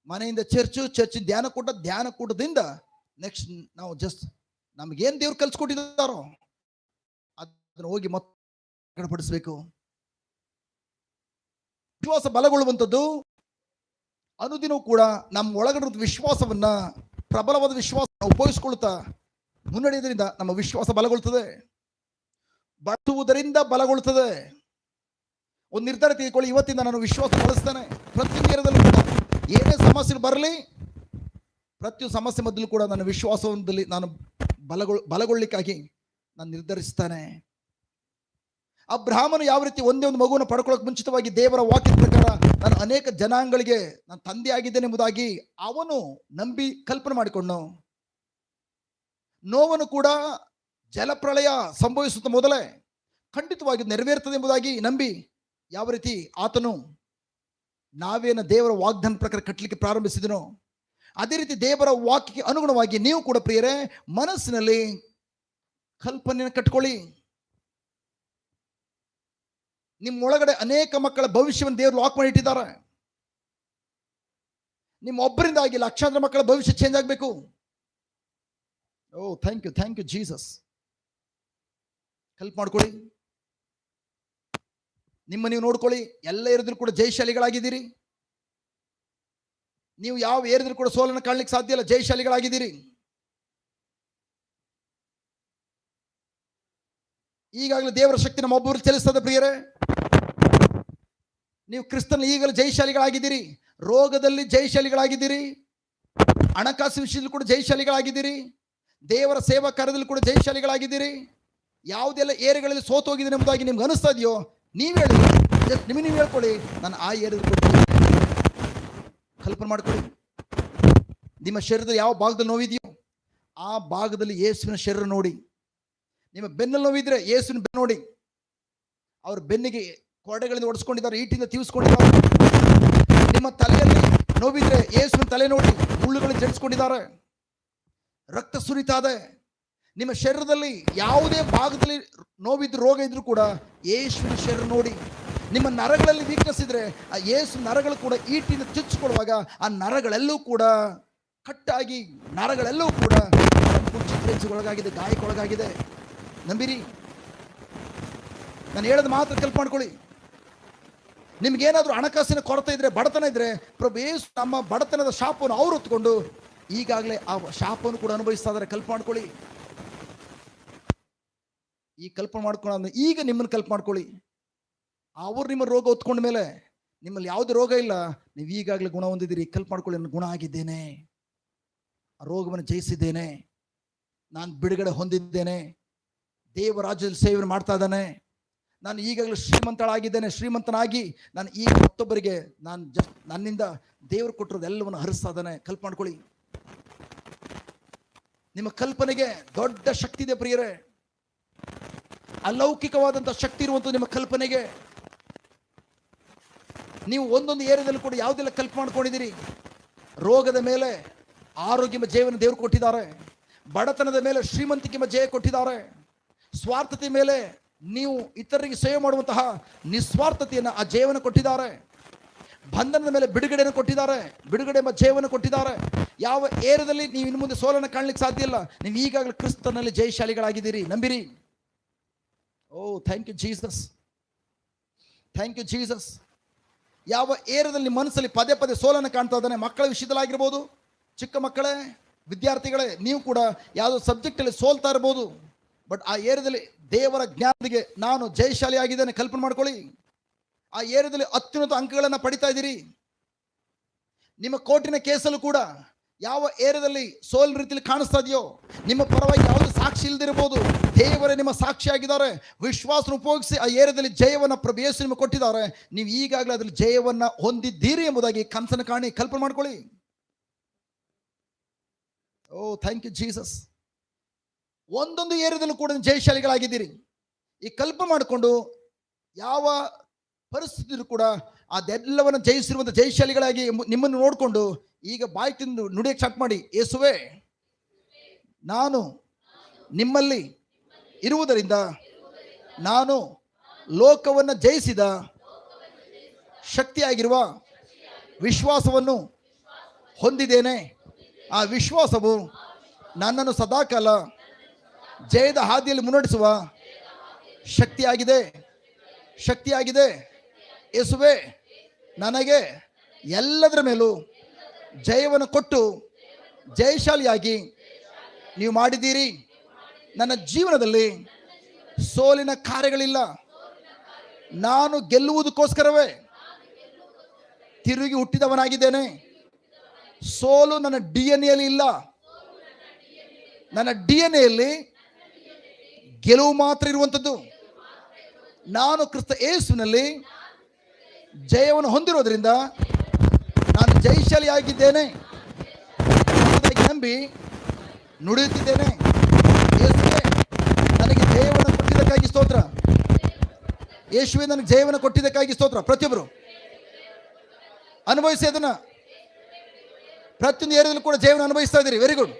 ಮನೆಯಿಂದ ಚರ್ಚ್ ಧ್ಯಾನ ಕೂಟದಿಂದ ನೆಕ್ಸ್ಟ್ ನಾವು ಜಸ್ಟ್ ನಮಗೇನು ದೇವ್ರು ಕಲ್ಸ್ಕೊಟ್ಟಿದ್ದಾರೋ ಅದನ್ನು ಹೋಗಿ ಮತ್ತೆ ಪಡಿಸ್ಬೇಕು. ವಿಶ್ವಾಸ ಬಲಗೊಳ್ಳುವಂಥದ್ದು ಅನುದಿನವೂ ಕೂಡ ನಮ್ಮ ಒಳಗಡೆ ವಿಶ್ವಾಸವನ್ನ, ಪ್ರಬಲವಾದ ವಿಶ್ವಾಸ ಉಪಯೋಗಿಸ್ಕೊಳ್ತಾ ಮುನ್ನಡೆಯೋದ್ರಿಂದ ನಮ್ಮ ವಿಶ್ವಾಸ ಬಲಗೊಳ್ತದೆ, ಬಳಸುವುದರಿಂದ ಬಲಗೊಳ್ತದೆ. ಒಂದು ನಿರ್ಧಾರ ತೆಗೆದುಕೊಳ್ಳಿ, ಇವತ್ತಿಂದ ನಾನು ವಿಶ್ವಾಸ ಬಳಸ್ತೇನೆ. ಪ್ರತಿ ನೇರದಲ್ಲೂ ಕೂಡ ಏನೇ ಸಮಸ್ಯೆ ಬರಲಿ, ಪ್ರತಿಯೊಂದು ಸಮಸ್ಯೆ ಮಧ್ಯಲ್ಲೂ ಕೂಡ ನನ್ನ ವಿಶ್ವಾಸದಲ್ಲಿ ನಾನು ಬಲಗೊಳ್ಳಿಕ್ಕಾಗಿ ನಾನು ನಿರ್ಧರಿಸ್ತಾನೆ. ಅಬ್ರಹಾಮನು ಯಾವ ರೀತಿ ಒಂದೇ ಒಂದು ಮಗುವನ್ನು ಪಡ್ಕೊಳ್ಳೋಕೆ ಮುಂಚಿತವಾಗಿ ದೇವರ ವಾಕ್ಯದ ಪ್ರಕಾರ ನಾನು ಅನೇಕ ಜನಾಂಗಗಳಿಗೆ ನಾನು ತಂದೆ ಆಗಿದ್ದೇನೆ ಎಂಬುದಾಗಿ ಅವನು ನಂಬಿ ಕಲ್ಪನೆ ಮಾಡಿಕೊಂಡು, ನೋವನ್ನು ಕೂಡ ಜಲಪ್ರಳಯ ಸಂಭವಿಸುತ್ತ ಮೊದಲೇ ಖಂಡಿತವಾಗಿ ನೆರವೇರ್ತದೆ ಎಂಬುದಾಗಿ ನಂಬಿ ಯಾವ ರೀತಿ ಆತನು ನಾವೇನ ದೇವರ ವಾಗ್ದಾನ ಪ್ರಕಾರ ಕಟ್ಟಲಿಕ್ಕೆ ಪ್ರಾರಂಭಿಸಿದನೋ, ಅದೇ ರೀತಿ ದೇವರ ವಾಕ್ಯಕ್ಕೆ ಅನುಗುಣವಾಗಿ ನೀವು ಕೂಡ ಪ್ರಿಯರೇ ಮನಸ್ಸಿನಲ್ಲಿ ಕಲ್ಪನೆಯನ್ನು ಕಟ್ಕೊಳ್ಳಿ. ನಿಮ್ಮ ಒಳಗಡೆ ಅನೇಕ ಮಕ್ಕಳ ಭವಿಷ್ಯವನ್ನು ದೇವರು ಲಾಕ್ ಮಾಡಿ ಇಟ್ಟಿದ್ದಾರೆ. ನಿಮ್ಮ ಒಬ್ಬರಿಂದಾಗಿ ಲಕ್ಷಾಂತರ ಮಕ್ಕಳ ಭವಿಷ್ಯ ಚೇಂಜ್ ಆಗಬೇಕು. ಓ ಥ್ಯಾಂಕ್ ಯು ಜೀಸಸ್. ಕಲ್ಪ್ ಮಾಡ್ಕೊಳ್ಳಿ. ನಿಮ್ಮ ನೀವು ನೋಡ್ಕೊಳ್ಳಿ. ಎಲ್ಲ ಏರಿದ್ರು ಕೂಡ ಜಯಶಾಲಿಗಳಾಗಿದ್ದೀರಿ. ನೀವು ಯಾವ ಏರಿದ್ರು ಕೂಡ ಸೋಲನ್ನು ಕಾಣಲಿಕ್ಕೆ ಸಾಧ್ಯ ಇಲ್ಲ. ಜಯಶಾಲಿಗಳಾಗಿದ್ದೀರಿ. ಈಗಾಗಲೇ ದೇವರ ಶಕ್ತಿ ನಮ್ಮ ಒಬ್ಬರು ಚಲಿಸ್ತದೆ ಪ್ರಿಯರೇ. ನೀವು ಕ್ರಿಸ್ತನ ಈಗಲೂ ಜಯಶಾಲಿಗಳಾಗಿದ್ದೀರಿ. ರೋಗದಲ್ಲಿ ಜಯಶಾಲಿಗಳಾಗಿದ್ದೀರಿ. ಹಣಕಾಸು ವಿಷಯದಲ್ಲಿ ಕೂಡ ಜಯಶಾಲಿಗಳಾಗಿದ್ದೀರಿ. ದೇವರ ಸೇವಾ ಕಾರ್ಯದಲ್ಲಿ ಕೂಡ ಜಯಶಾಲಿಗಳಾಗಿದ್ದೀರಿ. ಯಾವುದೆಲ್ಲ ಏರಿಗಳಲ್ಲಿ ಸೋತು ಹೋಗಿದ್ದೀನಿ ಎಂಬುದಾಗಿ ನಿಮ್ಗೆ ಅನಿಸ್ತಾ ಇದೆಯೋ ನೀವು ಹೇಳಿ, ನೀವು ಹೇಳ್ಕೊಳ್ಳಿ, ನಾನು ಆ ಏರಿಯಲ್ಲಿ ಕೊಡ್ತೀನಿ. ಕಲ್ಪನೆ ಮಾಡ್ಕೊಳ್ಳಿ. ನಿಮ್ಮ ಶರೀರದ ಯಾವ ಭಾಗದಲ್ಲಿ ನೋವಿದೆಯೋ ಆ ಭಾಗದಲ್ಲಿ ಯೇಸುವಿನ ಶರೀರ ನೋಡಿ. ನಿಮ್ಮ ಬೆನ್ನಲ್ಲಿ ನೋವಿದ್ರೆ ಯೇಸುವಿನ ಬೆನ್ನು ನೋಡಿ. ಅವ್ರ ಬೆನ್ನಿಗೆ ಕೊರಡೆಗಳಿಂದ ಒಡಿಸ್ಕೊಂಡಿದ್ದಾರೆ, ಈಟಿಂದ ತೀವಿಸ್ಕೊಂಡಿದ್ದಾರೆ. ನಿಮ್ಮ ತಲೆಯಲ್ಲಿ ನೋವಿದ್ರೆ ಯೇಸುವಿನ ತಲೆ ನೋಡಿ. ಮುಳ್ಳುಗಳಿಂದ ಜಡಿಸ್ಕೊಂಡಿದ್ದಾರೆ, ರಕ್ತ ಸುರಿತಾದೆ. ನಿಮ್ಮ ಶರೀರದಲ್ಲಿ ಯಾವುದೇ ಭಾಗದಲ್ಲಿ ನೋವಿದ್ರು, ರೋಗ ಇದ್ರೂ ಕೂಡ ಯೇಸುವಿನ ಶರೀರ ನೋಡಿ. ನಿಮ್ಮ ನರಗಳಲ್ಲಿ ವೀಕ್ನೆಸ್ ಇದ್ರೆ ಆ ಯೇಸು ನರಗಳು ಕೂಡ ಈಟಿಂದ ಚುಚ್ಚಿಕೊಳ್ಳುವಾಗ ಆ ನರಗಳೆಲ್ಲೂ ಕೂಡ ಕಟ್ಟಾಗಿ, ನರಗಳೆಲ್ಲವೂ ಕೂಡ ಚಿತ್ರಹಿಂಸೆಗೊಳಗಾಗಿದೆ, ಗಾಯಕ್ಕೊಳಗಾಗಿದೆ. ನಂಬಿರಿ. ನಾನು ಹೇಳೋದು ಮಾತ್ರ ಕಲ್ಪ್ ಮಾಡ್ಕೊಳ್ಳಿ. ನಿಮ್ಗೇನಾದ್ರೂ ಹಣಕಾಸಿನ ಕೊರತೆ ಇದ್ರೆ, ಬಡತನ ಇದ್ರೆ, ಪ್ರಭು ಯೇಸು ನಮ್ಮ ಬಡತನದ ಶಾಪವನ್ನು ಅವರು ಹೊತ್ಕೊಂಡು ಈಗಾಗಲೇ ಆ ಶಾಪವನ್ನು ಕೂಡ ಅನುಭವಿಸ್ತಾ ಇದ್ದಾರೆ. ಕಲ್ಪ್ ಮಾಡ್ಕೊಳ್ಳಿ. ಈ ಕಲ್ಪನೆ ಮಾಡ್ಕೊಳ್ಳೋ ಈಗ ನಿಮ್ಮನ್ನು ಕಲ್ಪನೆ ಮಾಡ್ಕೊಳ್ಳಿ. ಅವರು ನಿಮ್ಮ ರೋಗ ಹೊತ್ಕೊಂಡ ಮೇಲೆ ನಿಮ್ಮಲ್ಲಿ ಯಾವುದೇ ರೋಗ ಇಲ್ಲ, ನೀವು ಈಗಾಗಲೇ ಗುಣ ಹೊಂದಿದ್ದೀರಿ. ಕಲ್ಪನೆ ಮಾಡ್ಕೊಳ್ಳಿ, ನಾನು ಗುಣ ಆಗಿದ್ದೇನೆ, ಆ ರೋಗವನ್ನು ಜಯಿಸಿದ್ದೇನೆ, ನಾನು ಬಿಡುಗಡೆ ಹೊಂದಿದ್ದೇನೆ, ದೇವ ರಾಜ್ಯದಲ್ಲಿ ಸೇವೆ ಮಾಡ್ತಾ ಇದ್ದಾನೆ, ನಾನು ಈಗಾಗಲೇ ಶ್ರೀಮಂತನಾಗಿ ನಾನು ಈಗ ಮತ್ತೊಬ್ಬರಿಗೆ ನಾನು ನನ್ನಿಂದ ದೇವರು ಕೊಟ್ಟಿರೋದು ಎಲ್ಲವನ್ನು ಹರಿಸ್ತಾ ಇದ್ದಾನೆ. ಕಲ್ಪನೆ ಮಾಡ್ಕೊಳ್ಳಿ. ನಿಮ್ಮ ಕಲ್ಪನೆಗೆ ದೊಡ್ಡ ಶಕ್ತಿ ಇದೆ ಪ್ರಿಯರೇ. ಅಲೌಕಿಕವಾದಂತಹ ಶಕ್ತಿ ಇರುವಂತ ನಿಮ್ಮ ಕಲ್ಪನೆಗೆ. ನೀವು ಒಂದೊಂದು ಏರಿಯಾದಲ್ಲಿ ಕೂಡ ಯಾವುದೆಲ್ಲ ಕಲ್ಪನೆ ಮಾಡ್ಕೊಂಡಿದ್ದೀರಿ. ರೋಗದ ಮೇಲೆ ಆರೋಗ್ಯ ಜಯವನ್ನು ದೇವರು ಕೊಟ್ಟಿದ್ದಾರೆ, ಬಡತನದ ಮೇಲೆ ಶ್ರೀಮಂತಿಕೆ ಜಯ ಕೊಟ್ಟಿದ್ದಾರೆ, ಸ್ವಾರ್ಥತೆ ಮೇಲೆ ನೀವು ಇತರರಿಗೆ ಸೇವೆ ಮಾಡುವಂತಹ ನಿಸ್ವಾರ್ಥತೆಯನ್ನು ಆ ಜಯವನ್ನು ಕೊಟ್ಟಿದ್ದಾರೆ, ಬಂಧನದ ಮೇಲೆ ಬಿಡುಗಡೆಯನ್ನು ಕೊಟ್ಟಿದ್ದಾರೆ, ಬಿಡುಗಡೆ ಎಂಬ ಜಯವನ್ನು ಕೊಟ್ಟಿದ್ದಾರೆ. ಯಾವ ಏರಿಯಾದಲ್ಲಿ ನೀವು ಇನ್ನು ಮುಂದೆ ಸೋಲನ್ನು ಕಾಣಲಿಕ್ಕೆ ಸಾಧ್ಯ ಇಲ್ಲ. ನೀವು ಈಗಾಗಲೇ ಕ್ರಿಸ್ತನಲ್ಲಿ ಜಯಶಾಲಿಗಳಾಗಿದ್ದೀರಿ, ನಂಬಿರಿ. Oh thank you Jesus, thank you Jesus. ಯಾವ ಏರಿಯಾದಲ್ಲಿ ನಿಮ್ಮ ಮನಸ್ಸಲ್ಲಿ ಪದೇ ಪದೇ ಸೋಲನ್ನು ಕಾಣ್ತಾ ಇದ್ದಾನೆ, ಮಕ್ಕಳ ವಿಷಯದಲ್ಲಾಗಿರ್ಬೋದು, ಚಿಕ್ಕ ಮಕ್ಕಳೇ, ವಿದ್ಯಾರ್ಥಿಗಳೇ, ನೀವು ಕೂಡ ಯಾವುದೋ ಸಬ್ಜೆಕ್ಟಲ್ಲಿ ಸೋಲ್ತಾ ಇರ್ಬೋದು. ಬಟ್ ಆ ಏರಿಯಾದಲ್ಲಿ ದೇವರ ಜ್ಞಾನದಿಗೆ ನಾನು ಜಯಶಾಲಿ ಆಗಿದ್ದೇನೆ ಕಲ್ಪನೆ ಮಾಡ್ಕೊಳ್ಳಿ. ಆ ಏರಿಯಾದಲ್ಲಿ ಅತ್ಯುನ್ನತ ಅಂಕಗಳನ್ನು ಪಡಿತಾ ಇದ್ದೀರಿ. ನಿಮ್ಮ ಕೋರ್ಟಿನ ಕೇಸಲ್ಲೂ ಕೂಡ ಯಾವ ಏರಿಯಾದಲ್ಲಿ ಸೋಲ್ ರೀತಿಯಲ್ಲಿ ಕಾಣಿಸ್ತಾ ಇದೆಯೋ, ನಿಮ್ಮ ಪರವಾಗಿ ಯಾವುದು ಸಾಕ್ಷಿ ಇಲ್ಲದಿರಬಹುದು, ದೇವರೇ ನಿಮ್ಮ ಸಾಕ್ಷಿಯಾಗಿದ್ದಾರೆ. ವಿಶ್ವಾಸ ಉಪಯೋಗಿಸಿ ಆ ಏರಿಯಾದಲ್ಲಿ ಜಯವನ್ನು ಪ್ರಭು ಯೇಸು ನಿಮಗೆ ಕೊಟ್ಟಿದ್ದಾರೆ. ನೀವು ಈಗಾಗಲೇ ಅದರಲ್ಲಿ ಜಯವನ್ನು ಹೊಂದಿದ್ದೀರಿ ಎಂಬುದಾಗಿ ಕನಸನ್ನು ಕಾಣಿ, ಕಲ್ಪನೆ ಮಾಡ್ಕೊಳ್ಳಿ. ಓ ಥ್ಯಾಂಕ್ ಯು ಜೀಸಸ್. ಒಂದೊಂದು ಏರಿಯಾದಲ್ಲೂ ಕೂಡ ಜಯಶಾಲಿಗಳಾಗಿದ್ದೀರಿ. ಈ ಕಲ್ಪನೆ ಮಾಡಿಕೊಂಡು ಯಾವ ಪರಿಸ್ಥಿತಿಯಲ್ಲೂ ಕೂಡ ಅದೆಲ್ಲವನ್ನು ಜಯಿಸಿರುವಂಥ ಜಯಶಾಲಿಗಳಾಗಿ ನಿಮ್ಮನ್ನು ನೋಡಿಕೊಂಡು ಈಗ ಬಾಯಿ ತಿಂದು ನುಡಿಯಕ್ಕೆ ಸ್ಟಾರ್ಟ್ ಮಾಡಿ. ಯೇಸುವೇ, ನಾನು ನಿಮ್ಮಲ್ಲಿ ಇರುವುದರಿಂದ ನಾನು ಲೋಕವನ್ನು ಜಯಿಸಿದ ಶಕ್ತಿಯಾಗಿರುವ ವಿಶ್ವಾಸವನ್ನು ಹೊಂದಿದ್ದೇನೆ. ಆ ವಿಶ್ವಾಸವು ನನ್ನನ್ನು ಸದಾಕಾಲ ಜಯದ ಹಾದಿಯಲ್ಲಿ ಮುನ್ನಡೆಸುವ ಶಕ್ತಿಯಾಗಿದೆ. ಯೇಸುವೇ, ನನಗೆ ಎಲ್ಲದರ ಮೇಲೂ ಜಯವನ್ನು ಕೊಟ್ಟು ಜಯಶಾಲಿಯಾಗಿ ನೀವು ಮಾಡಿದ್ದೀರಿ. ನನ್ನ ಜೀವನದಲ್ಲಿ ಸೋಲಿನ ಕಾರ್ಯಗಳಿಲ್ಲ. ನಾನು ಗೆಲ್ಲುವುದಕ್ಕೋಸ್ಕರವೇ ತಿರುಗಿ ಹುಟ್ಟಿದವನಾಗಿದ್ದೇನೆ. ಸೋಲು ನನ್ನ DNA ಯಲ್ಲಿ ಇಲ್ಲ. ನನ್ನ DNA ಯಲ್ಲಿ ಗೆಲುವು ಮಾತ್ರ ಇರುವಂಥದ್ದು. ನಾನು ಕ್ರಿಸ್ತ ಯೇಸುವಿನಲ್ಲಿ ಜಯವನ್ನು ಹೊಂದಿರೋದ್ರಿಂದ ನಾನು ಜಯಶಾಲಿಯಾಗಿದ್ದೇನೆ ಎಂಬುದಾಗಿ ನಂಬಿ ನುಡಿಯುತ್ತಿದ್ದೇನೆ. ಯೇಸುವೇ, ನನಗೆ ಜಯವನ್ನು ಕೊಟ್ಟಿದ್ದಕ್ಕಾಗಿ ಸ್ತೋತ್ರ. ಯೇಸುವೇ, ನನಗೆ ಜಯವನ್ನು ಕೊಟ್ಟಿದ್ದಕ್ಕಾಗಿ ಸ್ತೋತ್ರ. ಪ್ರತಿಯೊಬ್ಬರು ಅನುಭವಿಸಿ ಅದನ್ನ. ಪ್ರತಿಯೊಂದು ಏರಿಯಾದಲ್ಲೂ ಕೂಡ ಜಯವನ್ನು ಅನುಭವಿಸ್ತಾ ಇದ್ದೀರಿ. Very good.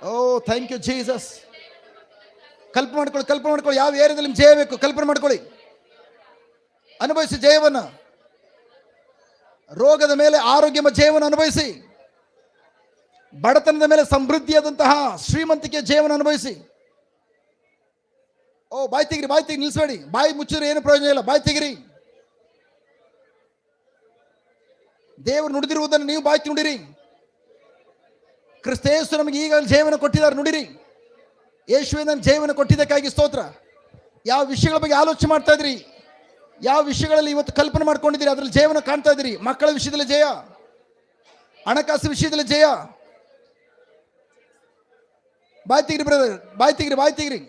Oh thank you Jesus. ಕಲ್ಪನೆ ಮಾಡ್ಕೊಳ್ಳಿ. ಯಾವ ಏರಿಯಾದಲ್ಲಿ ಜಯ ಬೇಕು ಕಲ್ಪನೆ ಮಾಡ್ಕೊಳ್ಳಿ. ಅನುಭವಿಸಿ ಜಯವನ್ನು. ರೋಗದ ಮೇಲೆ ಆರೋಗ್ಯ ಜಯವನ್ನು ಅನುಭವಿಸಿ. ಬಡತನದ ಮೇಲೆ ಸಮೃದ್ಧಿಯಾದಂತಹ ಶ್ರೀಮಂತಿಕೆ ಜಯವನ್ನು ಅನುಭವಿಸಿ. ಓ ಬಾಯಿ ತೆಗಿರಿ, ನಿಲ್ಲಿಸಬೇಡಿ. ಬಾಯಿ ಮುಚ್ಚಿದ್ರೆ ಏನು ಪ್ರಯೋಜನ ಇಲ್ಲ. ಬಾಯಿ ತೆಗಿರಿ. ದೇವರು ನುಡಿದಿರುವುದನ್ನು ನೀವು ಬಾಯಿ ನುಡಿರಿ. ಕ್ರಿಸ್ತ ಯೇಸು ನಮಗೆ ಈಗ ಜಯವನ್ನು ಕೊಟ್ಟಿದ್ದಾರೆ, ನುಡಿರಿ. ಯೇಸುವೇ, ನನ್ನ ಜಯವನ್ನು ಕೊಟ್ಟಿದ್ದಕ್ಕಾಗಿ ಸ್ತೋತ್ರ. ಯಾವ ವಿಷಯಗಳ ಬಗ್ಗೆ ಆಲೋಚನೆ ಮಾಡ್ತಾ ಇದ್ರಿ, ಯಾವ ವಿಷಯಗಳಲ್ಲಿ ಇವತ್ತು ಕಲ್ಪನೆ ಮಾಡ್ಕೊಂಡಿದ್ದೀರಿ, ಅದರಲ್ಲಿ ಜಯವನ್ನು ಕಾಣ್ತಾ ಇದ್ದೀರಿ. ಮಕ್ಕಳ ವಿಷಯದಲ್ಲಿ ಜಯ, ಹಣಕಾಸು ವಿಷಯದಲ್ಲಿ ಜಯ. ಬಾಯಿ ತೆಗಿರಿ ಬ್ರದರ್, ಬಾಯಿ ತೆಗಿರಿ.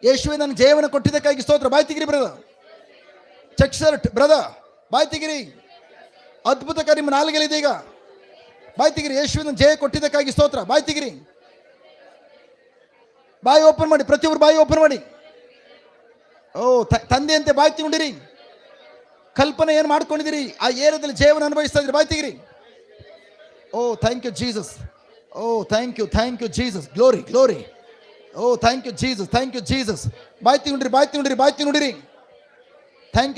ಯೇಸುವೇ, ನನ್ನ ಜಯವನ್ನು ಕೊಟ್ಟಿದ್ದಕ್ಕಾಗಿ ಸ್ತೋತ್ರ. ಬಾಯಿ ತೆಗಿರಿ ಬ್ರದರ್. ಚೆಕ್ ಶರ್ಟ್ ಬ್ರದರ್, ಬಾಯಿ ತೆಗಿರಿ. ಅದ್ಭುತಕ ನಿಮ್ಮ ನಾಲಿಗೆಲಿದೆ ಈಗ. ಬಾಯಿ ತೆಗಿರಿ. ಯೇಸುವಿನ ಜಯ ಕೊಟ್ಟಿದ್ದಕ್ಕಾಗಿ ಸ್ತೋತ್ರ. ಬಾಯಿ ತೆಗಿರಿ. ಬಾಯಿ ಓಪನ್ ಮಾಡಿ. ಪ್ರತಿಯೊಬ್ಬರು ಬಾಯಿ ಓಪನ್ ಮಾಡಿ. ಓ ತಂದೆಯಂತೆ ಬಾಯಿ ತಿಂಡಿರಿ. ಕಲ್ಪನೆ ಏನು ಮಾಡ್ಕೊಂಡಿದ್ದೀರಿ, ಆ ಏರಿಯಾದಲ್ಲಿ ಜಯವನ್ನು ಅನುಭವಿಸ್ತಾ ಇದ್ರಿ. ಬಾಯಿ ತೆಗಿರಿ. Oh thank you Jesus. Oh thank you Jesus. Glory. Oh thank you Jesus. ಬಾಯಿ ತಿಂಡಿರಿ. Thank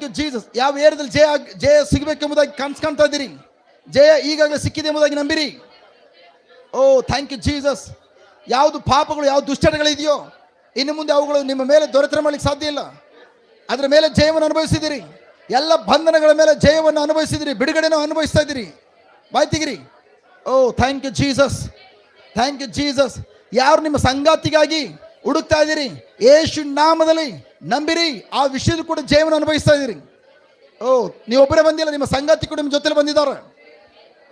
you Jesus. ಯಾವ ಏರಿಯಾದಲ್ಲಿ ಜಯ ಸಿಗಬೇಕೆಂಬುದಾಗಿ ಕಾಣ್ತಾ ಇದ್ದೀರಿ. ಜಯ ಈಗಾಗಲೇ ಸಿಕ್ಕಿದೆ ಎಂಬುದಾಗಿ ನಂಬಿರಿ. Oh thank you Jesus. ಯಾವುದು ಪಾಪಗಳು, ಯಾವ ದುಶ್ಚಟಗಳಿದೆಯೋ ಇನ್ನು ಮುಂದೆ ಅವುಗಳು ನಿಮ್ಮ ಮೇಲೆ ದೊರೆತನ ಮಾಡಲಿಕ್ಕೆ ಸಾಧ್ಯ ಇಲ್ಲ. ಅದರ ಮೇಲೆ ಜಯವನ್ನು ಅನುಭವಿಸಿದಿರಿ. ಎಲ್ಲ ಬಂಧನಗಳ ಮೇಲೆ ಜಯವನ್ನು ಅನುಭವಿಸಿದಿರಿ. ಬಿಡುಗಡೆನೂ ಅನುಭವಿಸ್ತಾ ಇದ್ದೀರಿ. ಬಾಯಿ ತೆಗಿರಿ. Oh thank you Jesus, thank you Jesus. ಯಾರು ನಿಮ್ಮ ಸಂಗಾತಿಗಾಗಿ ಹುಡುಕ್ತಾ ಇದ್ದೀರಿ, ಯೇಸು ನಾಮದಲ್ಲಿ ನಂಬಿರಿ, ಆ ವಿಷಯದ ಕೂಡ ಜೀವನ ಅನುಭವಿಸ್ತಾ ಇದ್ದೀರಿ. ಓ ನೀವೊಬ್ಬರೇ ಬಂದಿಲ್ಲ, ನಿಮ್ಮ ಸಂಗಾತಿ ಕೂಡ ನಿಮ್ಮ ಜೊತೆಲಿ ಬಂದಿದ್ದಾರೆ.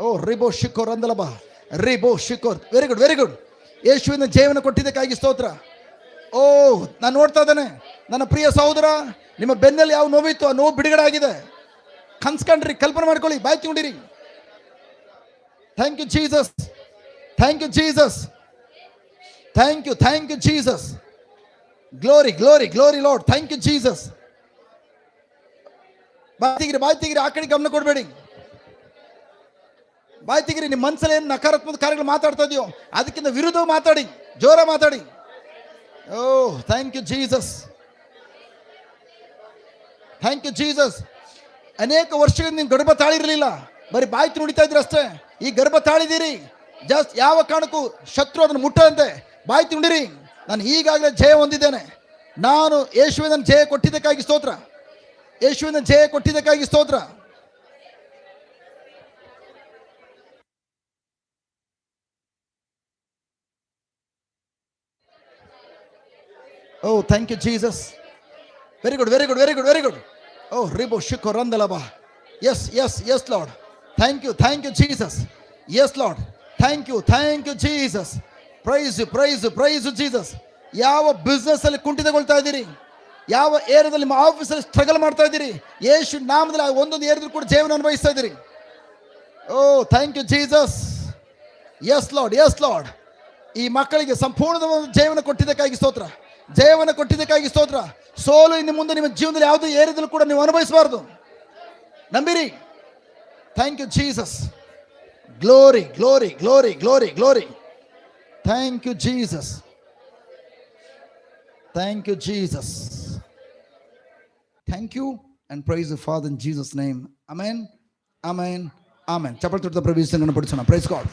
ಓ ರಿಬೋ ಶಿಕೋರ್ ಅಂದಲಬ, ರಿಬೋ ಶಿಕೋರ್. Very good, very good. ಯೇಸುವಿನ ಜೀವನ ಕೊಟ್ಟಿದ್ದಕ್ಕಾಗಿ ಸ್ತೋತ್ರ. ಓ ನಾನು ನೋಡ್ತಾ ಇದ್ದೇನೆ ನನ್ನ ಪ್ರಿಯ ಸಹೋದರ, ನಿಮ್ಮ ಬೆನ್ನಲ್ಲಿ ಯಾವ ನೋವಿತ್ತು ಆ ನೋವು ಬಿಡುಗಡೆ ಆಗಿದೆ. ಕನ್ಸ್ಕೊಂಡ್ರಿ, ಕಲ್ಪನೆ ಮಾಡ್ಕೊಳ್ಳಿ, ಬಾಯಿ ತಗೊಂಡಿರಿ. Thank you Jesus, thank you Jesus, thank you, thank you Jesus. Glory glory glory Lord, thank you Jesus. ಬಾಯಿ ತೆಗಿರಿ, ಬಾಯಿ ತೆಗಿರಿ, ಆ ಕಡೆ ಗಮನ ಕೊಡಬೇಡಿ. ಬಾಯಿ ತೆಗಿರಿ. ನಿಮ್ಮ ಮನಸ್ಸಲ್ಲಿ ಏನು ನಕಾರಾತ್ಮಕ ಕಾರ್ಯಗಳು ಮಾತಾಡ್ತಾ ಇದೆಯೋ ಅದಕ್ಕಿಂತ ವಿರುದ್ಧ ಮಾತಾಡಿ, ಜೋರ ಮಾತಾಡಿ. Oh thank you Jesus, thank you Jesus. ಅನೇಕ ವರ್ಷಗಳಿಂದ ನೀವು ಗರ್ಭ ತಾಳಿರಲಿಲ್ಲ, ಬರೀ ಬಾಯಿ ನುಡಿತಾ ಇದ್ರಿ ಅಷ್ಟೇ. ಈ ಗರ್ಭ ತಾಳಿದ್ದೀರಿ, ಜಸ್ಟ್ ಯಾವ ಕಾರಣಕ್ಕೂ ಶತ್ರು ಅದನ್ನು ಮುಟ್ಟದಂತೆ ಬಾಯಿ ನುಡಿರಿ. ನಾನು ಈಗಾಗಲೇ ಜಯ ಹೊಂದಿದ್ದೇನೆ. ನಾನು ಯೇಸುವಿನ ಜಯ ಕೊಟ್ಟಿದ್ದಕ್ಕಾಗಿ ಸ್ತೋತ್ರ, ಯೇಸುವಿನ ಜಯ ಕೊಟ್ಟಿದ್ದಕ್ಕಾಗಿ ಸ್ತೋತ್ರ. Oh thank you Jesus. Very good, very good, very good, very good. ಓ ರಿಬೋ ಶಿಖೋ ರಂದಲಬ. Yes yes yes Lord, thank you Jesus. Yes Lord, thank you Jesus. Praise praise praise Jesus. ಯಾವ ಬಿಸ್ನೆಸ್ ಅಲ್ಲಿ ಕುಂಠಿತಗೊಳ್ತಾ ಇದ್ದೀರಿ, ಯಾವ ಏರಿಯಾದಲ್ಲಿ ನಿಮ್ಮ ಆಫೀಸಲ್ಲಿ ಸ್ಟ್ರಗಲ್ ಮಾಡ್ತಾ ಇದ್ದೀರಿ, ಯೇಸು ನಾಮದಲ್ಲಿ ಒಂದೊಂದು ಏರಿಯಾದಲ್ಲಿ ಕೂಡ ಜೀವನ ಅನುಭವಿಸ್ತಾ ಇದ್ದೀರಿ. Oh thank you Jesus. Yes Lord, yes Lord. ಈ ಮಕ್ಕಳಿಗೆ ಸಂಪೂರ್ಣದ ಒಂದು ಜೀವನ ಕೊಟ್ಟಿದ್ದಕ್ಕಾಗಿ ಸ್ತೋತ್ರ, ಜಯವನ್ನು ಕೊಟ್ಟಿದ್ದಕ್ಕಾಗಿ ಸ್ತೋತ್ರ. ಸೋಲು ಇನ್ನು ಮುಂದೆ ನಿಮ್ಮ ಜೀವನದಲ್ಲಿ ಯಾವುದೇ ಏರಿಯಾದಲ್ಲಿ ಕೂಡ ನೀವು ಅನುಭವಿಸಬಾರ್ದು, ನಂಬಿರಿ. Thank you Jesus. Glory glory glory glory glory. Thank you Jesus, thank you Jesus. Thank you and praise the Father in Jesus' name. Amen, amen, amen. ಚಪ್ಪಲಿ ತಟ್ಟುತ್ತಾ ಪ್ರಭು ಯೇಸುವನ್ನು ಪಡಿಸೋಣ. Praise God.